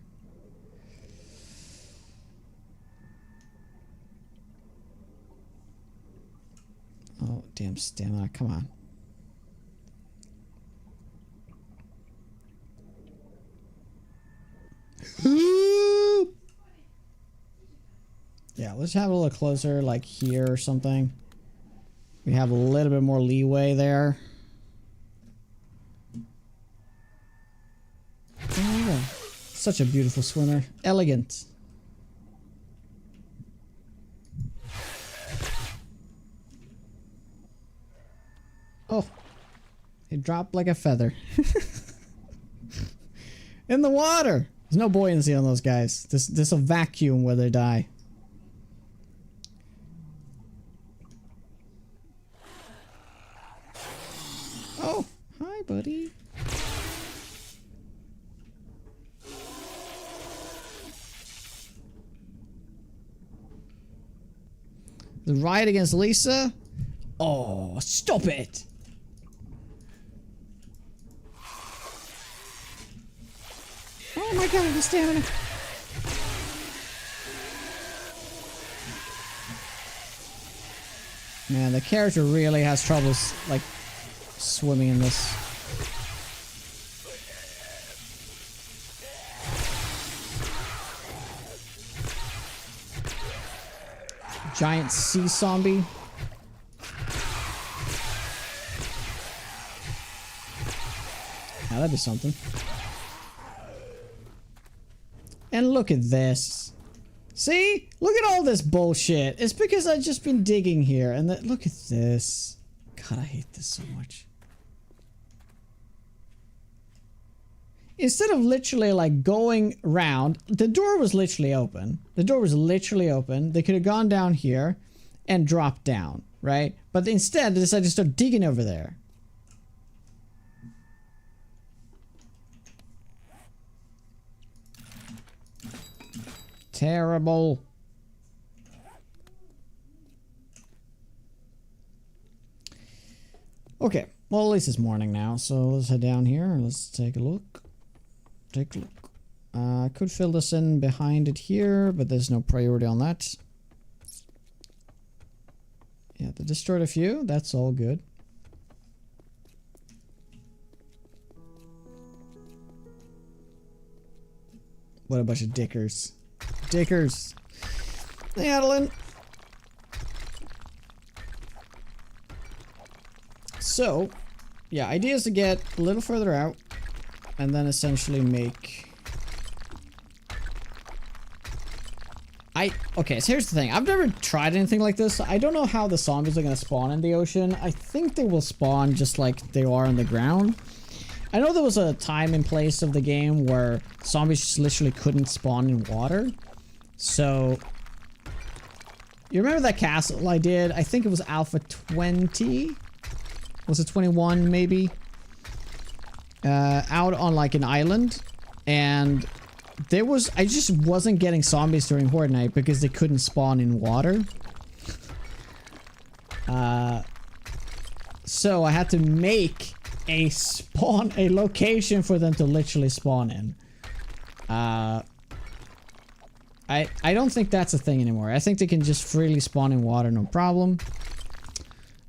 Oh, damn stamina, come on. Yeah, let's have it a little closer, like here or something. We have a little bit more leeway there. Oh, yeah. Such a beautiful swimmer. Elegant. Oh, it dropped like a feather. In the water. There's no buoyancy on those guys. This a vacuum where they die. Oh, hi, buddy. The riot against Lisa. Oh, stop it. Oh my god, the stamina. Man, the character really has troubles, like, swimming in this. Giant sea zombie. Now that'd be something. And look at this. See? Look at all this bullshit. It's because I've just been digging here. And look at this. God, I hate this so much. Instead of literally like going around, the door was literally open. The door was literally open. They could have gone down here and dropped down, right? But instead, they decided to start digging over there. Terrible. Okay, well at least it's morning now, so let's head down here and let's take a look. Take a look. I could fill this in behind it here, but there's no priority on that. Yeah, they destroyed a few. That's all good. What a bunch of dickers. Dickers. Hey, Adeline. So, yeah, idea is to get a little further out and then essentially make... Okay, so here's the thing. I've never tried anything like this. I don't know how the zombies are going to spawn in the ocean. I think they will spawn just like they are on the ground. I know there was a time and place of the game where zombies just literally couldn't spawn in water. So, you remember that castle I did? I think it was Alpha 20? Was it 21 maybe? Out on like an island. And I just wasn't getting zombies during Horde Night because they couldn't spawn in water. So I had to make a location for them to literally spawn in. I don't think that's a thing anymore. I think they can just freely spawn in water, no problem.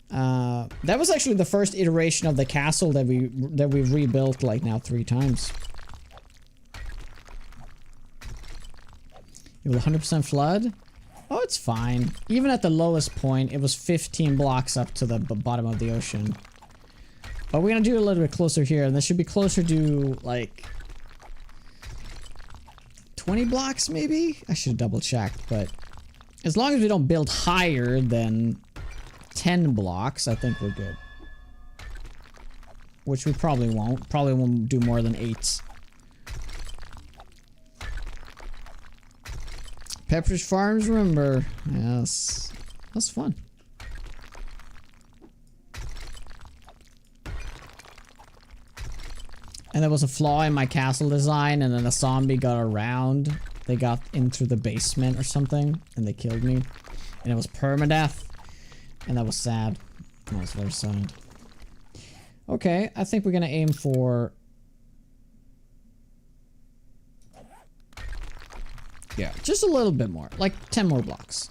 That was actually the first iteration of the castle that we've rebuilt like now 3 times. You will 100% flood? Oh, it's fine. Even at the lowest point, it was 15 blocks up to the bottom of the ocean. But we're gonna do it a little bit closer here, and this should be closer to like 20 blocks maybe? I should double check, but as long as we don't build higher than 10 blocks, I think we're good. Which we probably won't. Probably won't do more than 8. Pepperidge Farms, remember? Yes. That's fun. And there was a flaw in my castle design, and then a zombie got around. They got into the basement or something, and they killed me. And it was permadeath. And that was sad. That was very sad. Okay, I think we're gonna aim for... yeah, just a little bit more. Like 10 more blocks.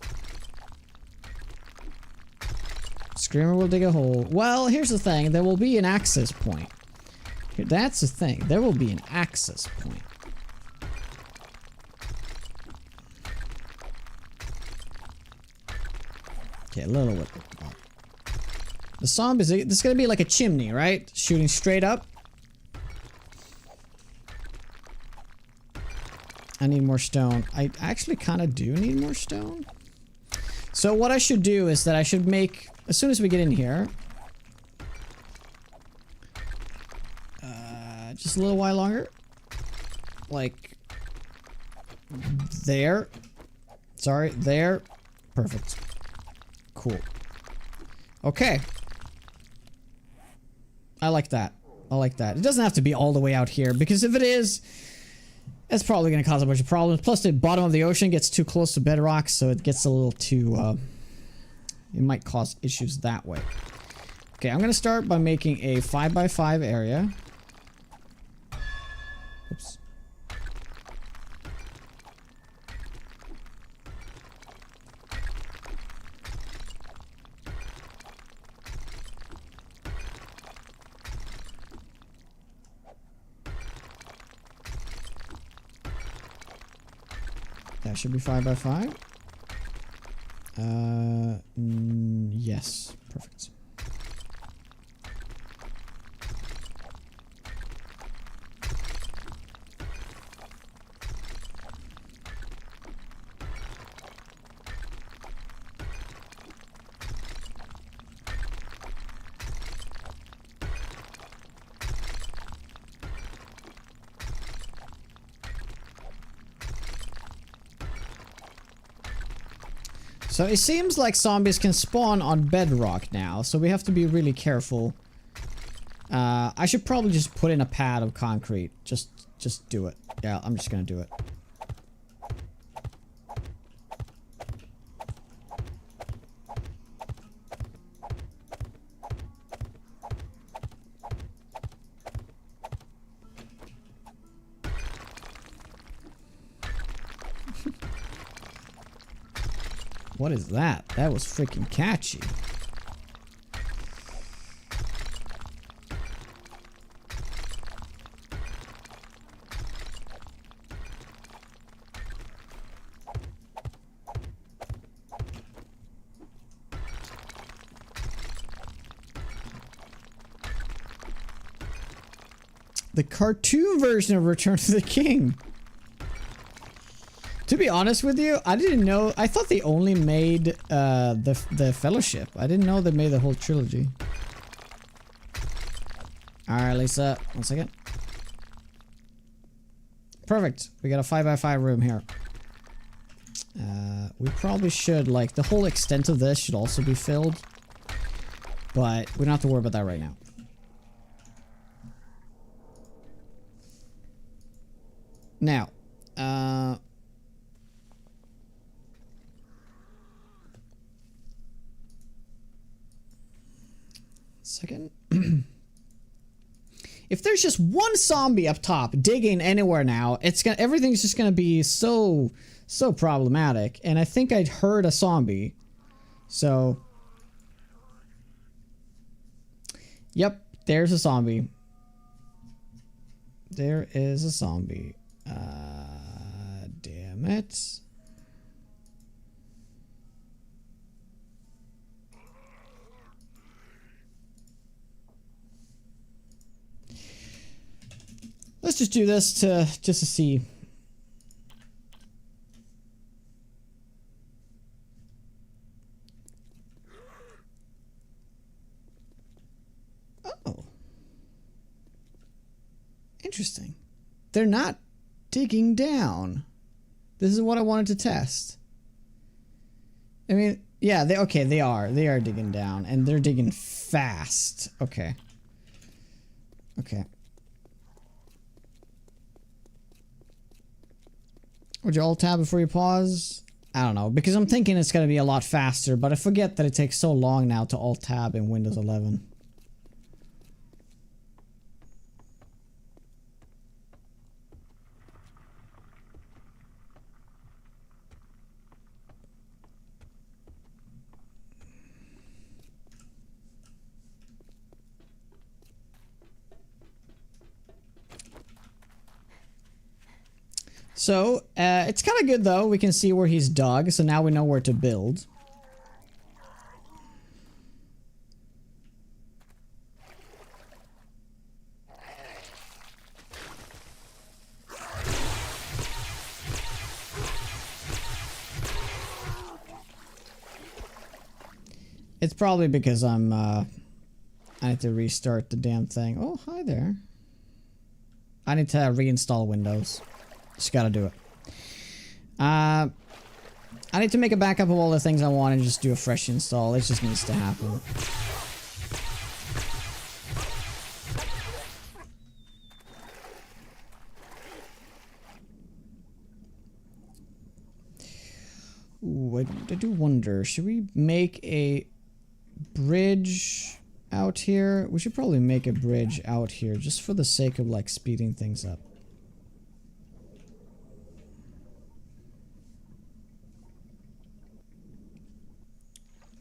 Screamer will dig a hole. Well, here's the thing. There will be an access point. That's the thing. There will be an access point. Okay, a little bit more. The zombies, this is gonna be like a chimney, right? Shooting straight up. I need more stone. I actually kind of do need more stone. So what I should do is that I should make, as soon as we get in here, just a little while longer. Like, there. Sorry, there. Perfect. Cool. Okay. I like that. I like that. It doesn't have to be all the way out here, because if it is, it's probably going to cause a bunch of problems. Plus, the bottom of the ocean gets too close to bedrock, so it gets a little too, it might cause issues that way. Okay, I'm going to start by making a 5x5 area. Oops. That should be 5x5. Yes, perfect. So it seems like zombies can spawn on bedrock now, so we have to be really careful. I should probably just put in a pad of concrete. Just do it. Yeah, I'm just gonna do it. What is that? That was freaking catchy. The cartoon version of Return to the King. To be honest with you, I didn't know. I thought they only made the Fellowship. I didn't know they made the whole trilogy. All right, Lisa. 1 second. Perfect. We got a 5x5 room here. We probably should, like, the whole extent of this should also be filled. But we don't have to worry about that right now. Now, second. If there's just one zombie up top digging anywhere now, everything's just gonna be so problematic. And I think I'd heard a zombie. So, yep, there's a zombie. There is a zombie. Damn it. Let's just do this just to see. Oh. Interesting. They're not digging down. This is what I wanted to test. I mean, yeah, they are. They are digging down, and they're digging fast. Okay. Okay. Would you alt tab before you pause? I don't know, because I'm thinking it's going to be a lot faster, but I forget that it takes so long now to alt tab in Windows 11. So, it's kind of good though. We can see where he's dug, so now we know where to build. It's probably because I need to restart the damn thing. Oh, hi there. I need to reinstall Windows. Just gotta do it. I need to make a backup of all the things I want and just do a fresh install. It just needs to happen. Ooh, I do wonder, should we make a bridge out here? We should probably make a bridge out here just for the sake of like speeding things up.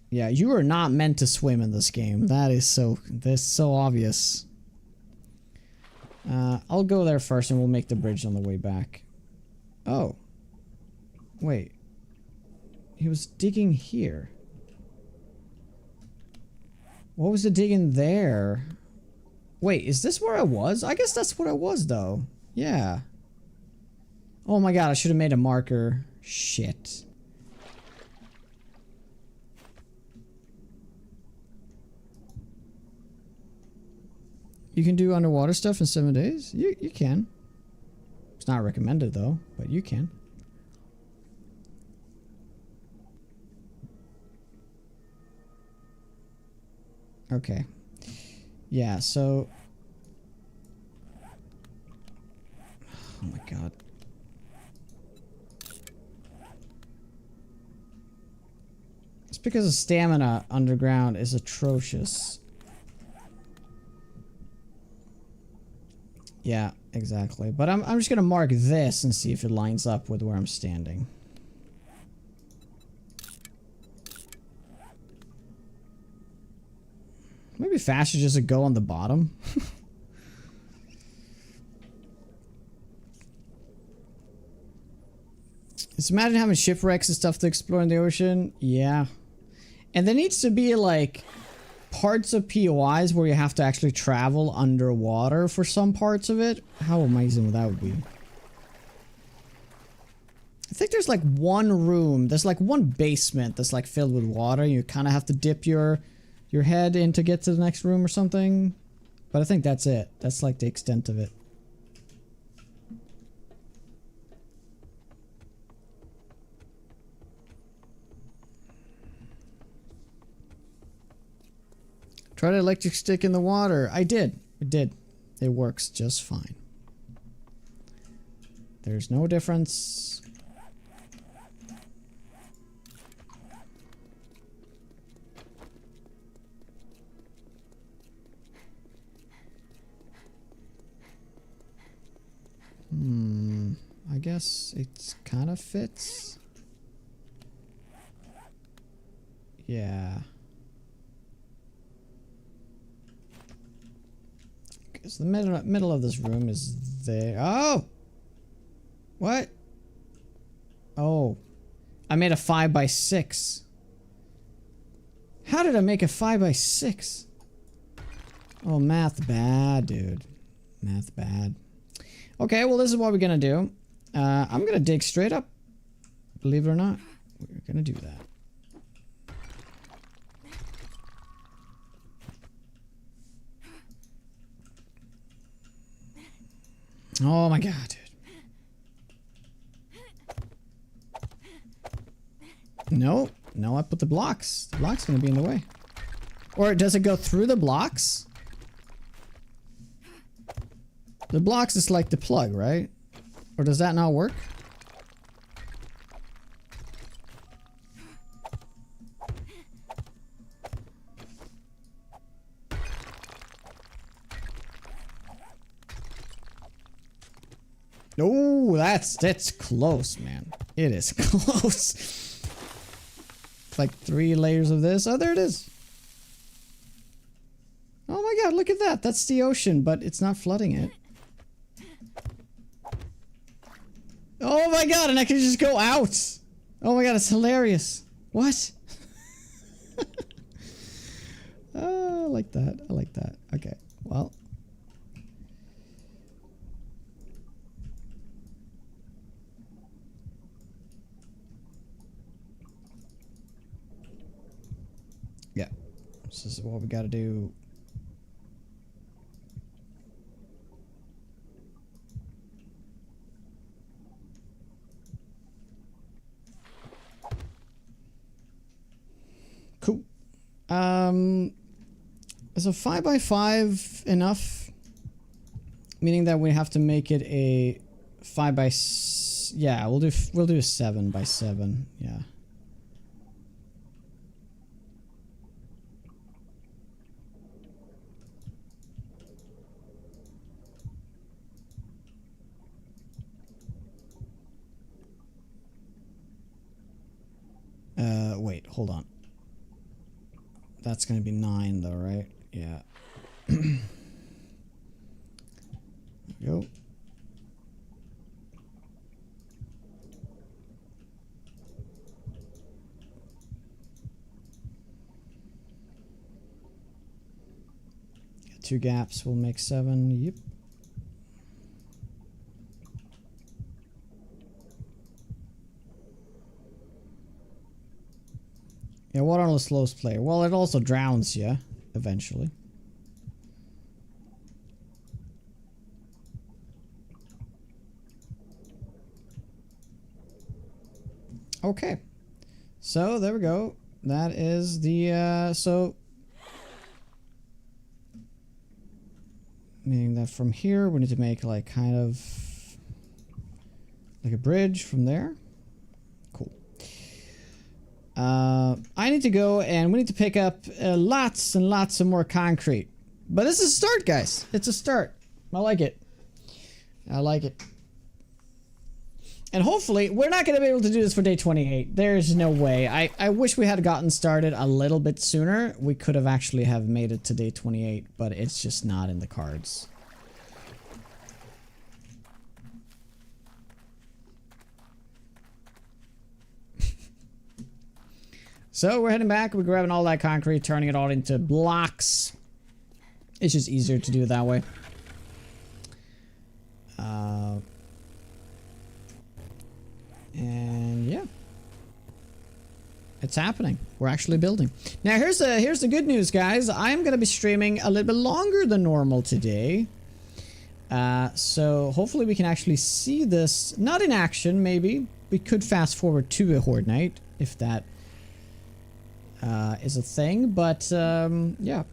Yeah, you are not meant to swim in this game. That's so obvious. I'll go there first and we'll make the bridge on the way back. Oh. Wait. He was digging here. What was the digging there? Wait, is this where I was? I guess that's what I was though. Yeah. Oh my god, I should have made a marker. Shit. You can do underwater stuff in 7 days? You can. It's not recommended though, but you can. Okay. Yeah, so... Oh my god. It's because the stamina underground is atrocious. Yeah, exactly. But I'm just gonna mark this and see if it lines up with where I'm standing. Maybe faster just to go on the bottom. Just imagine having shipwrecks and stuff to explore in the ocean. Yeah. And there needs to be like parts of POIs where you have to actually travel underwater for some parts of it. How amazing would that be? I think there's like one room. There's like one basement that's like filled with water. You kind of have to dip your head in to get to the next room or something. But I think that's it. That's like the extent of it. Try the electric stick in the water. I did. It did. It works just fine. There's no difference. I guess it kind of fits. Yeah. Because the middle of this room is there. Oh! What? Oh. I made a 5x6. How did I make a 5x6? Oh, math bad, dude. Math bad. Okay, well, this is what we're gonna do. I'm gonna dig straight up. Believe it or not, we're gonna do that. Oh my god, dude. No, no, I put the blocks. The block's gonna be in the way. Or does it go through the blocks? The blocks is like the plug, right? Or does that not work? Oh, that's close, man. It is close. It's like 3 layers of this. Oh, there it is. Oh my god, look at that. That's the ocean, but it's not flooding it. Oh my god, and I can just go out. Oh my god, it's hilarious. What? Oh, I like that. I like that. Okay, well. Yeah, this is what we gotta do. Cool. Is a 5x5 enough? Meaning that we have to make it a 5x. Yeah, we'll do a 7x7. Yeah. Wait, hold on. That's gonna be 9 though, right? Yeah. There we go. Got 2 gaps will make 7. Yep. Yeah, waterless slows player. Well, it also drowns you eventually. Okay. So there we go. That is the so meaning that from here we need to make like kind of like a bridge from there. I need to go and we need to pick up lots and lots of more concrete. But this is a start, guys. It's a start. I like it. I like it. And hopefully, we're not going to be able to do this for day 28. There's no way. I wish we had gotten started a little bit sooner. We could have actually have made it to day 28, but it's just not in the cards. So we're heading back. We're grabbing all that concrete, turning it all into blocks. It's just easier to do it that way. And yeah. It's happening. We're actually building. Now here's the good news, guys. I'm gonna be streaming a little bit longer than normal today. So hopefully we can actually see this, not in action maybe. We could fast forward to a Horde Night if that is a thing, but yeah.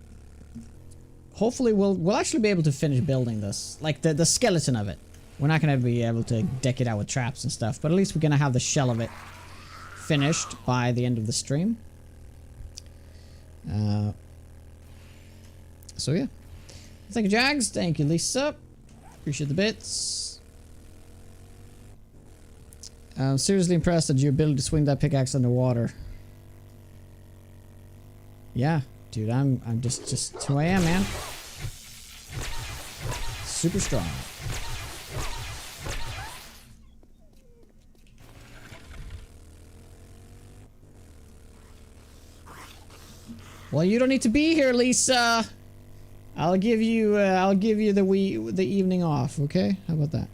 Hopefully we'll actually be able to finish building this, like the skeleton of it. We're not gonna be able to deck it out with traps and stuff, but at least we're gonna have the shell of it finished by the end of the stream. So yeah. Thank you, Jags. Thank you, Lisa. Appreciate the bits. I'm seriously impressed at your ability to swing that pickaxe underwater. Yeah, dude, I'm just who I am, man. Super strong. Well, you don't need to be here, Lisa. I'll give you the evening off, okay? How about that?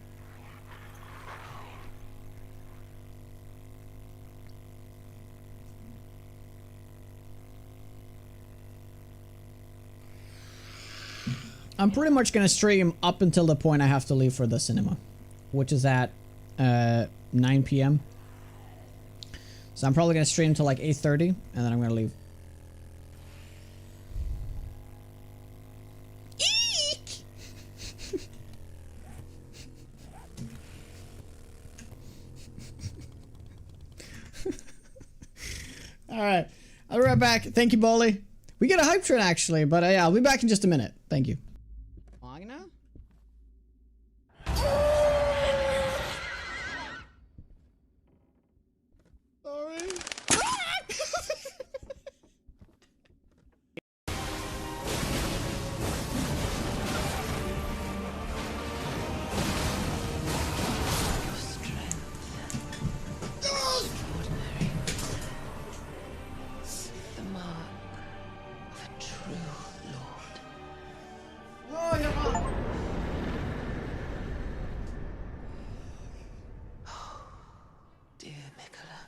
I'm pretty much gonna stream up until the point I have to leave for the cinema, which is at 9 p.m. So I'm probably gonna stream till like 8:30, and then I'm gonna leave. Eek! All right, I'll be right back. Thank you, Bolly. We get a hype train actually, but yeah, I'll be back in just a minute. Thank you. Long now? Sorry. The mark of a true lord. Oh, your mom. Dear Mikola.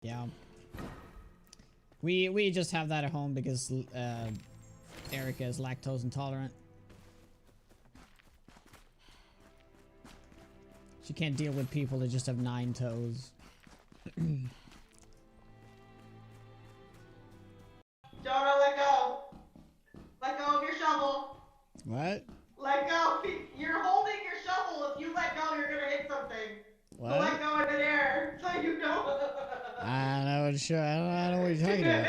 Yeah. We just have that at home because Erica is lactose intolerant. She can't deal with people that just have 9 toes. Jonah, let go. Let go of your shovel. What? Let go. You're holding your shovel. If you let go, you're gonna hit something. So let What? go in midair, so you know. I don't know what you're, I don't know what you're talking about.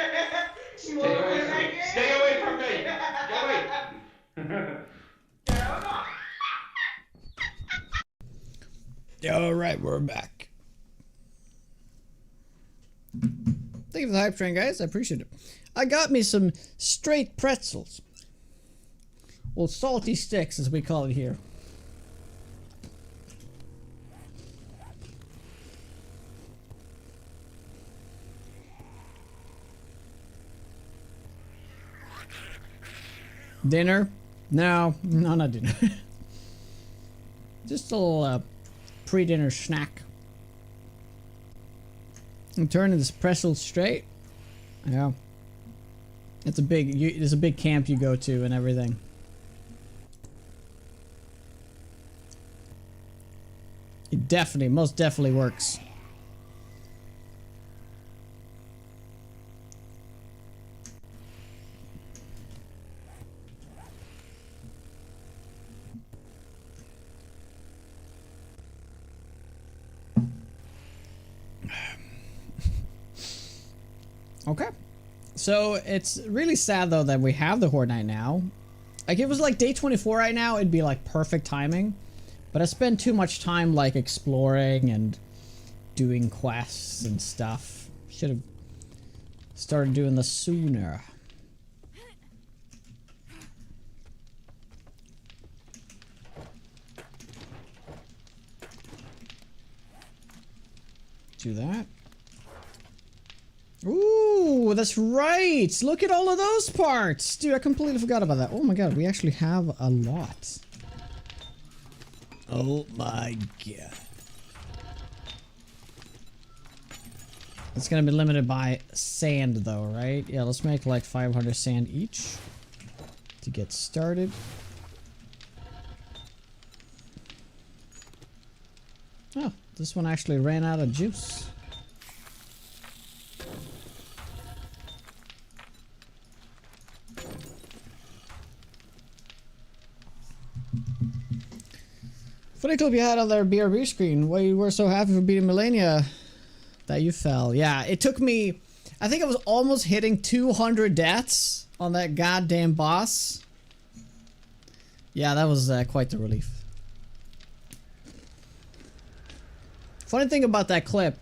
You won't away play from that me. game? Stay away from me. Get away. Alright, we're back. Thank you for the hype train, guys. I appreciate it. I got me some straight pretzels. Well, salty sticks, as we call it here. Dinner? No, not dinner. Just a little pre-dinner snack. I'm turning this pretzel straight. Yeah. It's a big, there's a big camp you go to and everything. It definitely, most definitely works. Okay. So it's really sad though that we have the Horde Night now. Like if it was like day 24 right now, it'd be like perfect timing. But I spend too much time like exploring and doing quests and stuff. Should have started doing this sooner. Do that. Ooh, that's right. Look at all of those parts. Dude, I completely forgot about that. Oh my god, we actually have a lot. Oh my god. It's gonna be limited by sand though, right? Yeah, let's make like 500 sand each to get started. Oh, this one actually ran out of juice. Funny clip you had on their BRB screen where you were so happy for beating Melania that you fell. Yeah, it took me, I think I was almost hitting 200 deaths on that goddamn boss. Yeah, that was quite the relief. Funny thing about that clip,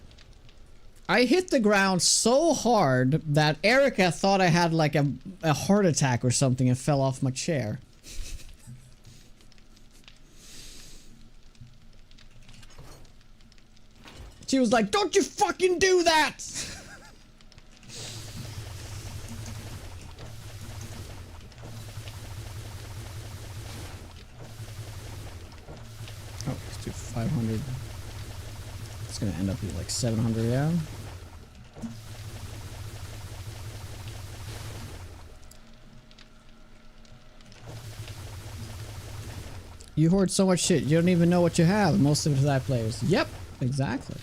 I hit the ground so hard that Erica thought I had like a heart attack or something and fell off my chair. She was like, "Don't you fucking do that!" Oh, let's do 500. It's gonna end up at like 700, yeah. You hoard so much shit, you don't even know what you have. Most of it is that players. Yep, exactly.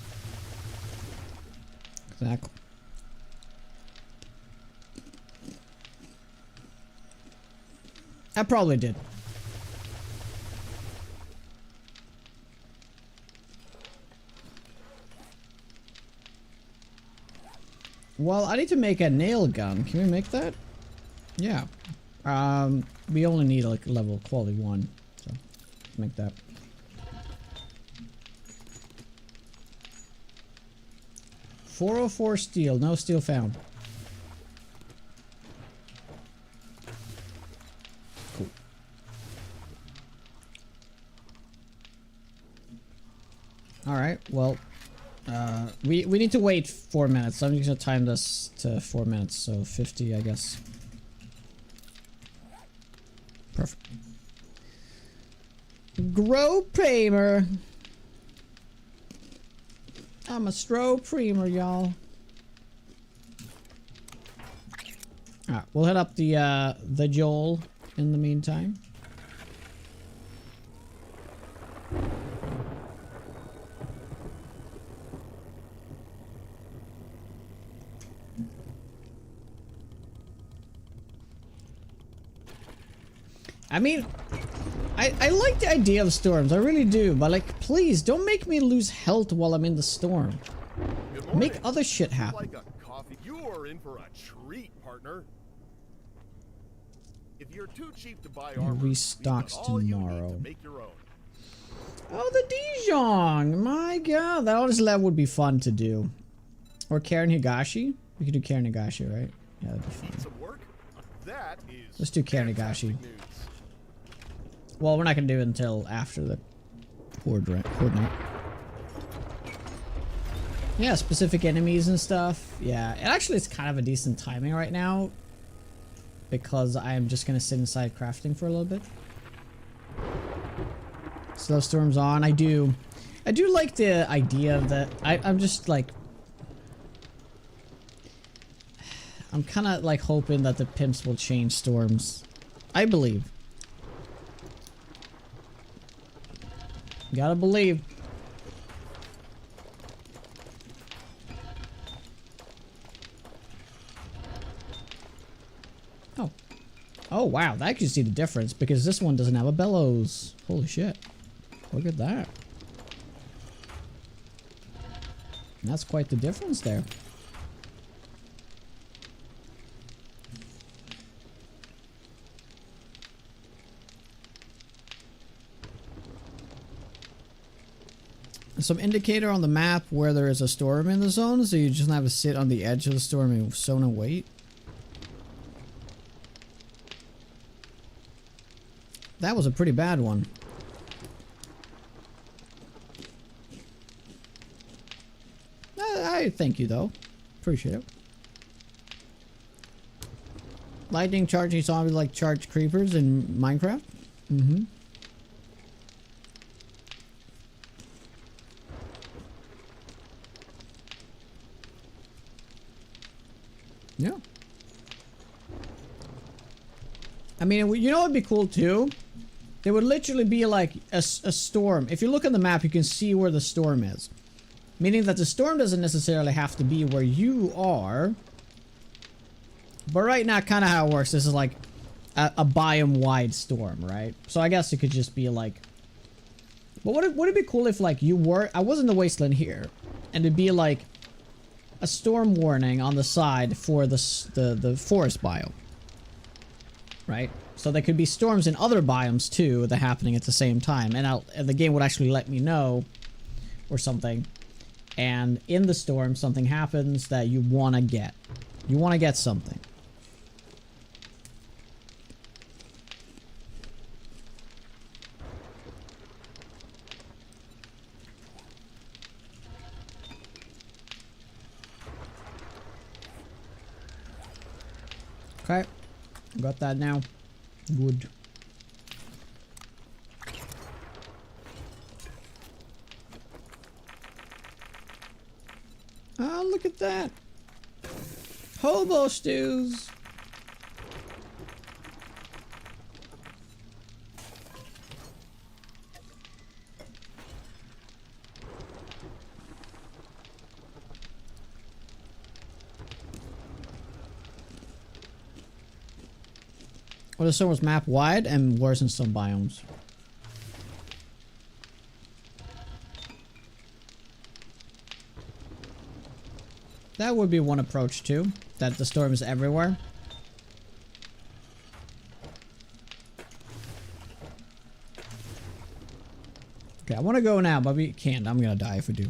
Exactly. I probably did. Well, I need to make a nail gun. Can we make that? Yeah. We only need like level quality 1. So, let's make that. .404 steel. No steel found. Cool. Alright, well, we need to wait 4 minutes. So I'm just gonna time this to 4 minutes, so 50, I guess. Perfect. Grow Pramer. I'm a Stro Premer, y'all. Alright, we'll head up the Joel in the meantime. I mean, I like the idea of storms, I really do, but like, please don't make me lose health while I'm in the storm. Make other shit happen. Like a coffee. You are in for a treat, partner. If you're too cheap to buy armor, restocks all you need tomorrow. to make your own. Oh, the Dijon! My god, that honestly that would be fun to do. Or Karen Higashi? We could do Karen Higashi, right? Yeah, that'd be fun. Need some work? That is Let's do Karen fantastic Higashi. news. Well, we're not gonna do it until after the horde night. Yeah, specific enemies and stuff. Yeah, and actually it's kind of a decent timing right now because I'm just gonna sit inside crafting for a little bit. Slow storms on. I do like the idea that I'm just like I'm kind of like hoping that the pimps will change storms. I believe. Gotta believe. Oh. Oh, wow. I can see the difference because this one doesn't have a bellows. Holy shit. Look at that. That's quite the difference there. Some indicator on the map where there is a storm in the zone, so you just have to sit on the edge of the storm and zone and wait. That was a pretty bad one. I thank you though. Appreciate it. Lightning charging zombies like charged creepers in Minecraft? Mm-hmm. Yeah. I mean, you know what would be cool too? There would literally be like a storm. If you look on the map, you can see where the storm is. Meaning that the storm doesn't necessarily have to be where you are. But right now, kind of how it works, this is like a biome-wide storm, right? So I guess it could just be like... But would it be cool if like you were... I was in the wasteland here. And it'd be like a storm warning on the side for the forest biome. Right? So there could be storms in other biomes too that are happening at the same time. And the game would actually let me know or something. And in the storm, something happens that you want to get. You want to get something. Okay. Got that now. Good. Oh, look at that. Hobo stews. Well, the storm was map wide and worse in some biomes. That would be one approach too, that the storm is everywhere. Okay, I want to go now, but we can't. I'm gonna die if we do.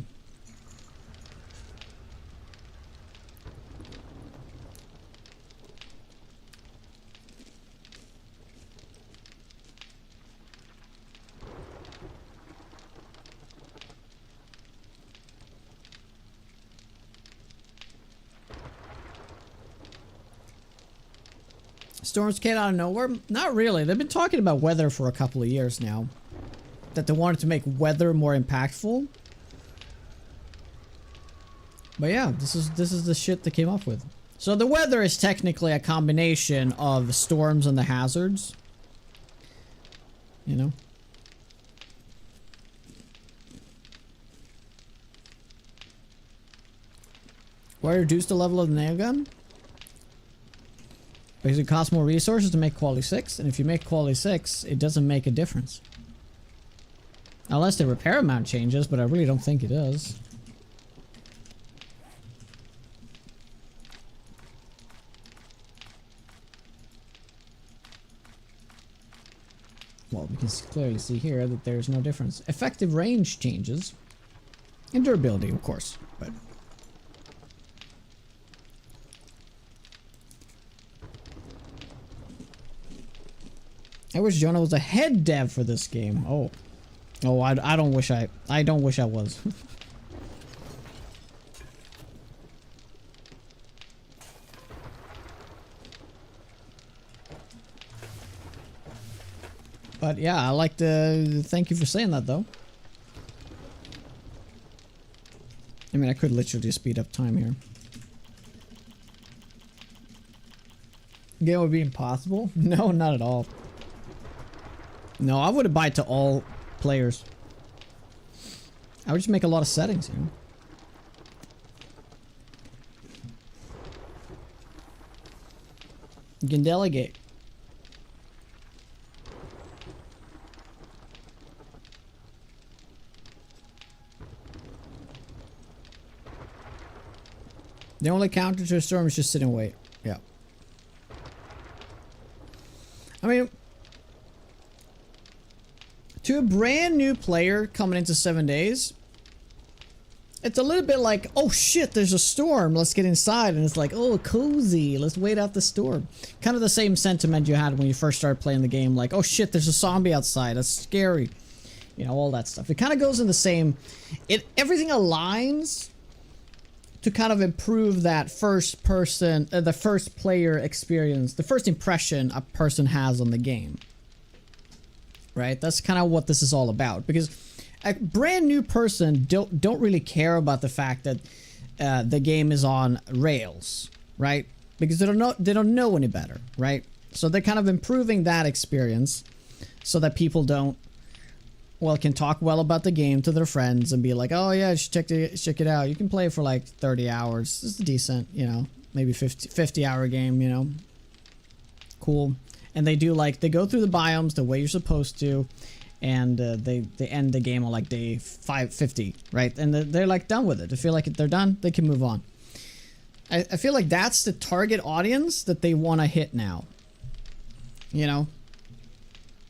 Storms came out of nowhere? Not really. They've been talking about weather for a couple of years now. That they wanted to make weather more impactful. But yeah, this is the shit they came up with. So the weather is technically a combination of storms and the hazards. You know? Why reduce the level of the nail gun? Because it costs more resources to make quality 6, and if you make quality 6, it doesn't make a difference. Unless the repair amount changes, but I really don't think it does. Well, we can clearly see here that there's no difference. Effective range changes. And durability, of course, but... I wish Jonah was a head dev for this game. Oh. Oh, I don't wish I don't wish I was. But yeah, I like to thank you for saying that though. I mean, I could literally speed up time here. Game would be impossible? No, not at all. No, I would abide to all players. I would just make a lot of settings, you know. You can delegate. The only counter to a storm is just sit and wait. Yeah. I mean, to a brand new player coming into 7 days, it's a little bit like, oh shit, there's a storm, let's get inside. And it's like, oh, cozy, let's wait out the storm. Kind of the same sentiment you had when you first started playing the game, like, oh shit, there's a zombie outside, that's scary. You know, all that stuff. It kind of goes in the same, everything aligns to kind of improve that first person, the first player experience, the first impression a person has on the game. Right? That's kind of what this is all about, because a brand new person don't really care about the fact that the game is on rails, right? because they don't know any better, right? So they're kind of improving that experience so that people can talk well about the game to their friends and be like, oh yeah, you should check it out. You can play for like 30 hours. This is decent, you know, maybe 50 hour game, you know, cool. And they do they go through the biomes the way you're supposed to, and they end the game on like day 550, right? And they're like done with it. They feel like they're done, they can move on. I feel like that's the target audience that they want to hit now. You know,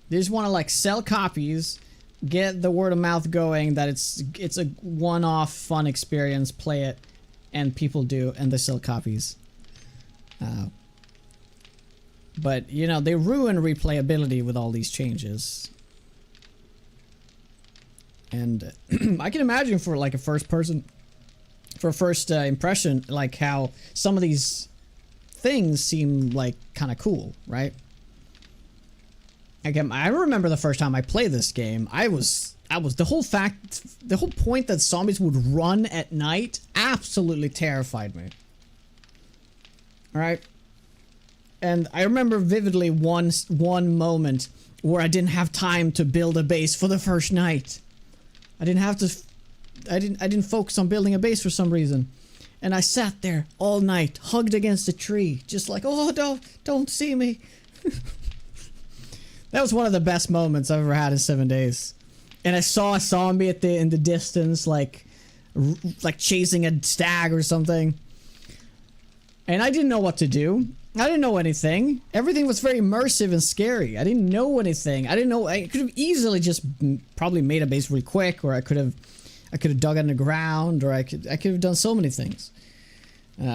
they just want to like sell copies, get the word of mouth going that it's a one-off fun experience, play it, and people do, and they sell copies. But you know, they ruin replayability with all these changes. And I can imagine for like a first impression, like how some of these things seem like kind of cool, right? Again, I remember the first time I played this game, I was the whole point that zombies would run at night absolutely terrified me. All right? And I remember vividly one moment where I didn't have time to build a base for the first night. I didn't focus on building a base for some reason. And I sat there all night, hugged against a tree, just like, oh, don't see me. That was one of the best moments I've ever had in 7 days. And I saw a zombie in the distance, like chasing a stag or something. And I didn't know what to do. I didn't know anything. Everything was very immersive and scary. I didn't know anything. I could have easily just probably made a base really quick, or I could have dug underground, or I could have done so many things.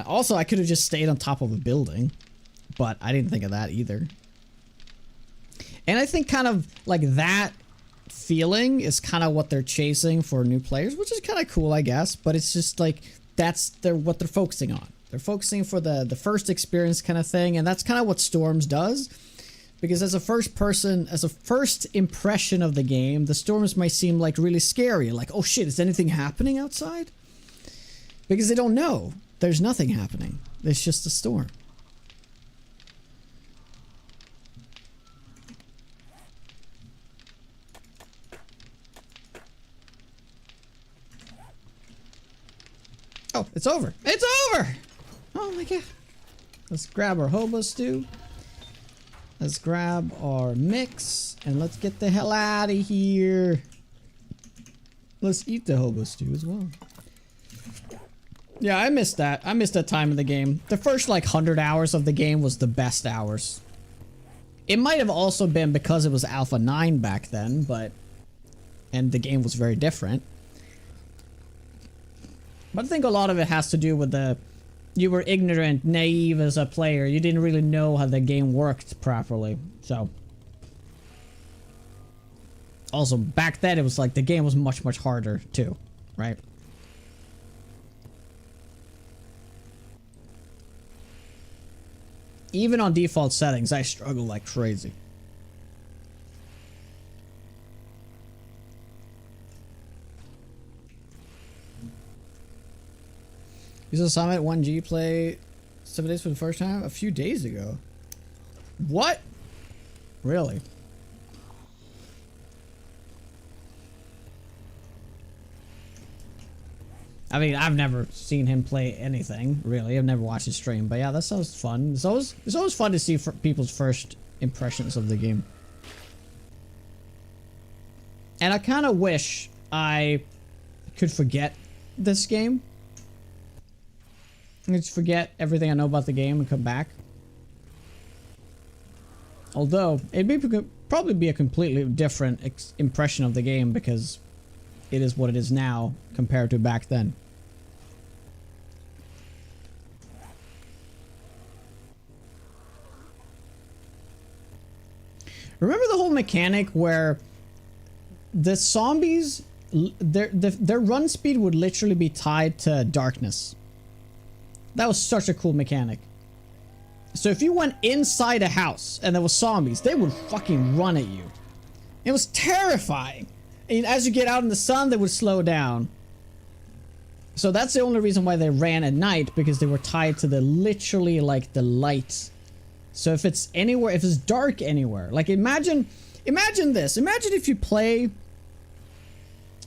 Also, I could have just stayed on top of a building, but I didn't think of that either. And I think kind of like that feeling is kind of what they're chasing for new players, which is kind of cool, I guess. But it's just like that's what they're focusing on. They're focusing for the first experience kind of thing, and that's kind of what Storms does. Because as a first impression of the game, the Storms might seem like really scary. Like, oh shit, is anything happening outside? Because they don't know. There's nothing happening. It's just a storm. Oh, it's over. It's over! Oh my god. Let's grab our hobo stew. Let's grab our mix. And let's get the hell out of here. Let's eat the hobo stew as well. Yeah, I missed that. I missed that time of the game. The first like 100 hours of the game was the best hours. It might have also been because it was Alpha 9 back then, but... and the game was very different. But I think a lot of it has to do with you were ignorant, naive as a player. You didn't really know how the game worked properly. So. Also, back then it was like the game was much, much harder too, right? Even on default settings, I struggle like crazy. You saw Summit 1G play 7 days for the first time? A few days ago. What? Really? I mean, I've never seen him play anything, really. I've never watched his stream. But yeah, that sounds fun. It's always fun to see people's first impressions of the game. And I kind of wish I could forget this game. Just forget everything I know about the game and come back. Although, it'd probably be a completely different impression of the game because it is what it is now compared to back then. Remember the whole mechanic where the zombies, their run speed would literally be tied to darkness? That was such a cool mechanic. So if you went inside a house and there was zombies, they would fucking run at you. It was terrifying. And as you get out in the sun, they would slow down. So that's the only reason why they ran at night, because they were tied to the literally like the light. So if it's anywhere, if it's dark anywhere, like imagine this. Imagine if you play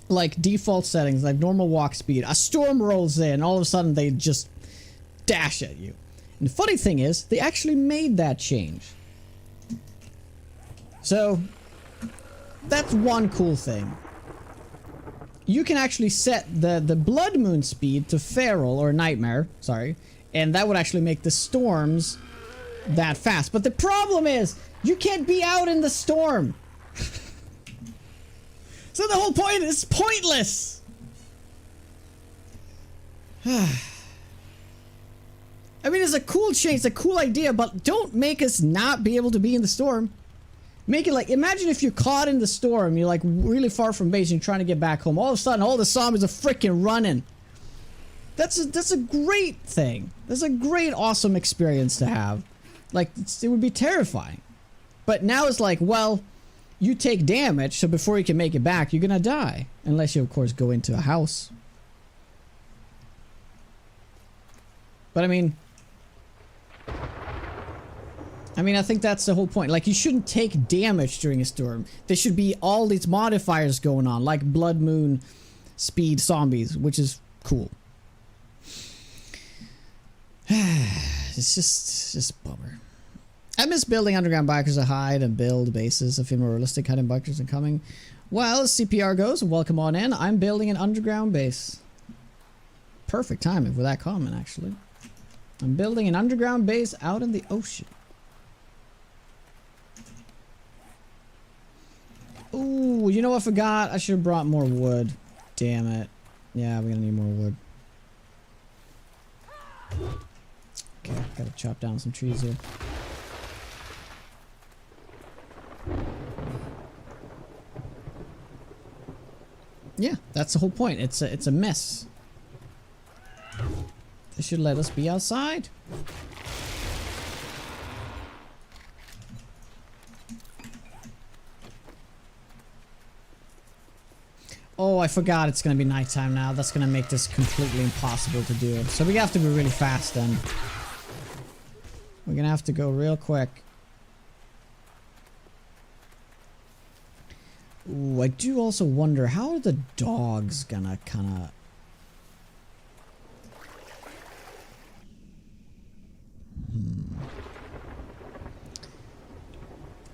like default settings, like normal walk speed, a storm rolls in, all of a sudden they just dash at you. And the funny thing is, they actually made that change. So that's one cool thing. You can actually set the blood moon speed to feral or nightmare, sorry, and that would actually make the storms that fast. But the problem is, you can't be out in the storm. So the whole point is pointless. I mean, it's a cool change, it's a cool idea, but don't make us not be able to be in the storm. Make it like, imagine if you're caught in the storm, you're like really far from base and you're trying to get back home. All of a sudden, all the zombies are freaking running. That's a great thing. That's a great, awesome experience to have. Like, it would be terrifying. But now it's like, well, you take damage, so before you can make it back, you're gonna die. Unless you, of course, go into a house. But I mean, I think that's the whole point. Like, you shouldn't take damage during a storm. There should be all these modifiers going on, like blood moon speed zombies, which is cool. It's just a bummer. I miss building underground bunkers to hide and build bases. I feel more realistic hiding bunkers and coming. Well, as CPR goes, welcome on in. I'm building an underground base. Perfect timing for that comment, actually. I'm building an underground base out in the ocean. Ooh, you know what I forgot? I should have brought more wood. Damn it. Yeah, we're gonna need more wood. Okay, gotta chop down some trees here. Yeah, that's the whole point. It's a mess. They should let us be outside. Oh, I forgot it's gonna be nighttime now. That's gonna make this completely impossible to do. So we have to be really fast then. We're gonna have to go real quick. Ooh, I do also wonder, how are the dogs gonna kinda...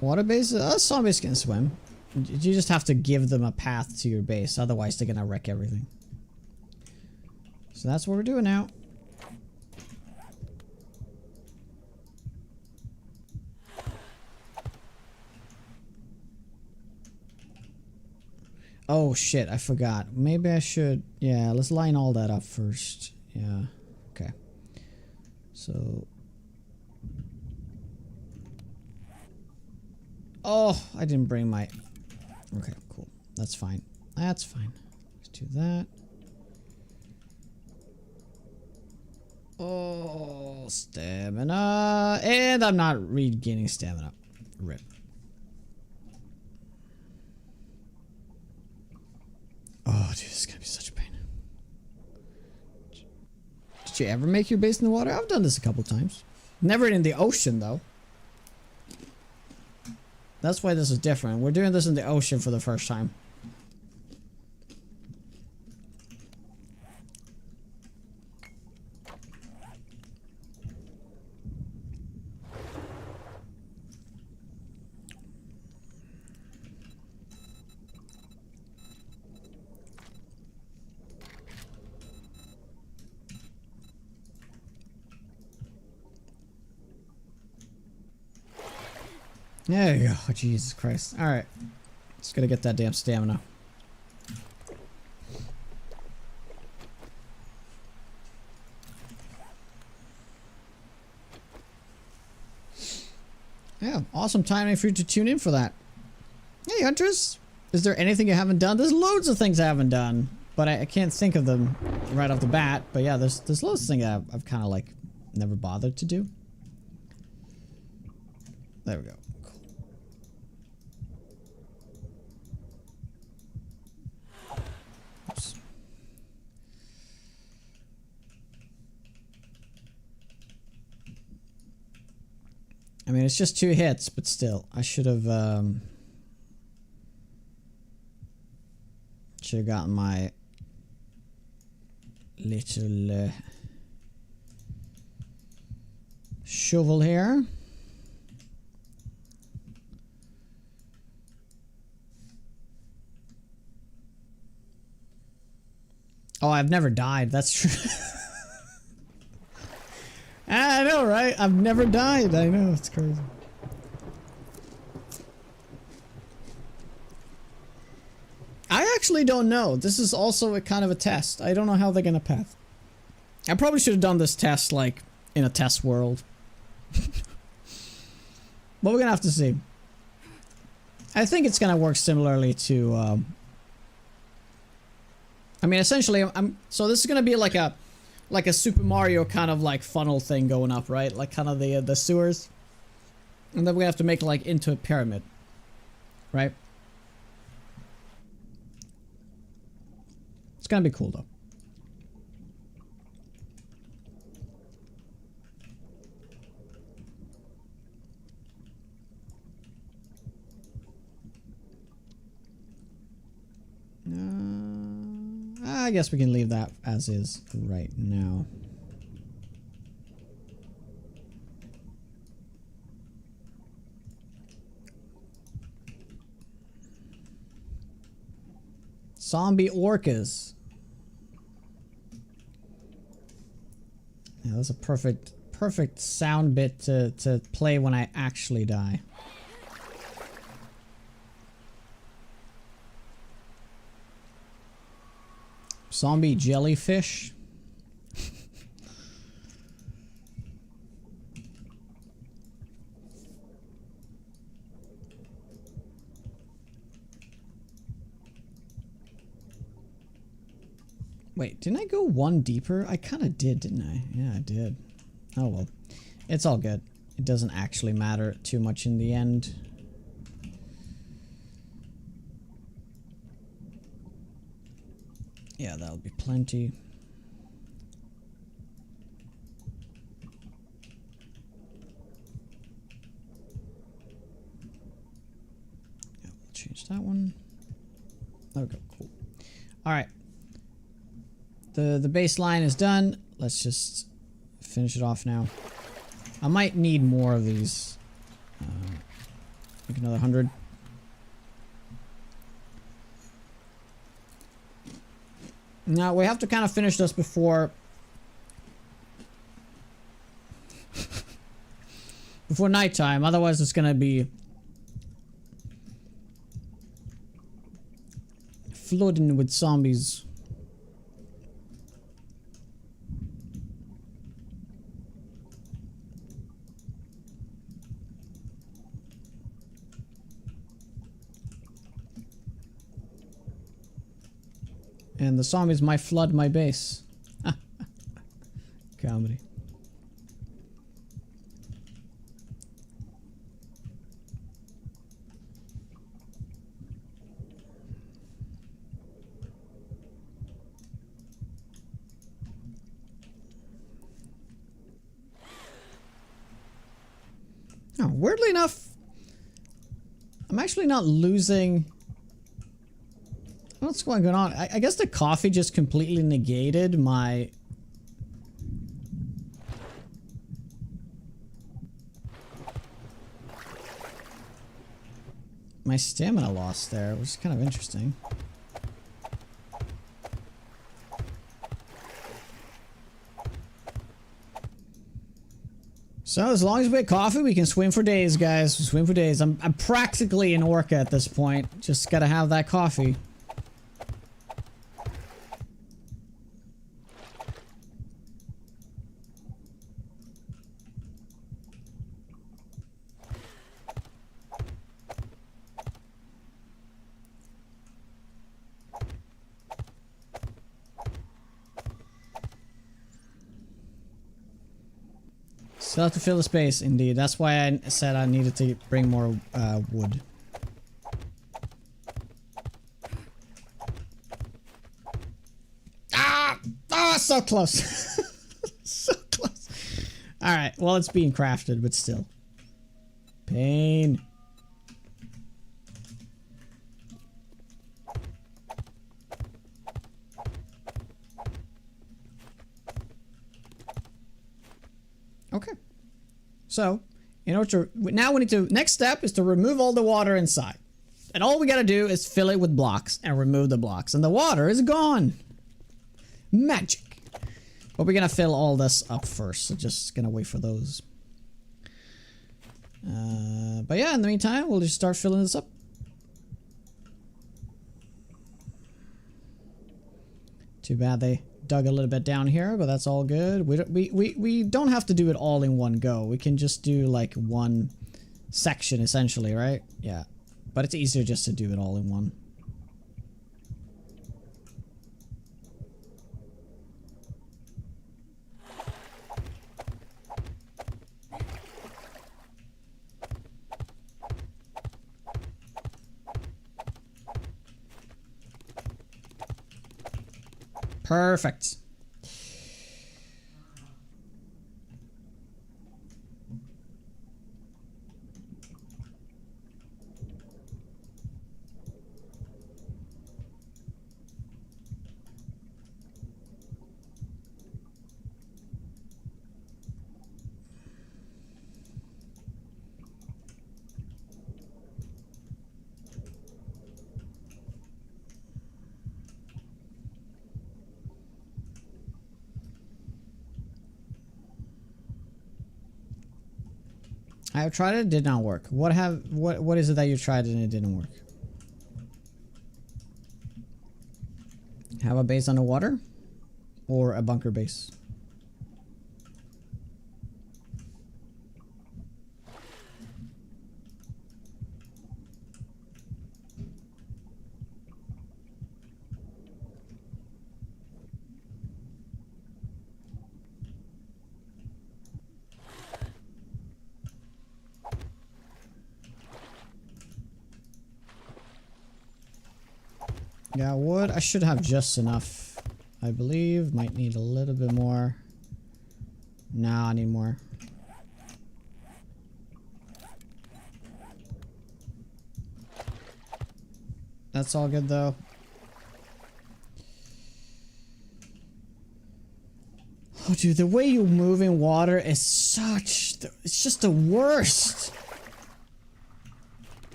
Water base? Zombies can swim. You just have to give them a path to your base, otherwise they're gonna wreck everything. So that's what we're doing now. Oh shit, I forgot. Maybe I should... Yeah, let's line all that up first. Yeah, okay. So... Oh, I didn't bring my... Okay, cool. That's fine. That's fine. Let's do that. Oh, stamina. And I'm not regaining stamina. Rip. Oh, dude, this is gonna be such a pain. Did you ever make your base in the water? I've done this a couple times. Never in the ocean, though. That's why this is different. We're doing this in the ocean for the first time. There you go. Oh, Jesus Christ. Alright. Just gotta get that damn stamina. Yeah, awesome timing for you to tune in for that. Hey, Hunters! Is there anything you haven't done? There's loads of things I haven't done, but I can't think of them right off the bat. But yeah, there's loads of things I've kind of like never bothered to do. There we go. I mean, it's just 2 hits, but still, I should have gotten my little shovel here. Oh, I've never died. That's true. I know, right? I've never died. I know, it's crazy. I actually don't know. This is also a kind of a test. I don't know how they're gonna path. I probably should have done this test, like, in a test world. But we're gonna have to see. I think it's gonna work similarly to, I mean, essentially, so this is gonna be like a Super Mario kind of like funnel thing going up, right? Like kind of the sewers. And then we have to make like into a pyramid. Right? It's gonna be cool though. I guess we can leave that as is right now. Zombie orcas. Yeah, that's a perfect sound bit to play when I actually die. Zombie jellyfish. Wait, didn't I go one deeper? I kind of did, didn't I? Yeah, I did. Oh well. It's all good. It doesn't actually matter too much in the end. Yeah, that'll be plenty. Yeah, we'll change that one. There we go, cool. Alright. The baseline is done. Let's just finish it off now. I might need more of these. Like another 100. Now, we have to kind of finish this before nighttime, otherwise it's gonna be flooding with zombies. And the zombies might flood my base. Comedy. Oh, weirdly enough, I'm actually not losing. What's going on? I guess the coffee just completely negated my stamina loss there, which is kind of interesting. So as long as we get coffee, we can swim for days, guys. Swim for days. I'm practically an orca at this point. Just gotta have that coffee. Still have to fill the space, indeed. That's why I said I needed to bring more wood. Ah! Oh, so close. So close. Alright, well, it's being crafted, but still. Pain. Okay. So, in order to, now we need to, next step is to remove all the water inside. And all we gotta do is fill it with blocks and remove the blocks. And the water is gone. Magic. But we're gonna fill all this up first. So just gonna wait for those. But yeah, in the meantime, we'll just start filling this up. Too bad they dug a little bit down here, but that's all good. We don't have to do it all in one go. We can just do like one section essentially, right? Yeah. But it's easier just to do it all in one. Perfect. I have tried it, did not work. What is it that you tried and it didn't work? Have a base underwater? Or a bunker base? Yeah, wood. I should have just enough. I believe. Might need a little bit more. Nah, I need more. That's all good though. Oh dude, the way you move in water is such... It's just the worst.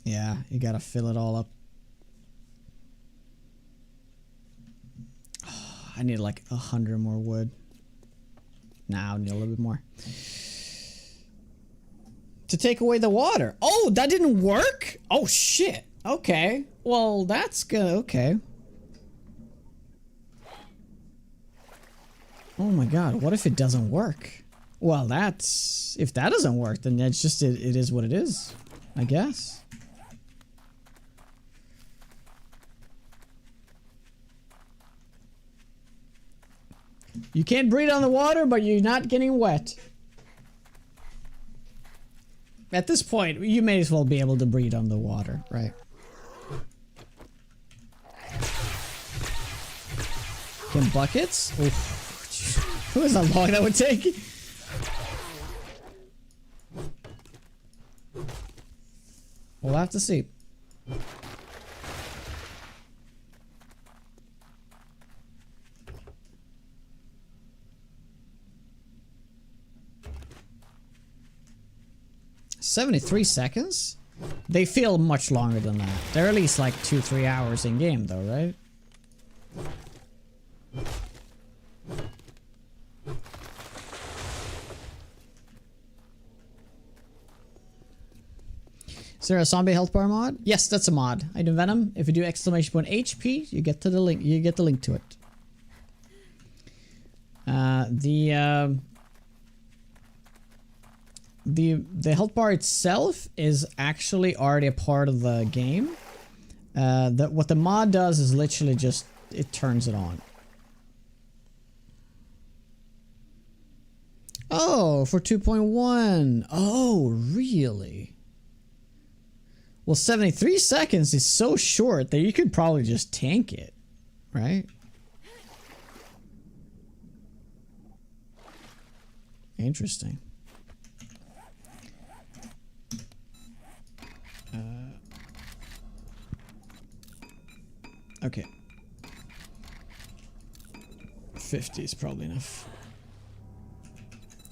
Yeah, you gotta fill it all up. Oh, I need like 100 more wood. Nah, I need a little bit more. To take away the water. Oh, that didn't work? Oh shit. Okay. Well, that's good. Okay. Oh my god, what if it doesn't work? Well, that's... If that doesn't work, then it's just... It is what it is, I guess. You can't breathe on the water, but you're not getting wet. At this point, you may as well be able to breathe on the water, right? Can buckets? Oof. Who knows how long that would take? We'll have to see. "73 seconds? They feel much longer than that. They're at least like 2-3 hours in game though, right? Is there a zombie health bar mod? Yes, that's a mod. I do Venom. If you do exclamation point HP, you get to the link. You get the link to it. The health bar itself is actually already a part of the game. What the mod does is literally just it turns it on. Oh, for 2.1. Oh, really? Well, 73 seconds is so short that you could probably just tank it, right? Interesting. Okay. 50 is probably enough.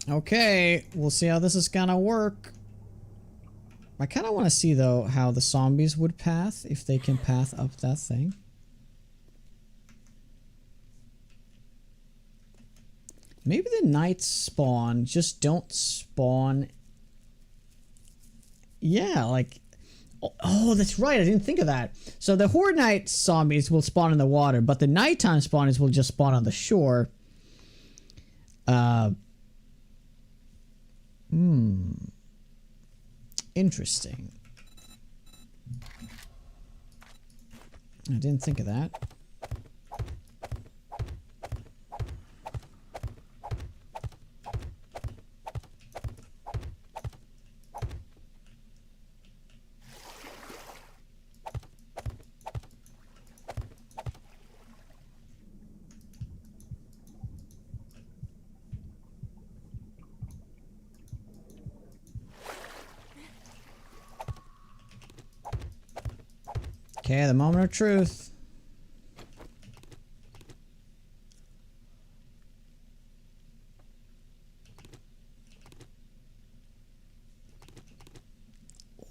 Okay, we'll see how this is gonna work. I kind of want to see though how the zombies would path, if they can path up that thing. Maybe the knights spawn, just don't spawn. Yeah, like, oh, that's right, I didn't think of that. So the Horde Knight zombies will spawn in the water, but the nighttime spawners will just spawn on the shore. Interesting. I didn't think of that. Okay, the moment of truth.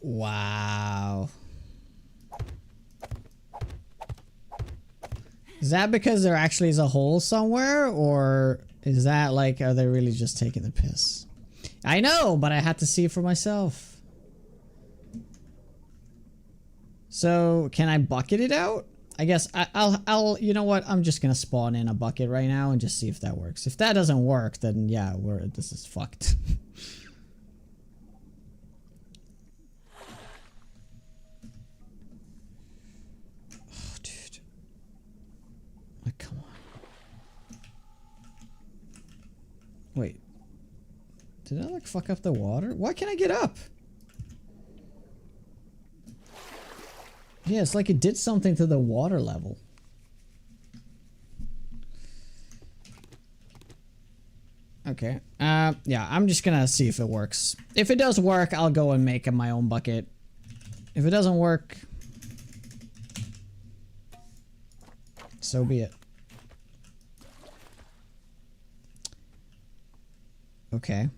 Wow. Is that because there actually is a hole somewhere, or is that like, are they really just taking the piss? I know, but I had to see it for myself. So, can I bucket it out? I guess I'll, you know what? I'm just gonna spawn in a bucket right now and just see if that works. If that doesn't work, then yeah, this is fucked. Oh, dude. Like, come on. Wait. Did I like fuck up the water? Why can't I get up? Yeah, it's like it did something to the water level. Okay. Yeah, I'm just gonna see if it works. If it does work, I'll go and make my own bucket. If it doesn't work, so be it. Okay.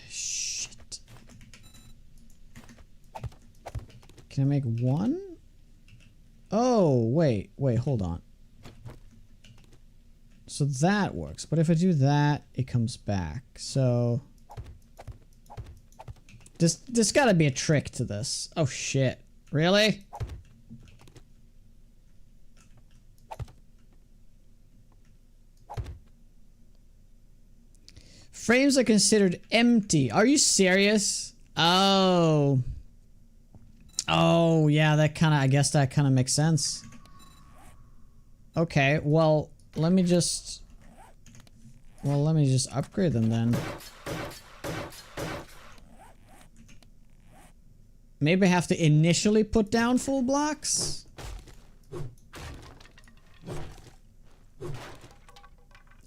Shit. Can I make one? Oh, wait, hold on. So that works, but if I do that, it comes back. So there's gotta be a trick to this. Oh shit. Really? Frames are considered empty. Are you serious? Oh. Oh, yeah, that kind of, I guess that kind of makes sense. Okay, well, let me just upgrade them then. Maybe I have to initially put down full blocks?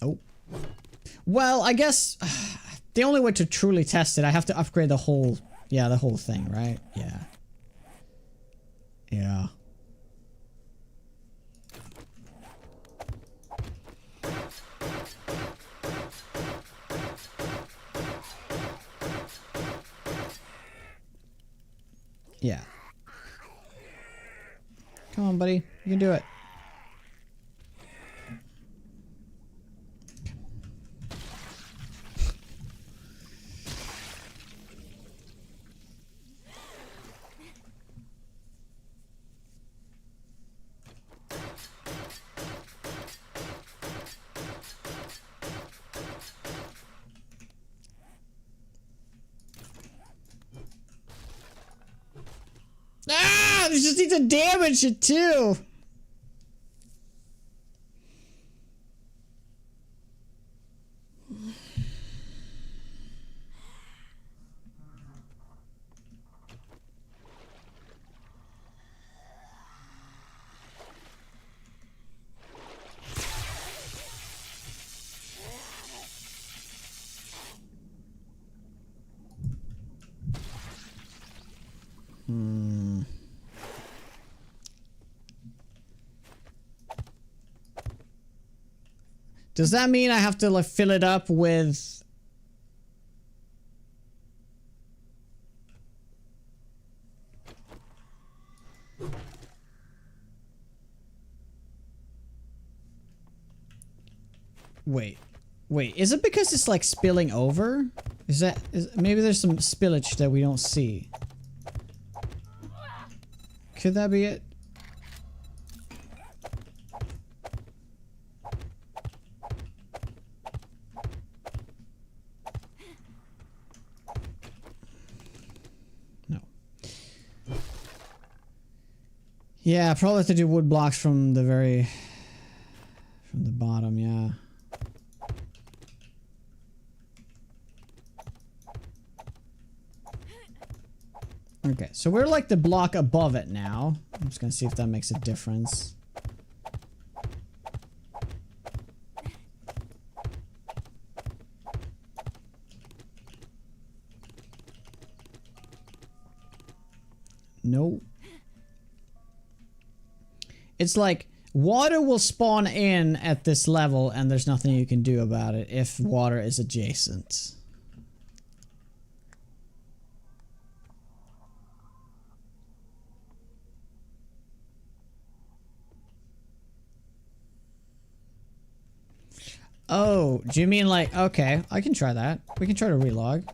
Oh. Well, I guess the only way to truly test it, I have to upgrade the whole, yeah, the whole thing, right? Yeah. Yeah. Yeah. Come on, buddy. You can do it. Ah! This just needs to damage it too! Does that mean I have to like fill it up with... Wait. Wait, is it because it's like spilling over? Maybe there's some spillage that we don't see. Could that be it? No. Yeah, probably have to do wood blocks from the bottom, yeah. Okay, so we're like the block above it now. I'm just gonna see if that makes a difference. No. It's like water will spawn in at this level and there's nothing you can do about it if water is adjacent. Oh, do you mean like, okay, I can try that. We can try to relog.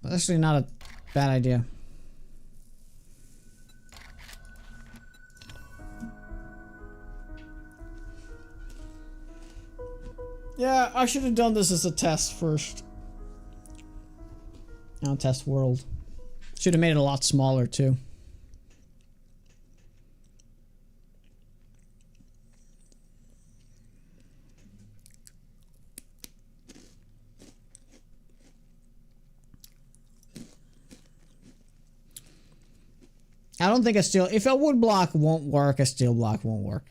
That's actually not a bad idea. Yeah, I should have done this as a test first. I'll test world. Should have made it a lot smaller too. I don't think if a wood block won't work, a steel block won't work.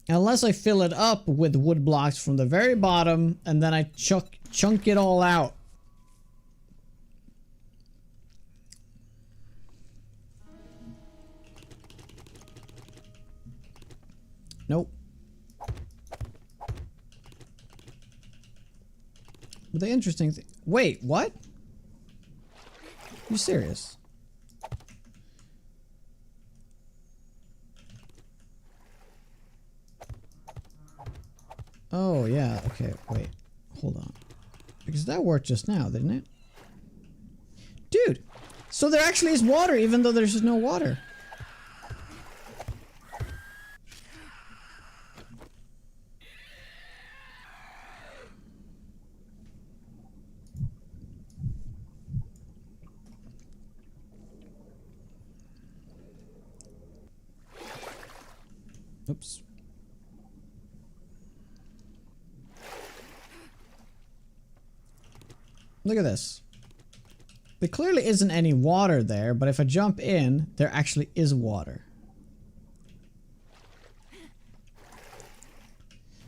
Unless I fill it up with wood blocks from the very bottom and then I chunk it all out. Nope. But the interesting thing... Wait, what? You serious? Oh, yeah. Okay, wait. Hold on. Because that worked just now, didn't it? Dude! So there actually is water even though there's just no water. Oops. Look at this. There clearly isn't any water there, but if I jump in, there actually is water.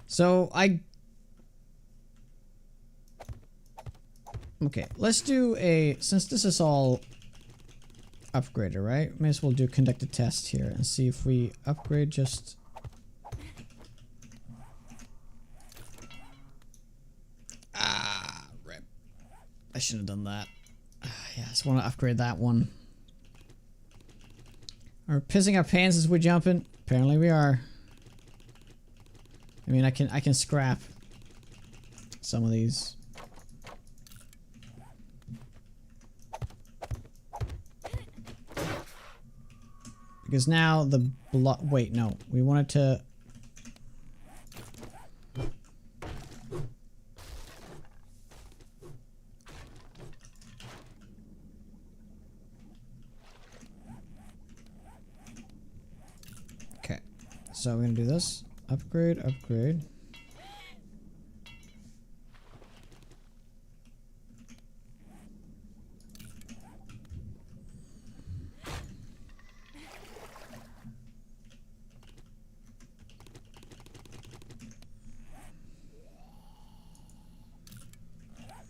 So okay, let's do since this is all upgraded, right? May as well do conduct a test here and see if we upgrade just... Rip. I shouldn't have done that. Yeah, I just want to upgrade that one. Are we pissing our pants as we're jumping? Apparently we are. I mean, I can scrap some of these. Because now the block... Wait, no. We wanted to... Okay. So we're gonna do this. Upgrade, upgrade.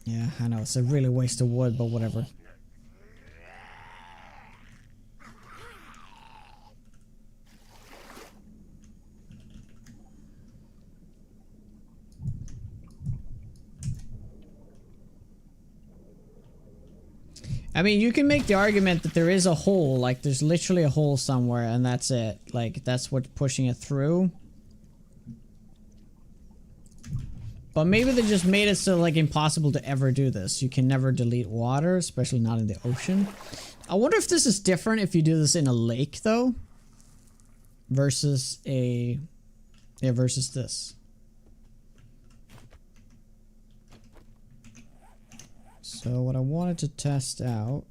Yeah, I know, it's a really waste of wood, but whatever. I mean, you can make the argument that there is a hole, like there's literally a hole somewhere and that's it. Like that's what's pushing it through. But maybe they just made it so like impossible to ever do this. You can never delete water, especially not in the ocean. I wonder if this is different if you do this in a lake though. Versus a... yeah, versus this. So what I wanted to test out...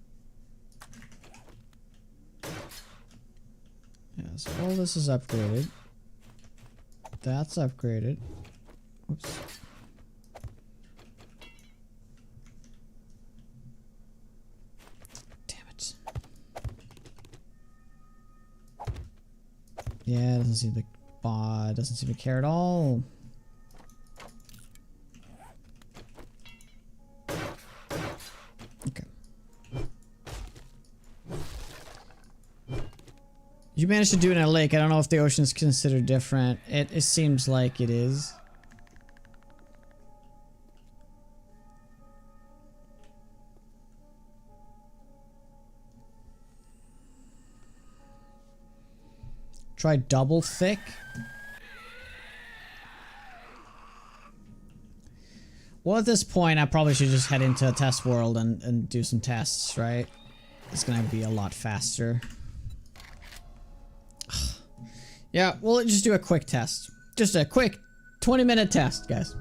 yeah, so all this is upgraded. That's upgraded. Whoops. Damn it. Yeah, it doesn't seem to... doesn't seem to care at all. Okay. You managed to do it in a lake. I don't know if the ocean is considered different. It seems like it is. Try double thick. Well, at this point, I probably should just head into a test world and do some tests, right? It's gonna be a lot faster. Yeah, we'll just do a quick test. Just a quick 20-minute test, guys.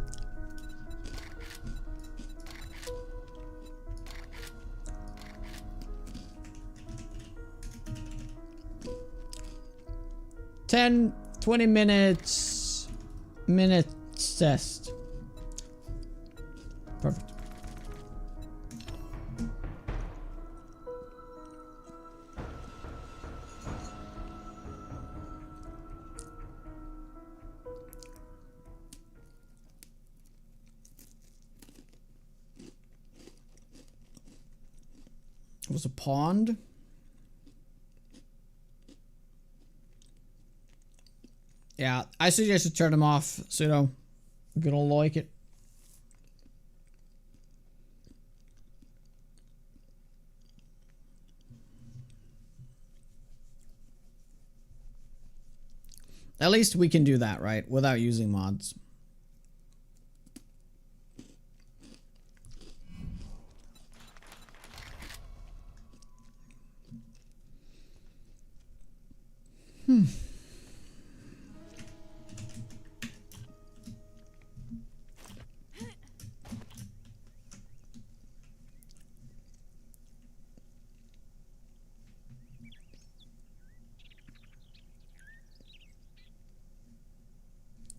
Ten, 20 minutes test. Perfect. It was a pond. Yeah, I suggest you turn them off, so you know, if you don't like it. At least we can do that, right? Without using mods.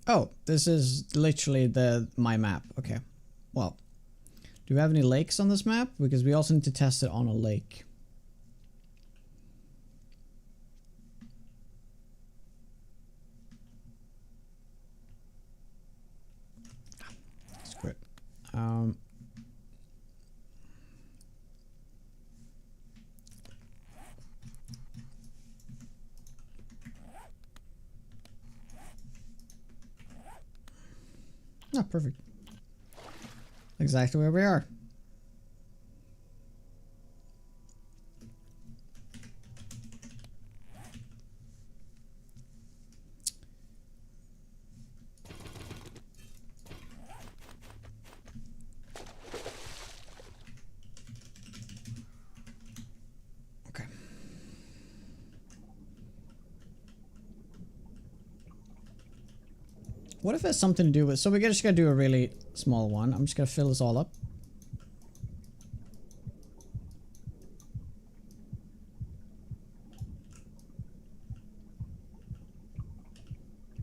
Oh, this is literally my map. Okay. Well, do we have any lakes on this map? Because we also need to test it on a lake. Screw it. Oh, perfect. Exactly where we are. Okay. What if it has something to do with... so we just gotta do a really small one. I'm just gonna fill this all up.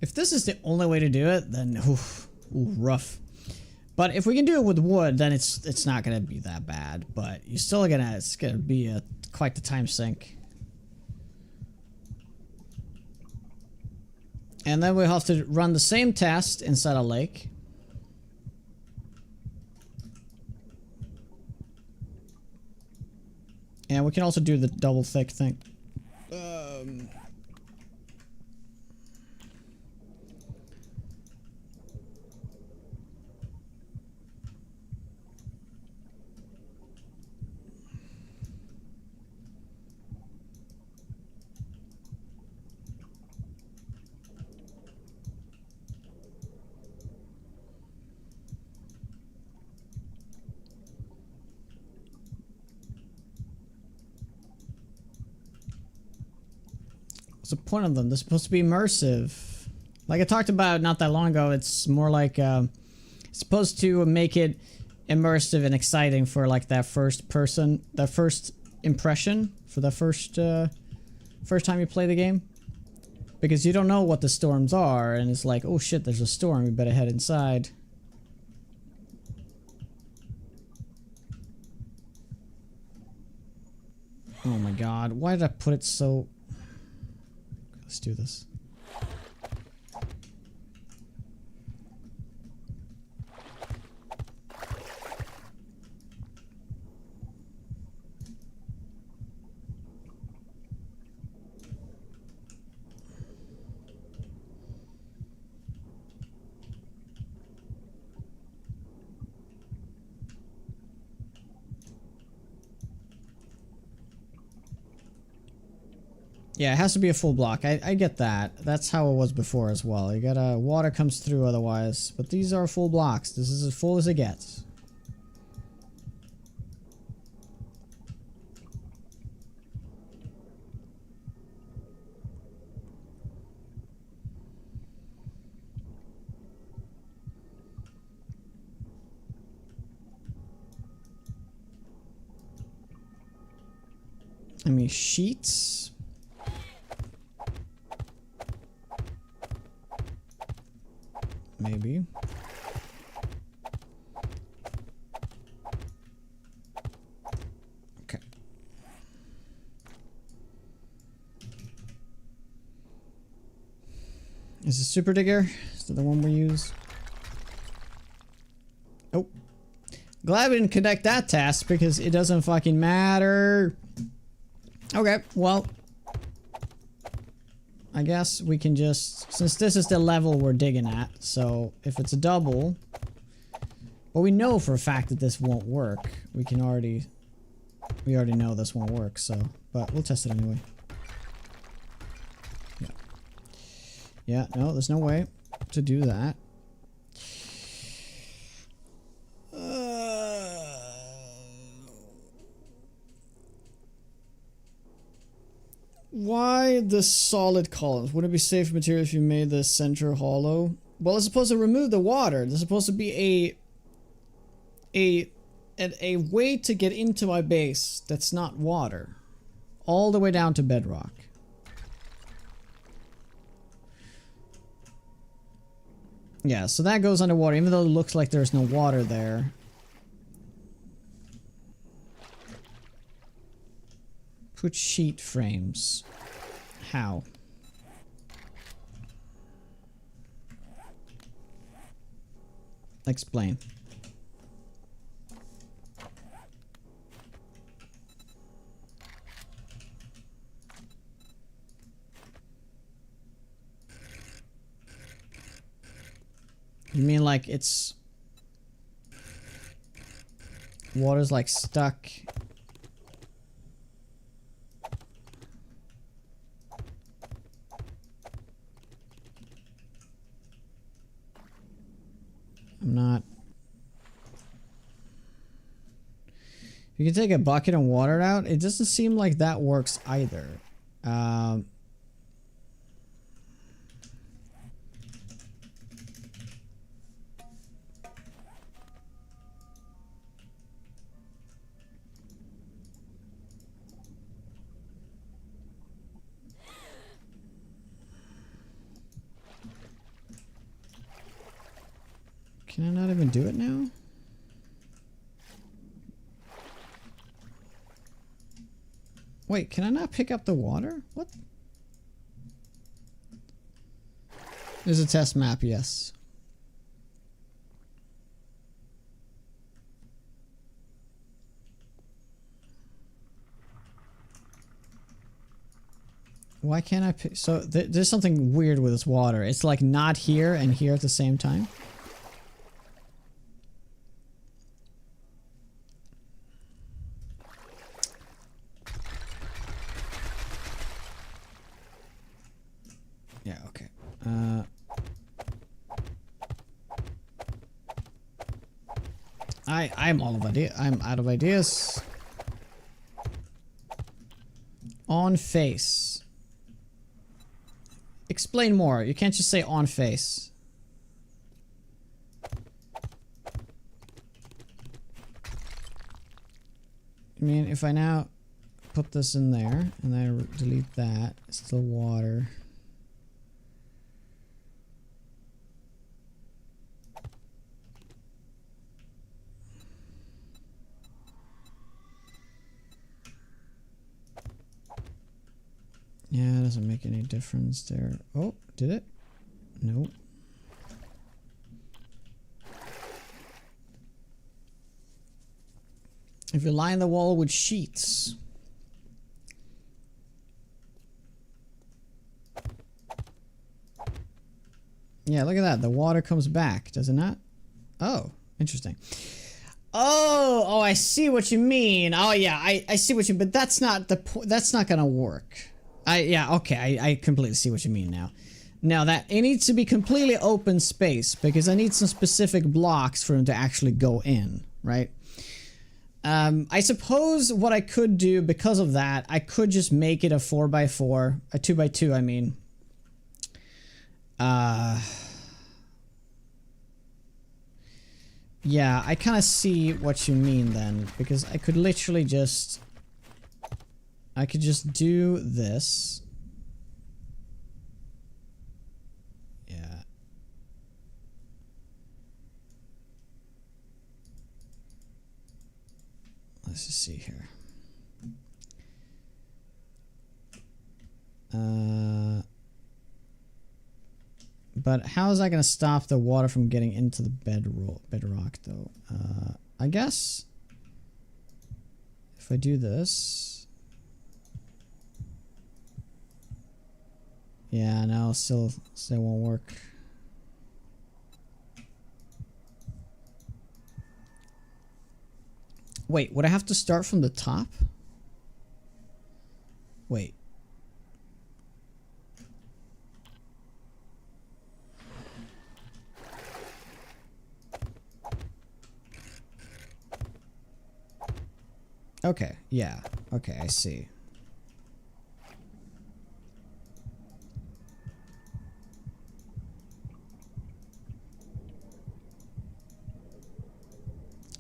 If this is the only way to do it, then rough. But if we can do it with wood, then it's not gonna be that bad. But you're still gonna... it's gonna be quite the time sink. And then we'll have to run the same test inside a lake. And we can also do the double thick thing. What's the point of them? They're supposed to be immersive. Like I talked about not that long ago, it's more like it's supposed to make it immersive and exciting for like that first person, that first impression for the first time you play the game. Because you don't know what the storms are, and it's like, oh shit, there's a storm, we better head inside. Oh my god, why did I put it so... Let's do this. Yeah, it has to be a full block. I get that. That's how it was before as well. You gotta... Water comes through otherwise. But these are full blocks. This is as full as it gets. I mean, sheets... Maybe. Okay. Is the super digger? Is that the one we use? Oh. Glad we didn't connect that task because it doesn't fucking matter. Okay, well. I guess we can just, since this is the level we're digging at, so if it's a double, well, we know for a fact that this won't work. We already know this won't work, so, but we'll test it anyway. Yeah. Yeah, no, there's no way to do that. Why the solid columns? Wouldn't it be safer material if you made the center hollow? Well, it's supposed to remove the water. There's supposed to be a way to get into my base that's not water. All the way down to bedrock. Yeah, so that goes underwater, even though it looks like there's no water there. Put sheet frames. How? Explain. You mean like it's... Water's like stuck... I'm not... You can take a bucket and water it out. It doesn't seem like that works either. Can I not even do it now? Wait, can I not pick up the water? What? There's a test map, yes. Why can't I pick? So there's something weird with this water. It's like not here and here at the same time. Yeah, okay. I'm out of ideas. On face. explain more. You can't just say on face. I mean, if I now put this in there and then I delete that, it's still water. Yeah, it doesn't make any difference there. Oh, did it? Nope. If you line the wall with sheets. Yeah, look at that. The water comes back, does it not? Oh, interesting. Oh, I see what you mean. Oh yeah, I see what you, but that's not the that's not gonna work. I completely see what you mean now. Now that it needs to be completely open space because I need some specific blocks for him to actually go in, right? I suppose what I could do because of that, I could just make it a 4x4, a 2x2, I mean. Yeah, I kind of see what you mean then, because I could literally just, I could just do this. Yeah. Let's just see here. But how is that going to stop the water from getting into the bedrock, though? I guess if I do this, yeah, no, still won't work. Wait, would I have to start from the top? Wait. Okay, yeah. Okay, I see.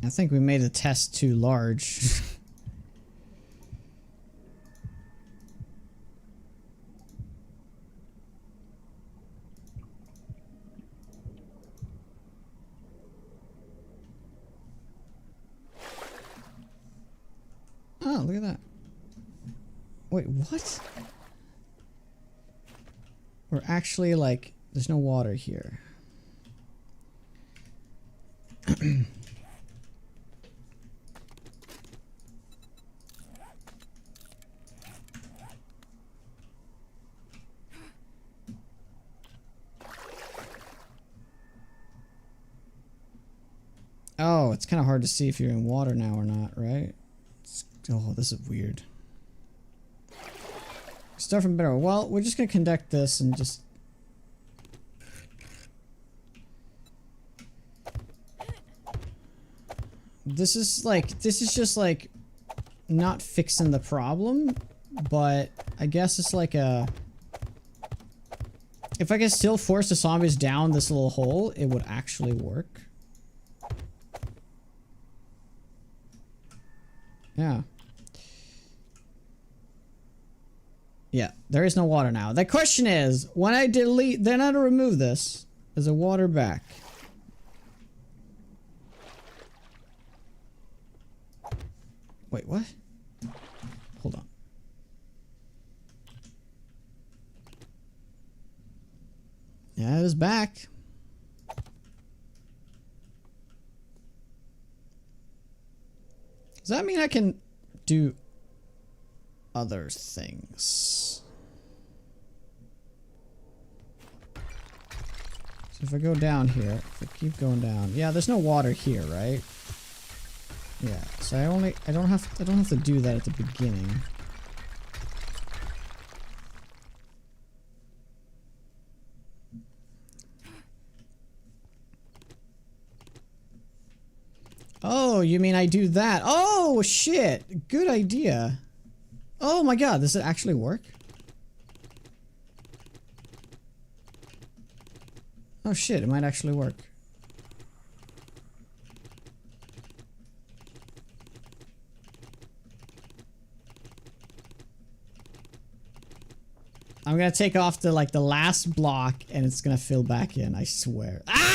I think we made the test too large. Oh, look at that. Wait, what? We're actually like, there's no water here. Oh, it's kind of hard to see if you're in water now or not, right? Oh, this is weird. Start from better. Well, we're just gonna conduct this and just. This is just like not fixing the problem, but I guess it's like a. If I could still force the zombies down this little hole, it would actually work. Yeah. Yeah, there is no water now. The question is, when I delete, then I remove this, is the water back? Wait, what? Hold on. Yeah, it is back. Does that mean I can do other things? So if I go down here, if I keep going down, yeah, there's no water here, right? Yeah, so I don't have to do that at the beginning. Oh, you mean I do that? Oh, shit. Good idea. Oh my god, does it actually work? Oh shit, it might actually work. I'm gonna take off the like the last block and it's gonna fill back in, I swear. Ah!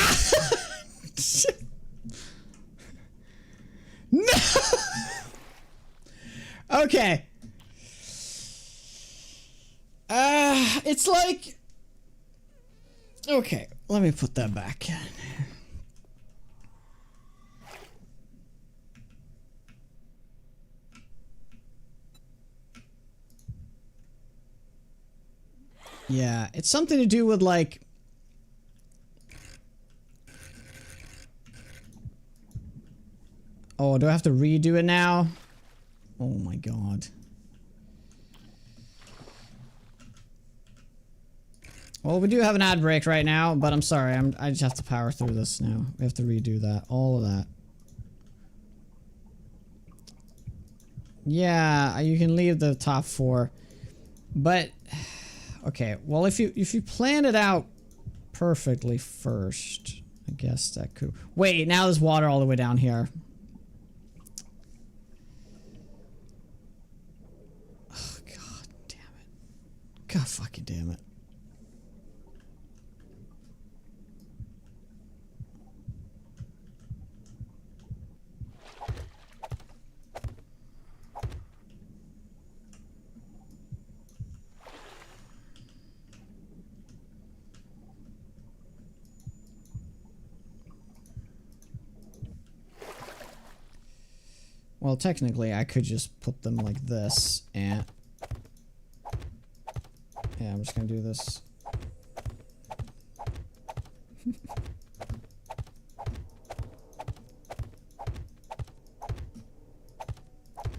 No! Okay. It's like... Okay, let me put that back. Yeah, it's something to do with like... Oh, do I have to redo it now? Oh my god. Well, we do have an ad break right now, but I'm sorry, I just have to power through this now. We have to redo that, all of that. Yeah, you can leave the top 4, but okay. Well, if you plan it out perfectly first, I guess that could. Wait, now there's water all the way down here. Oh god damn it! God fucking damn it! Well, technically, I could just put them like this, and... Yeah, I'm just gonna do this.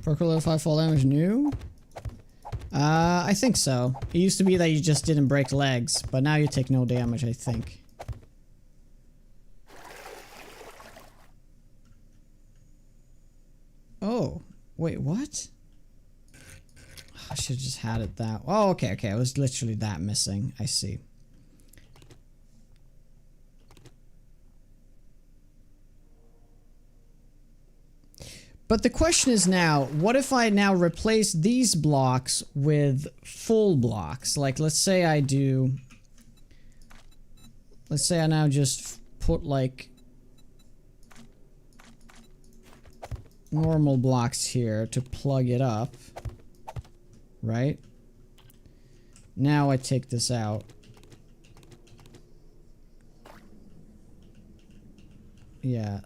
Percolate 5 fall damage new? I think so. It used to be that you just didn't break legs, but now you take no damage, I think. Oh, wait, what? I should have just had it that... Oh, okay, okay, it was literally that missing. I see. But the question is now, what if I now replace these blocks with full blocks? Like, let's say I do... Let's say I now just put, like... normal blocks here to plug it up, right? Now I take this out. Yeah.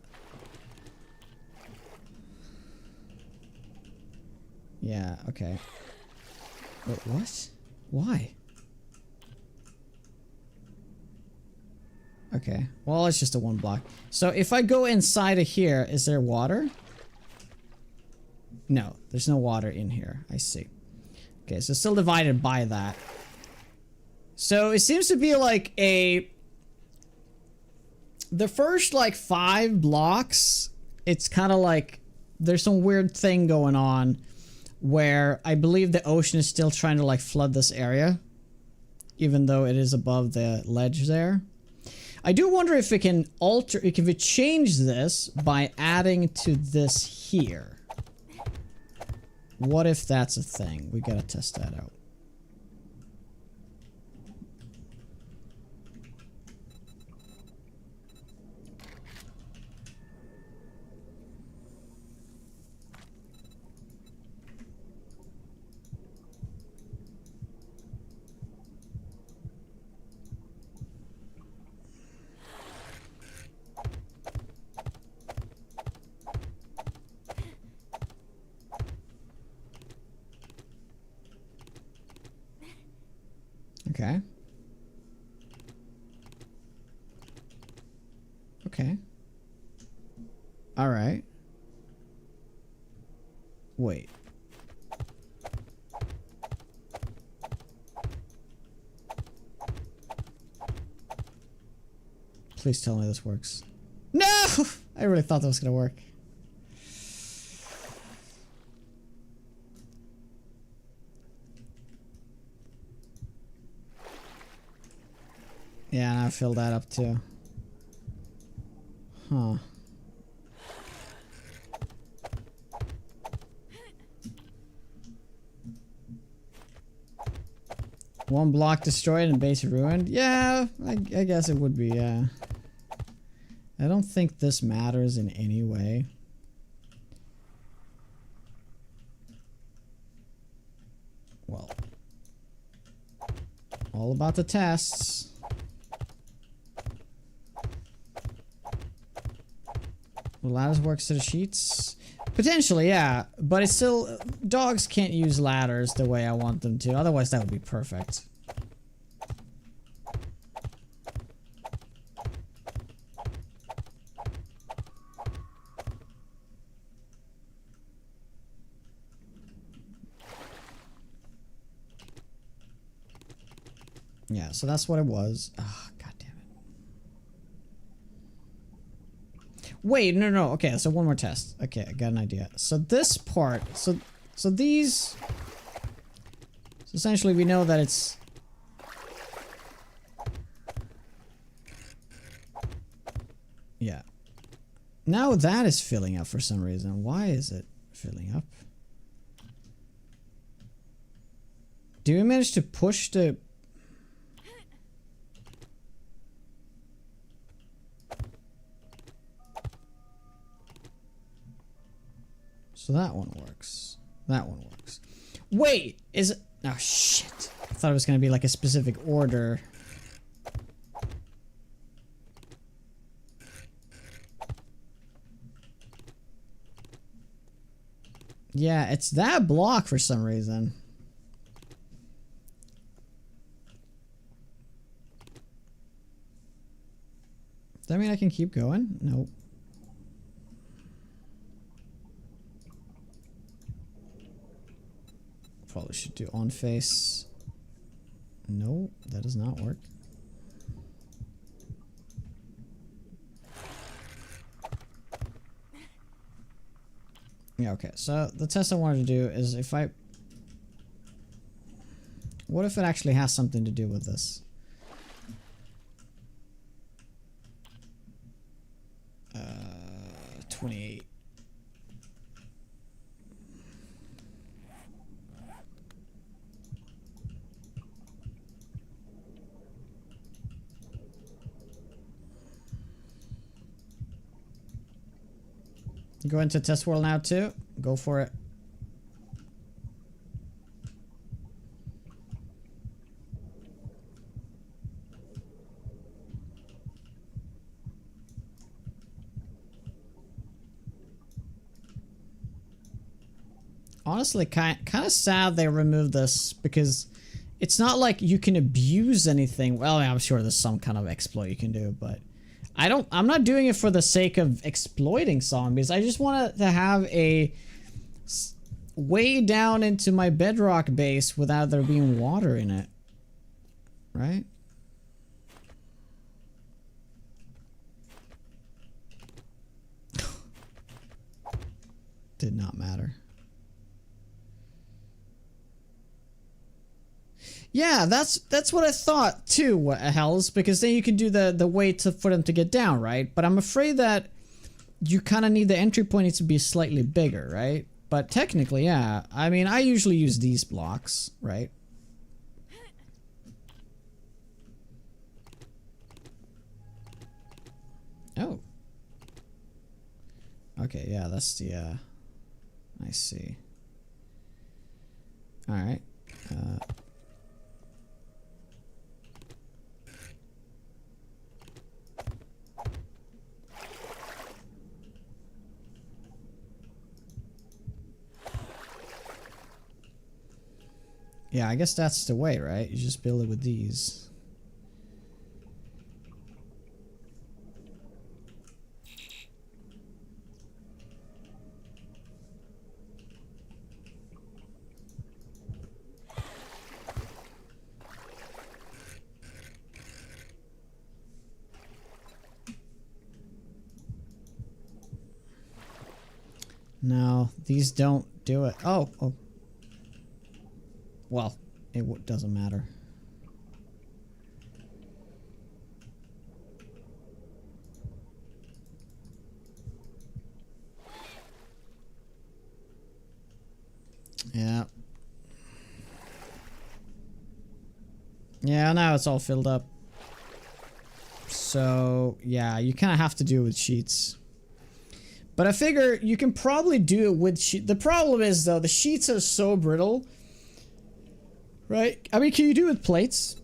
Yeah, okay. Wait, what? Why? Okay, well, it's just a 1 block. So if I go inside of here, is there water? No, there's no water in here. I see. Okay, so it's still divided by that. So it seems to be like a... The first, like, 5 blocks, it's kind of like... There's some weird thing going on where I believe the ocean is still trying to, like, flood this area. Even though it is above the ledge there. I do wonder if it can alter... If it change this by adding to this here. What if that's a thing? We gotta test that out. Okay. Okay. Alright. Wait. Please tell me this works. No! I really thought that was gonna work. Yeah, and I filled that up too. Huh. One block destroyed and base ruined? Yeah, I guess it would be, yeah. I don't think this matters in any way. Well. All about the tests. Will ladders work instead of sheets? Potentially, yeah. But it's still... Dogs can't use ladders the way I want them to. Otherwise, that would be perfect. Yeah, so that's what it was. Ah, god damn it. Wait, no. Okay, so one more test. Okay, I got an idea. So this part, so these, so essentially we know that it's, yeah. Now that is filling up for some reason. Why is it filling up? Do we manage to push the... So that one works. That one works. Wait! Is it... Oh, shit. I thought it was going to be like a specific order. Yeah, it's that block for some reason. Does that mean I can keep going? Nope. Probably should do on face. No, that does not work. Yeah, okay. So the test I wanted to do is if I... What if it actually has something to do with this? 28. Go into test world now too. Go for it. Honestly, kind of sad they removed this because it's not like you can abuse anything. Well, I'm sure there's some kind of exploit you can do, but I'm not doing it for the sake of exploiting zombies. I just want to have a way down into my bedrock base without there being water in it. Right? Did not matter. Yeah, that's what I thought too, what hells, because then you can do the way for them to get down, right? But I'm afraid that you kind of need the entry point needs to be slightly bigger, right? But technically, yeah. I mean, I usually use these blocks, right? Oh. Okay, yeah, that's the, I see. Alright. Yeah, I guess that's the way, right? You just build it with these. No, these don't do it. Oh. Well, it doesn't matter. Yeah. Yeah, now it's all filled up. So, yeah, you kind of have to do it with sheets. But I figure you can probably do it with sheets. The problem is, though, the sheets are so brittle. Right? I mean, can you do it with plates?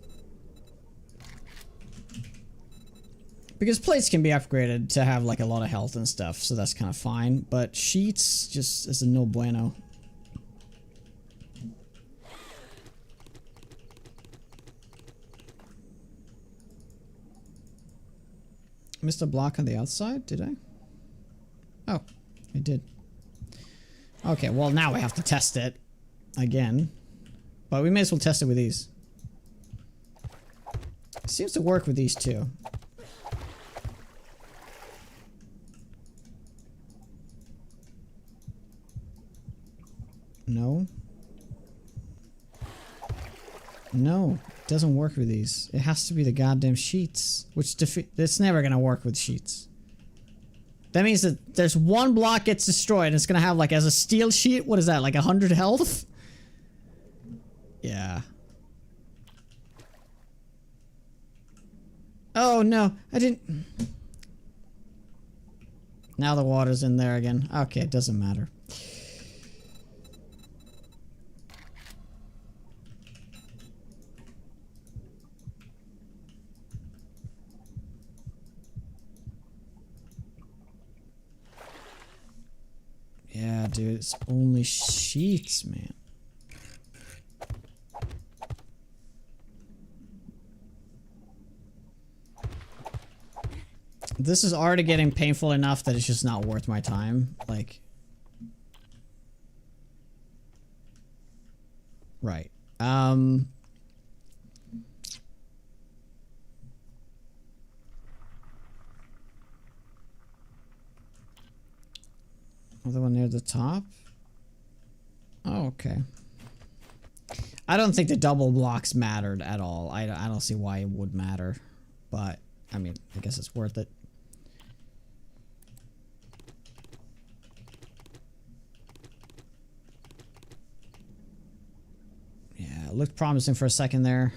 Because plates can be upgraded to have, like, a lot of health and stuff. So that's kind of fine. But sheets just is a no bueno. Missed a block on the outside, did I? Oh, I did. Okay, well now I have to test it again. But we may as well test it with these. It seems to work with these too. No. No, it doesn't work with these. It has to be the goddamn sheets, which it's never gonna work with sheets. That means that there's one block gets destroyed and it's gonna have, like, as a steel sheet, what is that, like 100 health? Yeah. Oh no, I didn't. Now the water's in there again. Okay, it doesn't matter. Yeah, dude, it's only sheets, man. This is already getting painful enough that it's just not worth my time. Like... Right. The one near the top? Oh, okay. I don't think the double blocks mattered at all. I don't see why it would matter. But, I mean, I guess it's worth it. Yeah, it looked promising for a second there.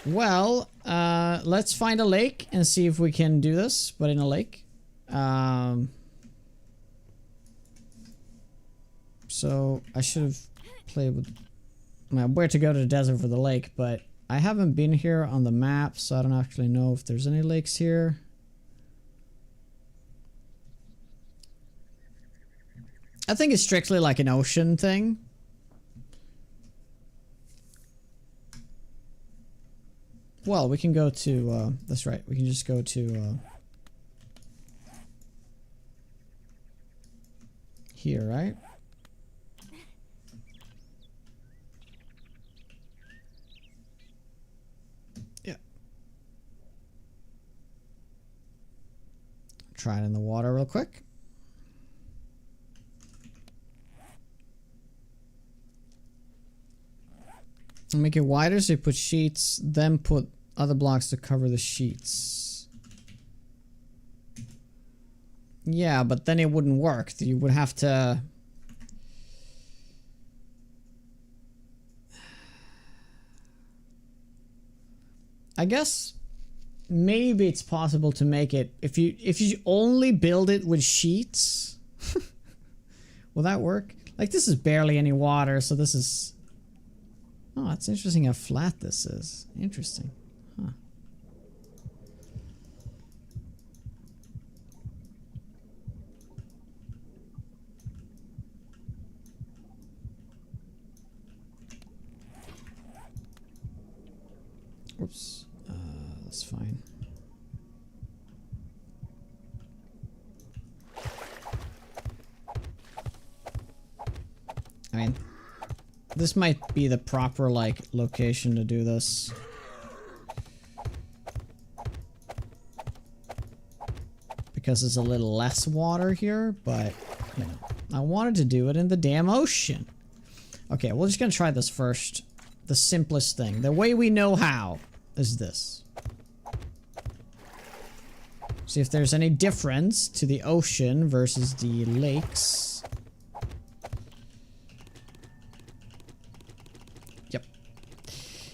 Well, let's find a lake and see if we can do this, but in a lake. So I should have played with where to go to the desert for the lake, but I haven't been here on the map, so I don't actually know if there's any lakes here. I think it's strictly like an ocean thing. Well, we can go to, that's right, we can just go to, here, right? Yeah. Try it in the water real quick. Make it wider so you put sheets, then put other blocks to cover the sheets. Yeah, but then it wouldn't work. You would have to... I guess maybe it's possible to make it if you only build it with sheets. Will that work? Like, this is barely any water, so this is... Oh, it's interesting how flat this is. Interesting. Huh. Whoops. That's fine. I mean... This might be the proper, like, location to do this. Because there's a little less water here, but, you know, I wanted to do it in the damn ocean. Okay, we're just gonna try this first. The simplest thing. The way we know how is this. See if there's any difference to the ocean versus the lakes. Yep.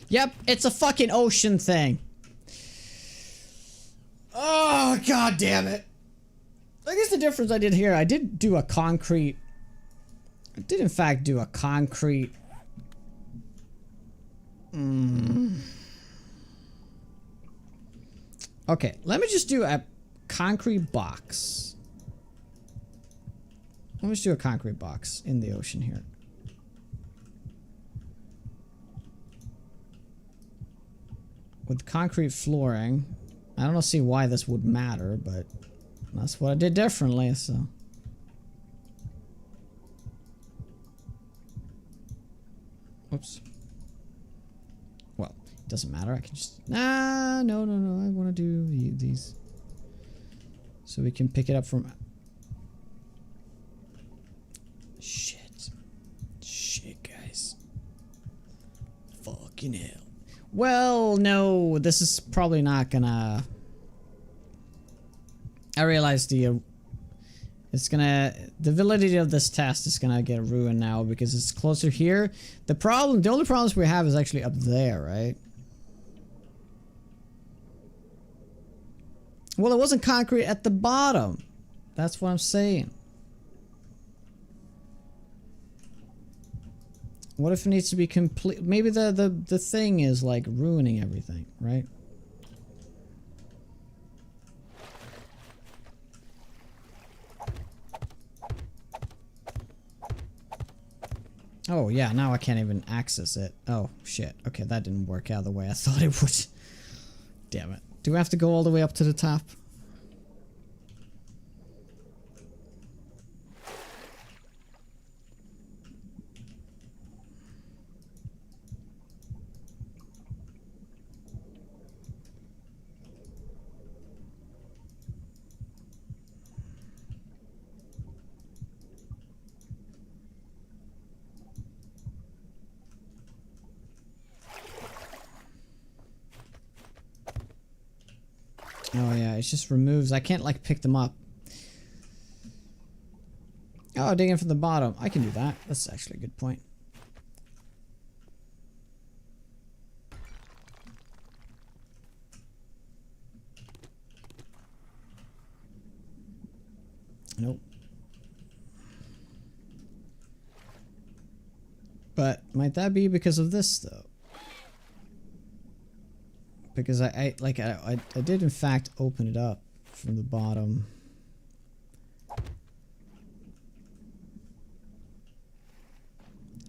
Yep, it's a fucking ocean thing. Oh, god damn it. I guess the difference I did here, I did do a concrete... I did in fact do a concrete... Okay, let me just do a concrete box. Let me just do a concrete box in the ocean here. With concrete flooring. I don't see why this would matter, but that's what I did differently, so. Oops. Well, it doesn't matter. I can just... Nah, no. I want to do these. So we can pick it up from... Shit. Shit, guys. Fucking hell. Well, no. This is probably not gonna... I realize the... The validity of this test is gonna get ruined now because it's closer here. The only problems we have is actually up there, right? Well, it wasn't concrete at the bottom. That's what I'm saying. What if it needs to be complete? Maybe the thing is like ruining everything, right? Oh, yeah, now I can't even access it. Oh, shit. Okay, that didn't work out the way I thought it would. Damn it. Do I have to go all the way up to the top? Oh yeah, it just removes. I can't like pick them up. Oh, digging from the bottom. I can do that. That's actually a good point. Nope. But might that be because of this though? Because I did in fact open it up from the bottom.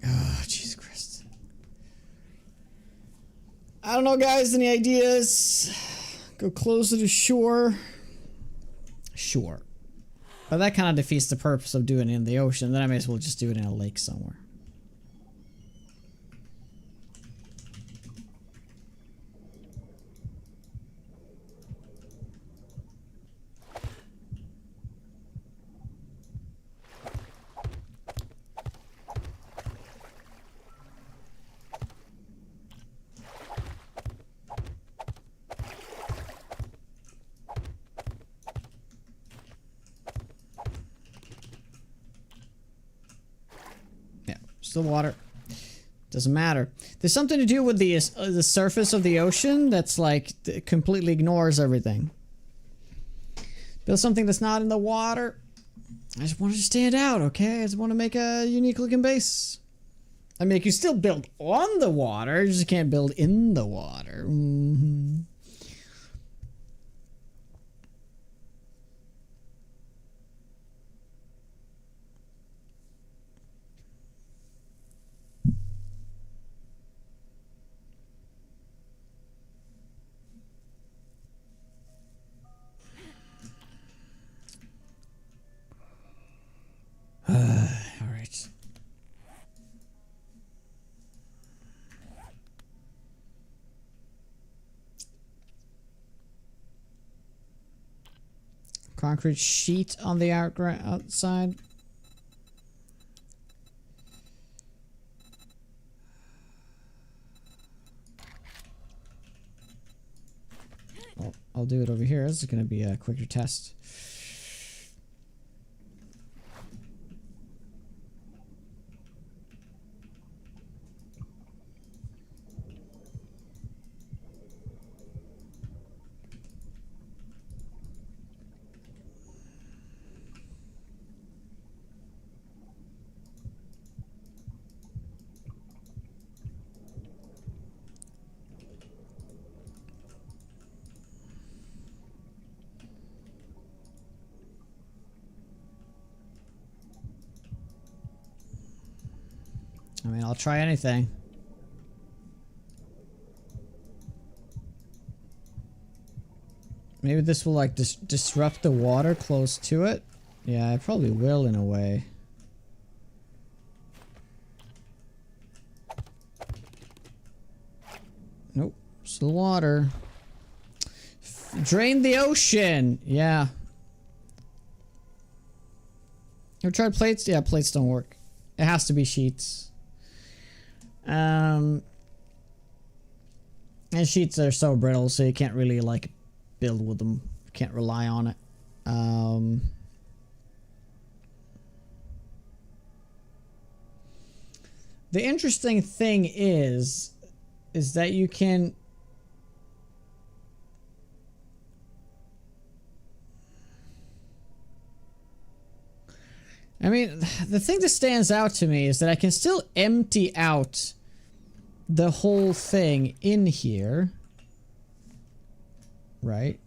Oh, Jesus Christ. I don't know, guys. Any ideas? Go closer to shore? Sure. But that kind of defeats the purpose of doing it in the ocean. Then I may as well just do it in a lake somewhere. The water doesn't matter. There's something to do with the surface of the ocean that's like completely ignores everything. Build something that's not in the water. I just want to stand out, okay? I just want to make a unique looking base. I mean, you can still build on the water, you just can't build in the water. All right. Concrete sheet on the outside. I'll do it over here. This is going to be a quicker test. I mean, I'll try anything. Maybe this will like disrupt the water close to it. Yeah, it probably will in a way. Nope, it's the water. Drain the ocean. Yeah. Ever tried plates? Yeah, plates don't work. It has to be sheets. And sheets are so brittle, so you can't really like build with them. You can't rely on it. The interesting thing is that you can I mean, the thing that stands out to me is that I can still empty out the whole thing in here, right?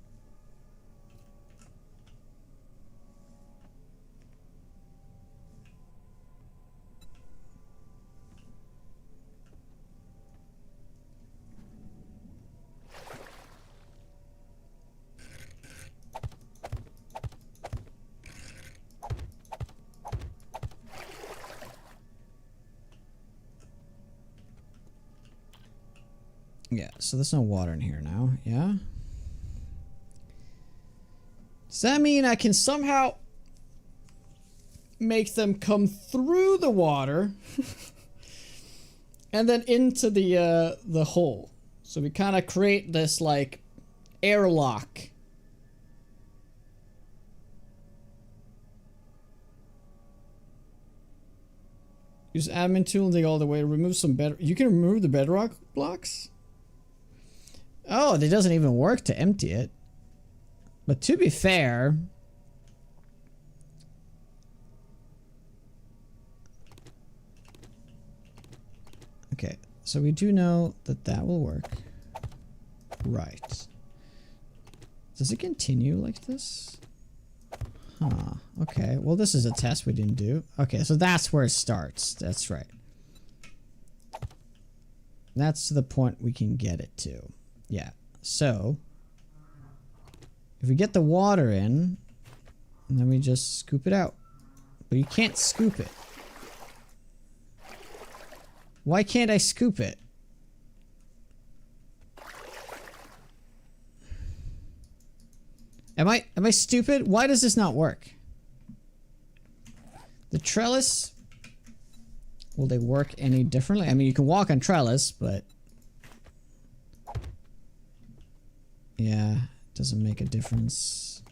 Yeah, so there's no water in here now, yeah? Does that mean I can somehow make them come through the water and then into the hole? So we kind of create this like airlock. Use admin tool and dig all the way to remove some bed. You can remove the bedrock blocks? Oh, it doesn't even work to empty it. But to be fair... Okay, so we do know that that will work. Right. Does it continue like this? Huh, okay. Well, this is a test we didn't do. Okay, so that's where it starts. That's right. That's the point we can get it to. Yeah, so if we get the water in, and then we just scoop it out. But you can't scoop it. Why can't I scoop it? Am I stupid? Why does this not work? The trellis, will they work any differently? I mean, you can walk on trellis, but yeah, doesn't make a difference.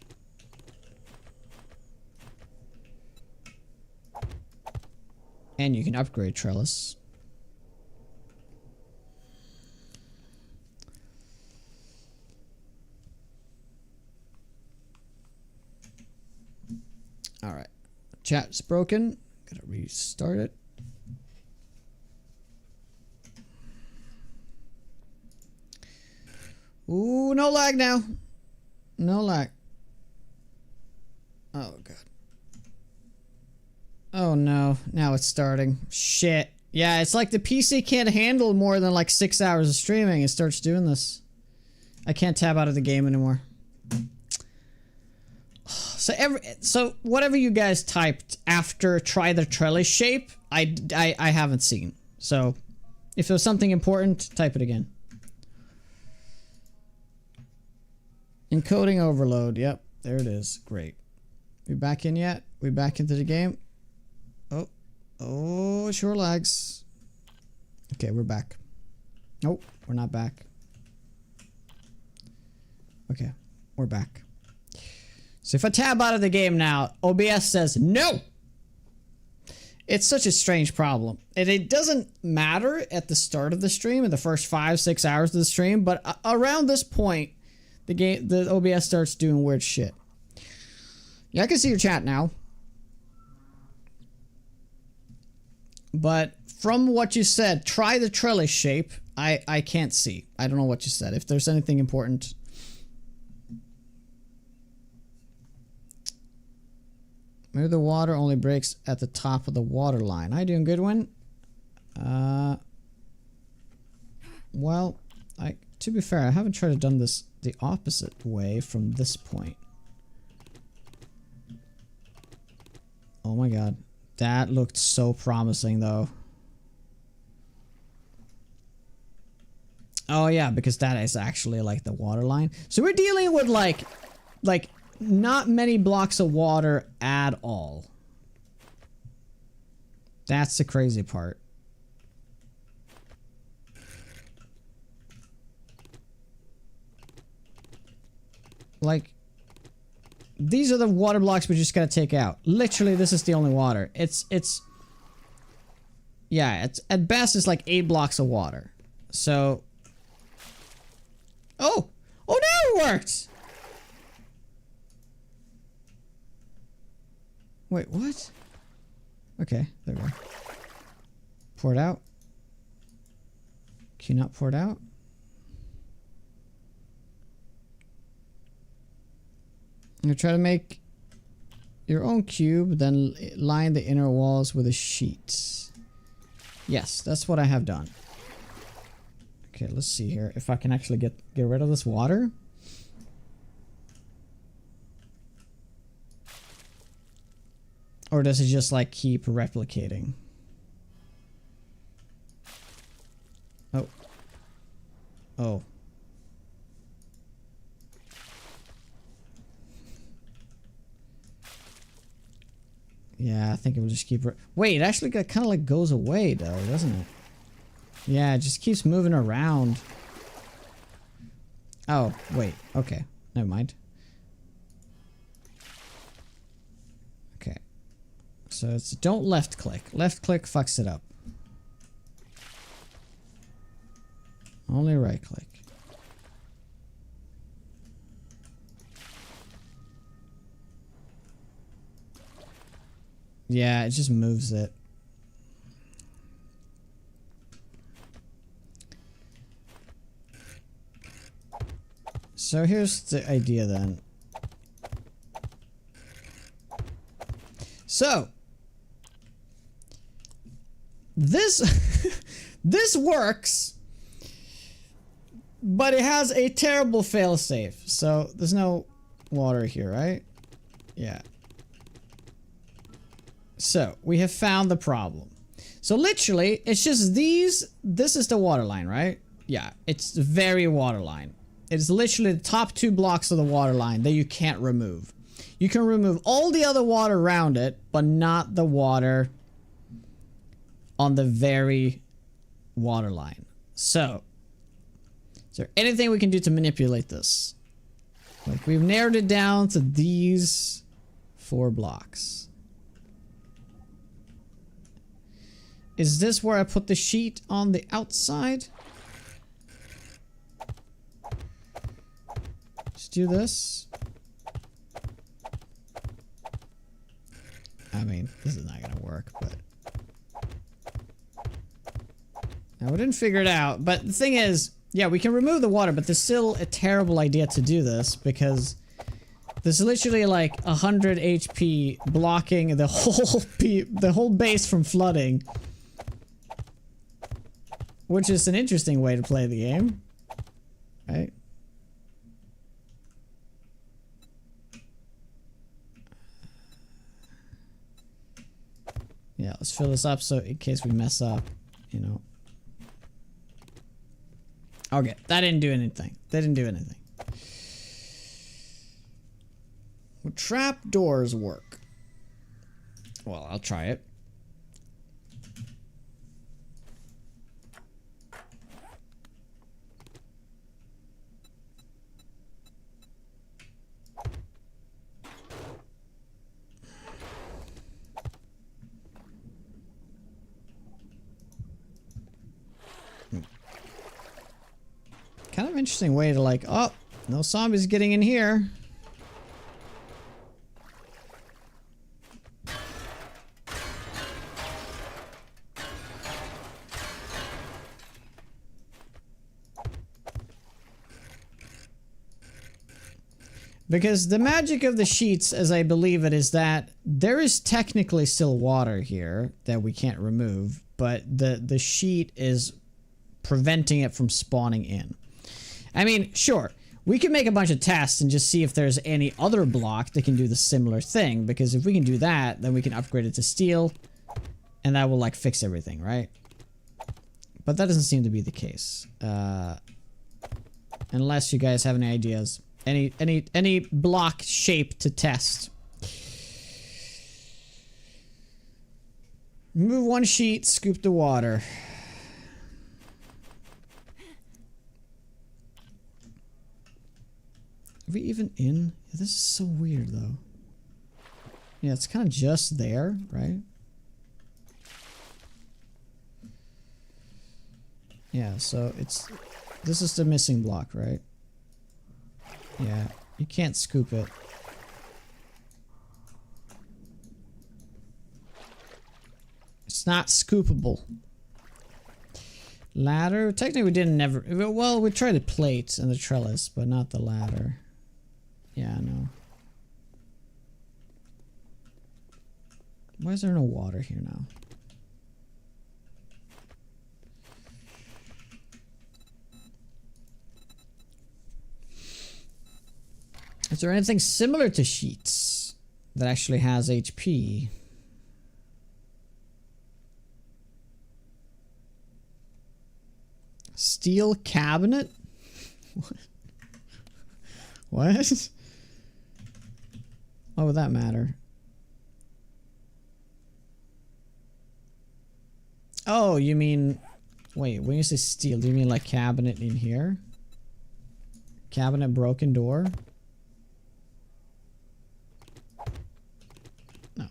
And you can upgrade trellis. Alright. Chat's broken. Gotta restart it. Ooh, no lag now. No lag. Oh, God. Oh, no. Now it's starting. Shit. Yeah, it's like the PC can't handle more than like 6 hours of streaming. It starts doing this. I can't tab out of the game anymore. So whatever you guys typed after try the trellis shape, I haven't seen. So if there's something important, type it again. Encoding overload. Yep, there it is. Great. We back in yet? We back into the game? Oh, it sure lags. Okay, we're back. Nope, we're not back. Okay, we're back. So if I tab out of the game now, OBS says no. It's such a strange problem. And it doesn't matter at the start of the stream, in the first 5-6 hours of the stream, but around this point, the OBS starts doing weird shit. Yeah, I can see your chat now. But from what you said, try the trellis shape. I can't see. I don't know what you said. If there's anything important. Maybe the water only breaks at the top of the water line. Hi, doing good one? Well, to be fair, I haven't tried to done this the opposite way from this point. Oh my god. That looked so promising though. Oh yeah, because that is actually like the water line. So we're dealing with like not many blocks of water at all. That's the crazy part. Like, these are the water blocks we just gotta take out. Literally, this is the only water. Yeah, it's at best it's like 8 blocks of water. So, oh, now it worked. Wait, what? Okay, there we go. Pour it out. Can you not pour it out? You try to make your own cube, then line the inner walls with a sheet. Yes, that's what I have done. Okay, let's see here if I can actually get rid of this water. Or does it just like keep replicating? Oh. Oh. Yeah, I think it will just keep... Wait, it actually kind of like goes away though, doesn't it? Yeah, it just keeps moving around. Oh, wait. Okay. Never mind. Okay. So it's don't left click. Left click fucks it up. Only right click. Yeah, it just moves it. So here's the idea then. So this this works, but it has a terrible failsafe. So there's no water here, right? Yeah. So we have found the problem. So literally, it's just these. This is the water line, right? Yeah, it's the very water line. It's literally the top 2 blocks of the water line that you can't remove. You can remove all the other water around it, but not the water on the very water line. So, is there anything we can do to manipulate this? Like, we've narrowed it down to these 4 blocks. Is this where I put the sheet on the outside? Let's do this. I mean, this is not gonna work, but... Now, we didn't figure it out, but the thing is, yeah, we can remove the water, but there's still a terrible idea to do this, because there's literally like 100 HP blocking the whole base from flooding. Which is an interesting way to play the game. Right? Yeah, let's fill this up so in case we mess up, you know. Okay, that didn't do anything. That didn't do anything. Will trap doors work? Well, I'll try it. interesting way to like, oh, no zombies getting in here. Because the magic of the sheets, as I believe it, is that there is technically still water here that we can't remove, but the sheet is preventing it from spawning in. I mean, sure, we can make a bunch of tests and just see if there's any other block that can do the similar thing, because if we can do that, then we can upgrade it to steel, and that will like fix everything, right? But that doesn't seem to be the case. Unless you guys have any ideas. Any block shape to test. Move one sheet, scoop the water. Are we even in? Yeah, this is so weird though. Yeah, it's kind of just there, right? Yeah, so this is the missing block, right? Yeah, you can't scoop it. It's not scoopable. Ladder? Technically we didn't never... Well, we tried the plates and the trellis, but not the ladder. Yeah, no. Why is there no water here now? Is there anything similar to sheets that actually has HP? Steel cabinet? What? What would that matter? Oh, you mean... Wait, when you say steel, do you mean like cabinet in here? Cabinet broken door? No.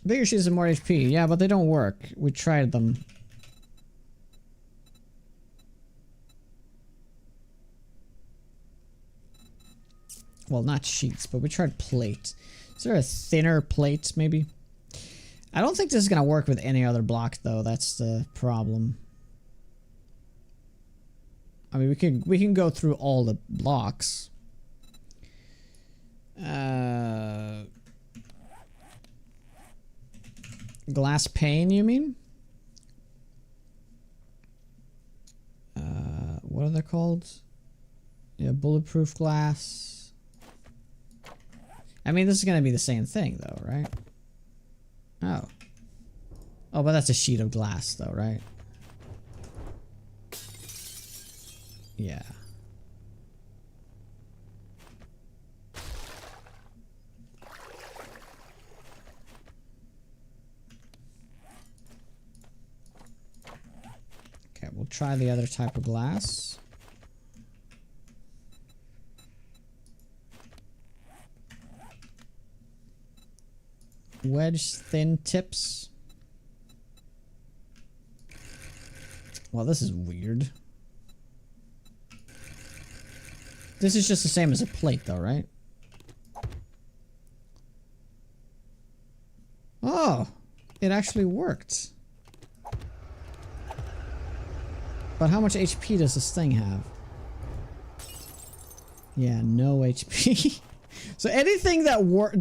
Bigger sheets and more HP. Yeah, but they don't work. We tried them. Well, not sheets, but we tried plate. Is there a thinner plate, maybe? I don't think this is gonna work with any other block, though. That's the problem. I mean, we can go through all the blocks. Glass pane, you mean? What are they called? Yeah, bulletproof glass. I mean, this is gonna be the same thing, though, right? Oh. Oh, but that's a sheet of glass, though, right? Yeah. Okay, we'll try the other type of glass. Wedge thin tips. Well, this is weird. This is just the same as a plate, though, right? Oh, it actually worked. But how much HP does this thing have? Yeah, no HP. So anything that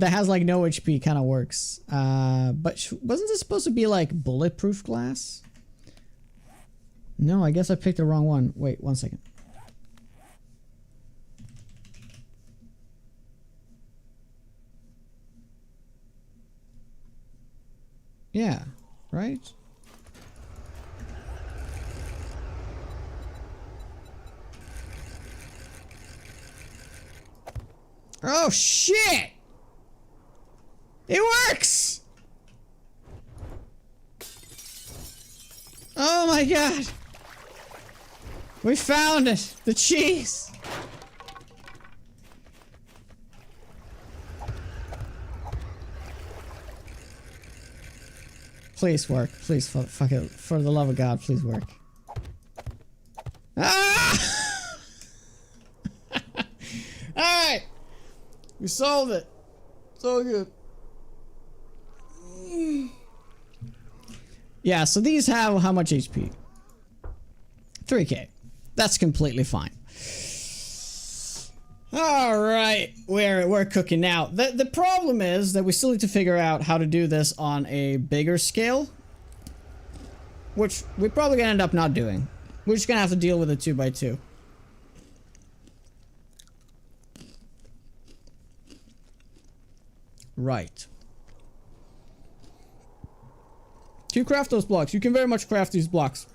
has like no HP kind of works. But wasn't this supposed to be like bulletproof glass? No, I guess I picked the wrong one. Wait, 1 second. Yeah, right? Oh shit! It works! Oh my god! We found it! The cheese! Please work. Please, fuck it. For the love of God, please work. Ah! Alright! We solved it. So good. Yeah, so these have how much HP? 3k. That's completely fine. Alright, we're cooking now. The problem is that we still need to figure out how to do this on a bigger scale. Which we're probably gonna end up not doing. We're just gonna have to deal with a 2x2. Right. Can you craft those blocks? You can very much craft these blocks.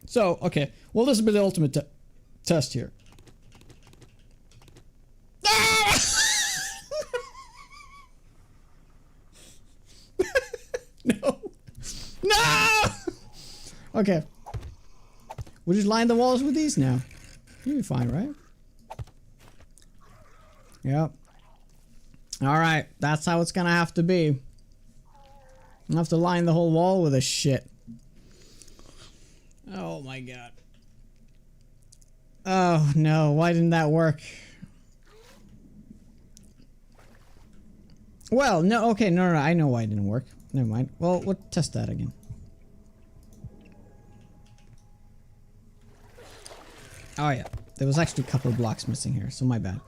So, okay. Well, this will be the ultimate test here. Ah! No. No! Okay. We'll just line the walls with these now. You'll be fine, right? Yep. Alright, that's how it's gonna have to be. I'll have to line the whole wall with this shit. Oh my god. Oh no, why didn't that work? Well, no, okay, no, I know why it didn't work. Never mind. Well, we'll test that again. Oh yeah, there was actually a couple of blocks missing here, so my bad.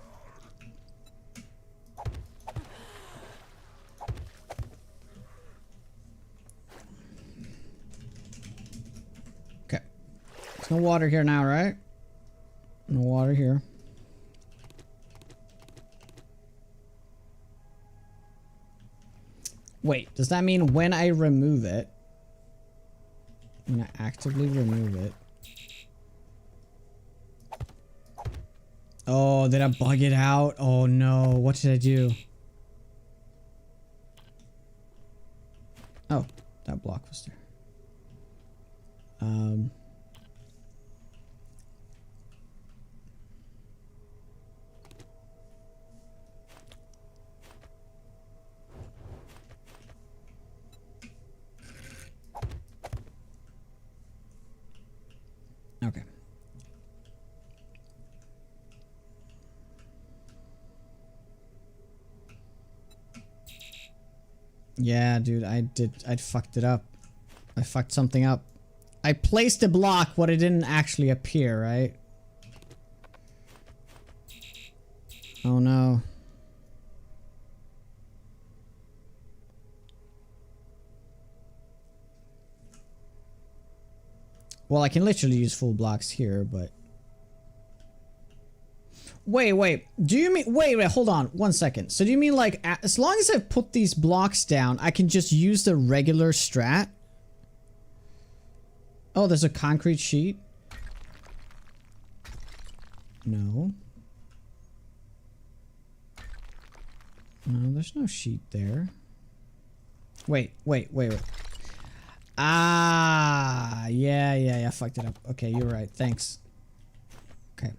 Okay. There's no water here now, right? No water here. Wait, does that mean when I remove it? When I actively remove it? Oh, did I bug it out? Oh no, what did I do? Oh, that block was there. Okay. Yeah, dude, I fucked it up. I fucked something up. I placed a block what it didn't actually appear, right? Oh no. Well, I can literally use full blocks here, but... Wait. Do you mean... Wait, hold on. 1 second. So do you mean like, as long as I put these blocks down, I can just use the regular strat? Oh, there's a concrete sheet? No. No, there's no sheet there. Wait. Ah, yeah, I fucked it up. Okay, you're right. Thanks. Okay.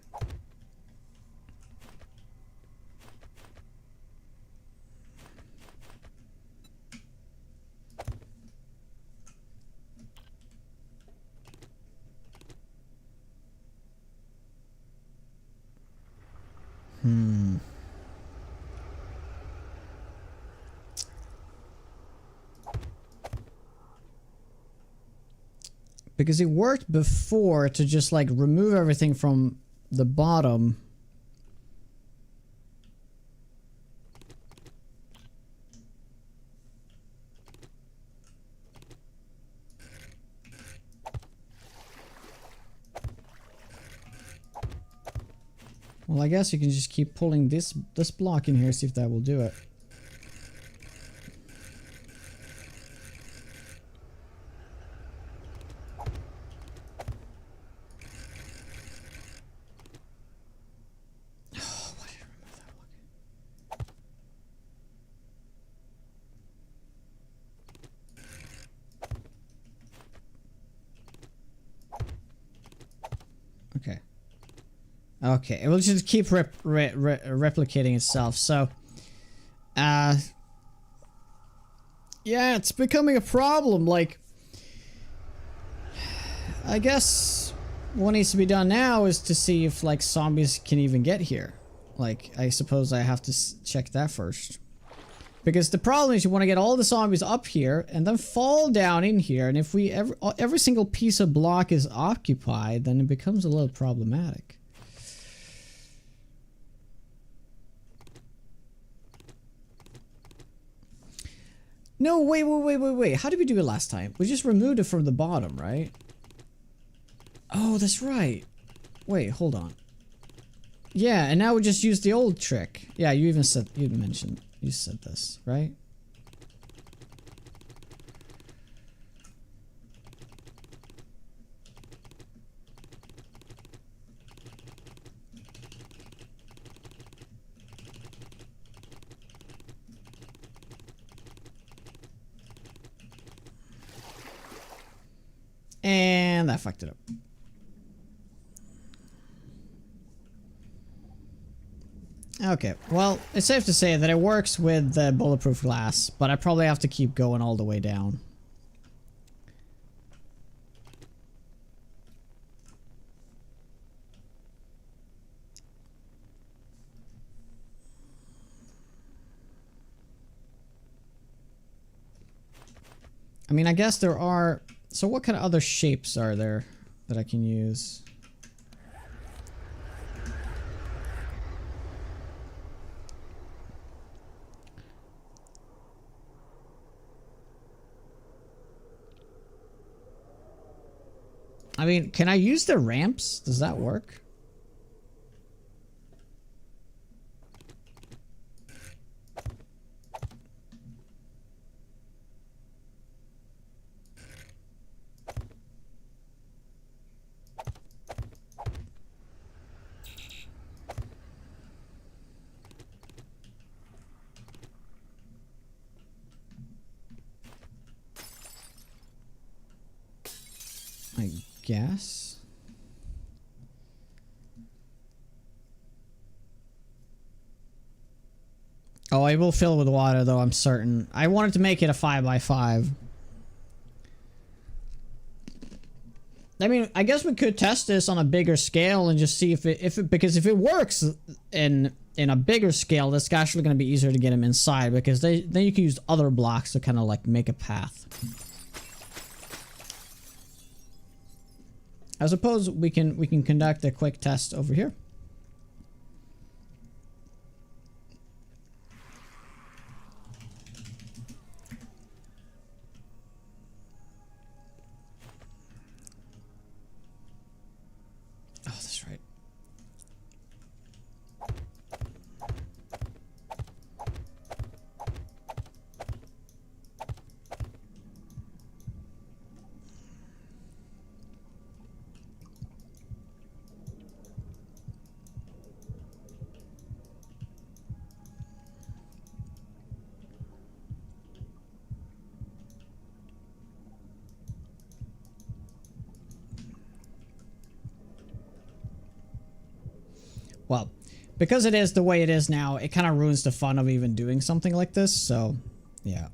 Because it worked before to just like remove everything from the bottom. Well, I guess you can just keep pulling this block in here, see if that will do it. Okay, it will just keep replicating itself. So, Yeah, it's becoming a problem. Like, I guess what needs to be done now is to see if, like, zombies can even get here. Like, I suppose I have to check that first. Because the problem is you want to get all the zombies up here and then fall down in here. And if we every single piece of block is occupied, then it becomes a little problematic. No, wait. How did we do it last time? We just removed it from the bottom, right? Oh, that's right. Wait, hold on. Yeah, and now we just use the old trick. Yeah, you mentioned, you said this, right? And that fucked it up. Okay, well, it's safe to say that it works with the bulletproof glass, but I probably have to keep going all the way down. I mean, I guess there are... So what kind of other shapes are there that I can use? I mean, can I use the ramps? Does that work? I guess. Oh, I will fill with water though, I'm certain. I wanted to make it a 5x5. I mean, I guess we could test this on a bigger scale and just see if it because if it works in a bigger scale, that's actually going to be easier to get them inside because then you can use other blocks to kind of like make a path. I suppose we can conduct a quick test over here. Oh, that's right. Well, because it is the way it is now, it kind of ruins the fun of even doing something like this, so yeah.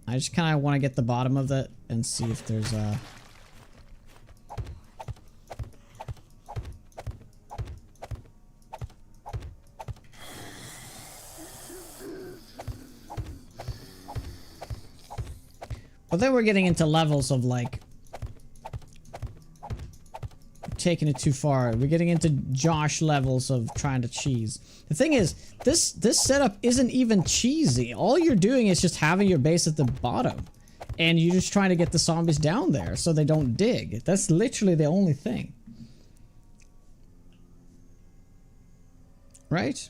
I just kind of want to get the bottom of it and see if there's a... But then we're getting into levels of like... taking it too far. We're getting into Josh levels of trying to cheese. The thing is, this setup isn't even cheesy. All you're doing is just having your base at the bottom. And you're just trying to get the zombies down there so they don't dig. That's literally the only thing. Right?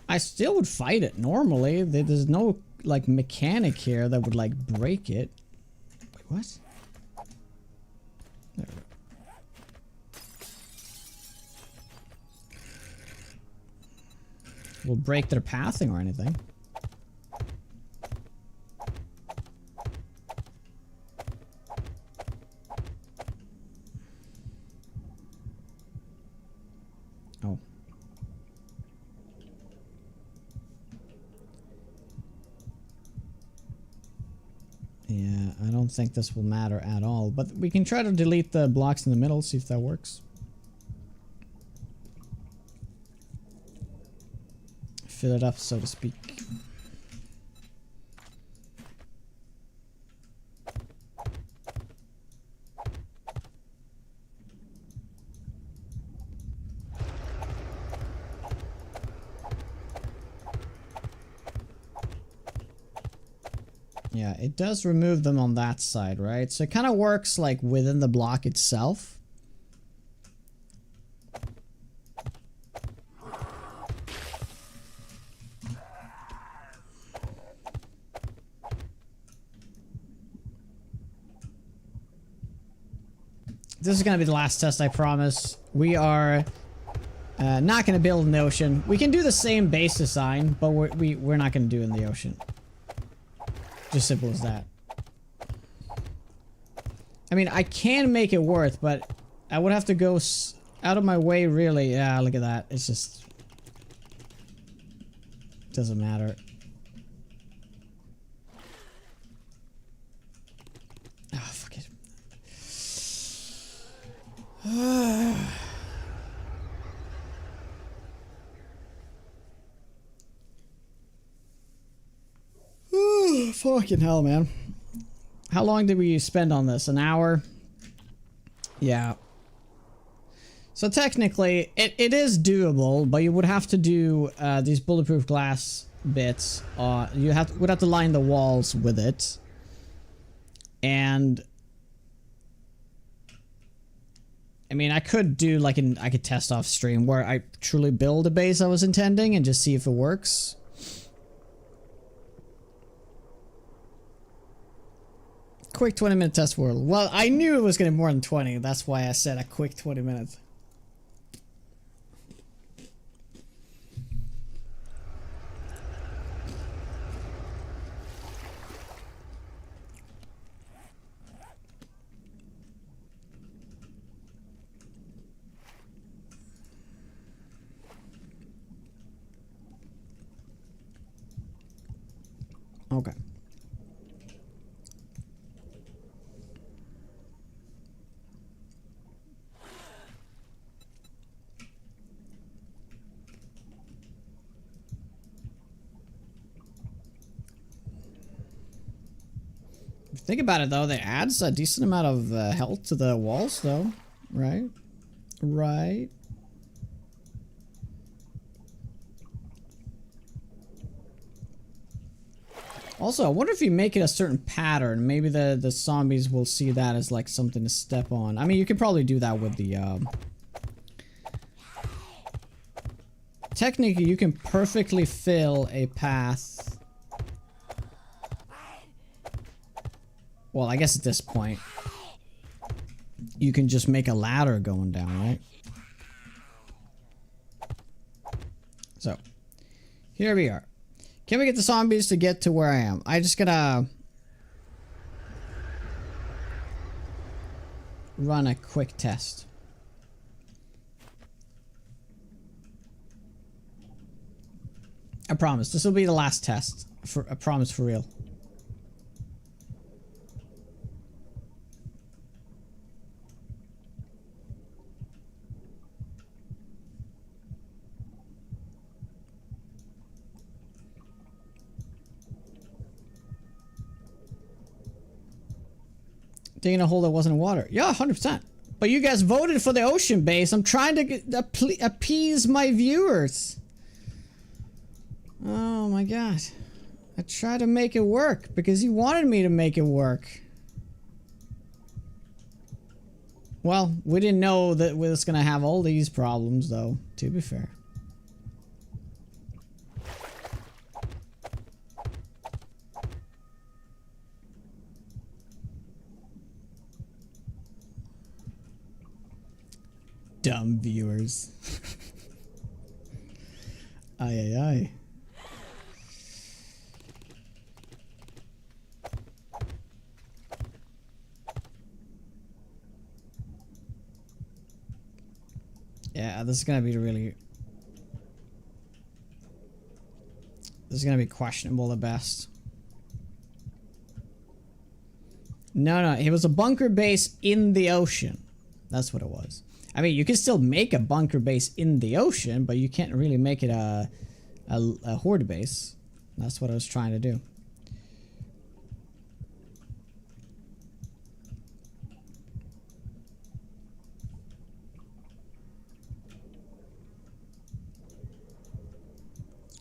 I still would fight it normally. There's no, like, mechanic here that would, like, break it. Wait, what? There we go. Will break their pathing or anything. Oh. think this will matter at all, but we can try to delete the blocks in the middle, see if that works. Fill it up, so to speak. Yeah, it does remove them on that side, right? So it kind of works like within the block itself. This is going to be the last test, I promise. We are not going to build in the ocean. We can do the same base design, but we're not going to do it in the ocean. Just simple as that. I mean, I can make it work, but I would have to go out of my way, really. Yeah, look at that. It's just... doesn't matter. Oh, fuck it. Fucking hell, man. How long did we spend on this? An hour? Yeah. So technically, it is doable, but you would have to do these bulletproof glass bits. You would have to line the walls with it. And... I mean, I could do like I could test off stream where I truly build a base I was intending and just see if it works. Quick 20-minute test world. Well, I knew it was going to be more than 20. That's why I said a quick 20 minutes. Okay. Think about it though, that adds a decent amount of health to the walls though, right? Right. Also, I wonder if you make it a certain pattern, maybe the zombies will see that as like something to step on. I mean, you could probably do that with the technically, you can perfectly fill a path. Well, I guess at this point, you can just make a ladder going down, right? So, here we are. Can we get the zombies to get to where I am? I just gotta run a quick test. I promise, this will be the last test. I promise, for real. Digging a hole that wasn't water. Yeah, 100%. But you guys voted for the ocean base. I'm trying to appease my viewers. Oh my god. I tried to make it work because you wanted me to make it work. Well, we didn't know that we was gonna have all these problems though, to be fair. Dumb viewers. Aye, aye, aye. Yeah, this is gonna be really... This is gonna be questionable at best. No, it was a bunker base in the ocean. That's what it was. I mean, you can still make a bunker base in the ocean, but you can't really make it a horde base. That's what I was trying to do.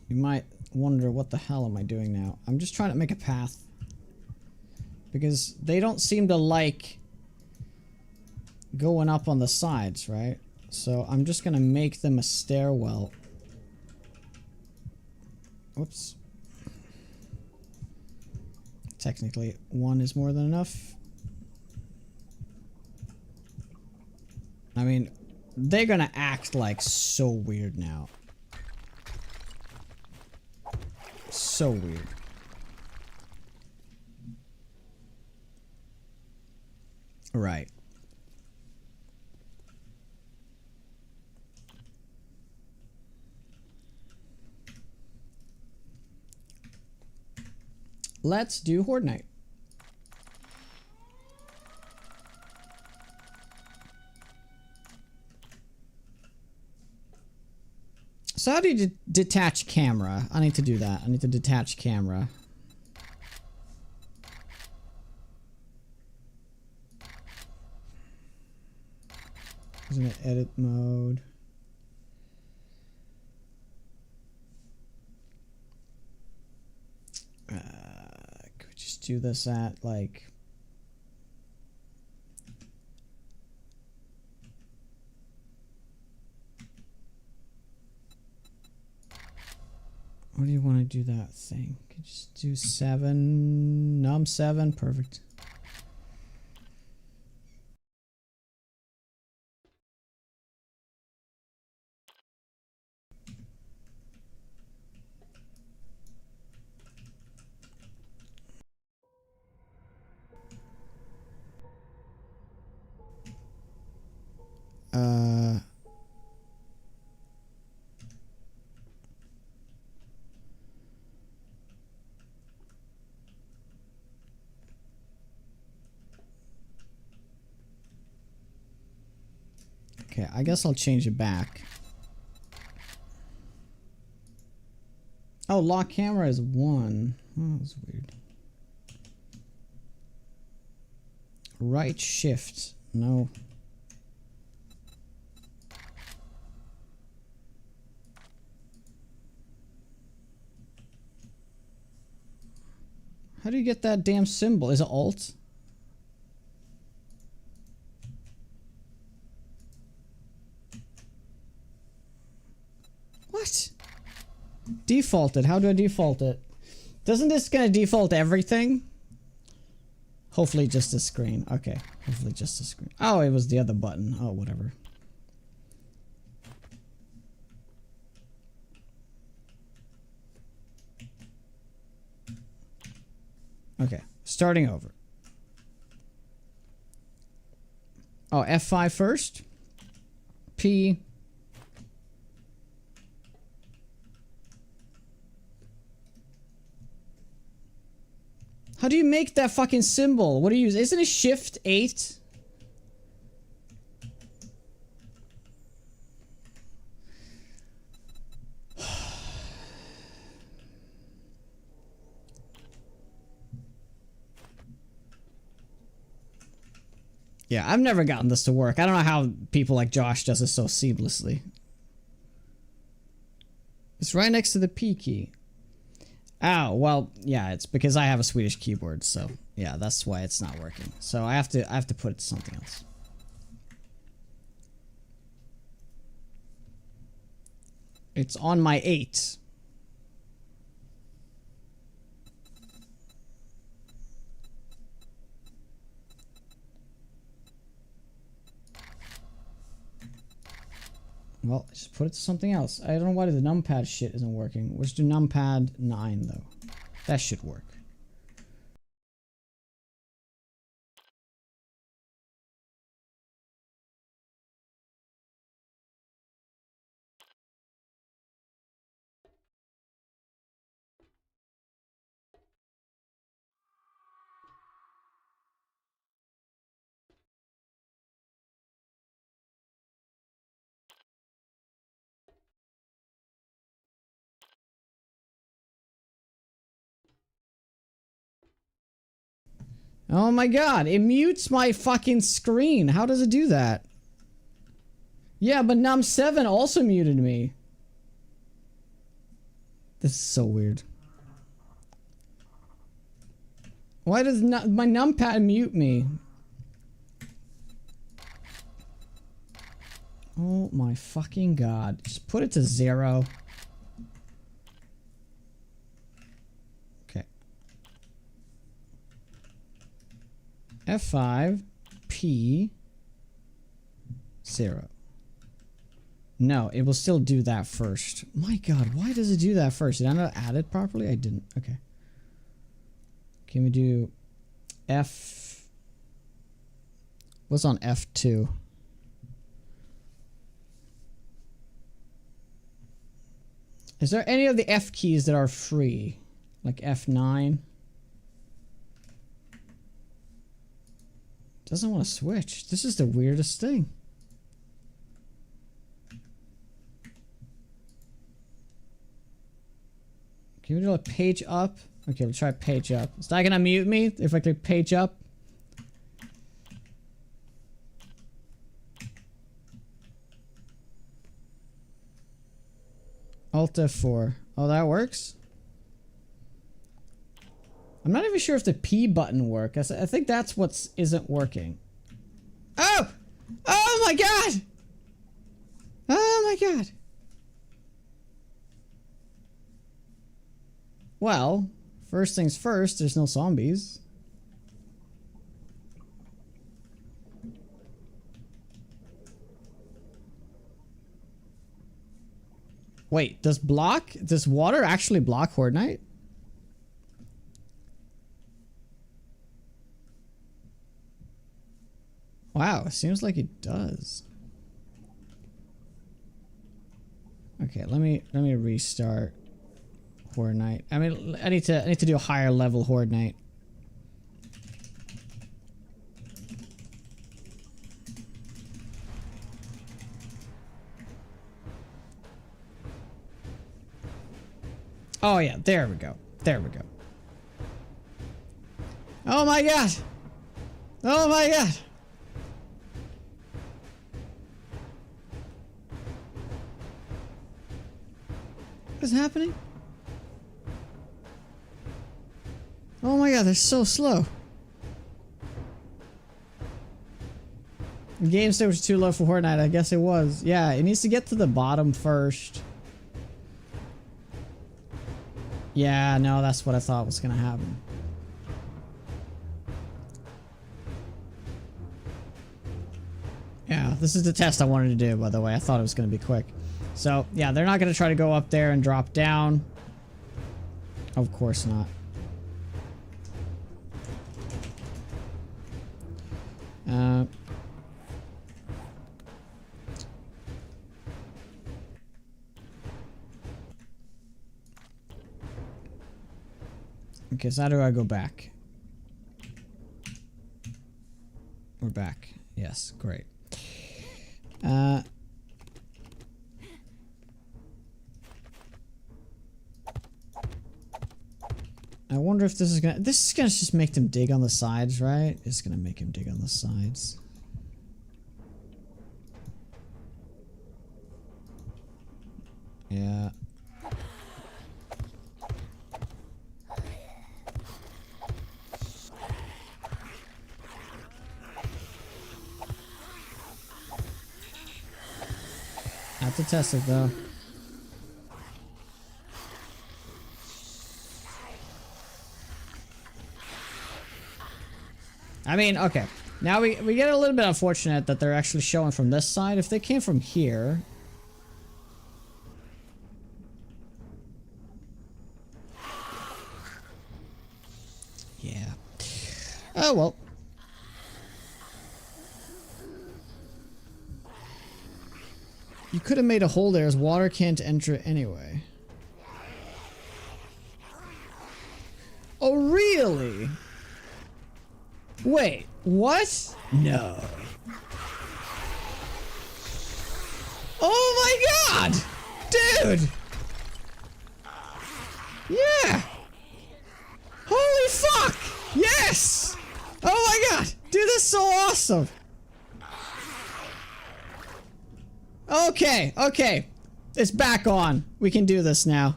You might wonder, what the hell am I doing now? I'm just trying to make a path. Because they don't seem to like going up on the sides, right? So I'm just gonna make them a stairwell. Whoops. Technically, one is more than enough. I mean, they're gonna act like so weird now. So weird. Right. Let's do Horde Night. So how do you detach camera? I need to do that. I need to detach camera. Isn't it edit mode? Could we just do this at like... What do you want to do that thing? Could just do 7, num 7, perfect. Okay, I guess I'll change it back. Oh, lock camera is 1. Oh, that's weird. Right shift. No. How do you get that damn symbol? Is it Alt? What? Defaulted. How do I default it? Doesn't this gonna default everything? Hopefully just a screen. Okay. Hopefully just a screen. Oh, it was the other button. Oh, whatever. Okay. Starting over. Oh, F5 first. P. How do you make that fucking symbol? What do you use? Isn't it Shift 8? Yeah, I've never gotten this to work. I don't know how people like Josh does this so seamlessly. It's right next to the P key. Oh, well, yeah, it's because I have a Swedish keyboard, so yeah, that's why it's not working. So I have to put it to something else. It's on my 8. Well, just put it to something else. I don't know why the numpad shit isn't working. Let's do numpad 9 though. That should work. Oh my god, it mutes my fucking screen. How does it do that? Yeah, but Num7 also muted me. This is so weird. Why does my numpad mute me? Oh my fucking god. Just put it to 0. Okay. F5 P 0. No, it will still do that first. My god, why does it do that first? Did I not add it properly? I didn't. Okay. Can we do F... What's on F2? Is there any of the F keys that are free? Like F9? Doesn't want to switch. This is the weirdest thing. Can we do a page up? Okay, we'll try page up. Is that gonna mute me if I click page up? Alt F4. Oh, that works? I'm not even sure if the P button works. I think that's what isn't working. Oh! Oh my god! Oh my god! Well, first things first, there's no zombies. Wait, does water actually block Horde Night? Wow, it seems like it does. Okay, let me restart Horde Night. I mean, I need to do a higher level Horde Night. Oh yeah, there we go. There we go. Oh my god! Oh my god! What is happening? Oh my god, they're so slow. The game state was too low for Horde Night. I guess it was. Yeah, it needs to get to the bottom first. Yeah, no, that's what I thought was gonna happen. Yeah, this is the test I wanted to do, by the way. I thought it was gonna be quick. So, yeah, they're not gonna try to go up there and drop down. Of course not. Okay, so how do I go back? We're back. Yes, great. I wonder if this is gonna just make them dig on the sides, right? It's gonna make him dig on the sides. Yeah. Have to test it though. I mean, okay. Now we get a little bit unfortunate that they're actually showing from this side. If they came from here. Yeah. Oh well. You could have made a hole there as water can't enter anyway. Oh, really? Wait, what? No. Oh my god! Dude! Yeah! Holy fuck! Yes! Oh my god! Dude, this is so awesome! Okay, okay. It's back on. We can do this now.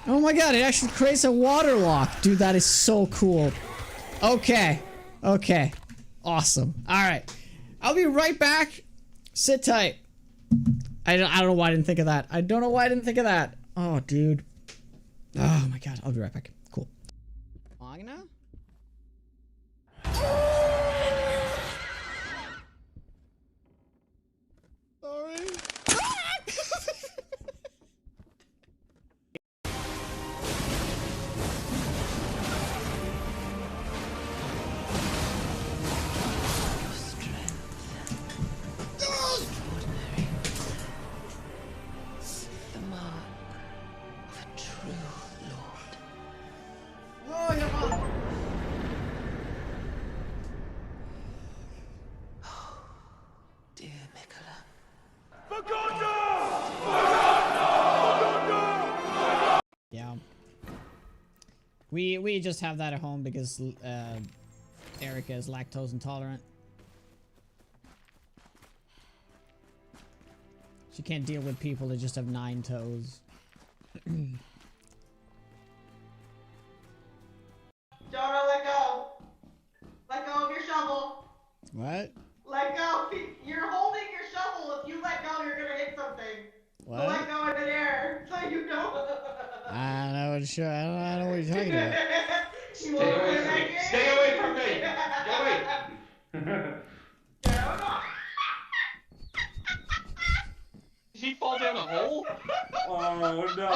Oh my god, it actually creates a water lock. Dude, that is so cool. Okay. Okay. Awesome. Alright. I'll be right back. Sit tight. I don't know why I didn't think of that. I don't know why I didn't think of that. Oh, dude. Oh my god. I'll be right back. Cool. Magna? Sorry. The mark of a true lord. Oh, your mom. Dear Mikola. Yeah. We just have that at home because Erica is lactose intolerant. She can't deal with people that just have 9 toes. Jonah, let go. Let go of your shovel. What? Let go. You're holding your shovel. If you let go, you're gonna hit something. What? So let go in the air, so you know. I don't know what I don't know what you're talking about. You wanna play that game? Stay away from me! Get away! Did he fall down a hole? Oh no, I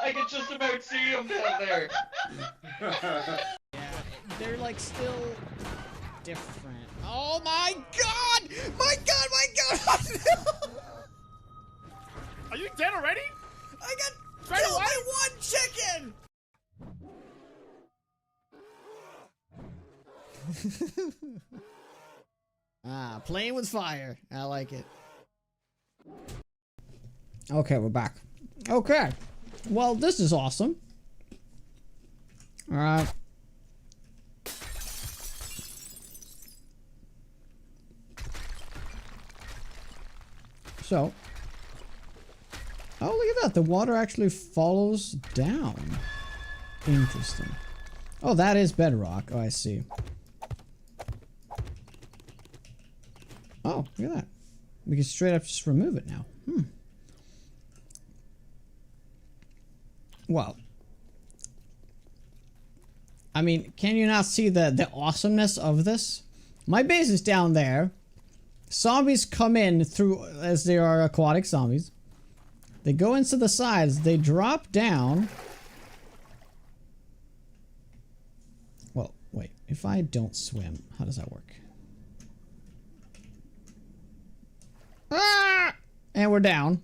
I can just about see him down there. Yeah, they're like still different. Oh my god! My god, my god! Are you dead already? I got Right killed away? by one chicken! Playing with fire. I like it. Okay, we're back. Okay. Well, this is awesome. Alright. So. Oh, look at that. The water actually follows down. Interesting. Oh, that is bedrock. Oh, I see. Oh, look at that. We can straight up just remove it now. Well. I mean, can you not see the awesomeness of this? My base is down there. Zombies come in through, as they are aquatic zombies. They go into the sides. They drop down. Well, wait. If I don't swim, how does that work? Ah! And we're down.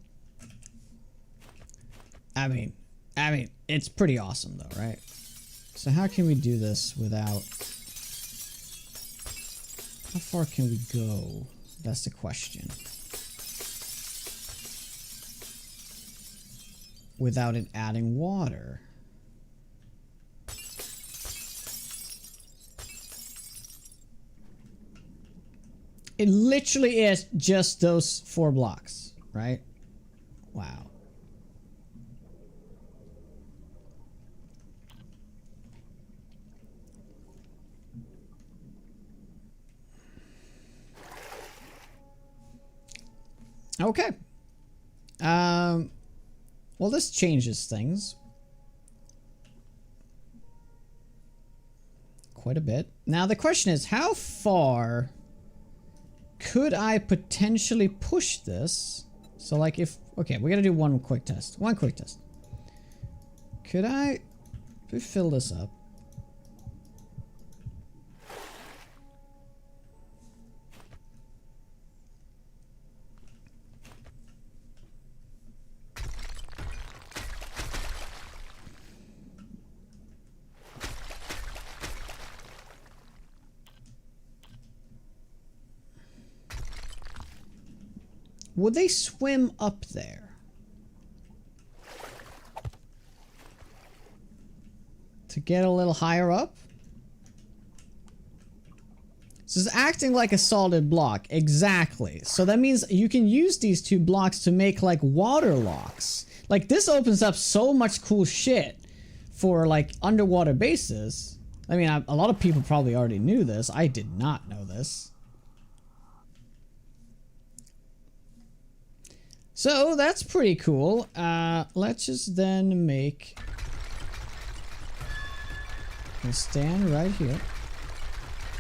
I mean, it's pretty awesome though, right? So how can we do this without... How far can we go? That's the question. Without it adding water. It literally is just those 4 blocks, right? Wow. Okay. Well, this changes things quite a bit. Now the question is, how far could I potentially push this? So like if, okay, we're gonna do one quick test. One quick test. Could I fill this up? Would they swim up there? to get a little higher up. This is acting like a solid block. Exactly. So that means you can use these two blocks to make like water locks. Like this opens up so much cool shit for like underwater bases. I mean, a lot of people probably already knew this. I did not know this. So that's pretty cool. Let's just then make a stand right here.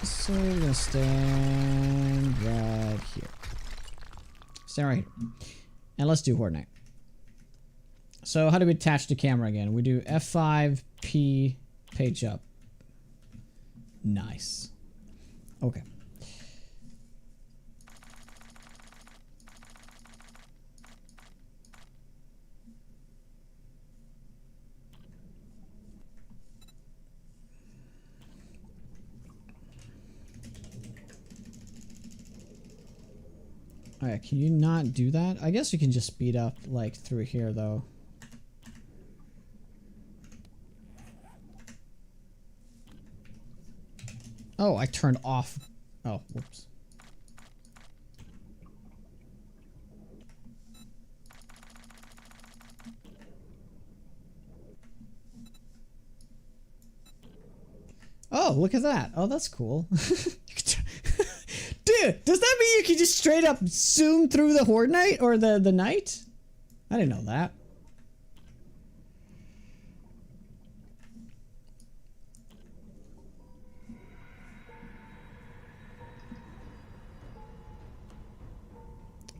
So we're gonna stand right here. Stand right here. And let's do Horde Night. So how do we attach the camera again? We do F5, P, page up. Nice. Okay. Alright, can you not do that? I guess you can just speed up like through here though. Oh, I turned off. Oh, whoops. Oh, look at that. Oh, that's cool. Dude, does that mean you can just straight up zoom through the Horde Night or the night? I didn't know that.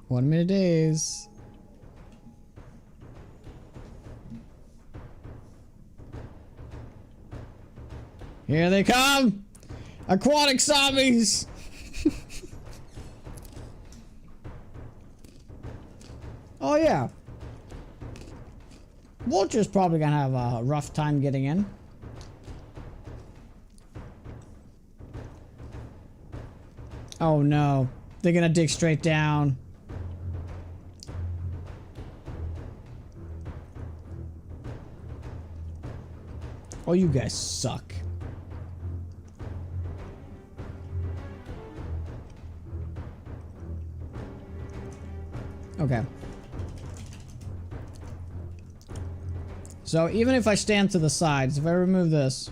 One minute days. Here they come! Aquatic zombies! Oh yeah. Vulture's probably gonna have a rough time getting in. Oh no. They're gonna dig straight down. Oh, you guys suck. Okay. So even if I stand to the sides, if I remove this,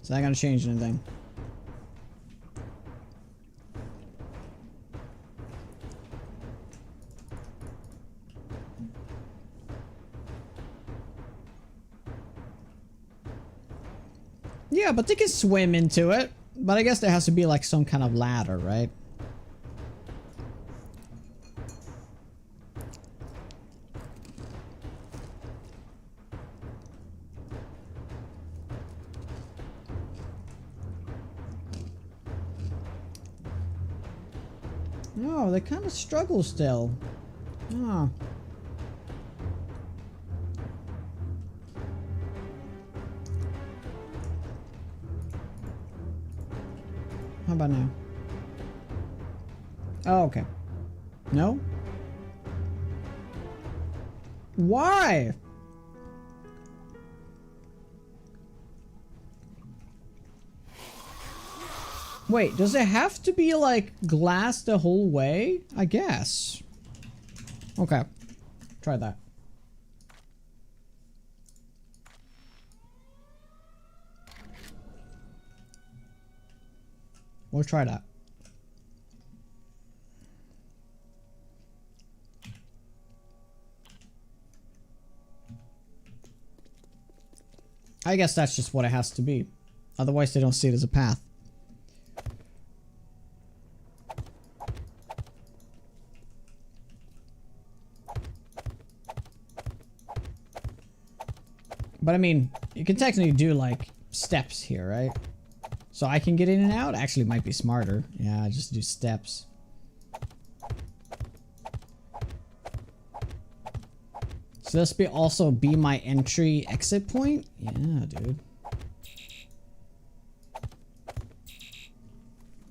it's not gonna change anything. Yeah, but they can swim into it. But I guess there has to be like some kind of ladder, right? No, they kind of struggle still. Oh. How about now? Oh, okay. No? Why? Wait, does it have to be like glass the whole way? I guess. Okay. Try that. We'll try that. I guess that's just what it has to be. Otherwise they don't see it as a path. But I mean, you can technically do like steps here, right? So I can get in and out? Actually, it might be smarter. Yeah, just do steps. So this be also be my entry exit point? Yeah, dude.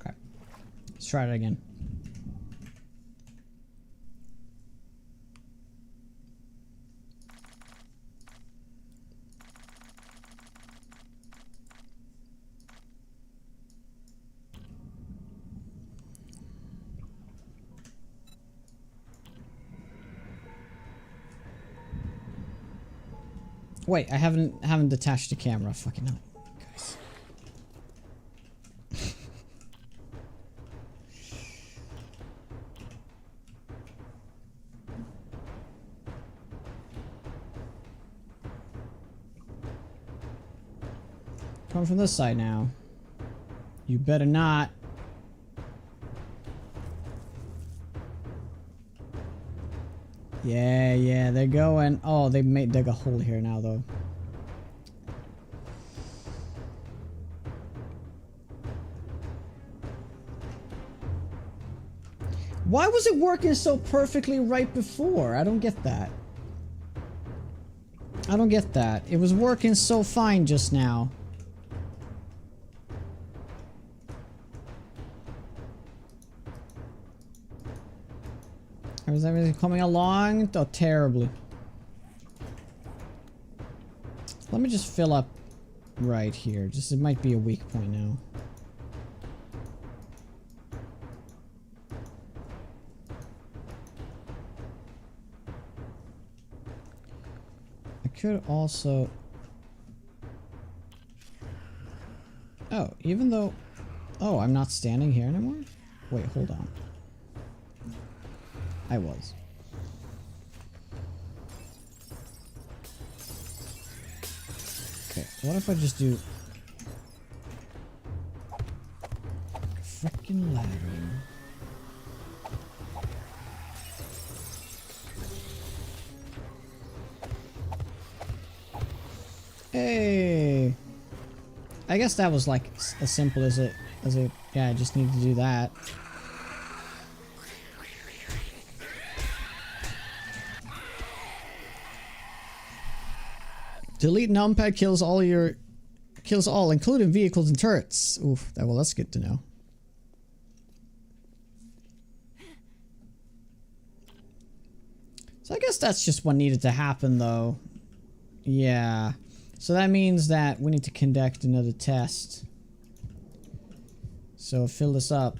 Okay. Let's try it again. Wait, I haven't detached the camera. Fucking hell, guys. Come from this side now. You better not. Yeah, they're going. Oh, they made dug a hole here now, though. Why was it working so perfectly right before? I don't get that. I don't get that. It was working so fine just now. Is everything coming along? Oh, terribly. Let me just fill up right here. Just, it might be a weak point now. I could also... Oh, even though... Oh, I'm not standing here anymore? Wait, hold on. I was. Okay, what if I just do frickin' laddering? Hey! I guess that was like as simple as it yeah, I just need to do that. Delete numpad kills all, including vehicles and turrets. Oof, well, that's good to know. So I guess that's just what needed to happen, though. Yeah. So that means that we need to conduct another test. So fill this up.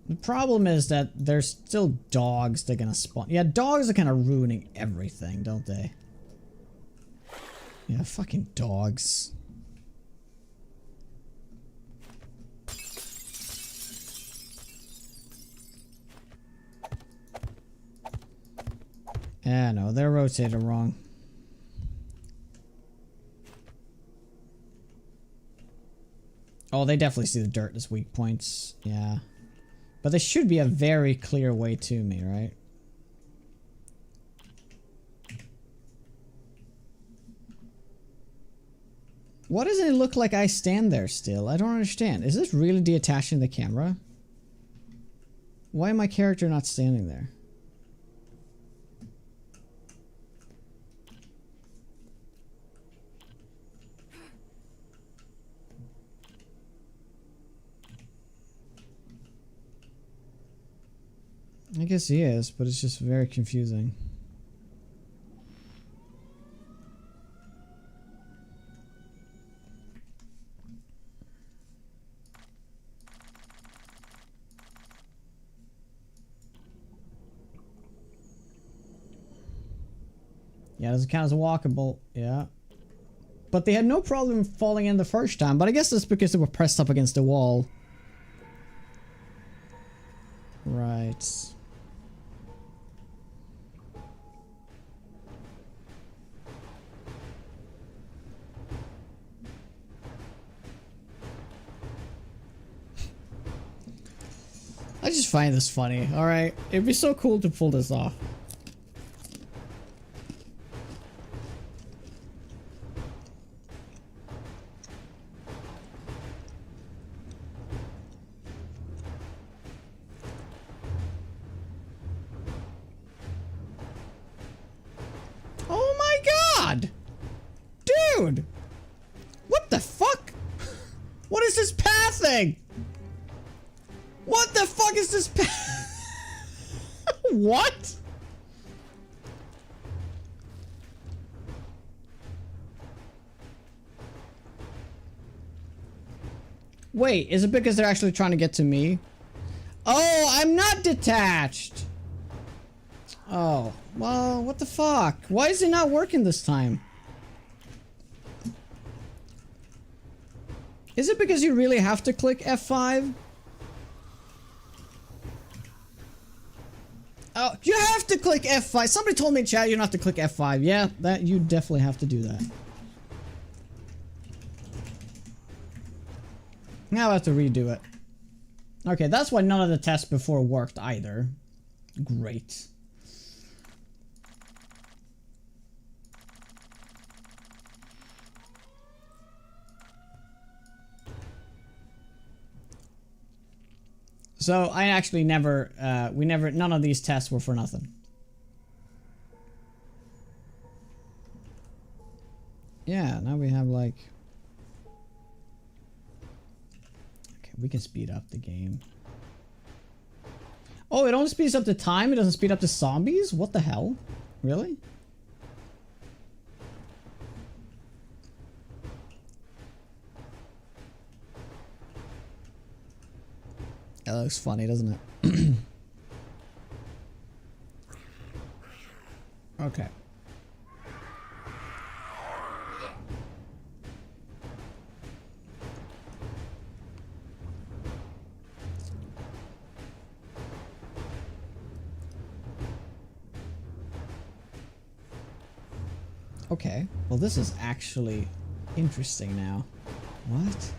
The problem is that there's still dogs that are gonna spawn. Yeah, dogs are kind of ruining everything, don't they? Yeah, fucking dogs. Yeah, no, they're rotated wrong. Oh, they definitely see the dirt as weak points. Yeah. But there should be a very clear way to me, right? Why doesn't it look like I stand there still? I don't understand. Is this really detaching the camera? Why am my character not standing there? I guess he is, but it's just very confusing. Yeah, doesn't count as a walkable. Yeah. But they had no problem falling in the first time, but I guess that's because they were pressed up against the wall. Right. I just find this funny, alright? It'd be so cool to pull this off. Oh my god! Dude! What the fuck? What is this pathing? What the fuck is this What? Wait, is it because they're actually trying to get to me? Oh, I'm not detached! Oh, well, what the fuck? Why is it not working this time? Is it because you really have to click F5? Oh, you have to click F5. Somebody told me in chat you don't have to click F5. Yeah, that you definitely have to do that. Now I have to redo it. Okay, that's why none of the tests before worked either. Great. So I actually never, none of these tests were for nothing. Yeah, now we have like... Okay, we can speed up the game. Oh, it only speeds up the time? It doesn't speed up the zombies? What the hell? Really? That looks funny, doesn't it? Okay. Okay. Well, this is actually interesting now. What?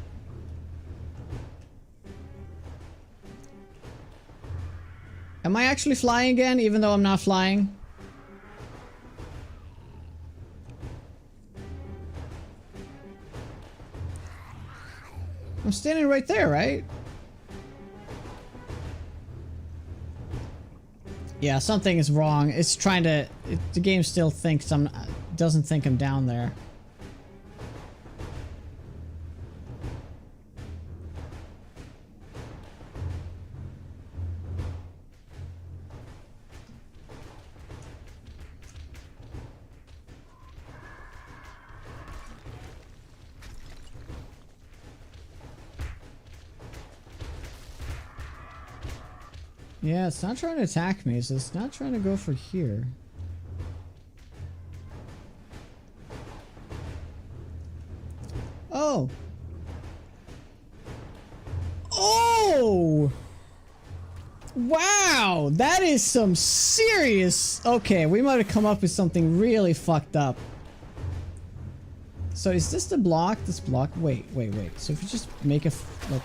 Am I actually flying again, even though I'm not flying? I'm standing right there, right? Yeah, something is wrong. It's trying to... the game still thinks I'm... doesn't think I'm down there. Yeah, it's not trying to attack me, so it's not trying to go for here. Oh! Oh! Wow! That is some serious... Okay, we might have come up with something really fucked up. So is this the block? This block? Wait. So if you just make a... like...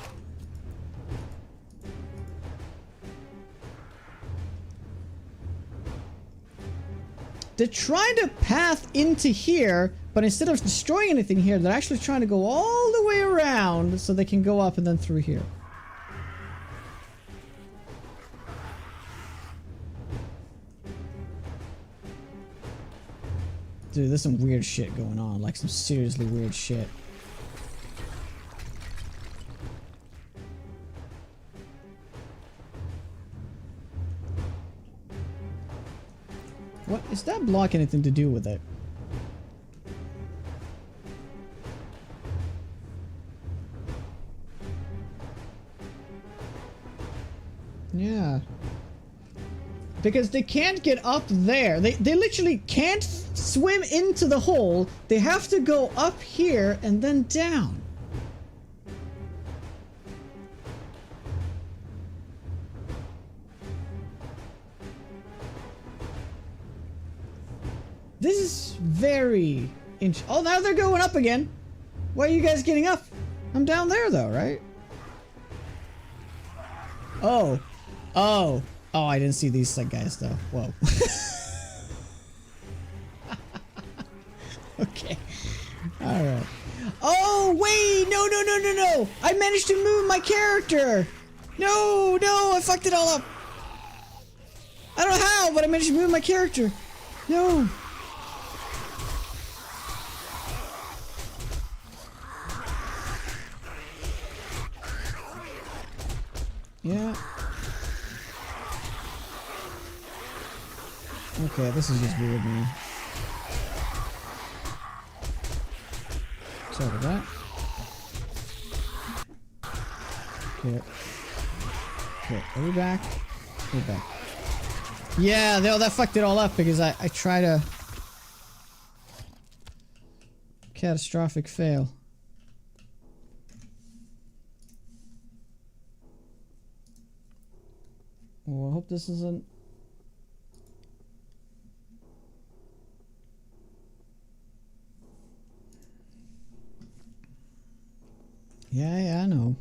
They're trying to path into here, but instead of destroying anything here, they're actually trying to go all the way around so they can go up and then through here. Dude, there's some weird shit going on, like some seriously weird shit. What is that block anything to do with it? Yeah. Because they can't get up there. They literally can't swim into the hole. They have to go up here and then down. This is very oh, now they're going up again. Why are you guys getting up? I'm down there though, right? Oh. Oh. Oh, I didn't see these guys though. Whoa. Okay. Alright. Oh, wait! No! I managed to move my character! No! I fucked it all up! I don't know how, but I managed to move my character. No! Yeah. Okay, this is just weird, man. Sorry about that. Okay. Okay, are we back? We're back. Yeah, that fucked it all up because I try to catastrophic fail. Well, I hope this isn't. Yeah, I know.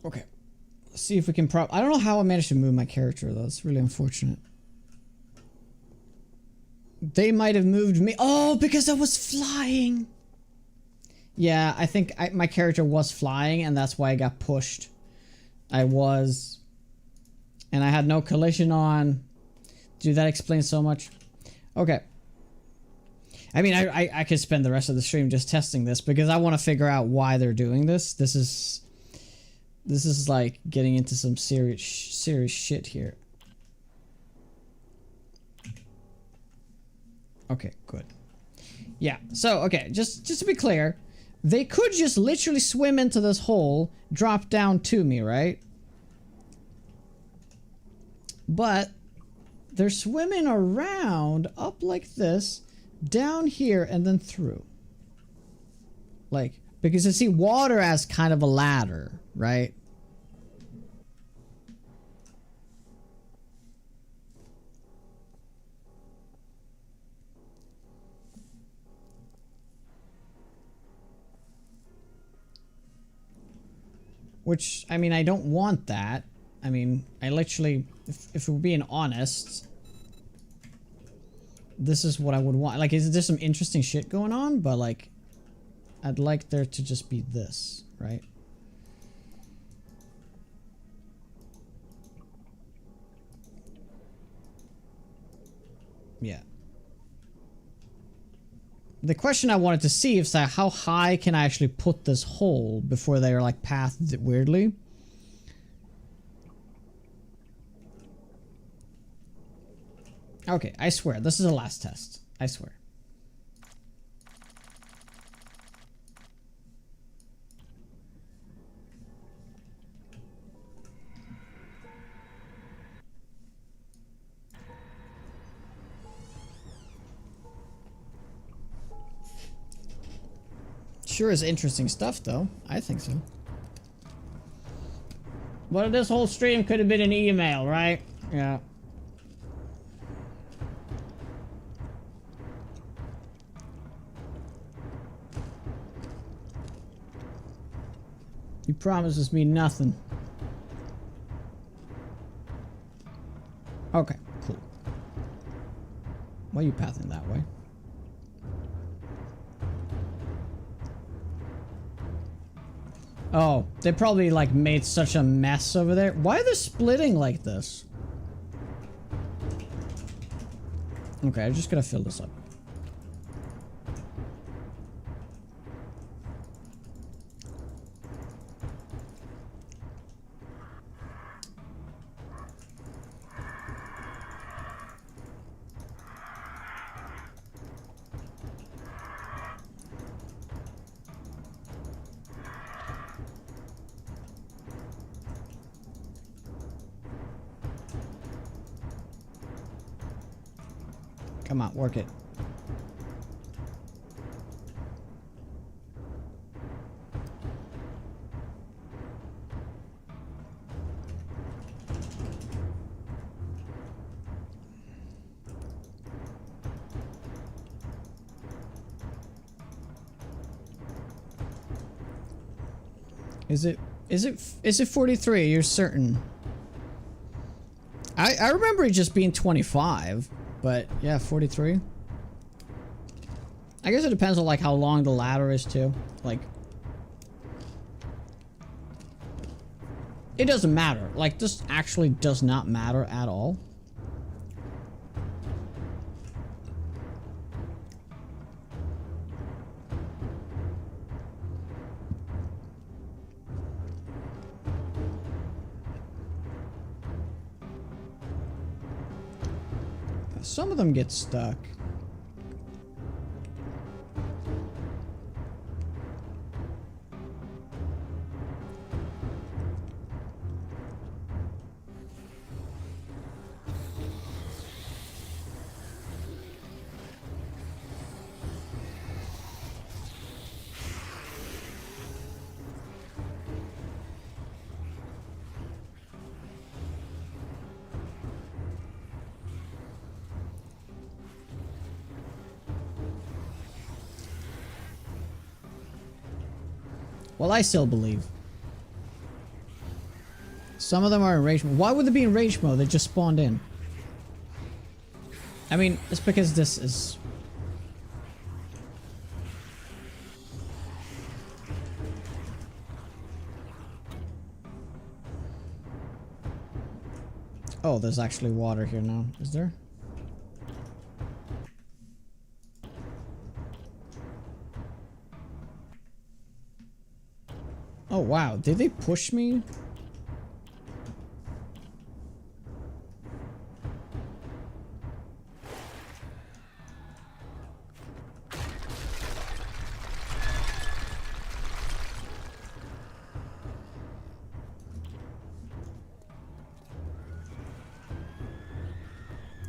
Okay. Let's see if we can I don't know how I managed to move my character though. It's really unfortunate. They might have moved me. Oh, because I was flying. Yeah, I think my character was flying and that's why I got pushed. I was. And I had no collision on. Dude, that explains so much. Okay. I mean, I could spend the rest of the stream just testing this because I want to figure out why they're doing this. This is like getting into some serious shit here. Okay, good. Yeah, so, okay, just to be clear, they could just literally swim into this hole, drop down to me, right? But they're swimming around up like this, down here, and then through. Like, because I see water as kind of a ladder, right? Which, I mean, I don't want that. I mean, I literally, if we're being honest, this is what I would want. Like, is there some interesting shit going on? But, like, I'd like there to just be this, right? Yeah. The question I wanted to see is that how high can I actually put this hole before they're like pathed it weirdly? Okay, I swear, this is the last test. I swear. Sure is interesting stuff, though. I think so. But this whole stream could have been an email, right? Yeah. You promises me nothing. Okay, cool. Why are you pathing that way? Oh, they probably like made such a mess over there. Why are they splitting like this? Okay, I'm just gonna fill this up. Come on, work it. Is it 43? You're certain? I remember it just being 25. But yeah, 43. I guess it depends on like how long the ladder is too. Like, it doesn't matter. Like, this actually does not matter at all. Some of them get stuck. Well, I still believe. Some of them are in rage mode. Why would they be in rage mode? They just spawned in. I mean, it's because this is... Oh, there's actually water here now. Is there? Oh wow, did they push me?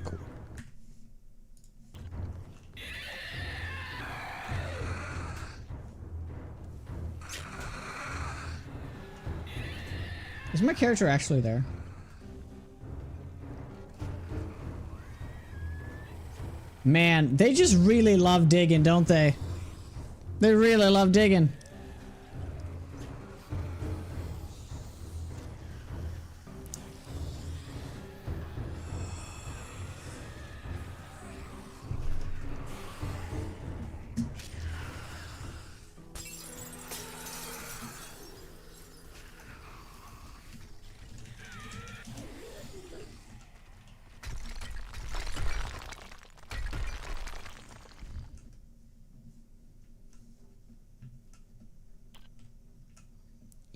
Cool. Is my character actually there? Man, they just really love digging, don't they? They really love digging.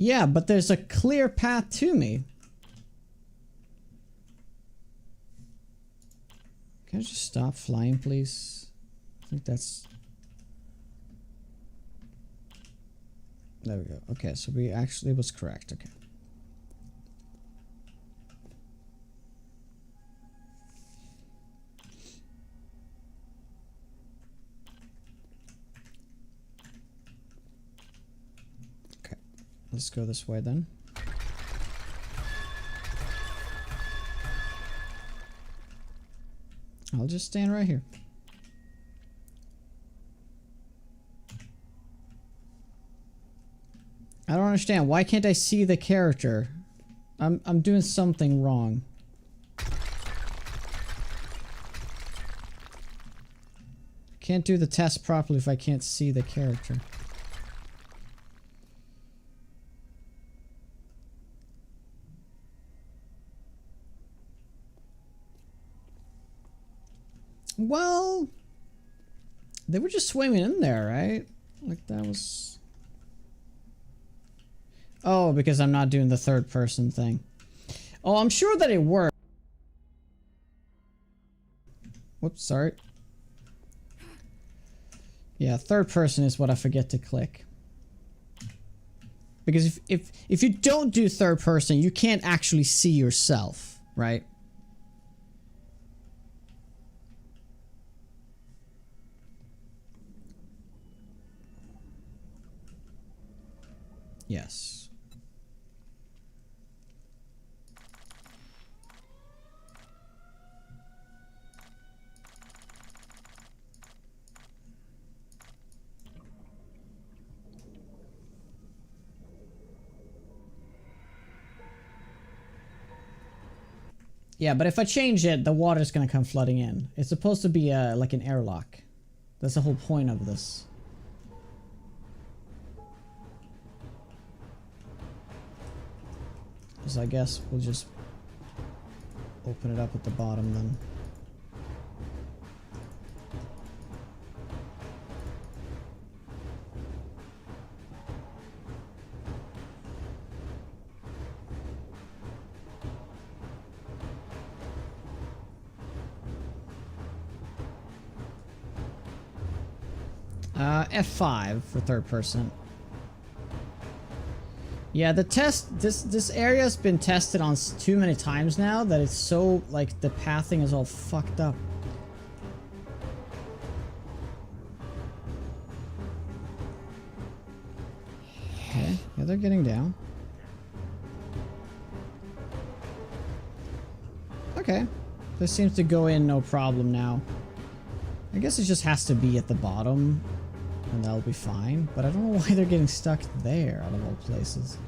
Yeah, but there's a clear path to me. Can I just stop flying, please? I think that's... There we go. Okay, so we actually was correct. Okay. Let's go this way then. I'll just stand right here. I don't understand. Why can't I see the character? I'm doing something wrong. Can't do the test properly if I can't see the character. Well, they were just swimming in there, right? Like that was... Oh, because I'm not doing the third person thing. Oh, I'm sure that it worked. Whoops, sorry. Yeah, third person is what I forget to click. Because if you don't do third person, you can't actually see yourself, right? Yes. Yeah, but if I change it, the water's gonna come flooding in. It's supposed to be like an airlock. That's the whole point of this. So I guess we'll just open it up at the bottom then. F5 for third person. Yeah, the test, this area's been tested on too many times now that it's so, like, the pathing is all fucked up. Okay, yeah, they're getting down. Okay, this seems to go in no problem now. I guess it just has to be at the bottom, and that'll be fine. But I don't know why they're getting stuck there, out of all places.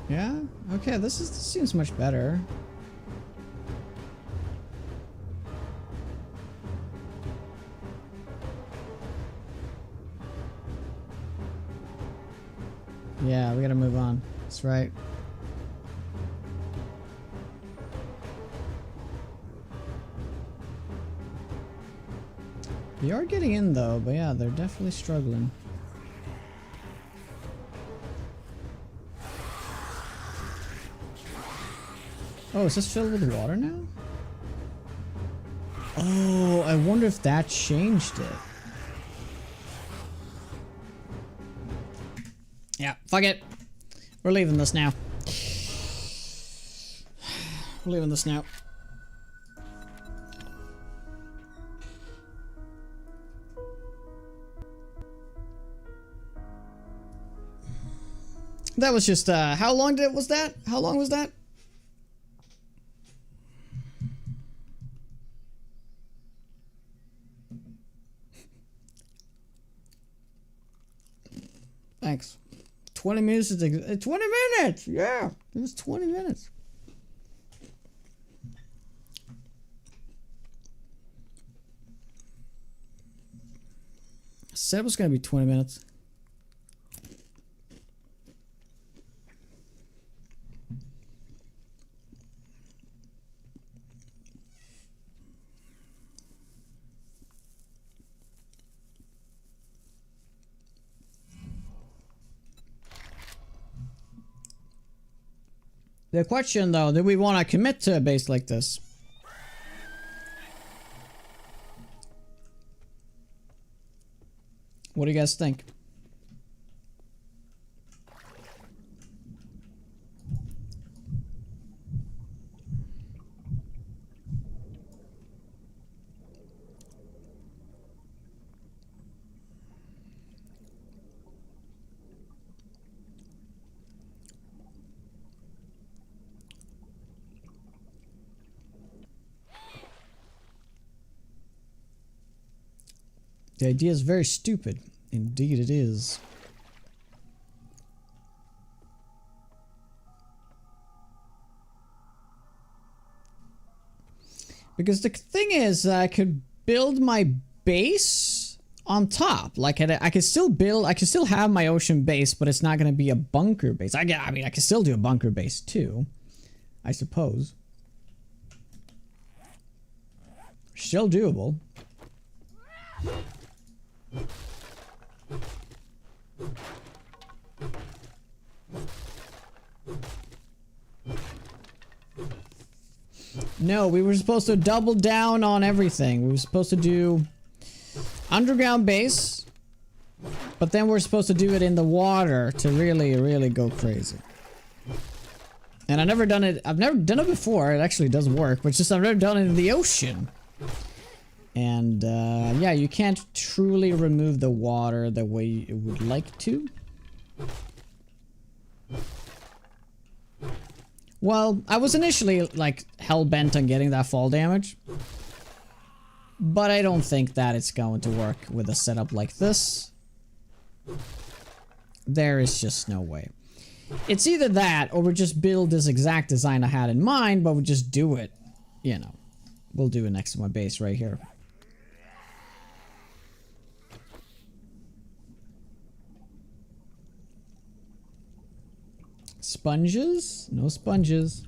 Yeah? Okay, this seems much better. Yeah, we gotta move on. That's right. They are getting in though, but yeah, they're definitely struggling. Oh, is this filled with water now? Oh, I wonder if that changed it. Yeah, fuck it. We're leaving this now. We're leaving this now. That was just, how long was that? How long was that? Thanks. 20 minutes is 20 minutes! Yeah! It was 20 minutes. I said it was gonna be 20 minutes. The question though, do we want to commit to a base like this? What do you guys think? The idea is very stupid. Indeed it is. Because the thing is, I could build my base on top. Like, I could still build, I could still have my ocean base, but it's not going to be a bunker base. I mean, I could still do a bunker base too, I suppose. Still doable. No, we were supposed to double down on everything. We were supposed to do underground base, but then we're supposed to do it in the water to really go crazy. And I've never done it before. It actually does work, but just I've never done it in the ocean. And yeah, you can't truly remove the water the way you would like to. Well, I was initially like hell-bent on getting that fall damage, but I don't think that it's going to work with a setup like this. There is just no way. It's either that, or we just build this exact design I had in mind, but we just do it, you know. We'll do it next to my base right here. Sponges? No sponges.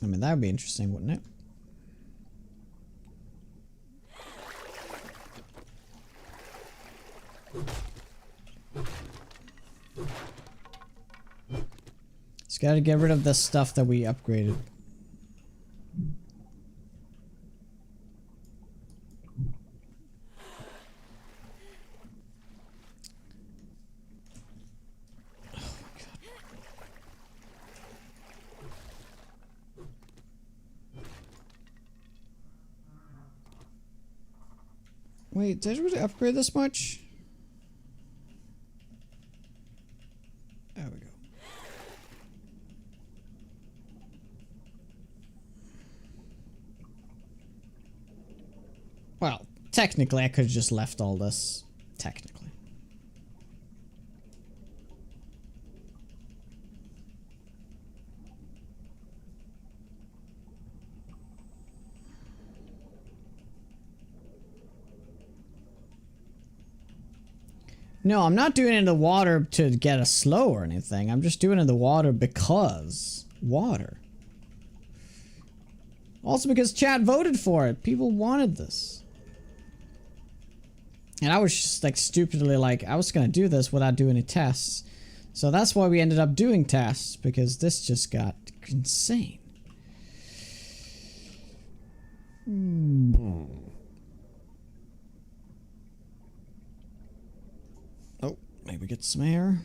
I mean, that would be interesting, wouldn't it? Just gotta get rid of the stuff that we upgraded. Wait, did I really upgrade this much? There we go. Well, technically I could have just left all this. Technically. No, I'm not doing it in the water to get us slow or anything. I'm just doing it in the water because water. Also because chat voted for it. People wanted this. And I was just like stupidly like, I was gonna do this without doing any tests. So that's why we ended up doing tests, because this just got insane. Oh, maybe get some air.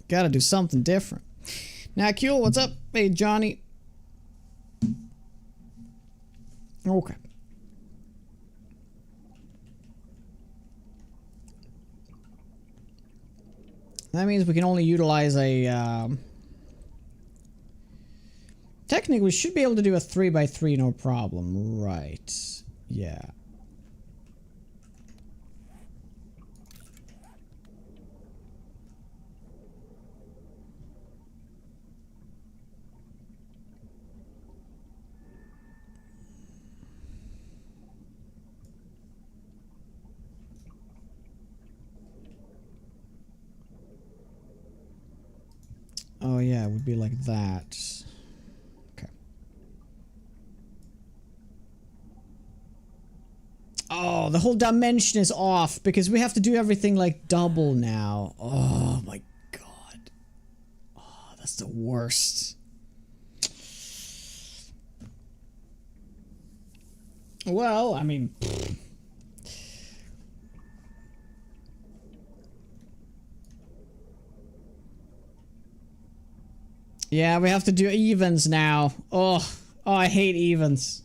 Gotta do something different. Now, Kuhl, what's up? Hey, Johnny. Okay. That means we can only utilize a, technically, we should be able to do a 3x3 no problem. Right. Yeah. Oh yeah, it would be like that. Okay. Oh, the whole dimension is off because we have to do everything like double now. Oh my god. Oh, that's the worst. Well, I mean... Yeah, we have to do evens now. Oh, I hate evens.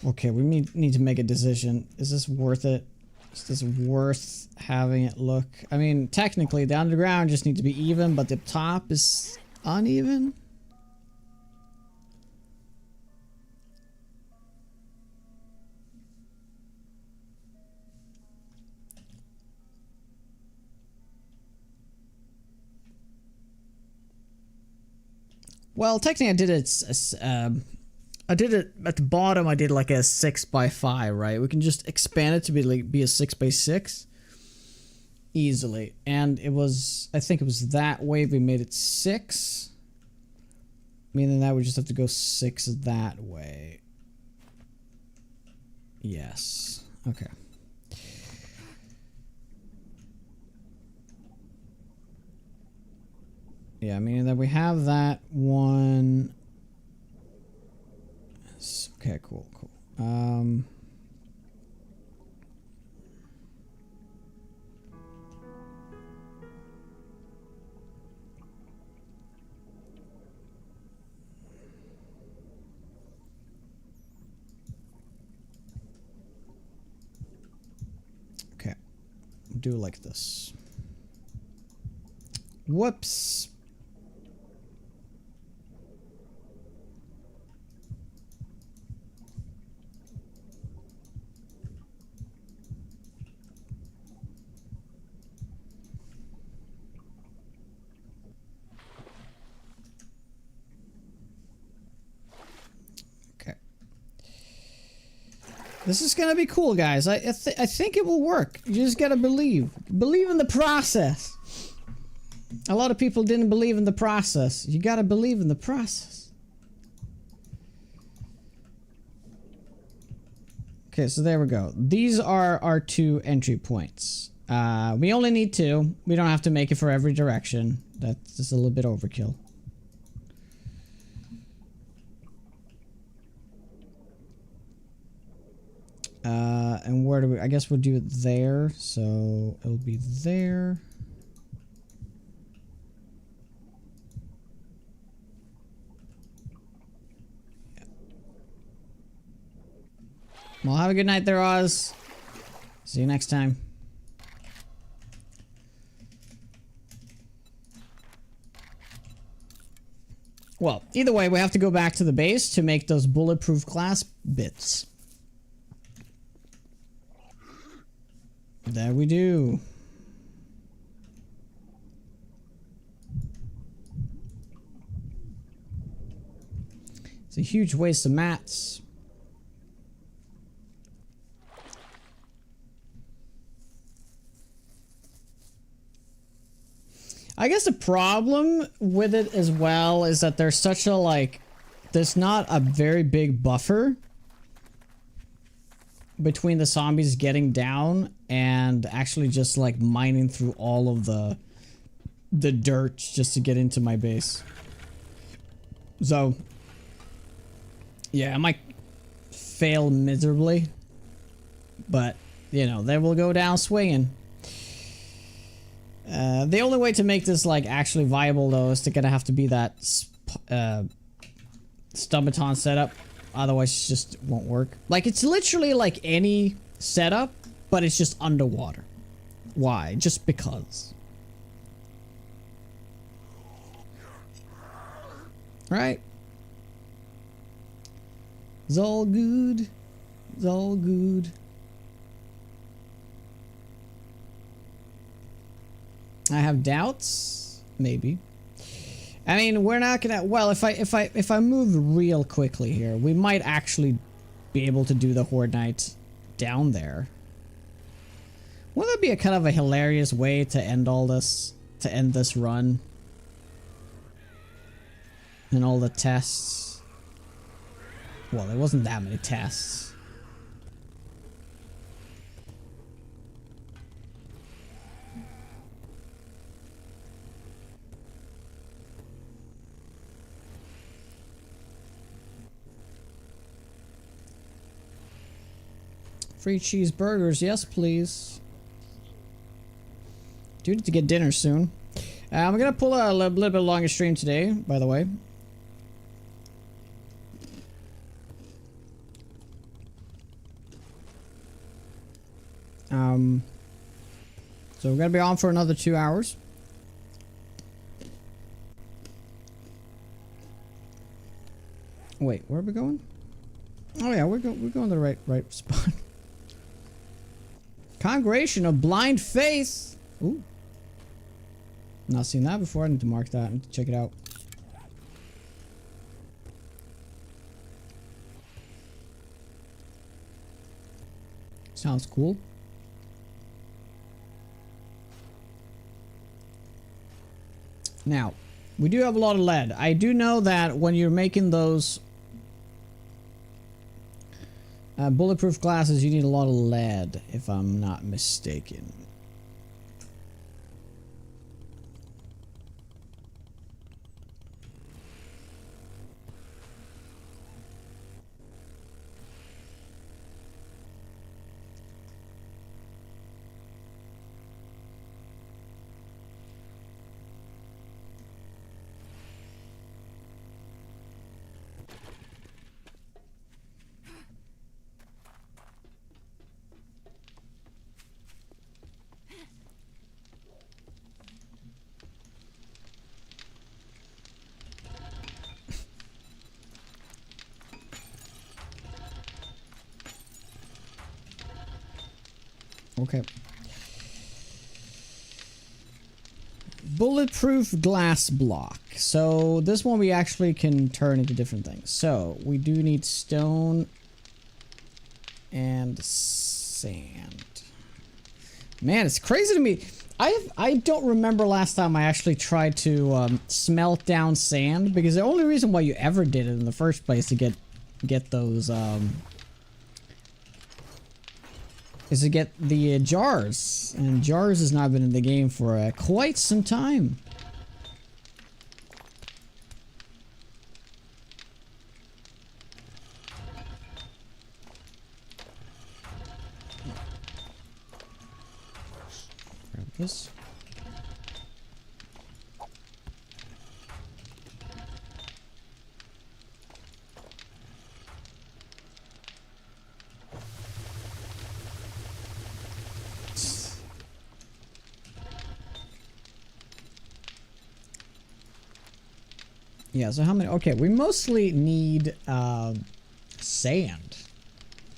Okay, we need to make a decision. Is this worth it? Is this worth having it look? I mean, technically, the underground just needs to be even, but the top is uneven. Well, technically I did it, I did it at the bottom, I did like a 6x5, right? We can just expand it to be like, be a 6x6 easily. And it was, I think it was that way we made it 6. Meaning that we just have to go 6 that way. Yes. Okay. Yeah, meaning that we have that one. Okay, cool. Okay, do it like this. Whoops. This is gonna be cool, guys. I think it will work. You just gotta believe. Believe in the process. A lot of people didn't believe in the process. You gotta believe in the process. Okay, so there we go. These are our 2 entry points. We only need 2. We don't have to make it for every direction. That's just a little bit overkill. And where do we... I guess we'll do it there. So it'll be there. Well, have a good night there, Oz. See you next time. Well, either way, we have to go back to the base to make those bulletproof glass bits. There we do. It's a huge waste of mats. I guess the problem with it as well is that there's such a like, there's not a very big buffer between the zombies getting down and actually just like mining through all of the dirt just to get into my base. So yeah, I might fail miserably, but you know, they will go down swinging. The only way to make this like actually viable though is to gonna have to be that Stumbaton setup. Otherwise it just won't work. Like it's literally like any setup, but it's just underwater. Why? Just because. Right? It's all good. It's all good. I have doubts, maybe. I mean, we're not gonna. Well, if I move real quickly here, we might actually be able to do the Horde Knight down there. Wouldn't that be a kind of a hilarious way to end all this? To end this run and all the tests. Well, there wasn't that many tests. Free cheeseburgers, yes please. Do need to get dinner soon. I'm gonna pull a little bit longer stream today, by the way. So we're gonna be on for another 2 hours. Wait, where are we going? Oh yeah, we're going to the right spot. Congregation of Blind Faith. Ooh. Not seen that before. I need to mark that. I need to check it out. Sounds cool. Now, we do have a lot of lead. I do know that when you're making those bulletproof glasses, you need a lot of lead, if I'm not mistaken. Okay. Bulletproof glass block. So this one we actually can turn into different things. So we do need stone and sand. Man, it's crazy to me. I don't remember last time I actually tried to smelt down sand, because the only reason why you ever did it in the first place to get those is to get the jars, and jars has not been in the game for quite some time. Grab this. Yeah, so how many? Okay, we mostly need sand.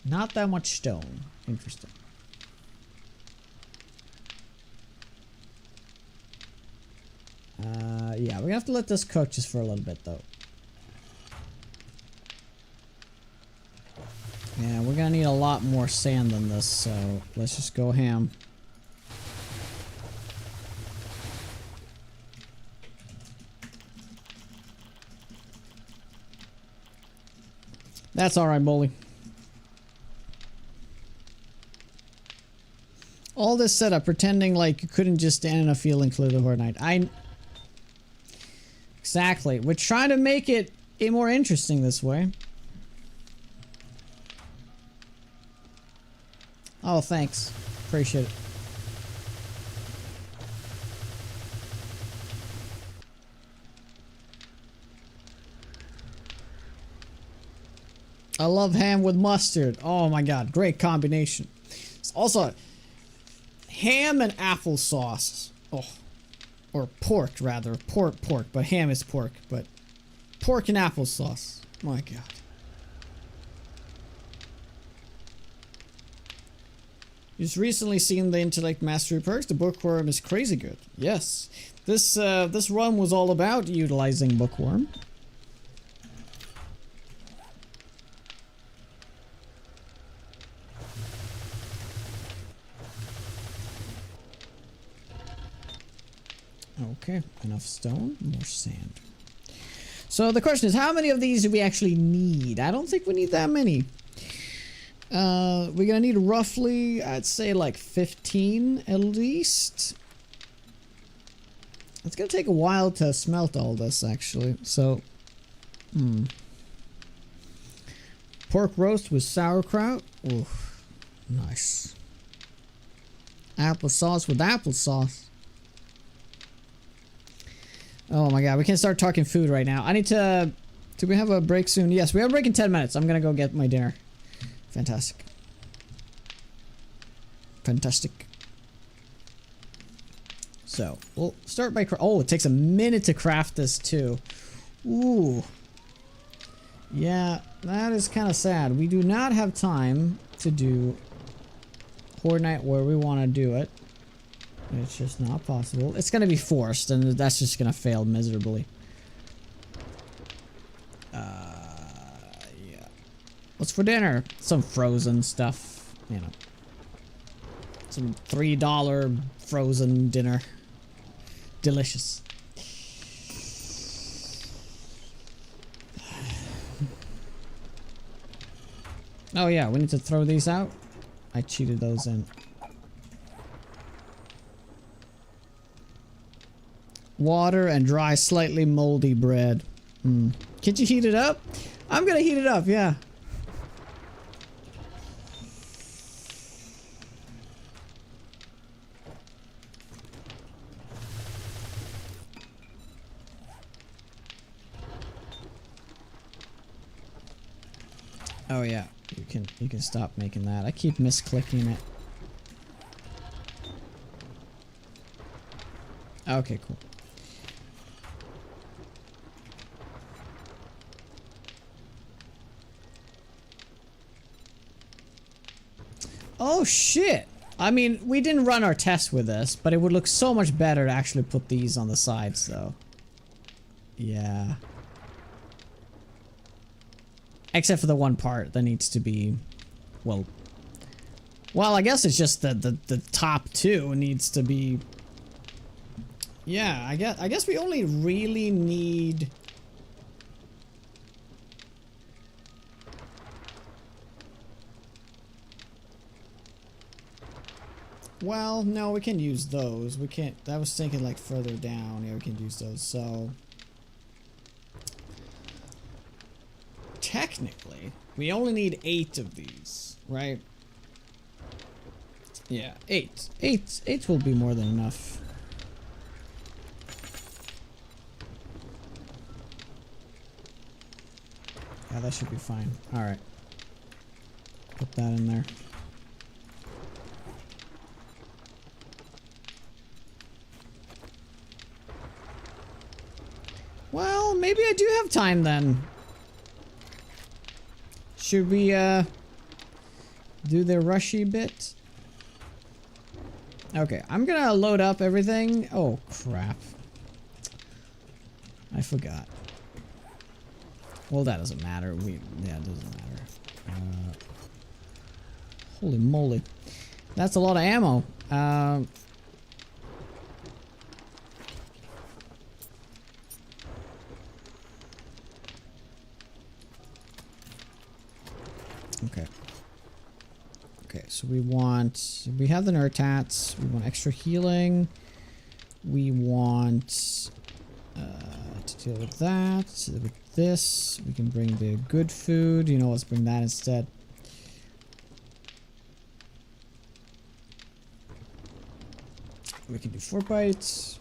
Not that much stone. Interesting. Yeah, we're gonna have to let this cook just for a little bit though. Yeah, we're gonna need a lot more sand than this, so let's just go ham. That's alright, Bully. All this setup, pretending like you couldn't just stand in a field and clear the Horde Knight. Exactly. We're trying to make it more interesting this way. Oh, thanks. Appreciate it. I love ham with mustard. Oh my god, great combination. It's also ham and applesauce. Oh, or pork rather. Pork, but ham is pork. But pork and applesauce. My god. Just recently seen the Intellect Mastery perks. The Bookworm is crazy good. Yes, this run was all about utilizing Bookworm. Okay, enough stone, more sand. So the question is, how many of these do we actually need? I don't think we need that many. We're gonna need roughly, I'd say like 15 at least. It's gonna take a while to smelt all this actually, so... Pork roast with sauerkraut. Ooh, nice. Applesauce with applesauce. Oh my god, we can't start talking food right now. I need to... Do we have a break soon? Yes, we have a break in 10 minutes. I'm gonna go get my dinner. Fantastic. Fantastic. So, we'll start by... Oh, it takes a minute to craft this too. Ooh. Yeah, that is kind of sad. We do not have time to do Horde Night where we want to do it. It's just not possible. It's gonna be forced, and that's just gonna fail miserably. Yeah. What's for dinner? Some frozen stuff, you know. Some $3 frozen dinner. Delicious. Oh yeah, we need to throw these out. I cheated those in. Water and dry, slightly moldy bread. Can't you heat it up? I'm gonna heat it up, yeah. Oh yeah, you can stop making that. I keep misclicking it. Okay, cool. Oh shit! I mean, we didn't run our test with this, but it would look so much better to actually put these on the sides, though. Yeah. Except for the one part that needs to be, well, Well, I guess it's just the top two needs to be. Yeah, I guess we only really need. Well, no, we can use those. We can't. I was thinking like further down. Yeah, we can use those. So technically, we only need 8 of these, right? Yeah, 8. 8 will be more than enough. Yeah, that should be fine. All right, put that in there. Well, maybe I do have time then. Should we do the rushy bit? Okay, I'm gonna load up everything. Oh crap. I forgot. Well, that doesn't matter. Yeah, it doesn't matter. Holy moly. That's a lot of ammo. Okay. Okay, so we have the Nurtats, we want extra healing, we want to deal with that, with this, we can bring the good food, you know, let's bring that instead. We can do 4 bites.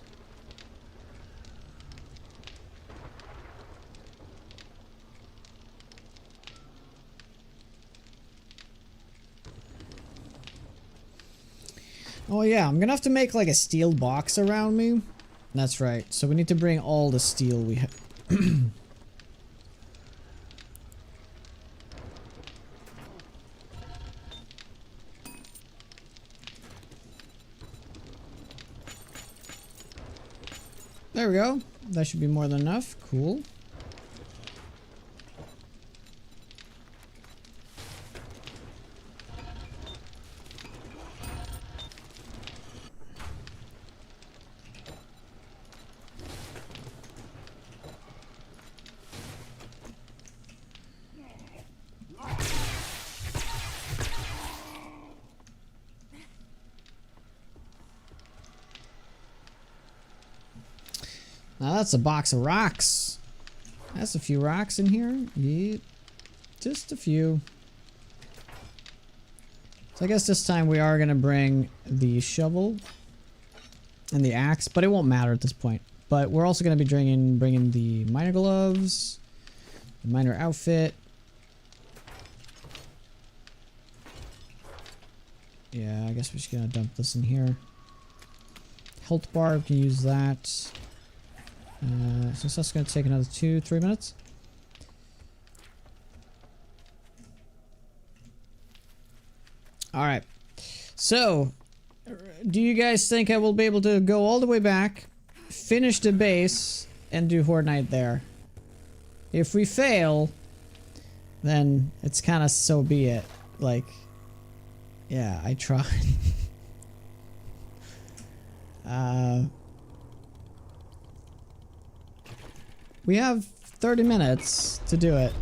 Oh yeah, I'm gonna have to make like a steel box around me. That's right. So we need to bring all the steel we have. There we go. That should be more than enough. Cool. Now that's a box of rocks. That's a few rocks in here. Yeah, just a few. So I guess this time we are gonna bring the shovel and the axe, but it won't matter at this point. But we're also gonna be bringing the miner gloves, the miner outfit. Yeah, I guess we're just gonna dump this in here. Health bar, we can use that. So that's going to take another 2-3 minutes. Alright. So, do you guys think I will be able to go all the way back, finish the base, and do Horde Night there? If we fail, then it's kind of so be it. Like, yeah, I tried. We have 30 minutes to do it.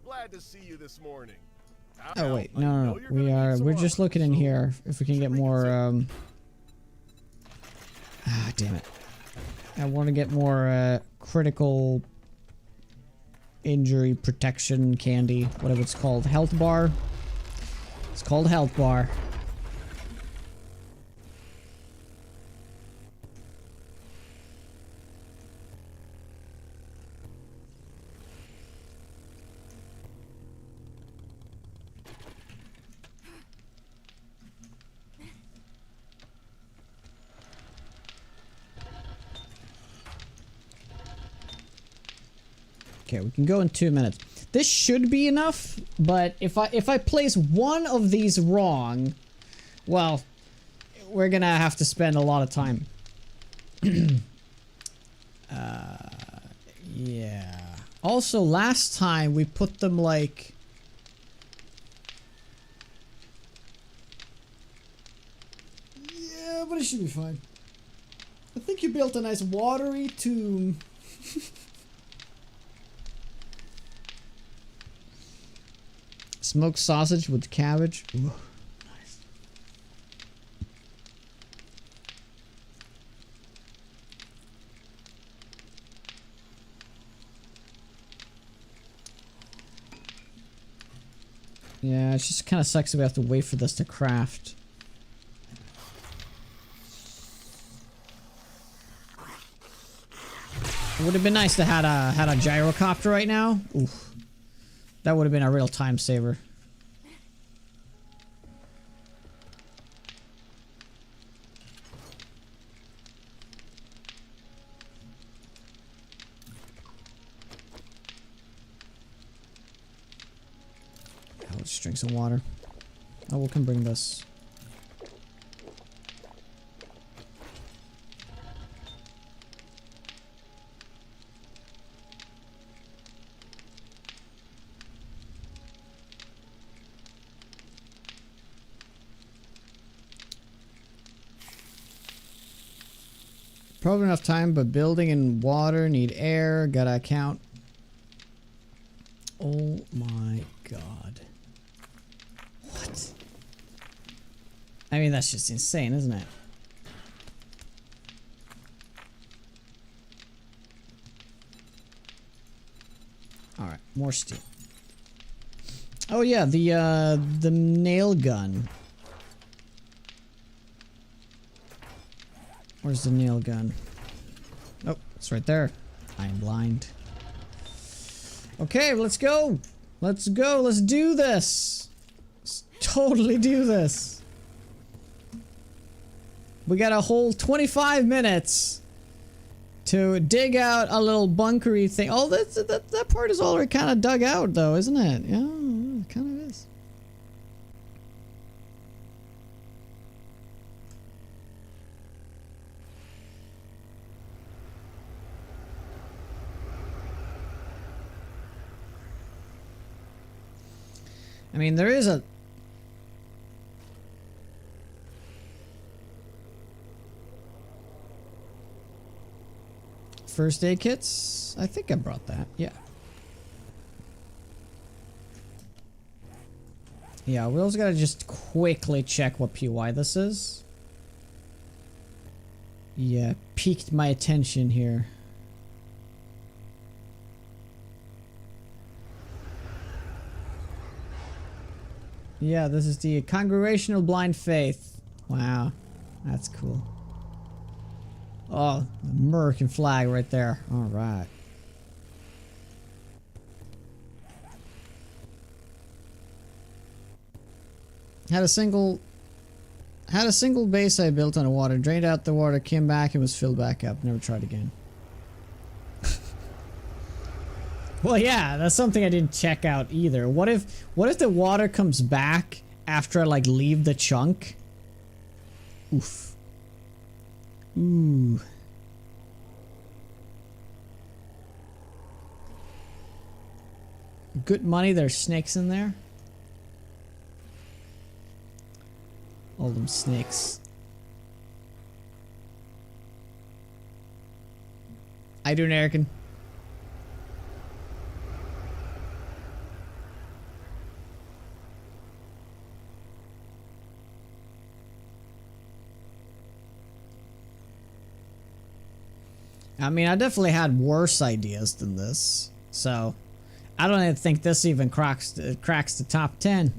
Glad to see you this morning. Oh wait, no. We're just looking in here if we can get more damn it. I want to get more critical injury protection candy, whatever it's called. Health bar. It's called health bar. Okay, we can go in 2 minutes. This should be enough, but if I place one of these wrong, well, we're gonna have to spend a lot of time. Yeah. Also, last time we put them like... Yeah, but it should be fine. I think you built a nice watery tomb. Smoked sausage with cabbage. Ooh, nice. Yeah, it just kind of sucks that we have to wait for this to craft. It would have been nice to had a gyrocopter right now. Oof. That would have been a real time saver. Oh, let's drink some water. Oh, we can bring this. Probably enough time, but building and water need air. Gotta account. Oh my god. What? I mean, that's just insane, isn't it? Alright, more steel. Oh yeah, the nail gun. Where's the nail gun? Oh, it's right there. I am blind. Okay, let's go. Let's go. Let's do this. Let's totally do this. We got a whole 25 minutes to dig out a little bunkery thing. Oh, that part is already kind of dug out, though, isn't it? Yeah, it kind of is. I mean, there is a... First aid kits? I think I brought that, yeah. Yeah, we also gotta just quickly check what PY this is. Yeah, piqued my attention here. Yeah, this is the Congregational Blind Faith. Wow, that's cool. Oh, the American flag right there. All right. Had a single base I built on the water. Drained out the water, came back, and was filled back up. Never tried again. Well, yeah, that's something I didn't check out either. What if the water comes back after I like leave the chunk? Oof. Ooh. Good money, there's snakes in there. All them snakes. I do, American. I mean, I definitely had worse ideas than this, so I don't even think this even cracks the top 10.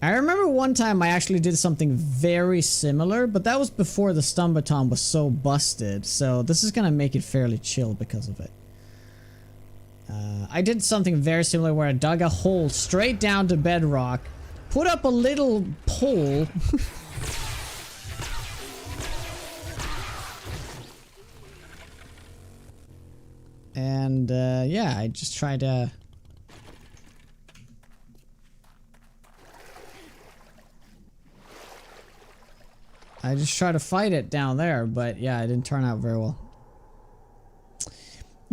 I remember one time I actually did something very similar, but that was before the Stumbaton was so busted, so this is gonna make it fairly chill because of it. I did something very similar where I dug a hole straight down to bedrock, put up a little pole and yeah, I just tried to fight it down there, but yeah, it didn't turn out very well.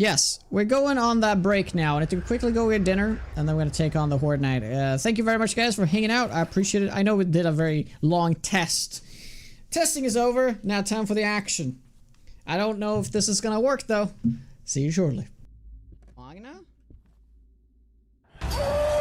Yes, we're going on that break now. I need to quickly go get dinner, and then we're going to take on the Horde Knight. Thank you very much, guys, for hanging out. I appreciate it. I know we did a very long test. Testing is over. Now time for the action. I don't know if this is going to work, though. See you shortly. Magna? Sorry.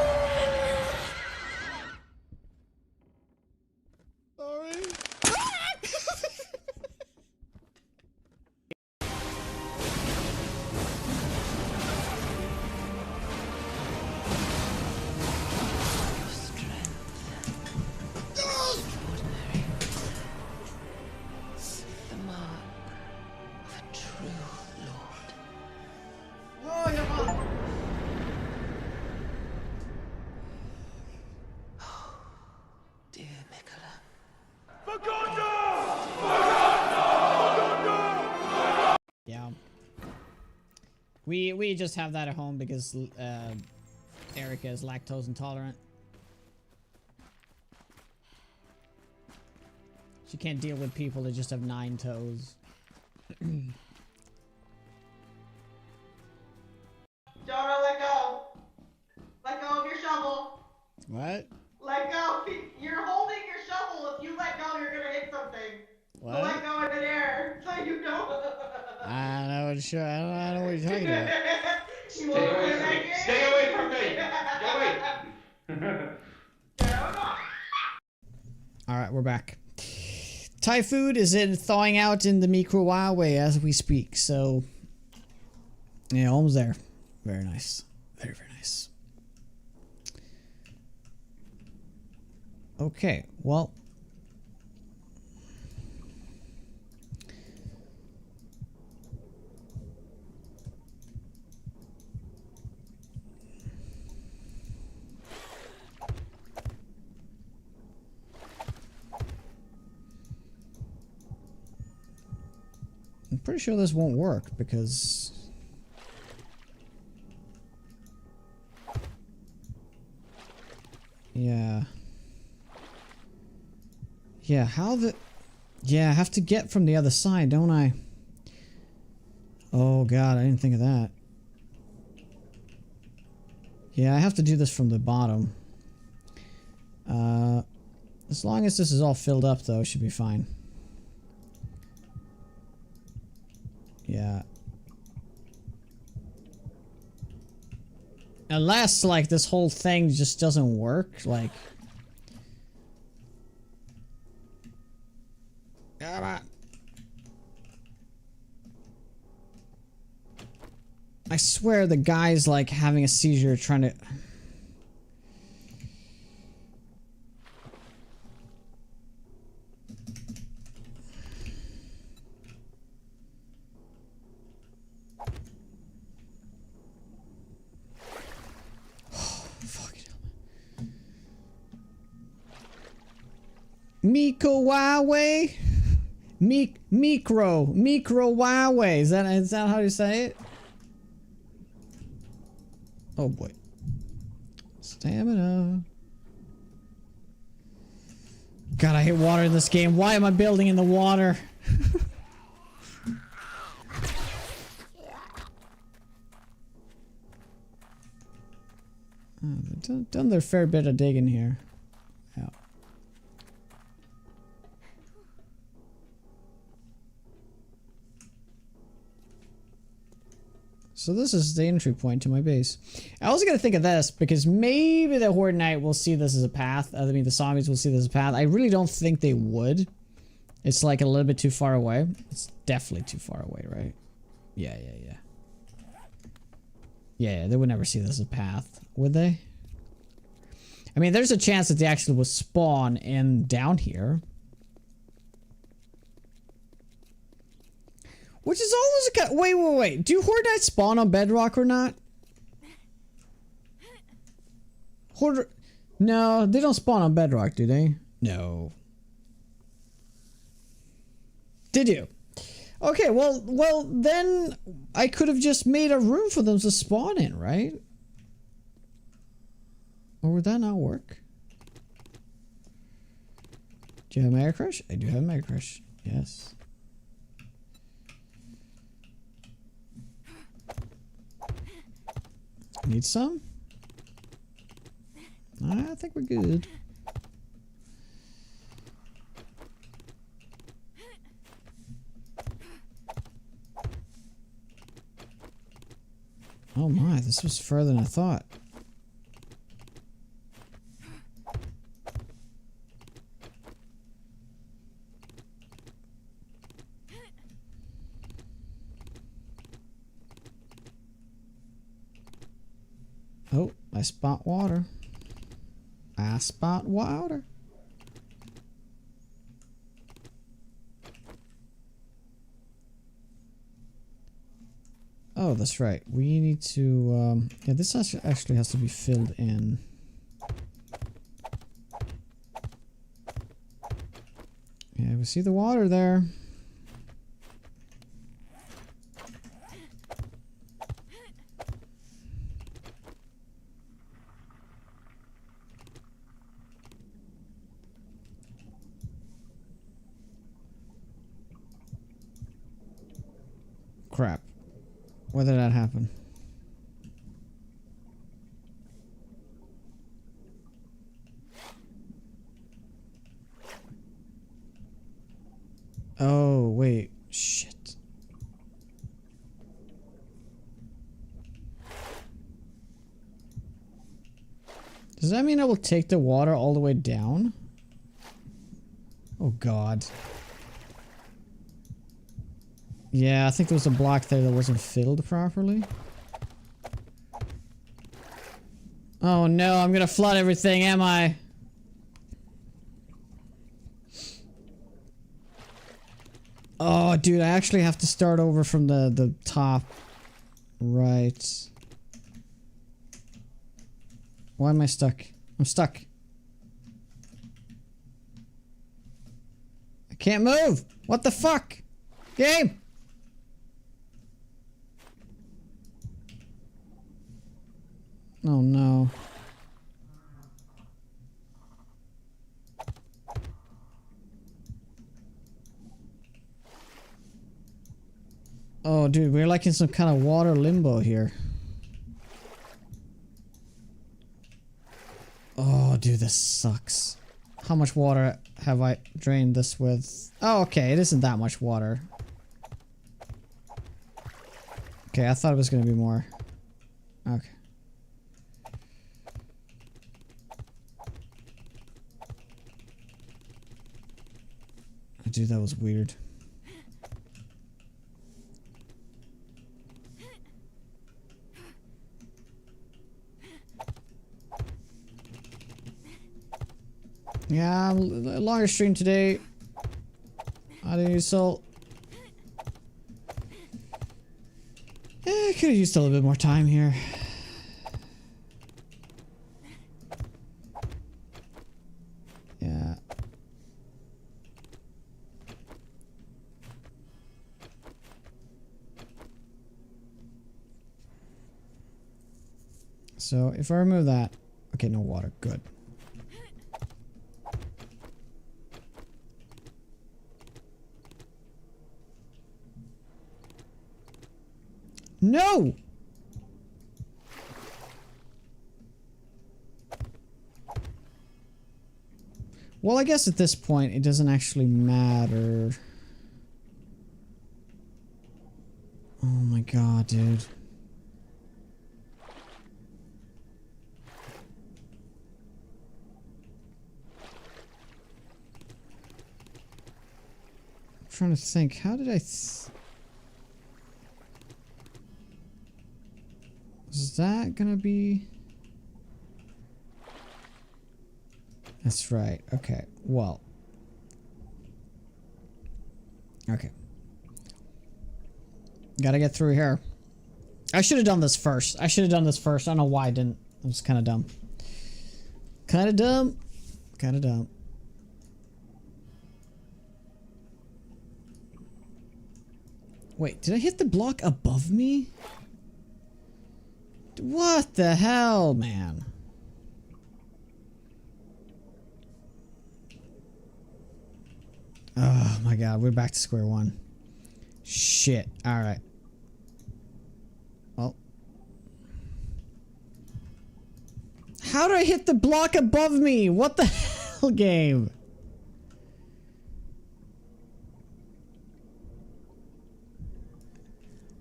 The mark of a true lord. Oh, your mom. Dear Mikola. Yeah. We just have that at home because Erica is lactose intolerant. She can't deal with people that just have 9 toes. Jonah, let go. Let go of your shovel. What? Let go. You're holding your shovel. If you let go, you're gonna hit something. So let go in midair, so you know. I don't know what I don't know what you're talking about. Stay away from me! Get away! Alright, we're back. Thai food is thawing out in the microwave as we speak, so yeah, almost there. Very nice. Very, very nice. Okay, well. I'm pretty sure this won't work because yeah, how the I have to get from the other side, don't I? Oh god, I didn't think of that. Yeah, I have to do this from the bottom. As long as this is all filled up though, it should be fine. Yeah. Unless, like, this whole thing just doesn't work, like... Come on. I swear the guy's, like, having a seizure trying to... Microwave? Microwave. Is that how you say it? Oh boy. Stamina. God, I hate water in this game. Why am I building in the water? They've done their fair bit of digging here. Yeah. So this is the entry point to my base. I also gotta think of this, because maybe the Horde Knight will see this as a path. I mean, the zombies will see this as a path. I really don't think they would. It's like a little bit too far away. It's definitely too far away, right? Yeah. Yeah, they would never see this as a path, would they? I mean, there's a chance that they actually will spawn in down here. Which is always a wait. Do Horde Knights spawn on Bedrock or not? No, they don't spawn on Bedrock, do they? No. Did you? Okay, well then I could have just made a room for them to spawn in, right? Or would that not work? Do you have Mega Crush? I do have Mega Crush. Yes. Need some? I think we're good. Oh my, this was further than I thought. Oh, I spot water. I spot water. Oh, that's right. We need to, yeah, this actually has to be filled in. Yeah, we see the water there. Crap. Why did that happen? Oh, wait. Shit. Does that mean I will take the water all the way down? Oh, God. Yeah, I think there was a block there that wasn't filled properly. Oh no, I'm gonna flood everything, am I? Oh, dude, I actually have to start over from the top. Right. Why am I stuck? I'm stuck. I can't move! What the fuck? Game! Oh no. Oh dude, we're like in some kind of water limbo here. Oh dude, this sucks. How much water have I drained this with? Oh okay, it isn't that much water. Okay, I thought it was gonna be more. Okay. Dude, that was weird. Yeah, longer stream today. I didn't use salt. Yeah, I could have used a little bit more time here. Yeah. So if I remove that, okay, no water, good. No! Well, I guess at this point it doesn't actually matter. Oh my god, dude. Trying to think, how did I is that gonna be? That's right. Okay. Well. Okay. Gotta get through here. I should have done this first. I don't know why I didn't. I was kind of dumb. Kind of dumb. Kind of dumb. Wait, did I hit the block above me? What the hell, man? Oh my god, we're back to square one. Shit. Alright. Well. How do I hit the block above me? What the hell, game?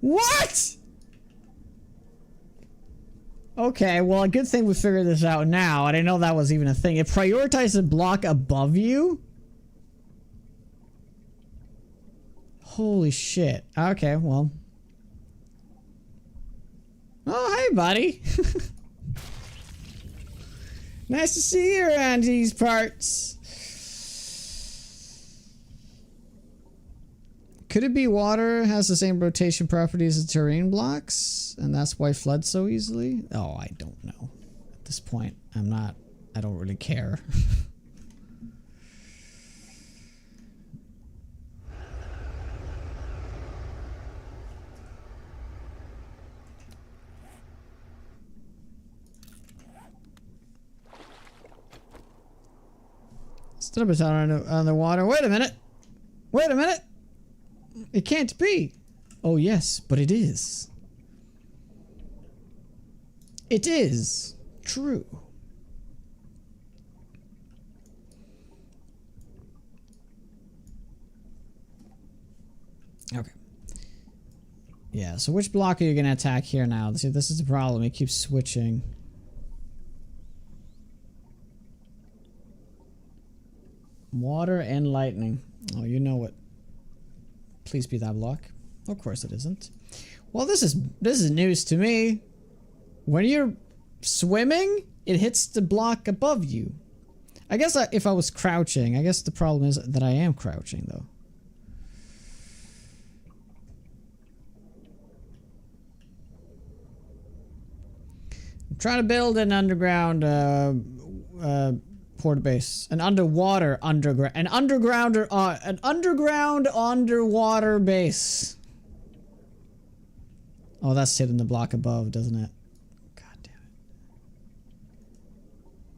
What? Okay, well, a good thing we figured this out now. I didn't know that was even a thing. It prioritized the block above you? Holy shit. Okay, well. Oh, hey, buddy. Nice to see you around these parts. Could it be water has the same rotation properties as terrain blocks? And that's why it floods so easily? Oh, I don't know. At this point, I don't really care. Stood up a ton on the water. Wait a minute. Wait a minute. It can't be. Oh, yes, but it is. It is true. Okay. Yeah, so which block are you going to attack here now? See, this is the problem. It keeps switching. Water and lightning. Oh, you know it. Please be that block. Of course it isn't. Well, this is news to me. When you're swimming, it hits the block above you. I guess if I was crouching, I guess the problem is that I am crouching though. I'm trying to build an underground port base, an underwater underwater base. Oh, that's hitting the block above, doesn't it? God damn it.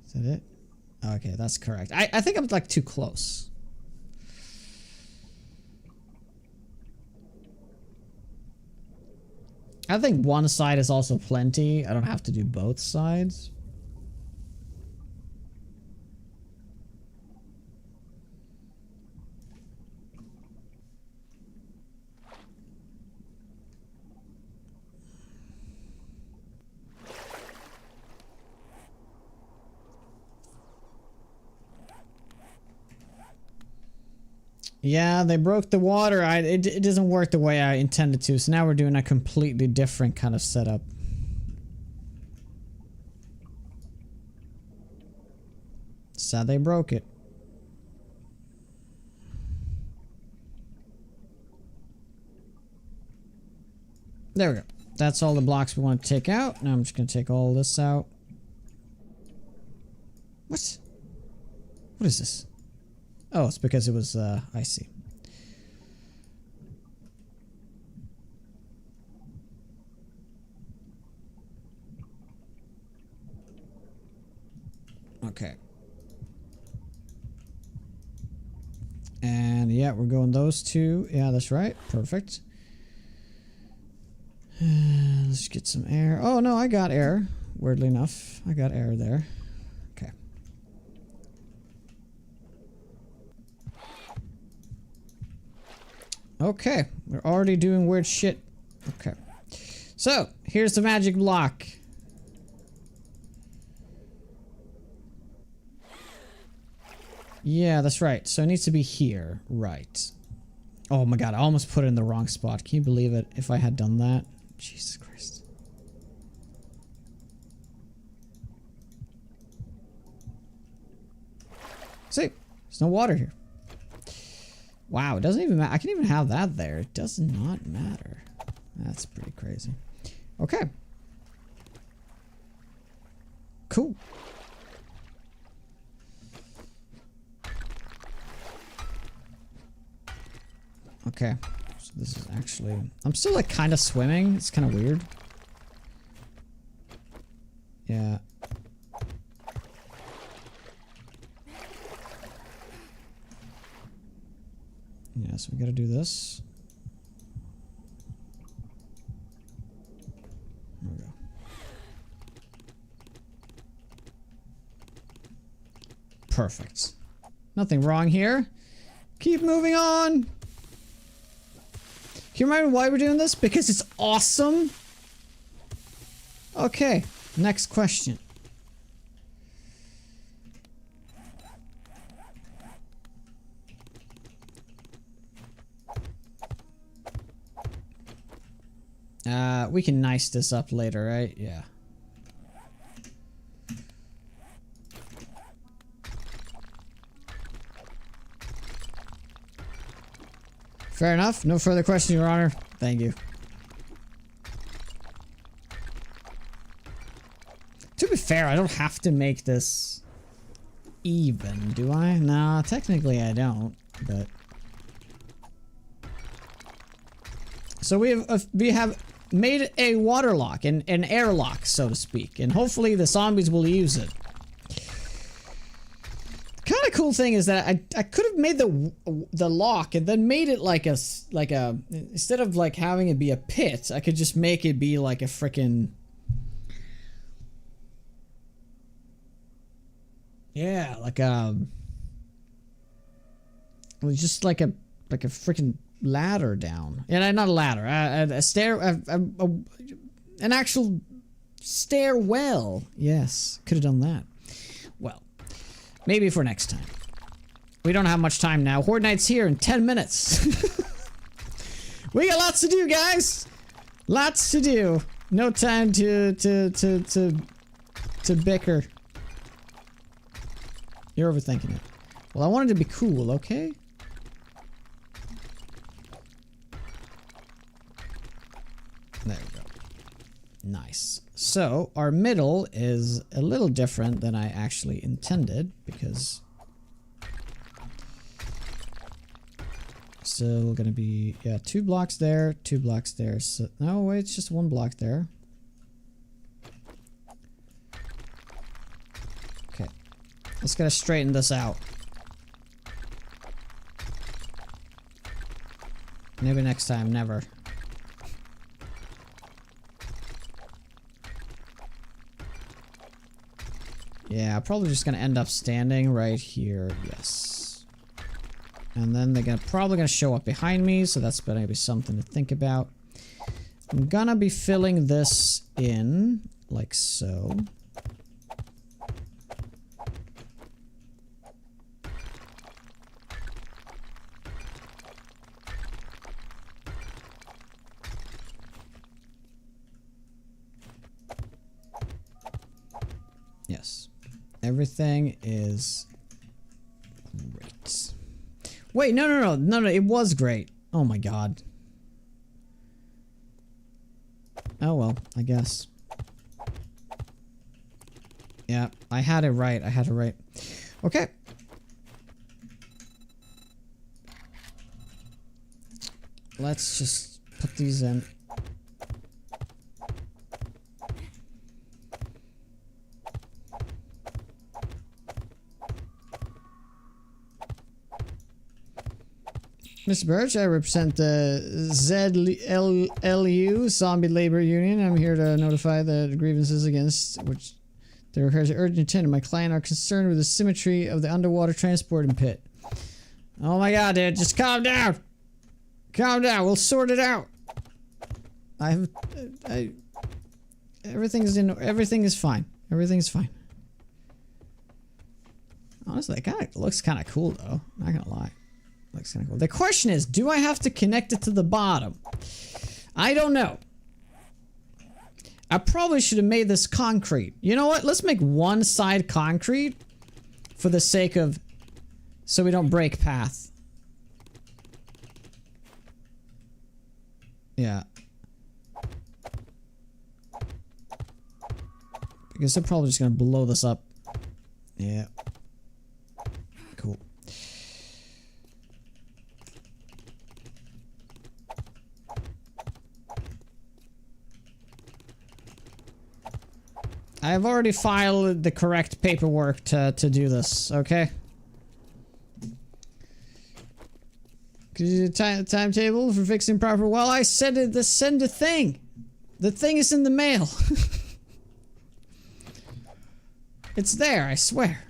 Is that it? Okay, that's correct. I think I'm like too close. I think one side is also plenty. I don't have to do both sides. Yeah, they broke the water. It doesn't work the way I intended to, so now we're doing a completely different kind of setup. Sad they broke it. There we go. That's all the blocks we want to take out. Now I'm just going to take all this out. What? What is this? Oh, it's because it was, I see. Okay. And yeah, we're going those two. Yeah, that's right. Perfect. Let's get some air. Oh, no, I got air. Weirdly enough, I got air there. Okay. Okay, we're already doing weird shit. Okay. So, here's the magic block. Yeah, that's right. So it needs to be here. Right. Oh my god, I almost put it in the wrong spot. Can you believe it? If I had done that. Jesus Christ. See, there's no water here. Wow, it doesn't even matter. I can even have that there. It does not matter. That's pretty crazy. Okay. Cool. Okay. So this is actually... I'm still like kind of swimming. It's kind of weird. Yeah. Yeah, so we gotta do this. There we go. perfect. Nothing wrong here. Keep moving on. Can you remember why we're doing this? Because it's awesome. Okay, next question. We can nice this up later, right? Yeah. Fair enough. No further questions, Your Honor. Thank you. To be fair, I don't have to make this even, do I? No, technically I don't, but... So we have made a water lock, an airlock, so to speak, and hopefully the zombies will use it. The kind of cool thing is that I could have made the lock and then made it like a instead of like having it be a pit, I could just make it be like a frickin' yeah, like just like a frickin' ladder down. Yeah, not a ladder, a stair, an actual stairwell. Yes, could have done that. Well, maybe for next time. We don't have much time now. Horde Night's here in 10 minutes. We got lots to do, guys. Lots to do. No time to bicker. You're overthinking it. Well, I wanted to be cool, okay? There we go. Nice. So, our middle is a little different than I actually intended, because... Still gonna be, yeah, 2 blocks there, 2 blocks there. So, no, wait, it's just 1 block there. Okay. Let's gotta straighten this out. Maybe next time, never. Yeah, probably just gonna end up standing right here. Yes. And then they're probably gonna show up behind me, so that's gonna be something to think about. I'm gonna be filling this in like so. Yes. Everything is great. Wait, no, it was great. Oh my god. Oh well, I guess. Yeah, I had it right. Okay. Let's just put these in. Mr. Birch, I represent the ZLU, Zombie Labor Union. I'm here to notify the grievances against which there requires urgent attention. My client are concerned with the symmetry of the underwater transporting pit. Oh my god, dude, just calm down! Calm down, we'll sort it out! everything is fine. Everything is fine. Honestly, it looks kind of cool though, not gonna lie. Looks kind of cool. The question is, do I have to connect it to the bottom? I don't know. I probably should have made this concrete. You know what? Let's make one side concrete for the sake of... so we don't break path. Yeah. Because they're probably just gonna blow this up. Yeah. Cool. I have already filed the correct paperwork to do this, okay? Could you do a timetable for fixing proper? Well, I said it, send a thing. The thing is in the mail. It's there, I swear.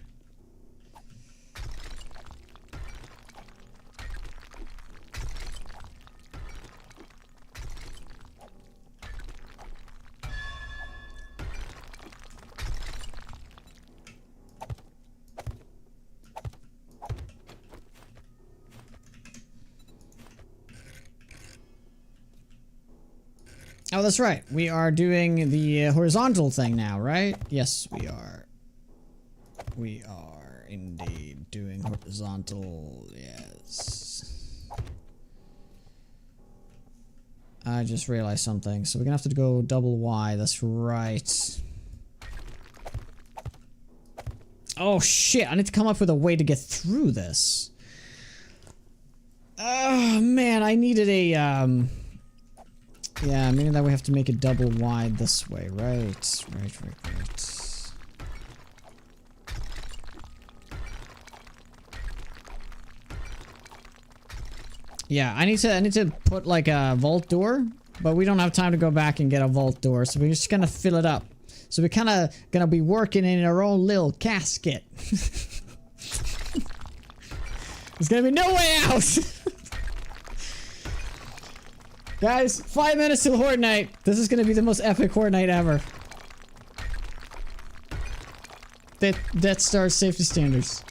Oh, that's right. We are doing the horizontal thing now, right? Yes, we are. We are indeed doing horizontal. Yes. I just realized something. So we're gonna have to go double Y. That's right. Oh shit! I need to come up with a way to get through this. Oh man, I needed a yeah, meaning that we have to make it double wide this way. Right. Yeah, I need to put like a vault door, but we don't have time to go back and get a vault door, so we're just gonna fill it up. So we're kind of gonna be working in our own little casket. There's gonna be no way out. Guys, 5 minutes till Horde Night. This is gonna be the most epic Horde Night ever. Death Star safety standards.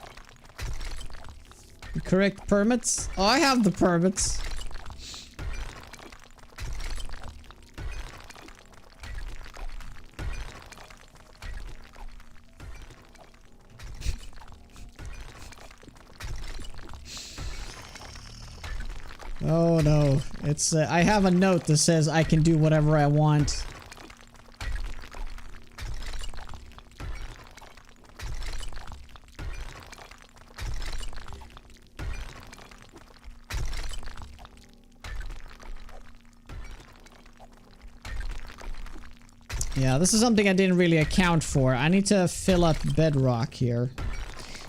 The correct permits? Oh, I have the permits. Oh no, it's I have a note that says I can do whatever I want. Yeah, this is something I didn't really account for. I need to fill up bedrock here.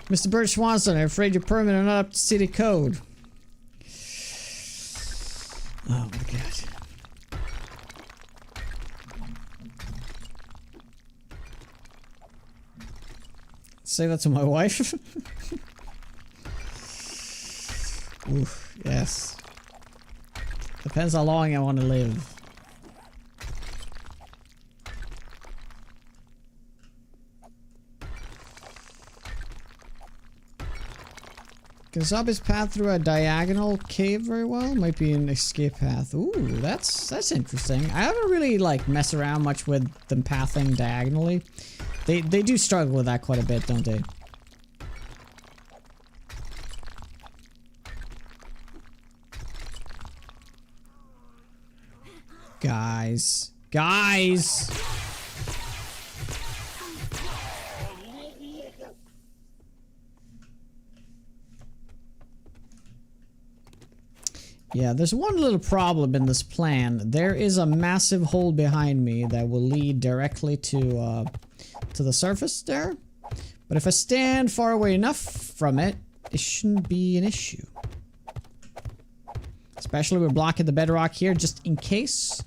Mr. Bert Swanson, I'm afraid your permit are not up to city code. Oh my god. Say that to my wife. Ooh, yes. Depends how long I want to live. Can zombies path through a diagonal cave very well? Might be an escape path. Ooh, that's interesting. I haven't really like messed around much with them pathing diagonally. They do struggle with that quite a bit, don't they? Guys. Yeah, there's one little problem in this plan. There is a massive hole behind me that will lead directly to the surface there. But if I stand far away enough from it, it shouldn't be an issue. Especially we're blocking the bedrock here just in case.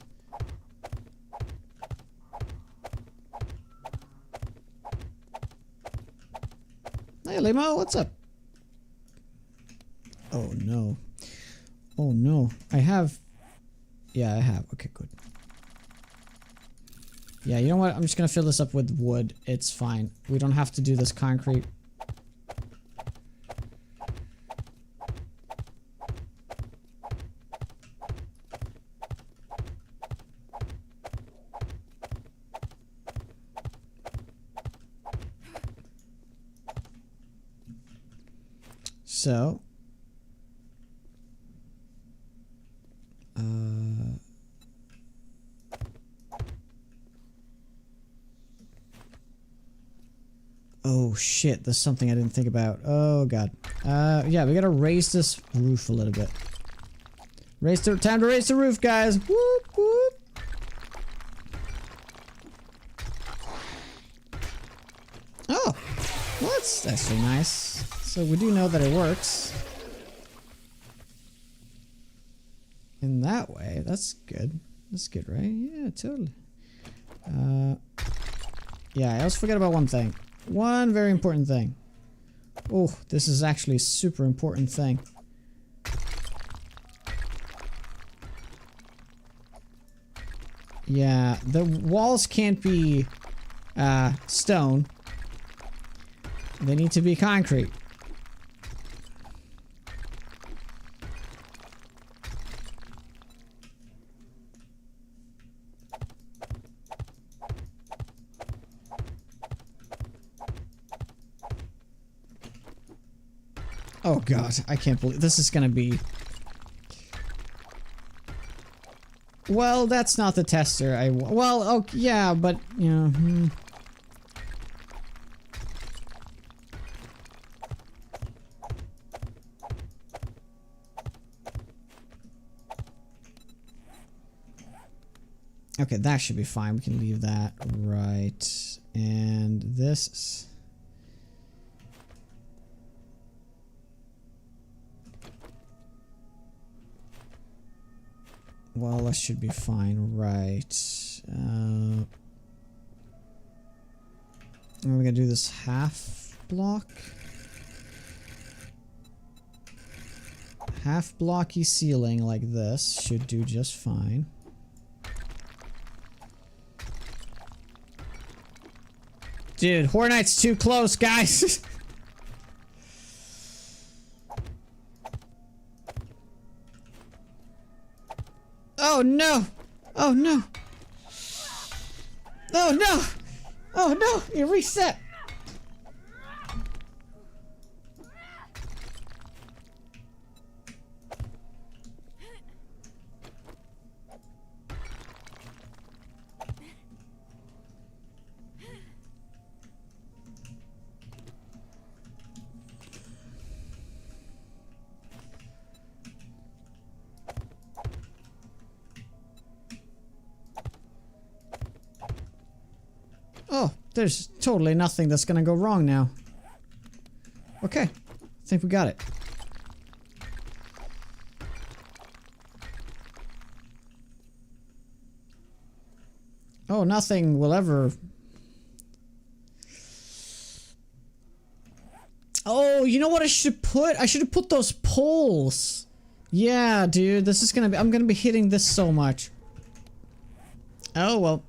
Hey Limo, what's up? Oh no. Oh no, I have... Yeah, I have. Okay, good. Yeah, you know what? I'm just gonna fill this up with wood. It's fine. We don't have to do this concrete. So... Oh shit, there's something I didn't think about. Oh god. Yeah, we gotta raise this roof a little bit. Time to raise the roof, guys! Whoop whoop! Oh! Well, that's actually nice. So we do know that it works. In that way, that's good. That's good, right? Yeah, totally. Yeah, I also forgot about one thing. One very important thing. Oh, this is actually a super important thing. Yeah, the walls can't be stone. They need to be concrete. Oh god, I can't believe this is gonna be. Well, that's not the tester. Well, oh yeah, but you know. Okay, that should be fine. We can leave that right. And this. Well, that should be fine, right? I'm gonna do this half block. Half blocky ceiling like this should do just fine. Dude, Horror Night's too close, guys. Oh no! Oh no! Oh no! Oh no! You reset! Oh, there's totally nothing that's gonna go wrong now. Okay, I think we got it. Oh, nothing will ever... Oh, you know what I should put? I should have put those poles. Yeah, dude, this is gonna be... I'm gonna be hitting this so much. Oh, well.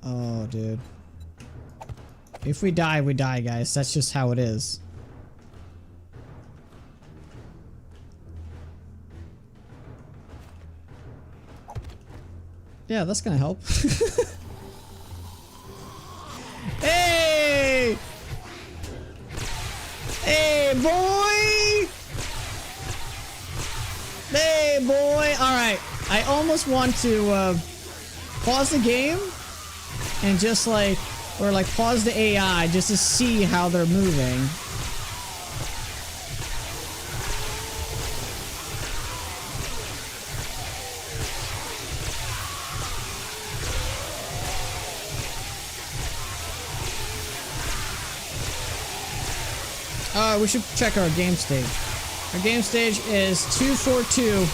Oh, dude. If we die, we die, guys. That's just how it is. Yeah, that's gonna help. Hey! Hey, boy! Hey, boy! Alright, I almost want to pause the game and just like, or like pause the AI just to see how they're moving. We should check our game stage. Our game stage is 242.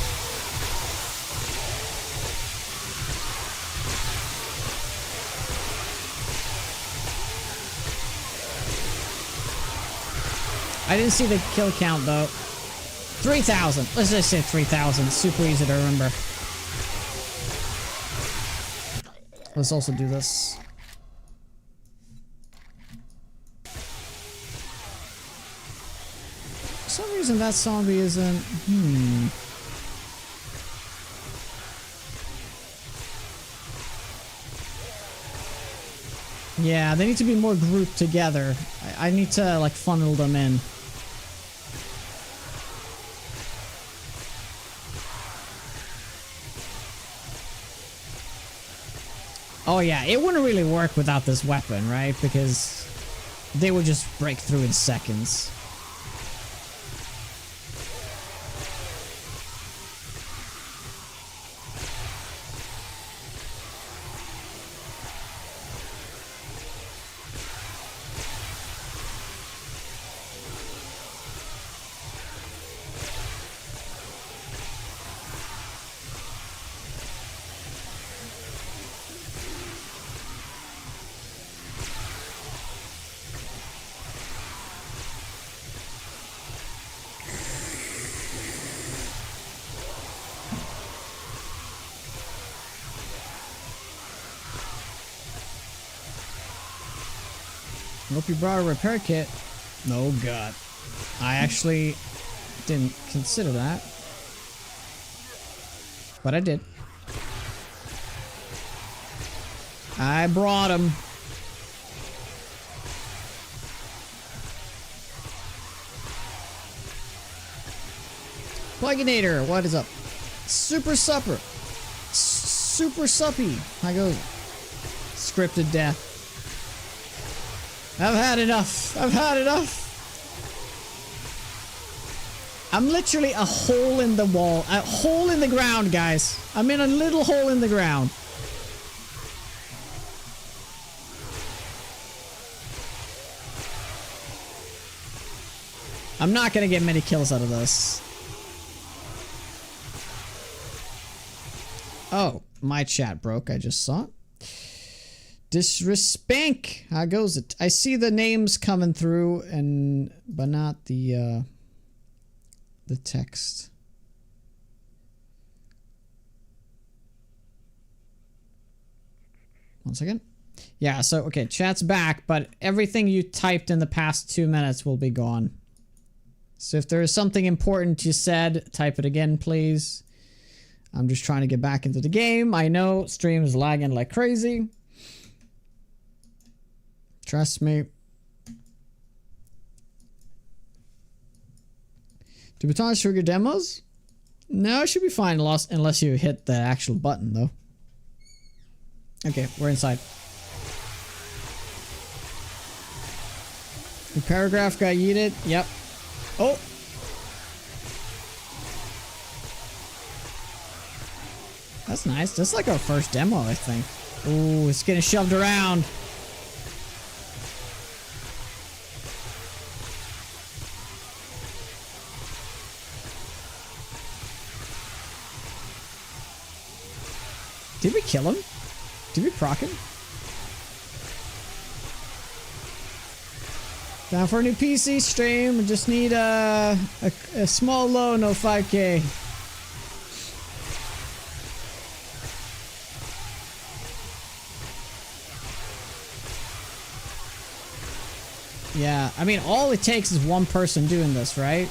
I didn't see the kill count though. 3,000. Let's just say 3,000. Super easy to remember. Let's also do this. For some reason that zombie isn't... Yeah, they need to be more grouped together. I need to like funnel them in. Oh yeah, it wouldn't really work without this weapon, right? Because they would just break through in seconds. Hope you brought a repair kit. Oh god. I actually didn't consider that. But I did. I brought him. Pluginator, what is up? Super Supper. Super Suppy. How goes it? Scripted death. I've had enough. I've had enough. I'm literally a hole in the wall. A hole in the ground, guys. I'm in a little hole in the ground. I'm not gonna get many kills out of this. Oh, my chat broke. I just saw it. Disrespank. How goes it? I see the names coming through, but not the text. One second. Yeah, so, okay, chat's back, but everything you typed in the past 2 minutes will be gone. So if there is something important you said, type it again, please. I'm just trying to get back into the game. I know stream is lagging like crazy. Trust me. Do batons trigger demos? No, it should be fine unless you hit the actual button, though. Okay, we're inside. The paragraph got yeeted. Yep. Oh! That's nice. That's like our first demo, I think. Ooh, it's getting shoved around. Did we kill him? Did we proc him? Down for a new PC stream. Just need a small low, no 5K. Yeah, I mean, all it takes is one person doing this, right?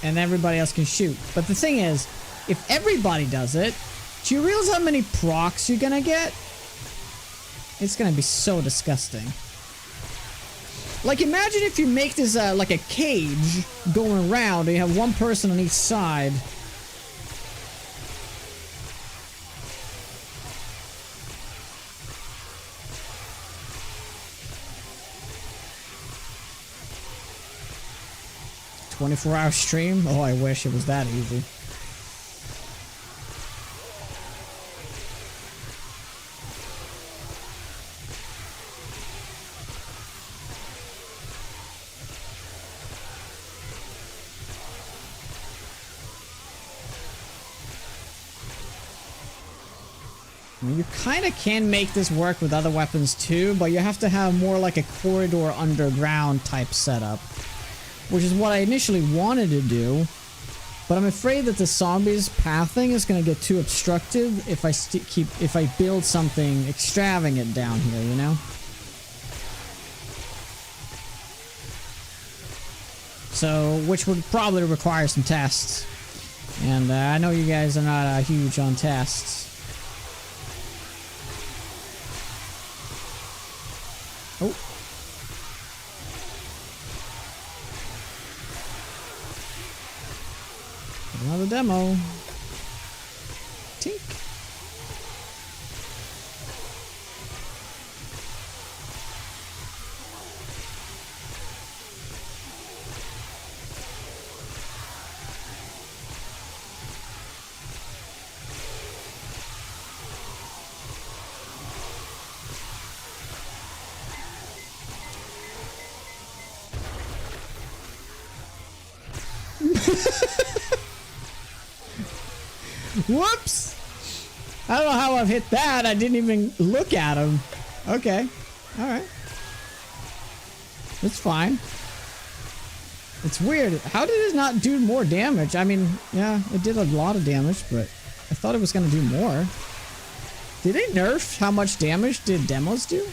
And everybody else can shoot. But the thing is, if everybody does it, do you realize how many procs you're gonna get? It's gonna be so disgusting. Like, imagine if you make this like a cage going around and you have one person on each side. "24-hour stream? Oh, I wish it was that easy." I mean, you kind of can make this work with other weapons too, but you have to have more like a corridor underground type setup, which is what I initially wanted to do, but I'm afraid that the zombies pathing is going to get too obstructive if I build something extravagant down here, you know? So, which would probably require some tests, and I know you guys are not huge on tests. Oh. Another demo. Tink. Whoops! I don't know how I've hit that. I didn't even look at him. Okay. Alright. It's fine. It's weird. How did it not do more damage? I mean, yeah, it did a lot of damage, but I thought it was going to do more. Did they nerf how much damage did demos do?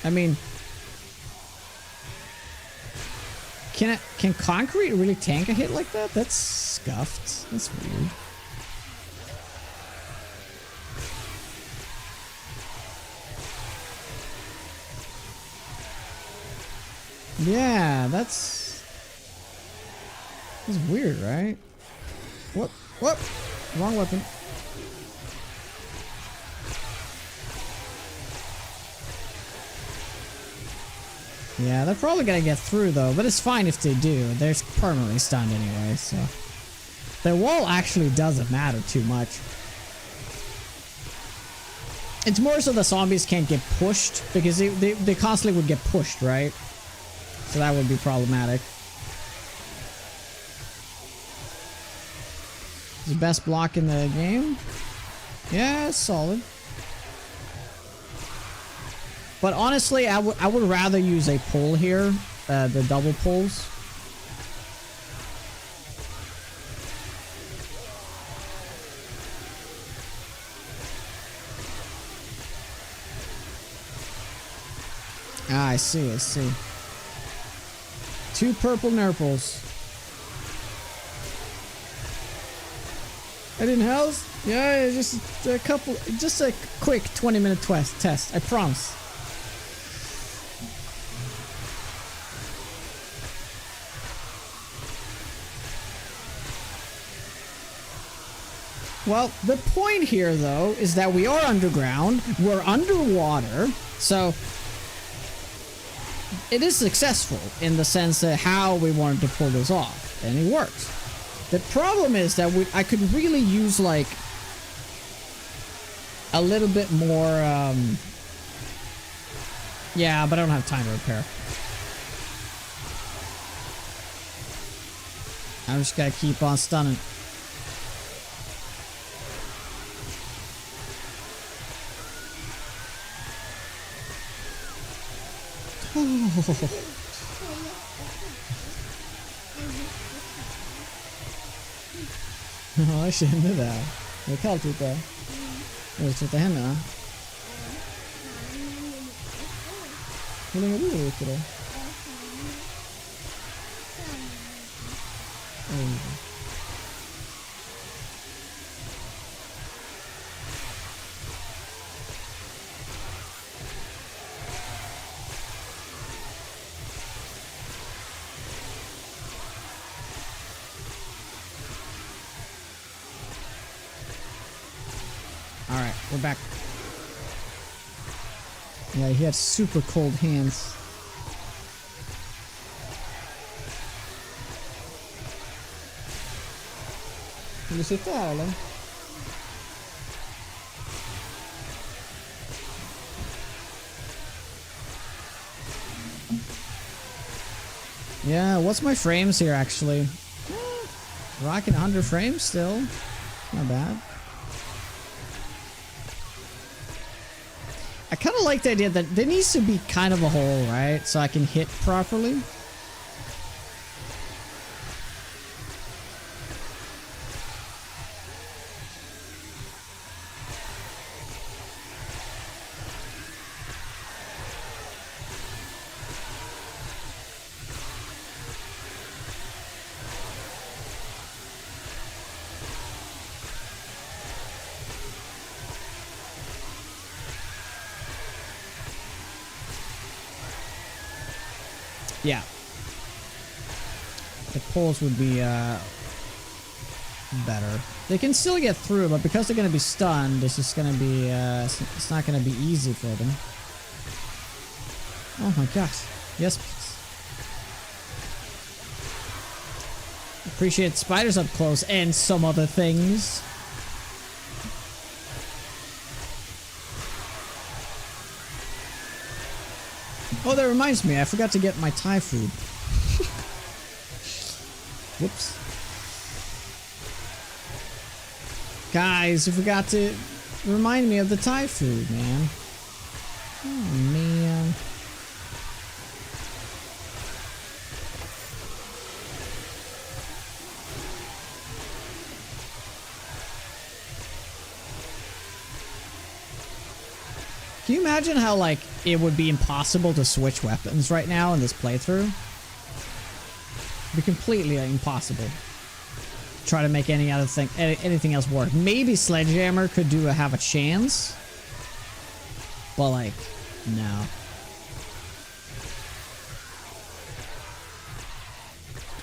I mean, Can concrete really tank a hit like that? That's scuffed. That's weird. Yeah, that's weird, right? What? Wrong weapon. Yeah, they're probably gonna get through though, but it's fine if they do. They're permanently stunned anyway, so the wall actually doesn't matter too much. It's more so the zombies can't get pushed because they constantly would get pushed, right? So that would be problematic. The best block in the game? Yeah, it's solid. But honestly, I would rather use a pull here, the double pulls. Ah, I see, I see. 2 purple nurples. I didn't house? Yeah, just a couple, just a quick 20-minute test, I promise. Well, the point here, though, is that we are underground, we're underwater, so it is successful in the sense that how we wanted to pull this off, and it works. The problem is that I could really use, like, a little bit more, yeah, but I don't have time to repair. I'm just gonna keep on stunning. Ja, jag känner det. Det är kallt ute. Jag vill tvätta händerna. Hur länge är du ute då? Alright, we're back. Yeah, he had super cold hands. Vill du sitta här eller? Yeah, what's my frames here actually? Rocking 100 frames still. Not bad. I kind of like the idea that there needs to be kind of a hole, right? So I can hit properly. Yeah. The pulls would be better. They can still get through, but because they're going to be stunned, it's just going to be, it's not going to be easy for them. Oh my gosh. Yes, please. Appreciate spiders up close and some other things. Oh, that reminds me, I forgot to get my Thai food. Whoops. Guys, you forgot to remind me of the Thai food, man. Oh, man. Can you imagine how, like, it would be impossible to switch weapons right now in this playthrough? It'd be completely impossible. Try to make any other thing, anything else work. Maybe Sledgehammer could have a chance, but like, no.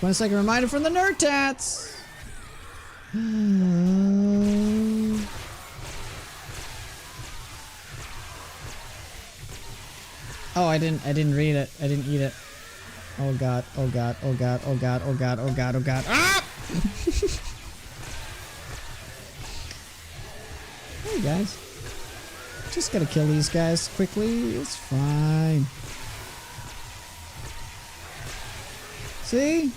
20-second reminder from the Nerd Tats. Oh, I didn't read it. I didn't eat it. Oh god, oh god, oh god, oh god, oh god, oh god, oh god. Ah! Hey guys. Just gotta kill these guys quickly. It's fine. See?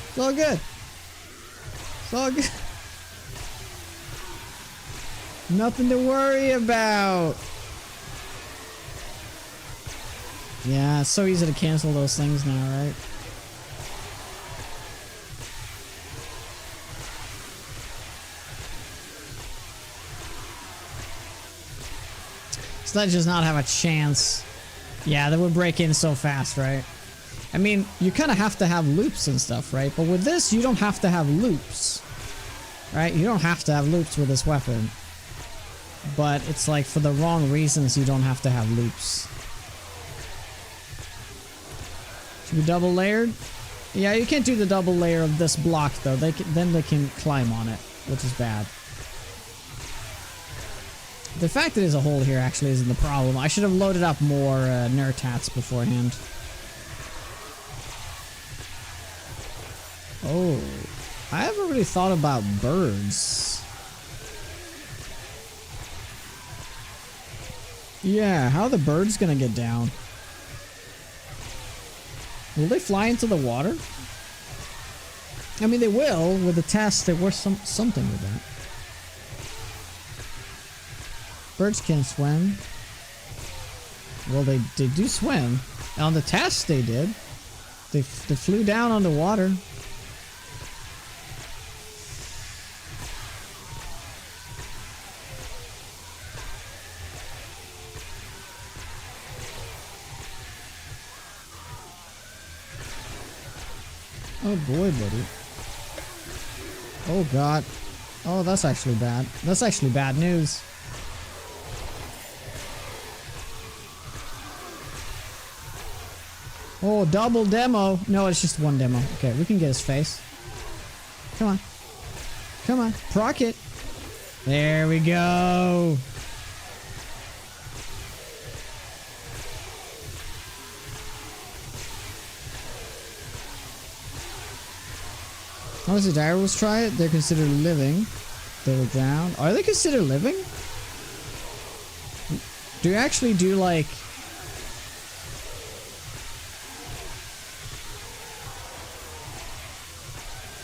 It's all good. It's all good. Nothing to worry about. Yeah, it's so easy to cancel those things now, right? Sledge does not have a chance. Yeah, they would break in so fast, right? I mean, you kind of have to have loops and stuff, right? But with this, you don't have to have loops. Right? You don't have to have loops with this weapon. But it's like for the wrong reasons you don't have to have loops. Should be double layered? Yeah, you can't do the double layer of this block though. Then they can climb on it, which is bad. The fact that there's a hole here actually isn't the problem. I should have loaded up more Nerdtats beforehand. Oh, I haven't really thought about birds. Yeah, how are the birds gonna get down? Will they fly into the water? I mean, they will. With the test, there was something with that. Birds can't swim. Well, they do swim. On the test, they did. They flew down on the water. Oh boy, buddy. Oh god. Oh, that's actually bad. That's actually bad news. Oh, double demo. No, it's just one demo. Okay, we can get his face. Come on. Come on. Proc it. There we go. How does the direwolves try it? They're considered living. They were drowned. Are they considered living? Do you actually do like...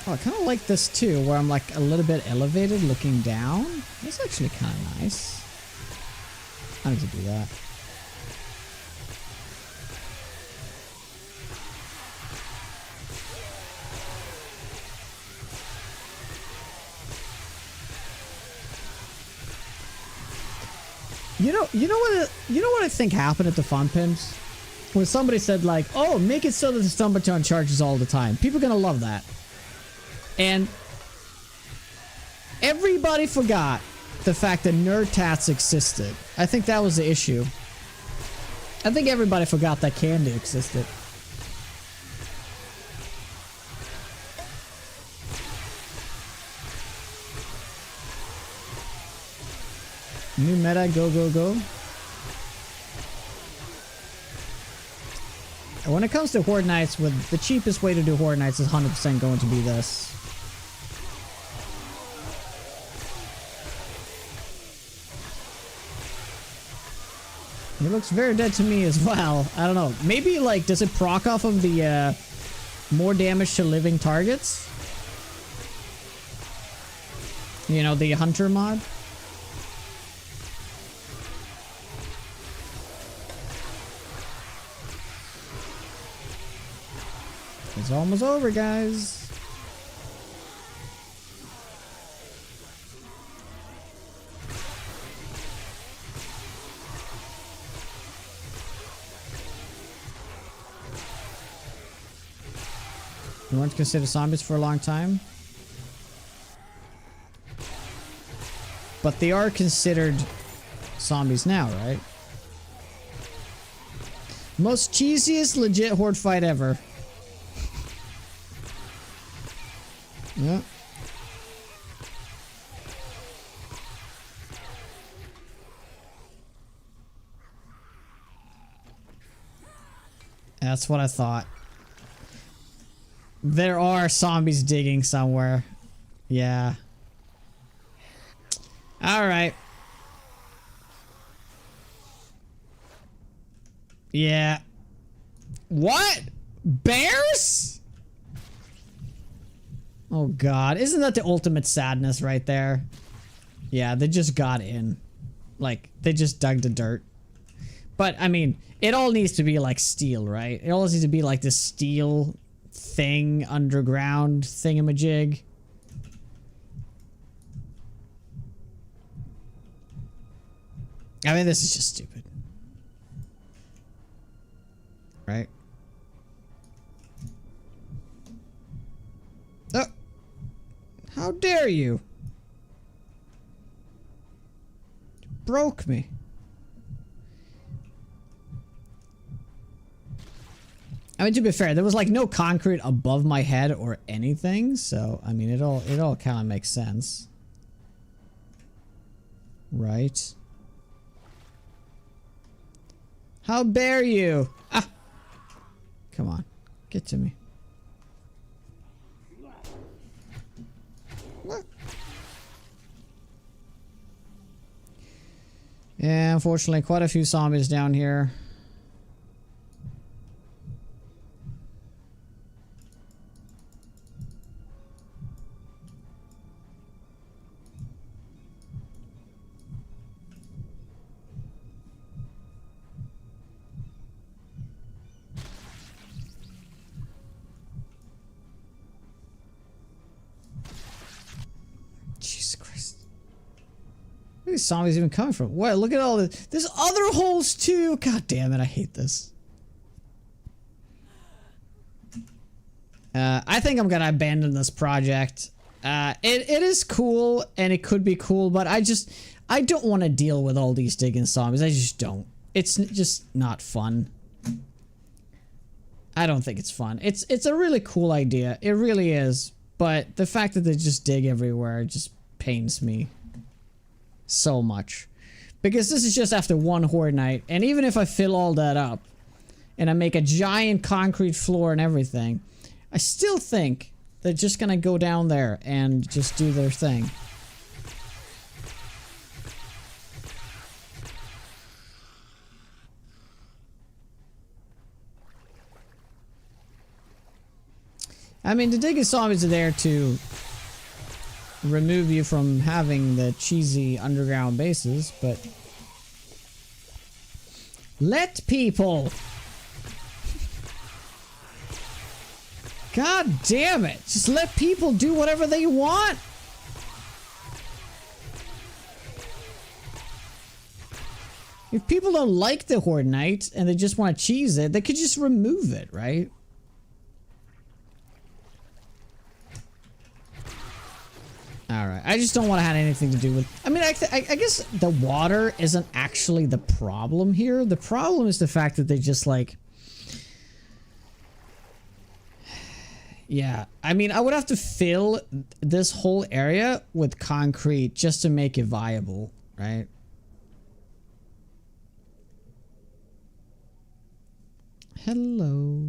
Oh, I kind of like this too, where I'm like a little bit elevated looking down. That's actually kind of nice. I need to do that. You know what I think happened at the Fun Pimps? When somebody said like, oh, make it so that the stun baton charges all the time. People are gonna love that. And everybody forgot the fact that Nerdtats existed. I think that was the issue. I think everybody forgot that Candy existed. New meta, go, go, go. And when it comes to Horde Nights, with the cheapest way to do Horde Nights is 100% going to be this. It looks very dead to me as well. I don't know. Maybe like, does it proc off of the more damage to living targets? You know, the Hunter mod? It's almost over, guys. You weren't considered zombies for a long time. But they are considered zombies now, right? Most cheesiest legit horde fight ever. Yeah. That's what I thought. There are zombies digging somewhere. Yeah. Alright. Yeah. What? Bears? Oh god. Isn't that the ultimate sadness right there? Yeah, they just got in. Like, they just dug the dirt. But, I mean, it all needs to be like steel, right? It all needs to be like this steel thing, underground thingamajig. I mean, this is just stupid. Right? Oh! How dare you! You broke me. I mean, to be fair, there was like no concrete above my head or anything, so I mean, it all kind of makes sense, right? How dare you? Ah! Come on, get to me. What? Yeah, unfortunately, quite a few zombies down here. Jesus Christ. Where are these zombies even coming from? What? Look at all this. There's other holes too. God damn it. I hate this. I think I'm gonna abandon this project. It is cool and it could be cool, but I don't want to deal with all these digging zombies. I just don't. It's just not fun. I don't think it's fun. It's a really cool idea. It really is. But the fact that they just dig everywhere just pains me so much. Because this is just after one horde night, and even if I fill all that up and I make a giant concrete floor and everything, I still think they're just gonna go down there and just do their thing. I mean, the digging zombies are there to remove you from having the cheesy underground bases, but let people. God damn it. Just let people do whatever they want. If people don't like the Horde Night and they just want to cheese it, they could just remove it, right? Alright, I just don't want to have anything to do with... I mean, I guess the water isn't actually the problem here. The problem is the fact that they just, like... Yeah, I mean, I would have to fill this whole area with concrete just to make it viable, right? Hello.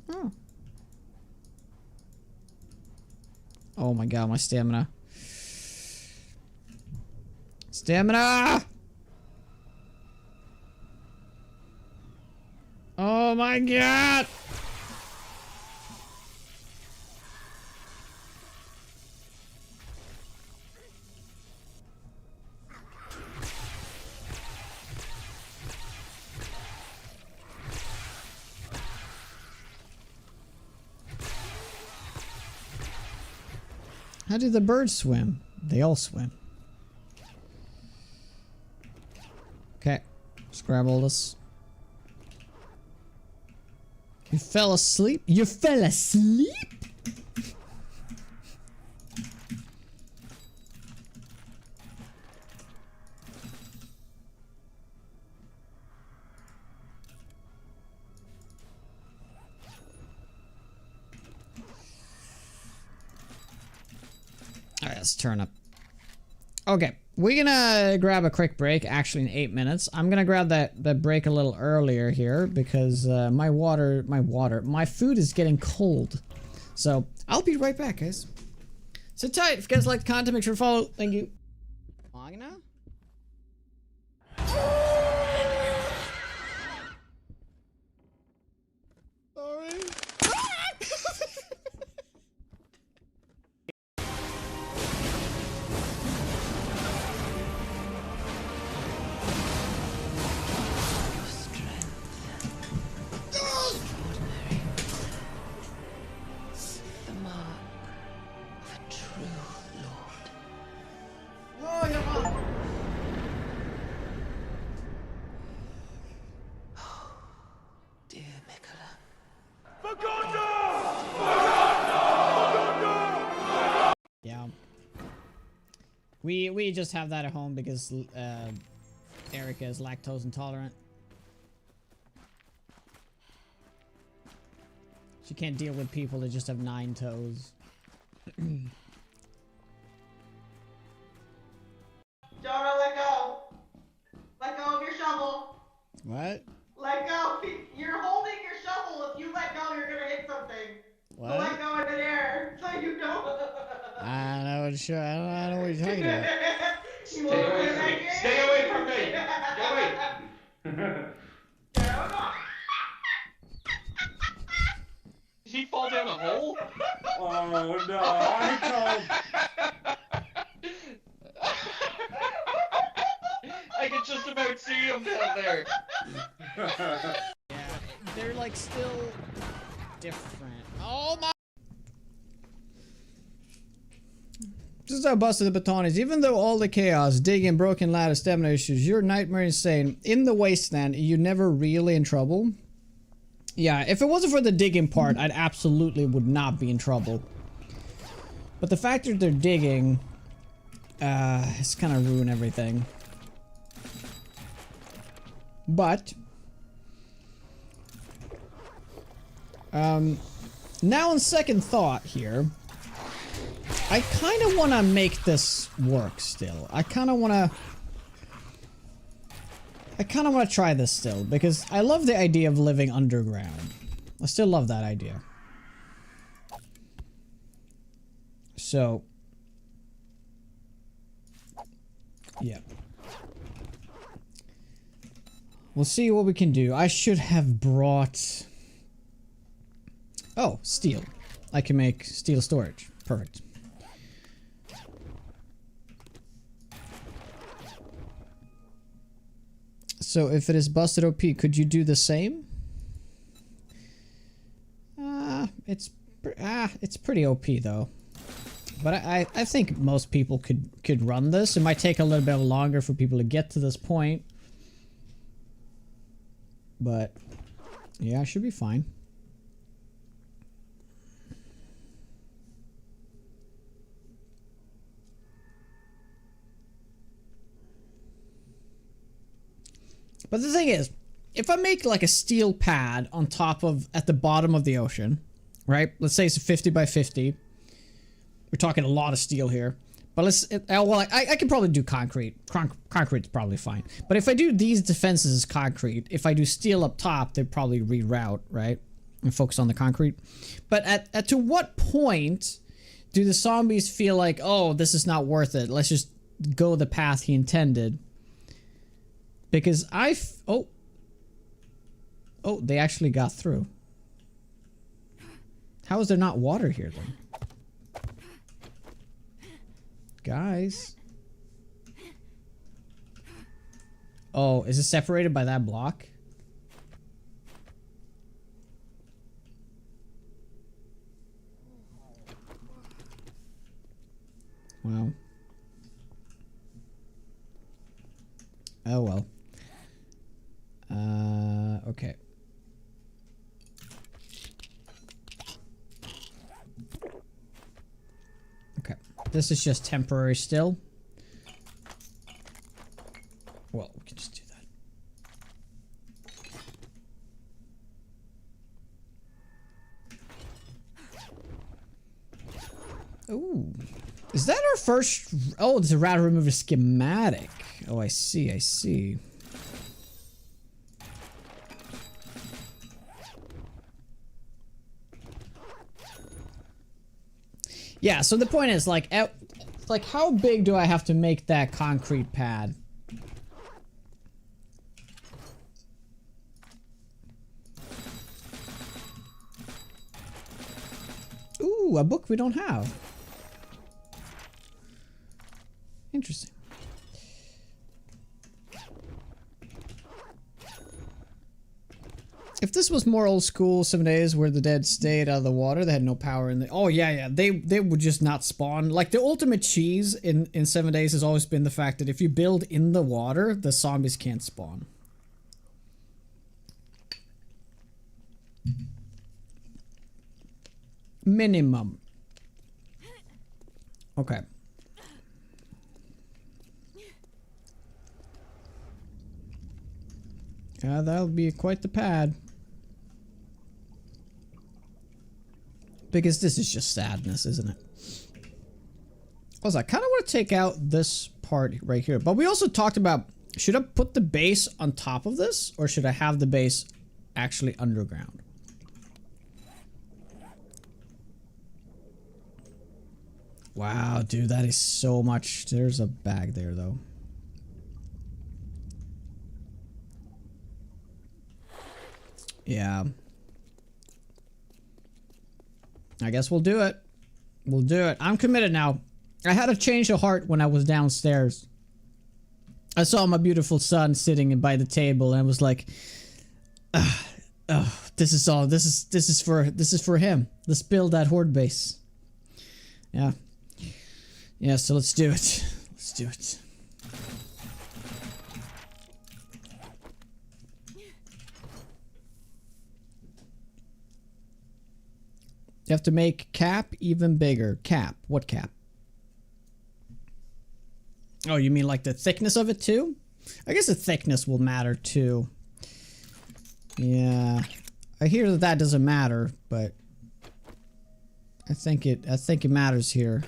Oh. Oh my god, my stamina. Stamina! Oh my god! How do the birds swim? They all swim. Okay, let's grab all this. You fell asleep? You fell asleep? Alright, let's turn up. Okay, we're gonna grab a quick break, actually in 8 minutes. I'm gonna grab that break a little earlier here because my food is getting cold. So, I'll be right back, guys. Sit tight. If you guys like the content, make sure to follow. Thank you. Magna? Sorry. The mark of a true lord. Oh, you're on. Dear Mikola. Yeah. We just have that at home because Erica is lactose intolerant. She can't deal with people that just have 9 toes. Jonah, let go. Let go of your shovel. What? Let go. You're holding your shovel. If you let go, you're gonna hit something. So let go in midair, so you know. I know what sure. I don't know what you're talking about. Stay away from me. Stay away from me. Get away. Did he fall down a hole? Oh no, I I can just about see him down there. Yeah, they're like still different. Oh my! This is how busted the baton is. Even though all the chaos, digging, broken ladder, stamina issues, your nightmare insane. In the wasteland, you're never really in trouble. Yeah, if it wasn't for the digging part, I'd absolutely would not be in trouble. But the fact that they're digging, it's kind of ruin everything. But now on second thought here, I kind of want to make this work still. I kind of want to try this still because I love the idea of living underground. I still love that idea. So, yeah. We'll see what we can do. I should have brought... Oh, steel. I can make steel storage. Perfect. So if it is busted OP, could you do the same? It's pretty OP though. But I think most people could run this. It might take a little bit longer for people to get to this point. But yeah, it should be fine. But the thing is, if I make like a steel pad on top of, at the bottom of the ocean, right? Let's say it's a 50 by 50. We're talking a lot of steel here. But I can probably do concrete. Concrete's probably fine. But if I do these defenses as concrete, if I do steel up top, they'd probably reroute, right? And focus on the concrete. But at to what point do the zombies feel like, oh, this is not worth it. Let's just go the path he intended. Because oh, they actually got through. How is there not water here then? Guys. Oh, is it separated by that block? Wow. Oh well. Okay. This is just temporary still. Well, we can just do that. Ooh. Is that our first... Oh, it's a router remover schematic. Oh, I see, I see. Yeah, so the point is, like, how big do I have to make that concrete pad? Ooh, a book we don't have. Interesting. If this was more old school, 7 days where the dead stayed out of the water, they had no power in the... Oh, yeah. They would just not spawn. Like, the ultimate cheese in 7 days has always been the fact that if you build in the water, the zombies can't spawn. Minimum. Okay. Yeah, that'll be quite the pad. Because this is just sadness, isn't it? Also, I kind of want to take out this part right here. But we also talked about, should I put the base on top of this? Or should I have the base actually underground? Wow, dude, that is so much. There's a bag there, though. Yeah. I guess we'll do it. We'll do it. I'm committed now. I had a change of heart when I was downstairs. I saw my beautiful son sitting by the table and I was like, this is for him. Let's build that horde base. Yeah. Yeah, so let's do it. Let's do it. You have to make cap even bigger. Cap. What cap? Oh, you mean like the thickness of it too? I guess the thickness will matter too. Yeah. I hear that that doesn't matter, but I think it matters here.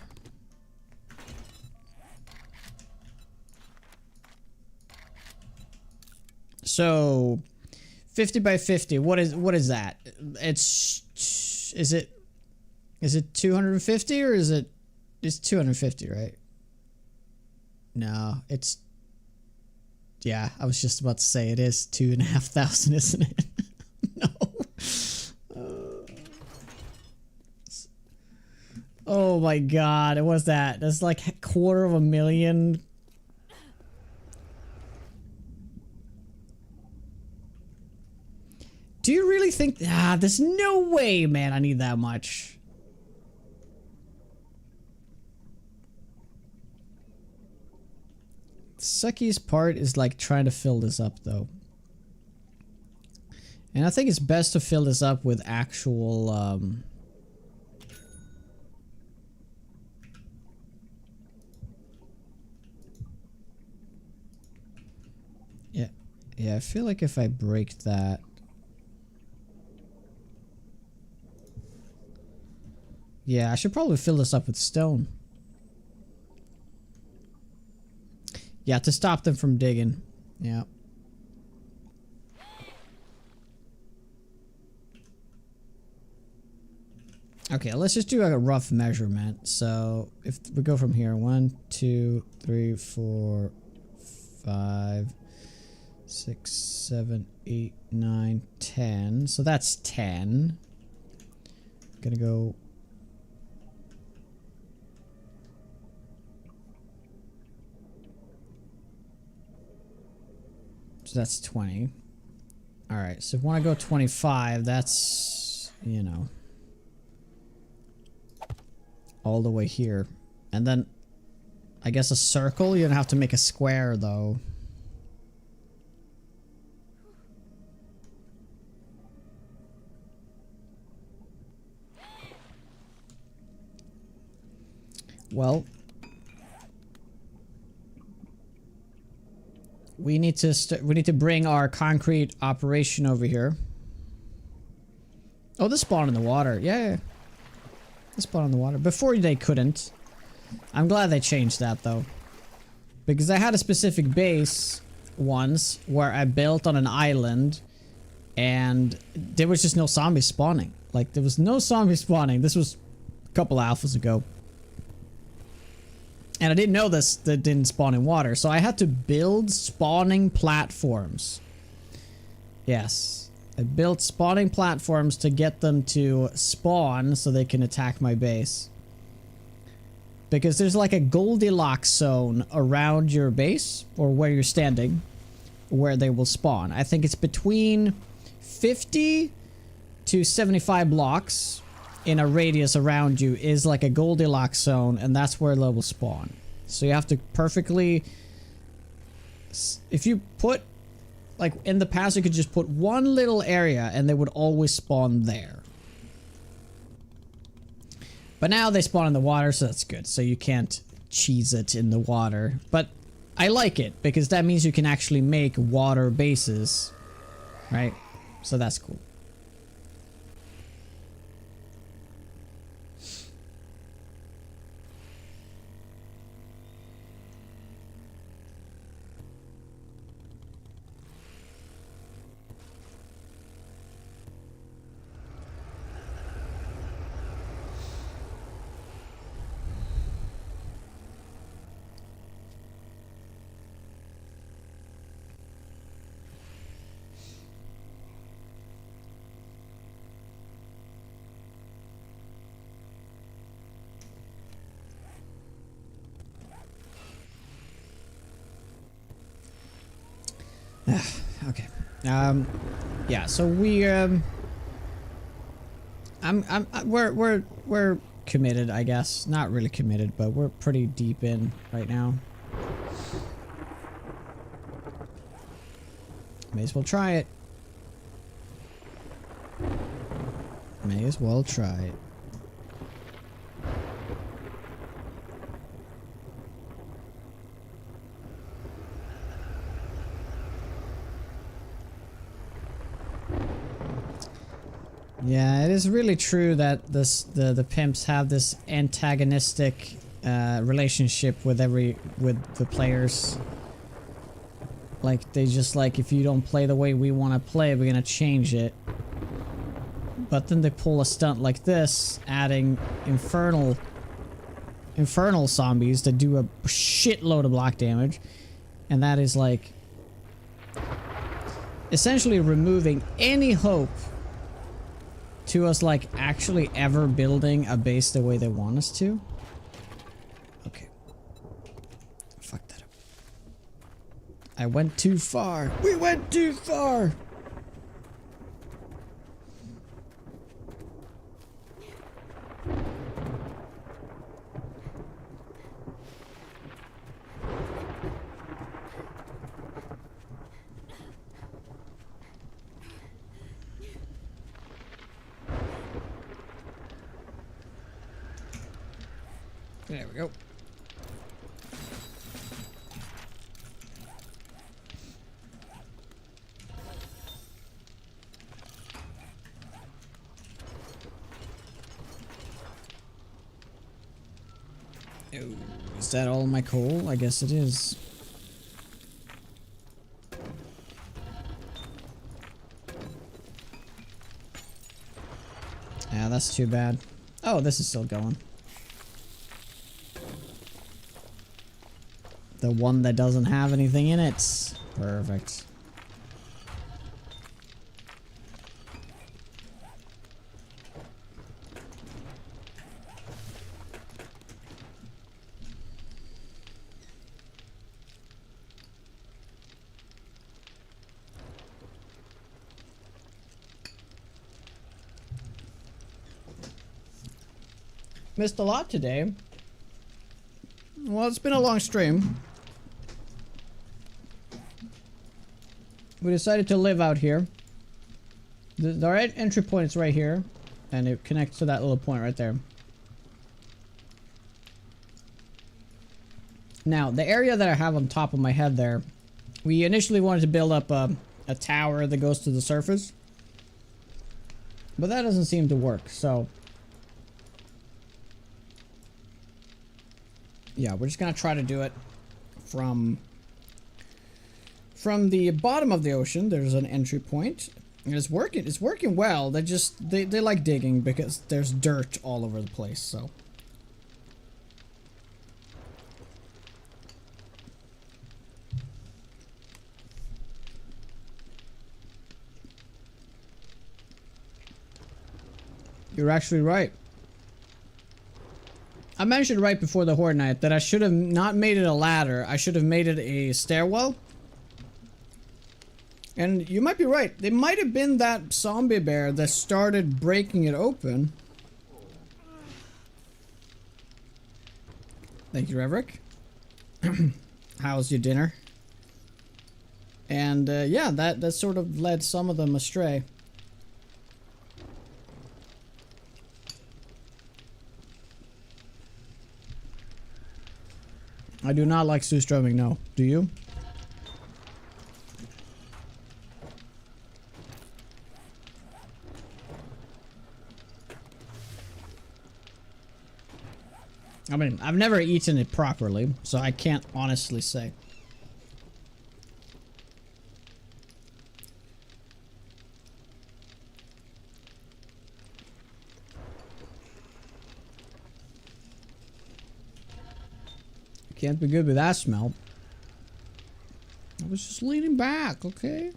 So 50 by 50. What is that? Is it 250 or it's 250, right? No, yeah, I was just about to say it is 2,500, isn't it? No. Oh my god, what's that? That's like 250,000. Do you really think... there's no way, man, I need that much. The suckiest part is like trying to fill this up though. And I think it's best to fill this up with actual Yeah, I feel like if I break that... Yeah, I should probably fill this up with stone. Yeah, to stop them from digging. Yeah. Okay, let's just do a rough measurement. So if we go from here, 1, 2, 3, 4, 5, 6, 7, 8, 9, 10. So that's 10. Gonna go. So that's 20. Alright, so if we want to go 25, that's, you know, all the way here. And then, I guess a circle? You're gonna have to make a square, though. Well, we need to bring our concrete operation over here. Oh, this spawned in the water. Yeah. This spawned in the water. Before they couldn't. I'm glad they changed that though. Because I had a specific base once where I built on an island and there was just no zombies spawning. Like, there was no zombies spawning. This was a couple alphas ago. And I didn't know this, that didn't spawn in water. So I had to build spawning platforms. Yes. I built spawning platforms to get them to spawn so they can attack my base. Because there's like a Goldilocks zone around your base, or where you're standing, where they will spawn. I think it's between 50 to 75 blocks in a radius around you is like a Goldilocks zone, and that's where they will spawn. So you have to perfectly... If you put... Like, in the past, you could just put one little area and they would always spawn there. But now they spawn in the water, so that's good. So you can't cheese it in the water. But I like it, because that means you can actually make water bases. Right? So that's cool. Okay. Yeah, so we we're committed, I guess. Not really committed, but we're pretty deep in right now. May as well try it. May as well try it. Yeah, it is really true that the pimps have this antagonistic relationship with the players. Like, they just like, if you don't play the way we want to play, we're gonna change it. But then they pull a stunt like this, adding infernal zombies that do a shitload of block damage, and that is like essentially removing any hope to us, like, actually ever building a base the way they want us to. Okay. Fuck that up. I went too far. We went too far! There we go. Oh, is that all my coal? I guess it is. Yeah, that's too bad. Oh, this is still going. The one that doesn't have anything in it. Perfect. Missed a lot today. Well, it's been a long stream. We decided to live out here. Our entry point is right here, and it connects to that little point right there. Now, the area that I have on top of my head there, we initially wanted to build up a tower that goes to the surface. But that doesn't seem to work, so... yeah, we're just gonna try to do it from the bottom of the ocean. There's an entry point. And it's working well. They like digging because there's dirt all over the place, so... You're actually right. I mentioned right before the Horde Night that I should have not made it a ladder. I should have made it a stairwell. And you might be right. It might have been that zombie bear that started breaking it open. Thank you, Reverick. How's your dinner? And yeah, that sort of led some of them astray. I do not like Surströmming, no. Do you? I mean, I've never eaten it properly, so I can't honestly say. Can't be good with that smell. I was just leaning back, okay?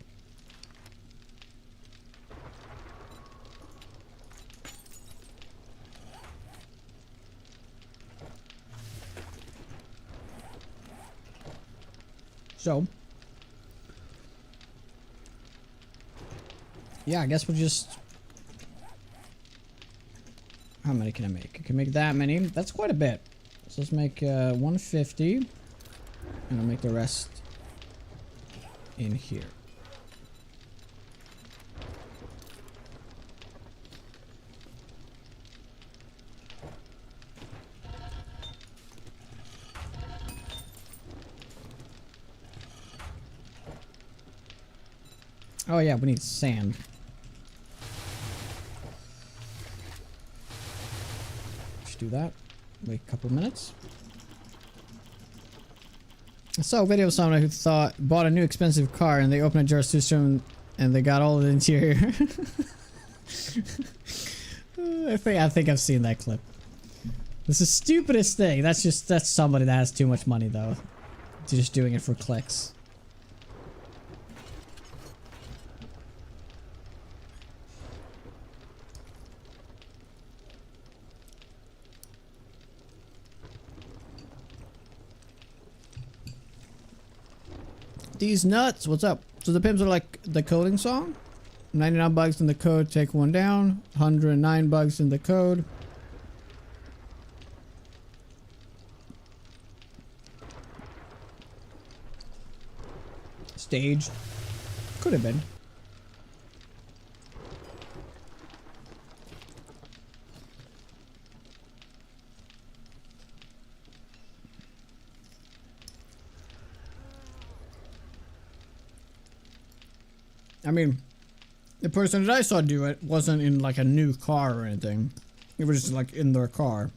So, yeah, I guess we'll just... how many can I make? I can make that many. That's quite a bit. So let's make 150, and I'll make the rest in here. Oh yeah, we need sand. Let's do that. Wait a couple minutes. I saw a video of someone who bought a new expensive car and they opened a jar system and they got all of the interior. I think I've seen that clip. This is the stupidest thing. That's somebody that has too much money though. Just doing it for clicks. These nuts, what's up? So the pimps are like the coding song. 99 bugs in the code, take one down. 109 bugs in the code. Stage. Could have been. I mean, the person that I saw do it wasn't in like a new car or anything. It was just like in their car.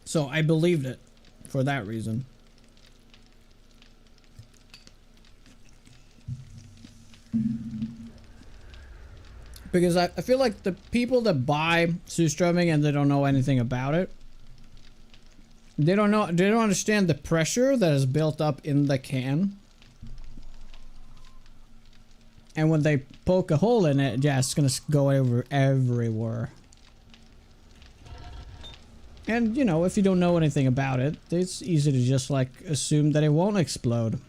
So I believed it for that reason. Because I feel like the people that buy Surströmming and they don't know anything about it, they don't understand the pressure that is built up in the can. And when they poke a hole in it, yeah, it's gonna go everywhere. And, you know, if you don't know anything about it, it's easy to just, like, assume that it won't explode.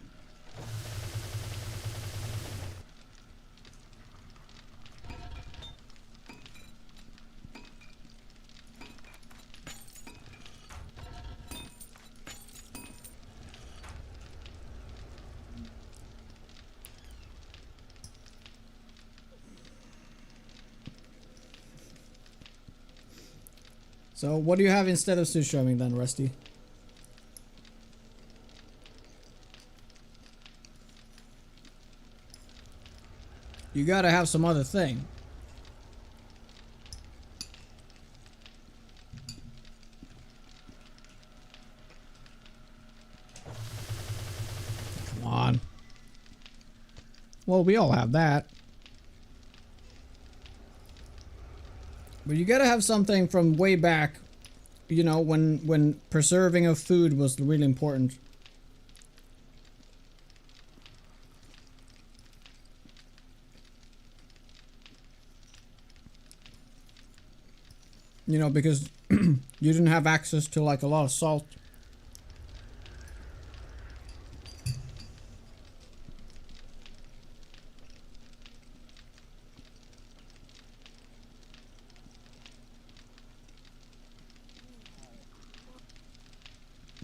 So, what do you have instead of Surströmming then, Rusty? You gotta have some other thing. Come on. Well, we all have that. But you gotta have something from way back, you know, when preserving of food was really important. You know, because you didn't have access to like a lot of salt.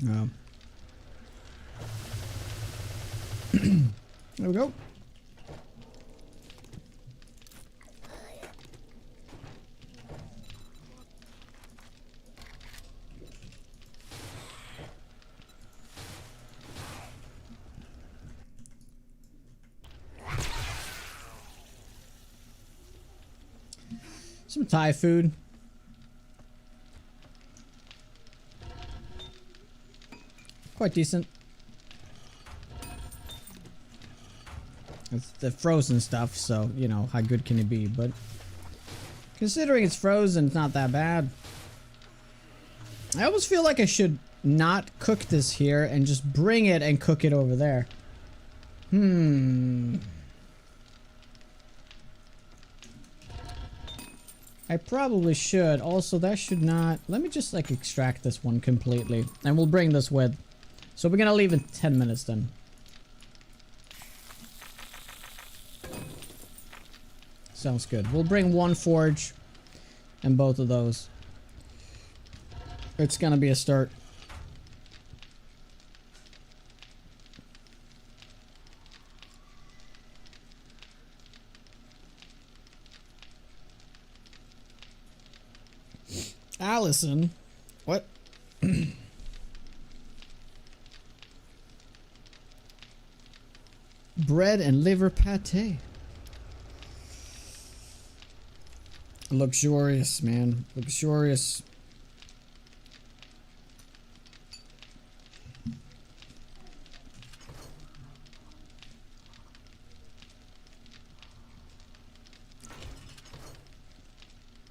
Yeah. There we go. Some Thai food. Quite decent. It's the frozen stuff, so, you know, how good can it be? But considering it's frozen, it's not that bad. I almost feel like I should not cook this here and just bring it and cook it over there. I probably should. Also, that should not... Let me just, like, extract this one completely. And we'll bring this with. So we're gonna leave in 10 minutes then. Sounds good. We'll bring one forge and both of those. It's gonna be a start. Allison? What? Bread and liver pate. Luxurious, man. Luxurious.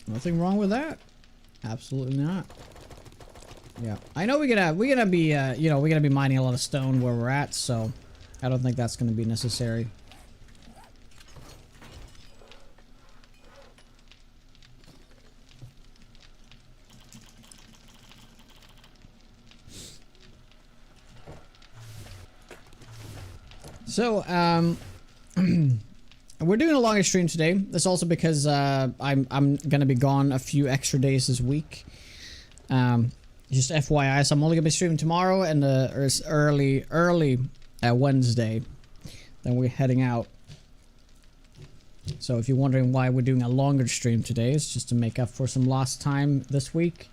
Nothing wrong with that. Absolutely not. Yeah, I know we're gonna be you know, we're gonna be mining a lot of stone where we're at, so I don't think that's gonna be necessary. So, we're doing a longer stream today. That's also because I'm gonna be gone a few extra days this week. Just FYI, so I'm only gonna be streaming tomorrow and early Wednesday. Then we're heading out. So if you're wondering why we're doing a longer stream today, it's just to make up for some lost time this week.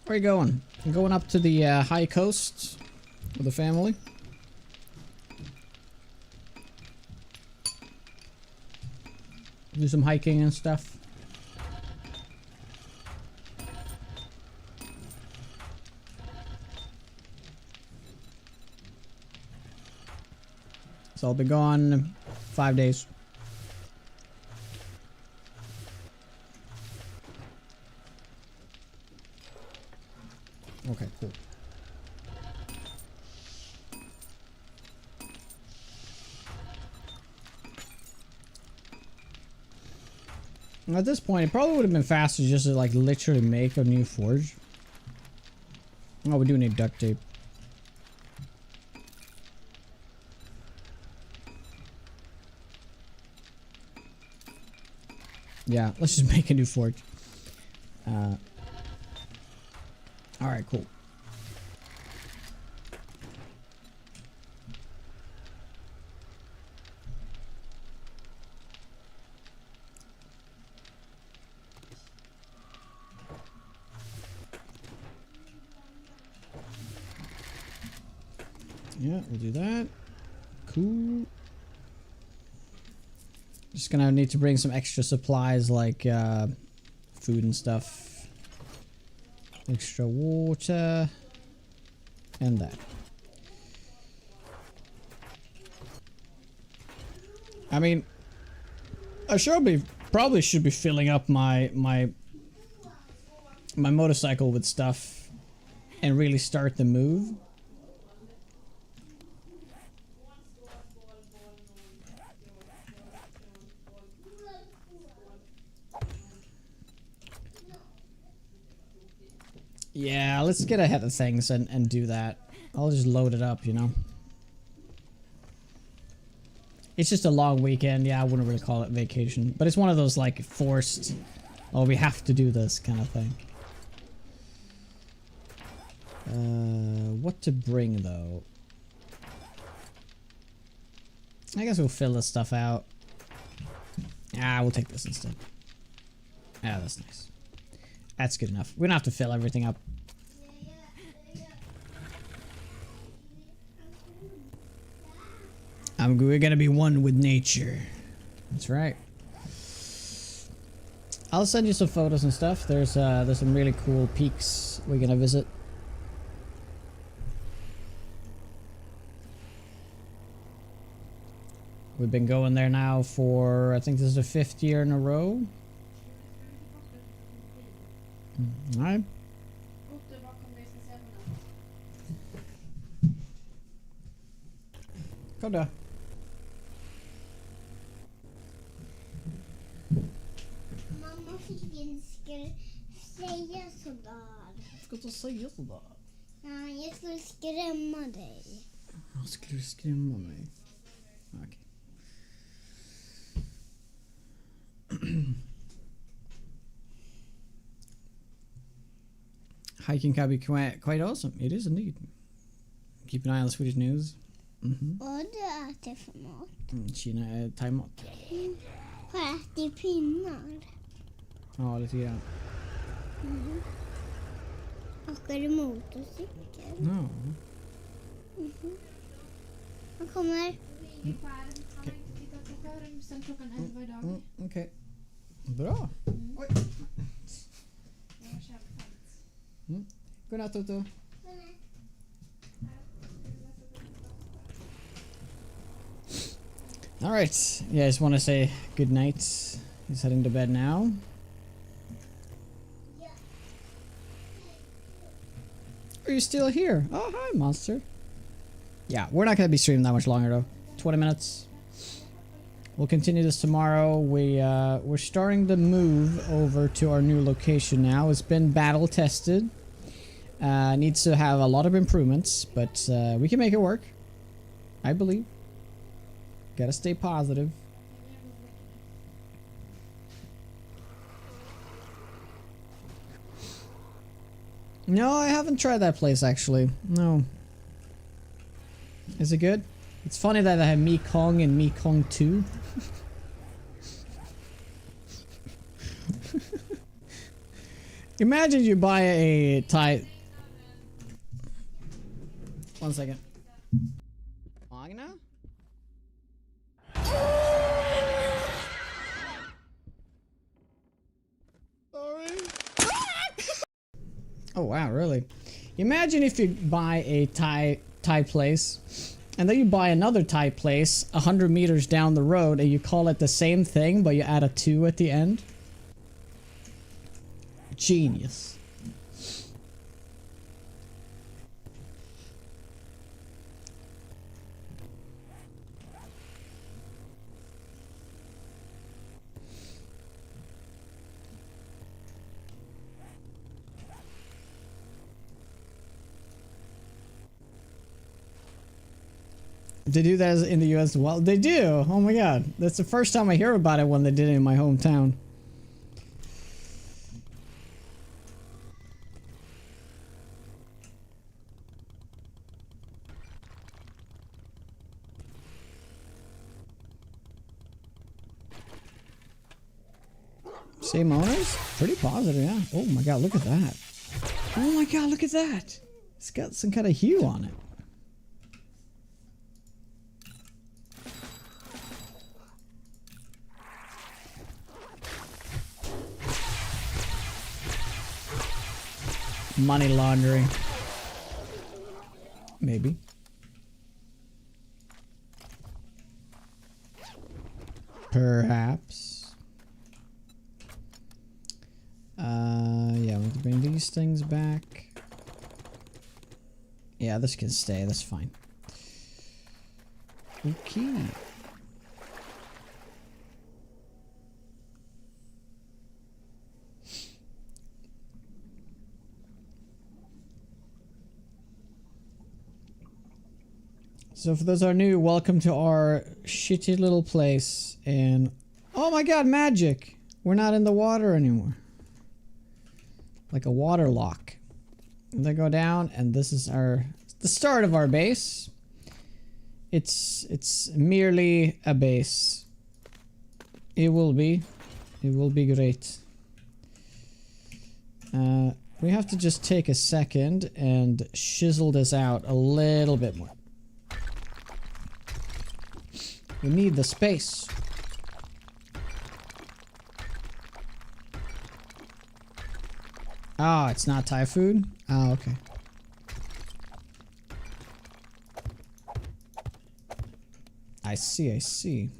Where are you going? I'm going up to the high coast with the family. Do some hiking and stuff. So I'll be gone 5 days. Okay, cool. At this point, it probably would have been faster just to like literally make a new forge. Oh, we do need duct tape. Yeah, let's just make a new forge. Alright, cool. Yeah, we'll do that. Cool. Just gonna need to bring some extra supplies like food and stuff. Extra water. And that. I mean, I probably should be filling up my motorcycle with stuff and really start the move. Yeah, let's get ahead of things and do that. I'll just load it up, you know. It's just a long weekend. Yeah, I wouldn't really call it vacation. But it's one of those like forced, oh, we have to do this kind of thing. What to bring though? I guess we'll fill this stuff out. Ah, we'll take this instead. Yeah, that's nice. That's good enough. We don't have to fill everything up. We're gonna be one with nature. That's right. I'll send you some photos and stuff. There's some really cool peaks we're gonna visit. We've been going there now for, I think this is the 5th year in a row. Alright. Kom då. Mamma fick en säga sådär. Ska du säga sådär? Nej, jag skulle skrämma dig. Skulle du skrämma mig? Okej. Hiking can be quite awesome. It is indeed. Keep an eye on the Swedish news. Vad du äter för mat? Kina är thaimat. Har jag ätit pinnar? Ja, lite grann. Åker du motorcykel? Ja. Han kommer. Okej. Bra. Oj. Godnatt, Toto. All right. Yeah, I just want to say good night. He's heading to bed now. Are you still here? Oh, hi, monster. Yeah, we're not going to be streaming that much longer, though. 20 minutes. We'll continue this tomorrow. We're starting the move over to our new location now. It's been battle tested. Needs to have a lot of improvements, but we can make it work. I believe. Gotta stay positive. No, I haven't tried that place actually. No. Is it good? It's funny that I have Mekong and Mekong 2. Imagine you buy a Thai. 1 second. Magna? Sorry. Oh wow, really? Imagine if you buy a Thai place and then you buy another Thai place 100 meters down the road and you call it the same thing but you add a 2 at the end. Genius. They do that in the US as well? They do! Oh my god. That's the first time I hear about it when they did it in my hometown. Same owners? Pretty positive, yeah. Oh my god, look at that. Oh my god, look at that! It's got some kind of hue on it. Money laundering. Maybe. Perhaps. Yeah, we can bring these things back. Yeah, this can stay. That's fine. Okay. So for those who are new, welcome to our shitty little place. And oh my god, magic! We're not in the water anymore. Like a water lock. And they go down, and this is the start of our base. It's merely a base. It will be great. We have to just take a second and chisel this out a little bit more. We need the space. Ah, it's not Thai food? Ah, okay. I see, I see.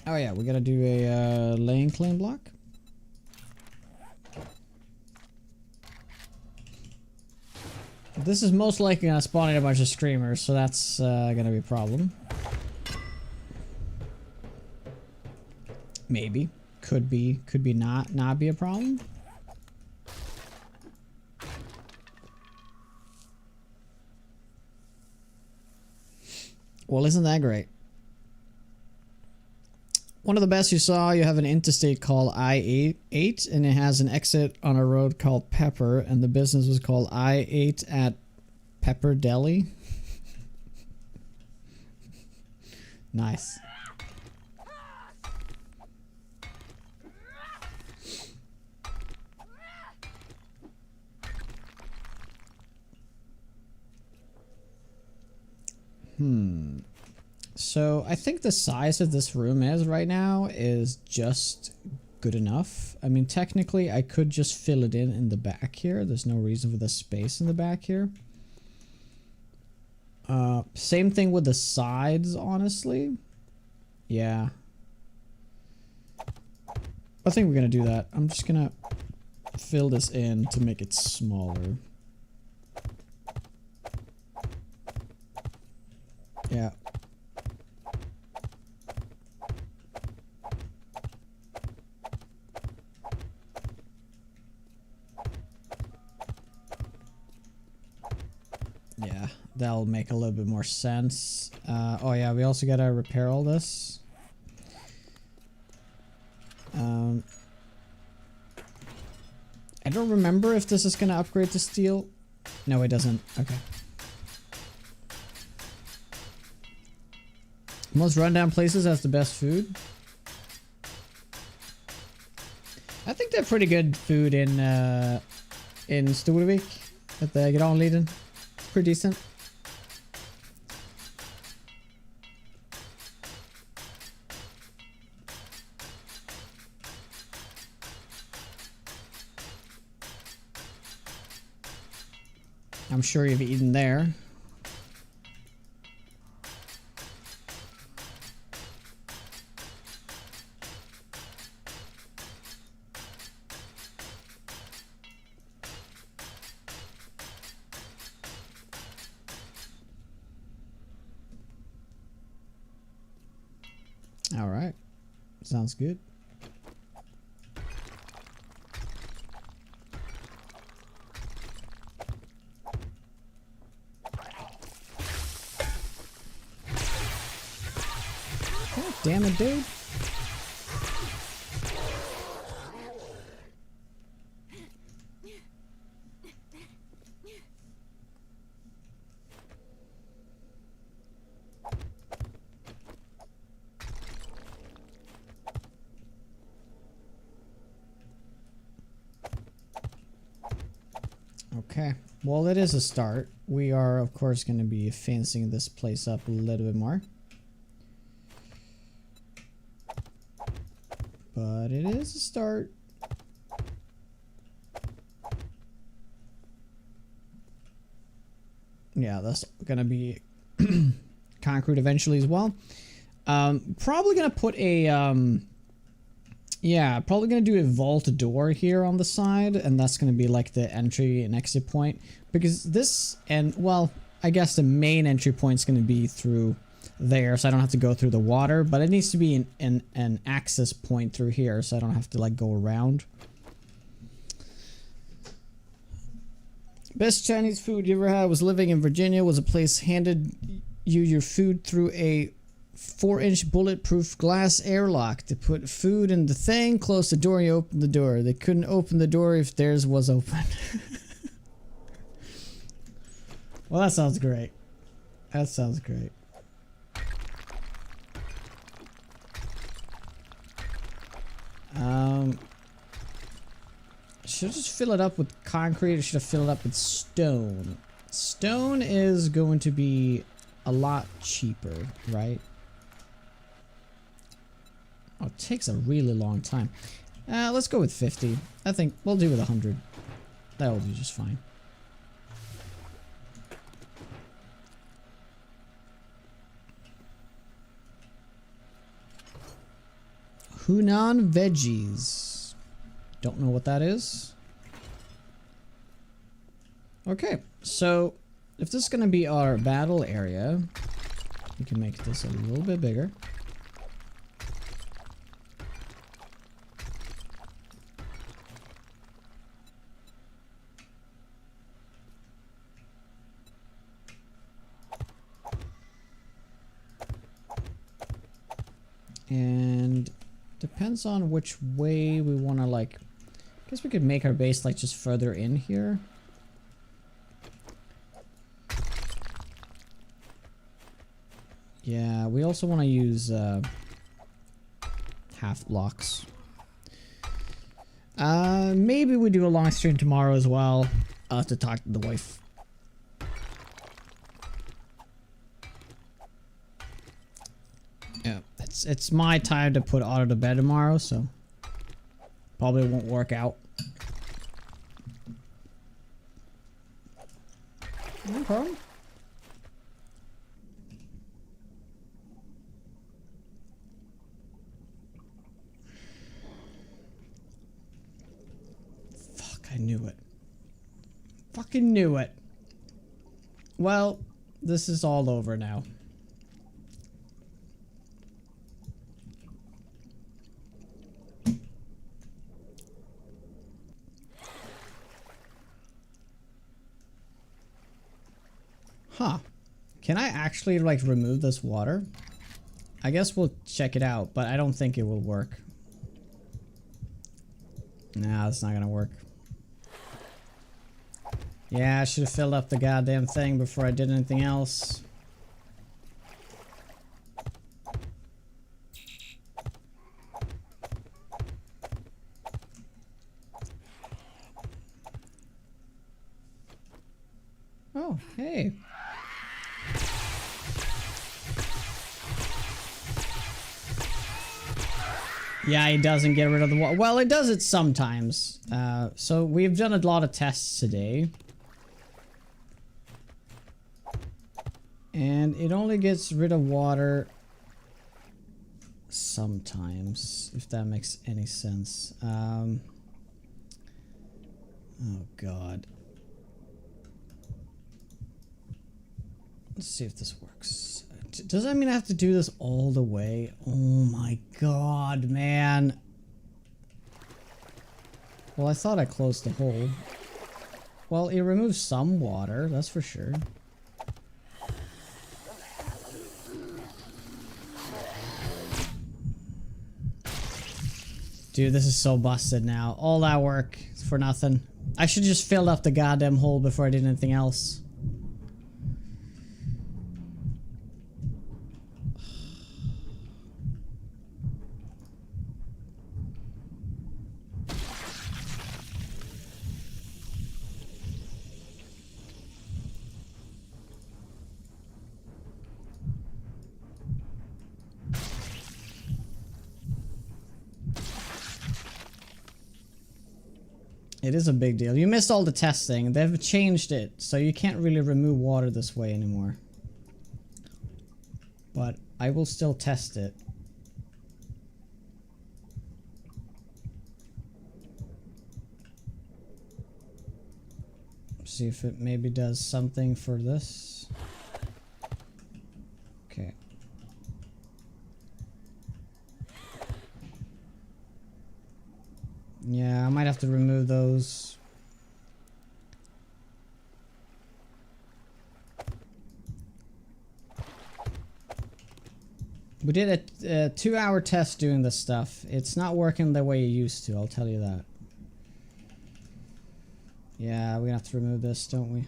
Oh yeah, we gotta do a laying claim block. This is most likely gonna spawn in a bunch of screamers, so that's gonna be a problem. Maybe. Could be not be a problem. Well, isn't that great? One of the best you saw, you have an interstate called I-8, and it has an exit on a road called Pepper, and the business was called I-8 at Pepper Deli. Nice. So I think the size of this room is right now is just good enough. I mean, technically I could just fill it in the back here. There's no reason for the space in the back here. Same thing with the sides, honestly. Yeah. I think we're gonna do that. I'm just gonna fill this in to make it smaller. Yeah. Yeah, that'll make a little bit more sense. Oh yeah, we also gotta repair all this. I don't remember if this is gonna upgrade to steel. No, it doesn't. Okay. Most rundown places has the best food. I think they're pretty good food in Storvik at the Granliden. It's pretty decent. I'm sure you've eaten there. All right. Sounds good. God damn it, dude. Okay, well, it is a start. We are, of course, going to be fancying this place up a little bit more. But it is a start. Yeah, that's gonna be concrete eventually as well. Probably gonna put a yeah, probably gonna do a vault door here on the side, and that's gonna be like the entry and exit point, because this, and well, I guess the main entry point is gonna be through there, so I don't have to go through the water, but it needs to be an access point through here, so I don't have to like go around. Best Chinese food you ever had was living in Virginia. Was a place handed you your food through a 4-inch bulletproof glass airlock. To put food in the thing, close the door, and you open the door. They couldn't open the door if theirs was open. Well, that sounds great. That sounds great. Should I just fill it up with concrete, or should I fill it up with stone? Stone is going to be a lot cheaper, right? Oh, it takes a really long time. Let's go with 50. I think we'll do with 100. That will do just fine. Hunan veggies. Don't know what that is. Okay, so if this is going to be our battle area, we can make this a little bit bigger. And depends on which way we want to, like, I guess we could make our base like just further in here. Yeah, we also want to use half blocks. Maybe we do a long stream tomorrow as well. I'll have to talk to the wife. Yeah, it's my time to put Otto to bed tomorrow, so probably won't work out. No problem. Fuck, I knew it. Fucking knew it. Well, this is all over now. Huh. Can I actually, like, remove this water? I guess we'll check it out, but I don't think it will work. Nah, that's not gonna work. Yeah, I should have filled up the goddamn thing before I did anything else. Oh, hey. Yeah, it doesn't get rid of the water. Well, it does it sometimes. So we've done a lot of tests today. And it only gets rid of water sometimes, if that makes any sense. Oh, God. Let's see if this works. Does that mean I have to do this all the way? Oh my God, man. Well, I thought I closed the hole. Well, it removes some water, that's for sure. Dude, this is so busted now. All that work for nothing. I should just fill up the goddamn hole before I did anything else. It is a big deal. You missed all the testing. They've changed it, so you can't really remove water this way anymore. But I will still test it. See if it maybe does something for this. Okay. Yeah, I might have to remove those. We did a 2-hour test doing this stuff. It's not working the way it used to, I'll tell you that. Yeah, we're gonna have to remove this, don't we?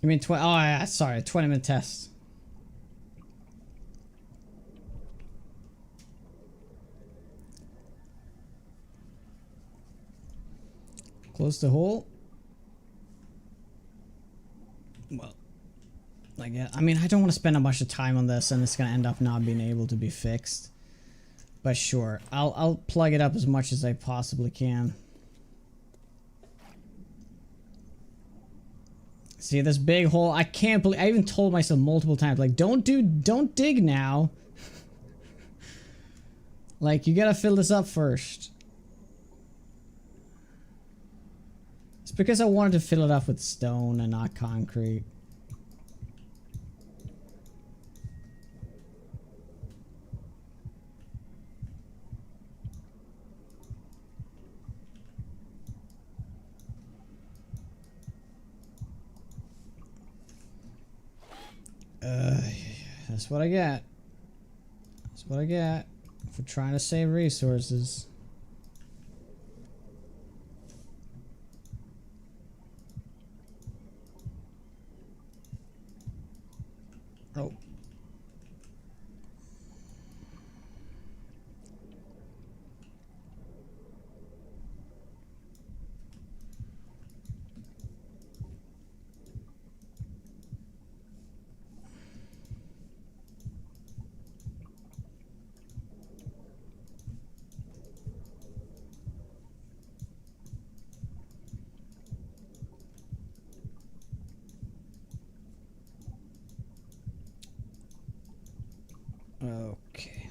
You mean oh yeah, sorry, 20-minute test. Close the hole. Well, I mean, I don't want to spend a bunch of time on this, and it's gonna end up not being able to be fixed. But sure, I'll plug it up as much as I possibly can. See this big hole? I can't believe I even told myself multiple times, like, don't dig now. Like, you gotta fill this up first. It's because I wanted to fill it up with stone and not concrete. That's what I get. That's what I get for trying to save resources. Oh. Okay.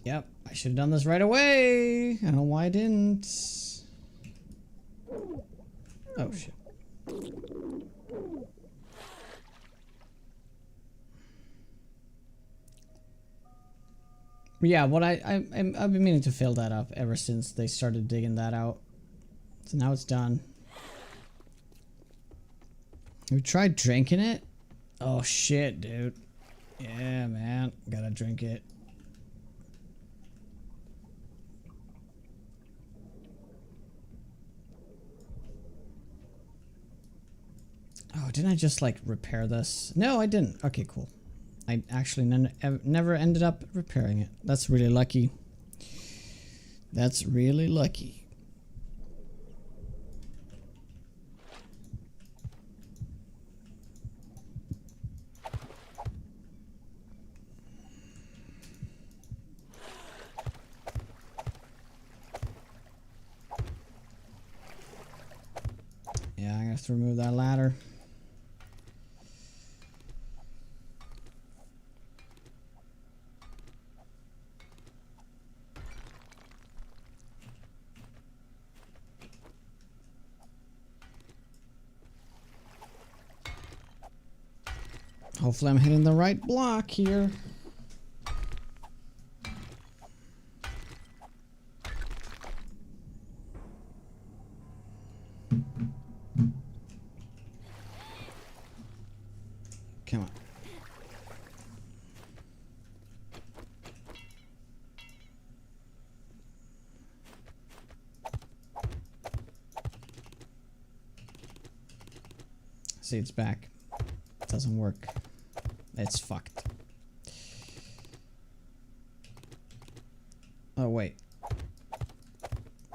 Yep, I should have done this right away. I don't know why I didn't. Oh shit. Yeah, what I've been meaning to fill that up ever since they started digging that out. So now it's done. Have you tried drinking it? Oh shit, dude. Yeah, man. Gotta drink it. Oh, didn't I just like repair this? No, I didn't. Okay, cool. I actually never ended up repairing it. That's really lucky. That's really lucky. Yeah, I'm gonna have to remove that ladder. Hopefully I'm hitting the right block here. Come on. See, it's back. It doesn't work. It's fucked. Oh, wait.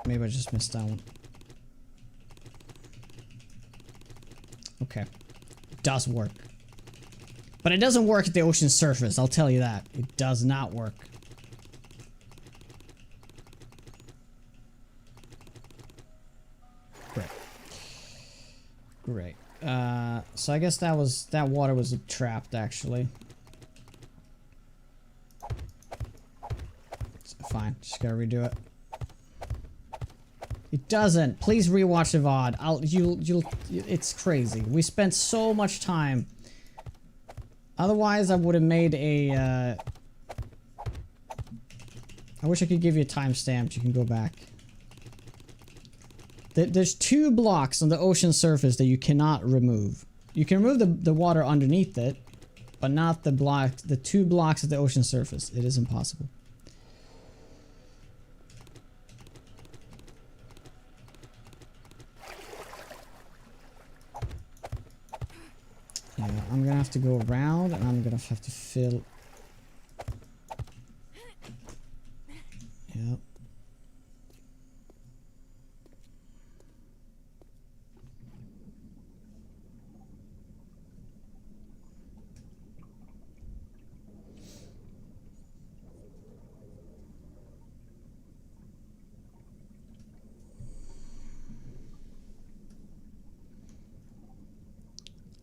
Maybe I just missed that one. Okay. It does work. But it doesn't work at the ocean surface, I'll tell you that. It does not work. Great. Great. So I guess that water was trapped, actually. Fine, just gotta redo it. It doesn't. Please rewatch the VOD. It's crazy. We spent so much time. Otherwise, I would have made a. I wish I could give you a timestamp. You can go back. There's 2 blocks on the ocean surface that you cannot remove. You can remove the water underneath it, but not the 2 blocks at the ocean surface. It is impossible. Yeah, I'm gonna have to go around and I'm gonna have to fill. Yep.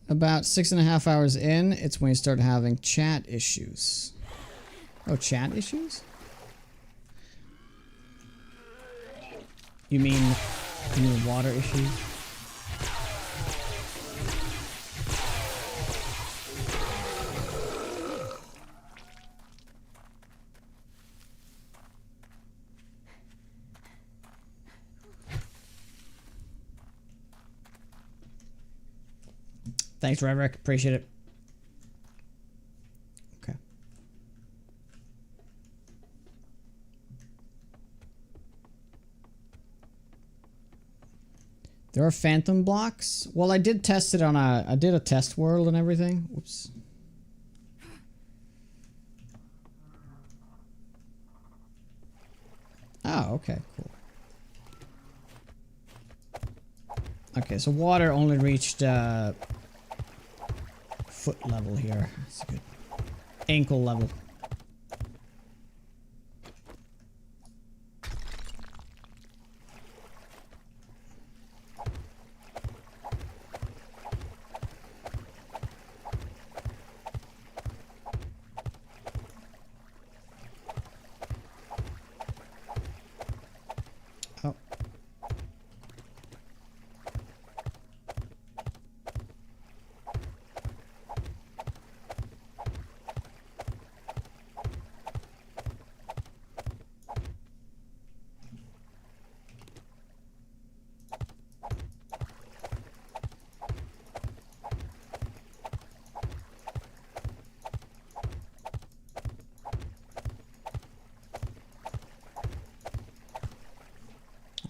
About 6.5 hours in, it's when you start having chat issues. Oh, chat issues? You mean water issues? Thanks, Reverick. Appreciate it. Okay. There are phantom blocks. Well, I did test it on I did a test world and everything. Whoops. Oh, okay, cool. Okay, so water only reached foot level here. That's good. Ankle level. Oh.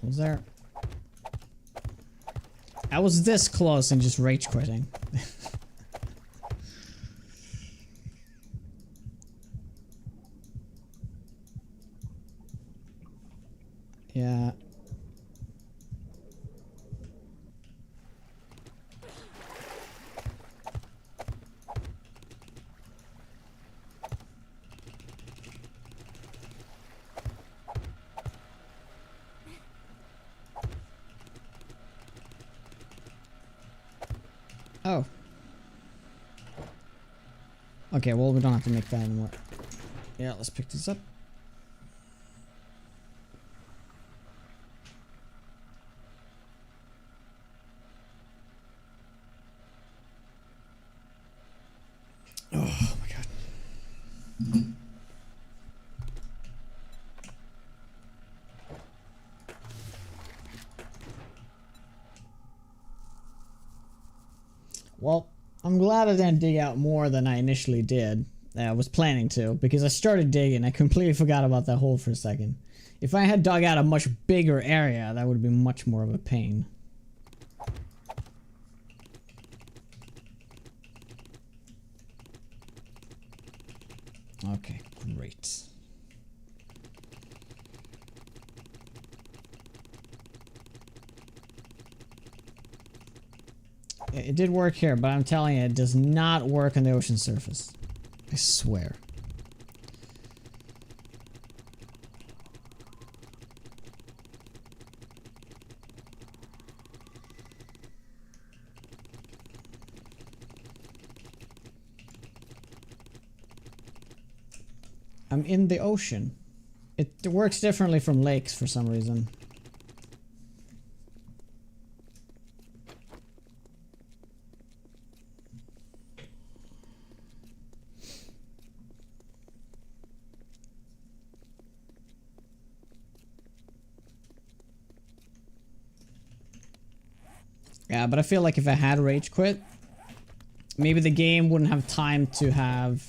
Was there? I was this close and just rage quitting. Yeah. Oh. Okay, well, we don't have to make that anymore. Yeah, let's pick this up. Oh my god. Well, I'm glad I didn't dig out more than I initially did. I was planning to, because I started digging. I completely forgot about that hole for a second. If I had dug out a much bigger area, that would have been much more of a pain. Okay, great. It did work here, but I'm telling you, it does not work on the ocean surface. I swear. I'm in the ocean. It works differently from lakes for some reason. Yeah, but I feel like if I had rage quit, maybe the game wouldn't have time to have...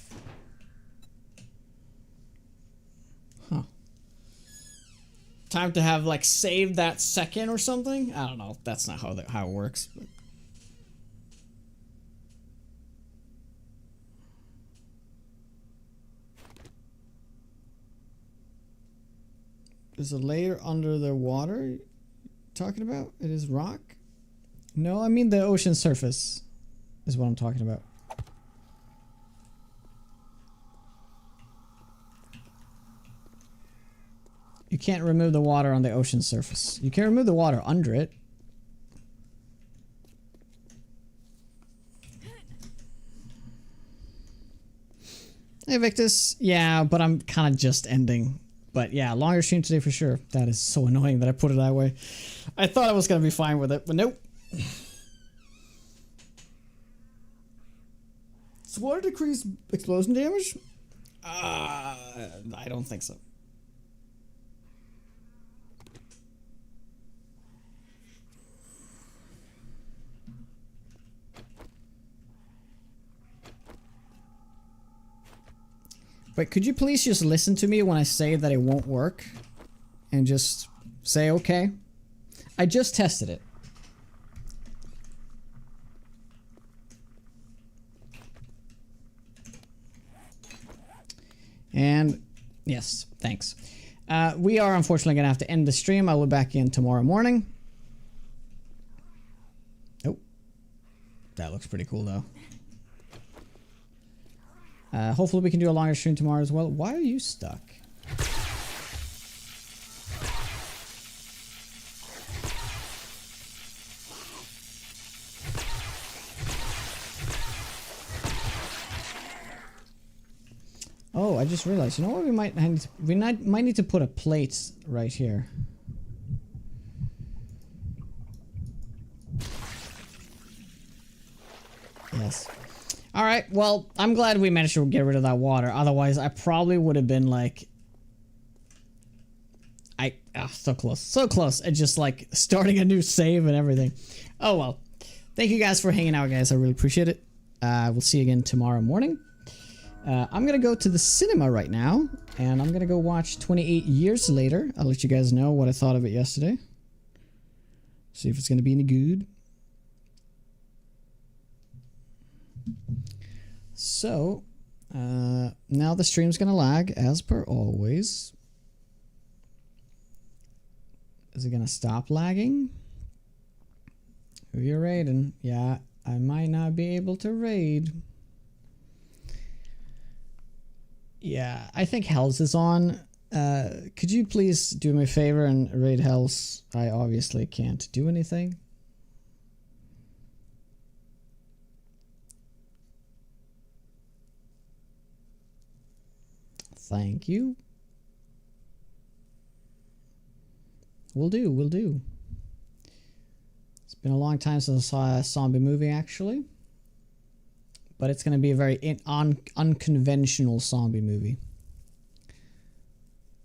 Time to have, like, saved that second or something? I don't know. That's not how it works. But. There's a layer under the water you're talking about? It is rock? No, I mean the ocean surface is what I'm talking about. You can't remove the water on the ocean surface. You can remove the water under it. Hey Victus, yeah, but I'm kind of just ending. But yeah, longer stream today for sure. That is so annoying that I put it that way. I thought I was going to be fine with it, but nope. Does water decrease explosion damage? I don't think so. Wait, could you please just listen to me when I say that it won't work? And just say okay? I just tested it. And yes, thanks. We are unfortunately going to have to end the stream. I will be back in tomorrow morning. Oh, that looks pretty cool though. Hopefully we can do a longer stream tomorrow as well. Why are you stuck? Oh, I just realized. You know what? We might need to put a plate right here. Yes. All right. Well, I'm glad we managed to get rid of that water. Otherwise, I probably would have been like, so close, so close. And just like starting a new save and everything. Oh well. Thank you guys for hanging out, guys. I really appreciate it. We'll see you again tomorrow morning. I'm gonna go to the cinema right now, and I'm gonna go watch 28 Years Later. I'll let you guys know what I thought of it yesterday. See if it's gonna be any good. So, now the stream's gonna lag, as per always. Is it gonna stop lagging? Who you raiding? Yeah, I might not be able to raid. Yeah, I think Hells is on. Could you please do me a favor and raid Hells? I obviously can't do anything. Thank you. Will do, will do. It's been a long time since I saw a zombie movie, actually. But it's going to be a very unconventional zombie movie.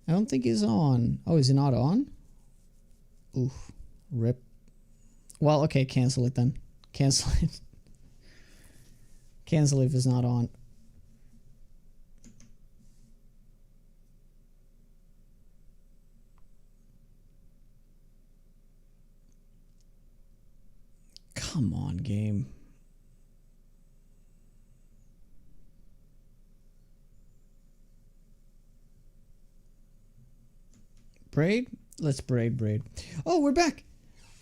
I don't think he's on. Oh, is he not on? Oof. Rip. Well, okay, cancel it then. Cancel it. Cancel if it's not on. Come on, game. Braid? Let's braid. Oh, we're back.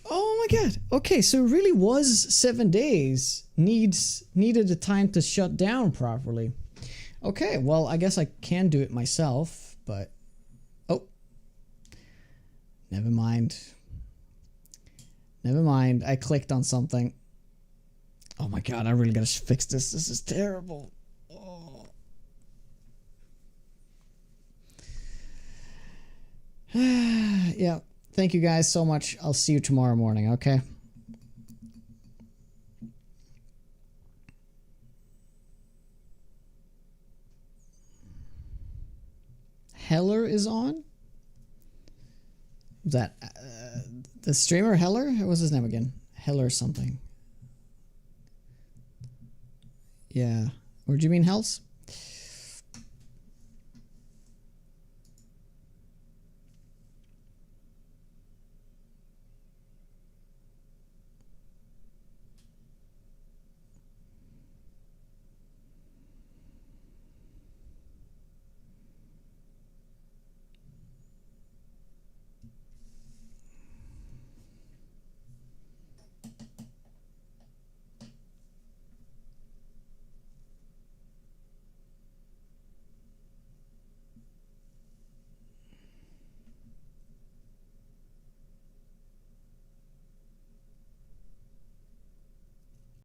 Oh my god. Okay, so it really was 7 days. Needed the time to shut down properly. Okay, well, I guess I can do it myself, but... Oh. Never mind. Never mind. I clicked on something. Oh my god, I really gotta fix this. This is terrible. Oh. Yeah. Thank you guys so much. I'll see you tomorrow morning, okay? Heller is on? Was that the streamer Heller? What was his name again? Heller something. Yeah. Or do you mean Hells?